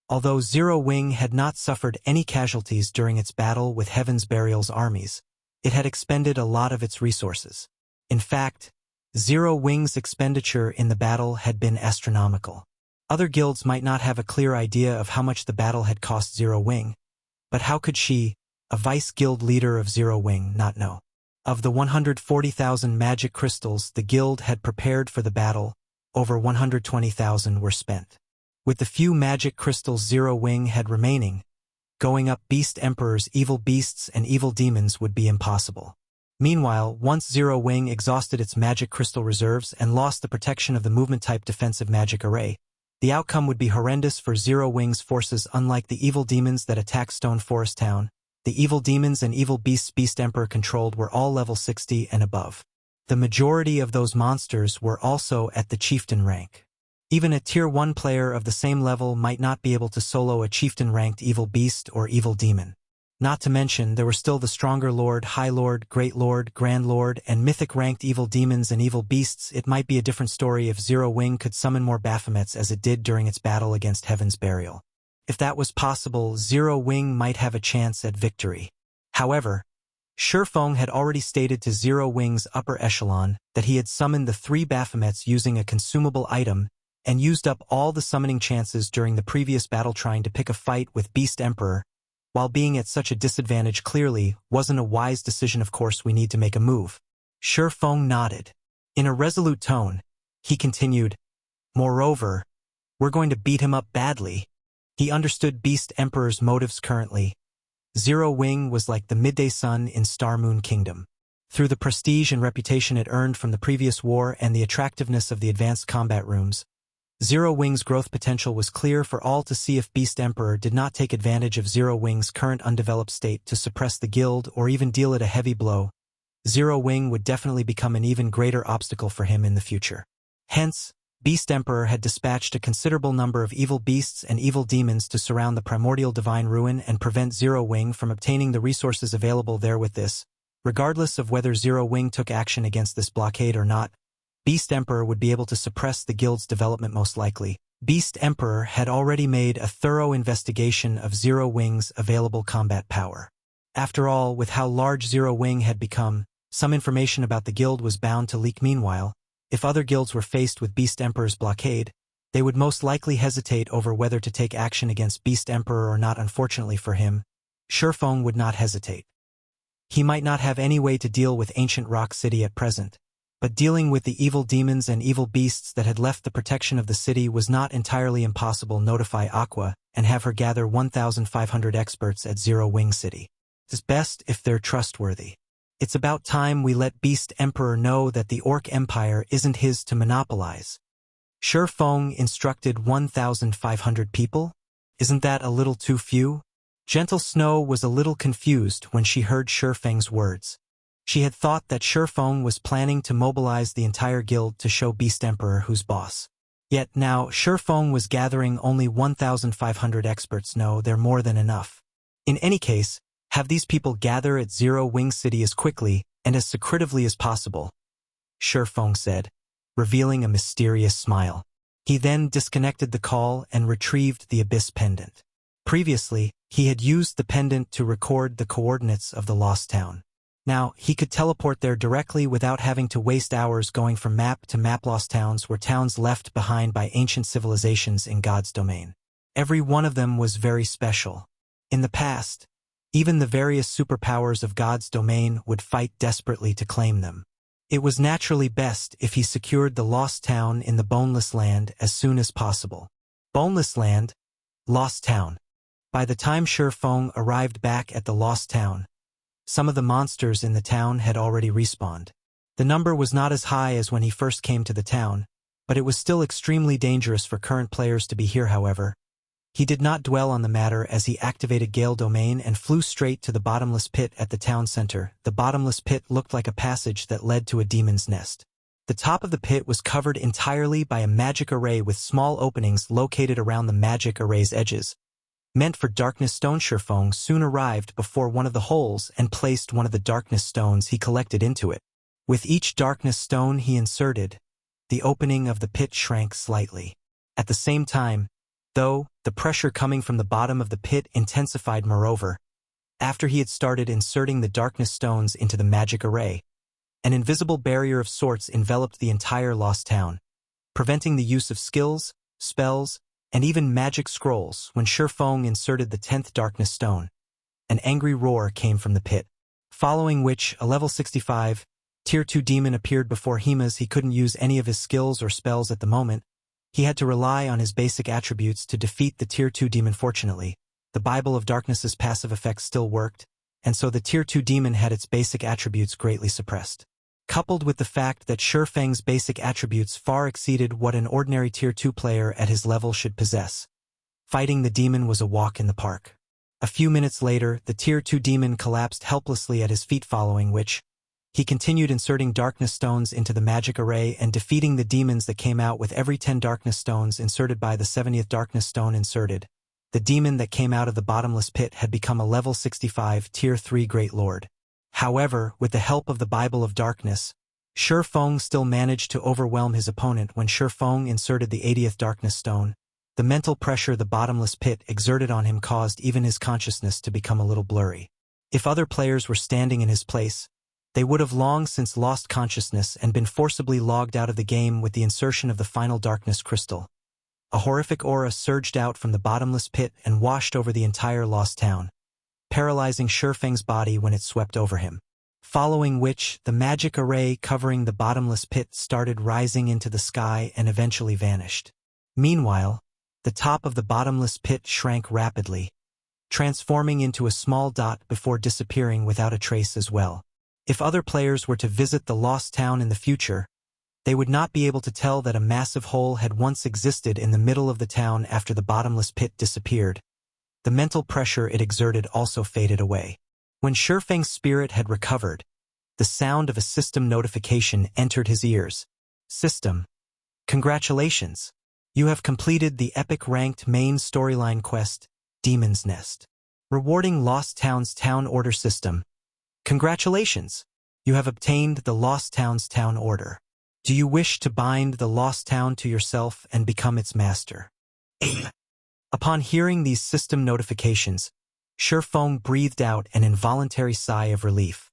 Although Zero Wing had not suffered any casualties during its battle with Heaven's Burial's armies, it had expended a lot of its resources. In fact, Zero Wing's expenditure in the battle had been astronomical. Other guilds might not have a clear idea of how much the battle had cost Zero Wing, but how could she, a vice guild leader of Zero Wing, not know? Of the 140,000 magic crystals the guild had prepared for the battle, over 120,000 were spent. With the few magic crystals Zero Wing had remaining, going up Beast Emperor's evil beasts and evil demons would be impossible. Meanwhile, once Zero Wing exhausted its magic crystal reserves and lost the protection of the movement-type defensive magic array, the outcome would be horrendous for Zero Wing's forces. Unlike the evil demons that attacked Stone Forest Town, the evil demons and evil beasts Beast Emperor controlled were all level 60 and above. The majority of those monsters were also at the chieftain rank. Even a tier 1 player of the same level might not be able to solo a chieftain-ranked evil beast or evil demon. Not to mention, there were still the stronger Lord, High Lord, Great Lord, Grand Lord, and Mythic-ranked evil demons and evil beasts. It might be a different story if Zero Wing could summon more Baphomets as it did during its battle against Heaven's Burial. If that was possible, Zero Wing might have a chance at victory. However, Shifeng had already stated to Zero Wing's upper echelon that he had summoned the 3 Baphomets using a consumable item and used up all the summoning chances during the previous battle trying to pick a fight with Beast Emperor. While being at such a disadvantage clearly wasn't a wise decision. Of course we need to make a move. Shifeng nodded. In a resolute tone, he continued, "Moreover, we're going to beat him up badly." He understood Beast Emperor's motives currently. Zero Wing was like the midday sun in Star Moon Kingdom. Through the prestige and reputation it earned from the previous war and the attractiveness of the advanced combat rooms, Zero Wing's growth potential was clear for all to see. If Beast Emperor did not take advantage of Zero Wing's current undeveloped state to suppress the guild or even deal it a heavy blow, Zero Wing would definitely become an even greater obstacle for him in the future. Hence, Beast Emperor had dispatched a considerable number of evil beasts and evil demons to surround the Primordial Divine Ruin and prevent Zero Wing from obtaining the resources available there. With this, regardless of whether Zero Wing took action against this blockade or not, Beast Emperor would be able to suppress the guild's development most likely. Beast Emperor had already made a thorough investigation of Zero Wing's available combat power. After all, with how large Zero Wing had become, some information about the guild was bound to leak. Meanwhile, if other guilds were faced with Beast Emperor's blockade, they would most likely hesitate over whether to take action against Beast Emperor or not. Unfortunately for him, Shifeng would not hesitate. He might not have any way to deal with Ancient Rock City at present, but dealing with the evil demons and evil beasts that had left the protection of the city was not entirely impossible. Notify Aqua and have her gather 1,500 experts at Zero Wing City. It's best if they're trustworthy. It's about time we let Beast Emperor know that the Orc Empire isn't his to monopolize. Shifeng instructed 1,500 people? Isn't that a little too few? Gentle Snow was a little confused when she heard Shifeng's words. She had thought that Shifeng was planning to mobilize the entire guild to show Beast Emperor who's boss. Yet now Shifeng was gathering only 1,500 experts. No, they're more than enough. In any case, have these people gather at Zero Wing City as quickly and as secretively as possible, Shifeng said, revealing a mysterious smile. He then disconnected the call and retrieved the Abyss pendant. Previously, he had used the pendant to record the coordinates of the Lost Town. Now, he could teleport there directly without having to waste hours going from map to map. Lost towns were towns left behind by ancient civilizations in God's domain. Every one of them was very special. In the past, even the various superpowers of God's domain would fight desperately to claim them. It was naturally best if he secured the Lost Town in the Boneless Land as soon as possible. Boneless Land, Lost Town. By the time Shifeng arrived back at the Lost Town, some of the monsters in the town had already respawned. The number was not as high as when he first came to the town, but it was still extremely dangerous for current players to be here. However, he did not dwell on the matter as he activated Gale Domain and flew straight to the bottomless pit at the town center. The bottomless pit looked like a passage that led to a demon's nest. The top of the pit was covered entirely by a magic array with small openings located around the magic array's edges, meant for darkness stone. Shifeng soon arrived before one of the holes and placed one of the darkness stones he collected into it. With each darkness stone he inserted, the opening of the pit shrank slightly. At the same time, though, the pressure coming from the bottom of the pit intensified. Moreover, after he had started inserting the darkness stones into the magic array, an invisible barrier of sorts enveloped the entire Lost Town, preventing the use of skills, spells, and even magic scrolls. When Shifeng inserted the 10th darkness stone, an angry roar came from the pit. Following which, a level 65, Tier 2 demon appeared before him. As he couldn't use any of his skills or spells at the moment, he had to rely on his basic attributes to defeat the Tier 2 demon. Fortunately, the Bible of Darkness's passive effects still worked, and so the Tier 2 demon had its basic attributes greatly suppressed. Coupled with the fact that Shurfeng's basic attributes far exceeded what an ordinary Tier 2 player at his level should possess, fighting the demon was a walk in the park. A few minutes later, the Tier 2 demon collapsed helplessly at his feet, following which, he continued inserting darkness stones into the magic array and defeating the demons that came out with every 10 darkness stones inserted. By the 70th darkness stone inserted, the demon that came out of the bottomless pit had become a level 65 Tier 3 Great Lord. However, with the help of the Bible of Darkness, Shurfeng still managed to overwhelm his opponent. When Shurfeng inserted the 80th darkness stone, the mental pressure the bottomless pit exerted on him caused even his consciousness to become a little blurry. If other players were standing in his place, they would have long since lost consciousness and been forcibly logged out of the game with the insertion of the final darkness crystal. A horrific aura surged out from the bottomless pit and washed over the entire lost town, paralyzing Shurfeng's body when it swept over him. Following which, the magic array covering the bottomless pit started rising into the sky and eventually vanished. Meanwhile, the top of the bottomless pit shrank rapidly, transforming into a small dot before disappearing without a trace as well. If other players were to visit the lost town in the future, they would not be able to tell that a massive hole had once existed in the middle of the town after the bottomless pit disappeared. The mental pressure it exerted also faded away. When Shurfeng's spirit had recovered, the sound of a system notification entered his ears. System. Congratulations! You have completed the epic ranked main storyline quest, Demon's Nest. Rewarding Lost Town's Town Order System. Congratulations! You have obtained the Lost Town's Town Order. Do you wish to bind the Lost Town to yourself and become its master? Upon hearing these system notifications, Shurfeng breathed out an involuntary sigh of relief.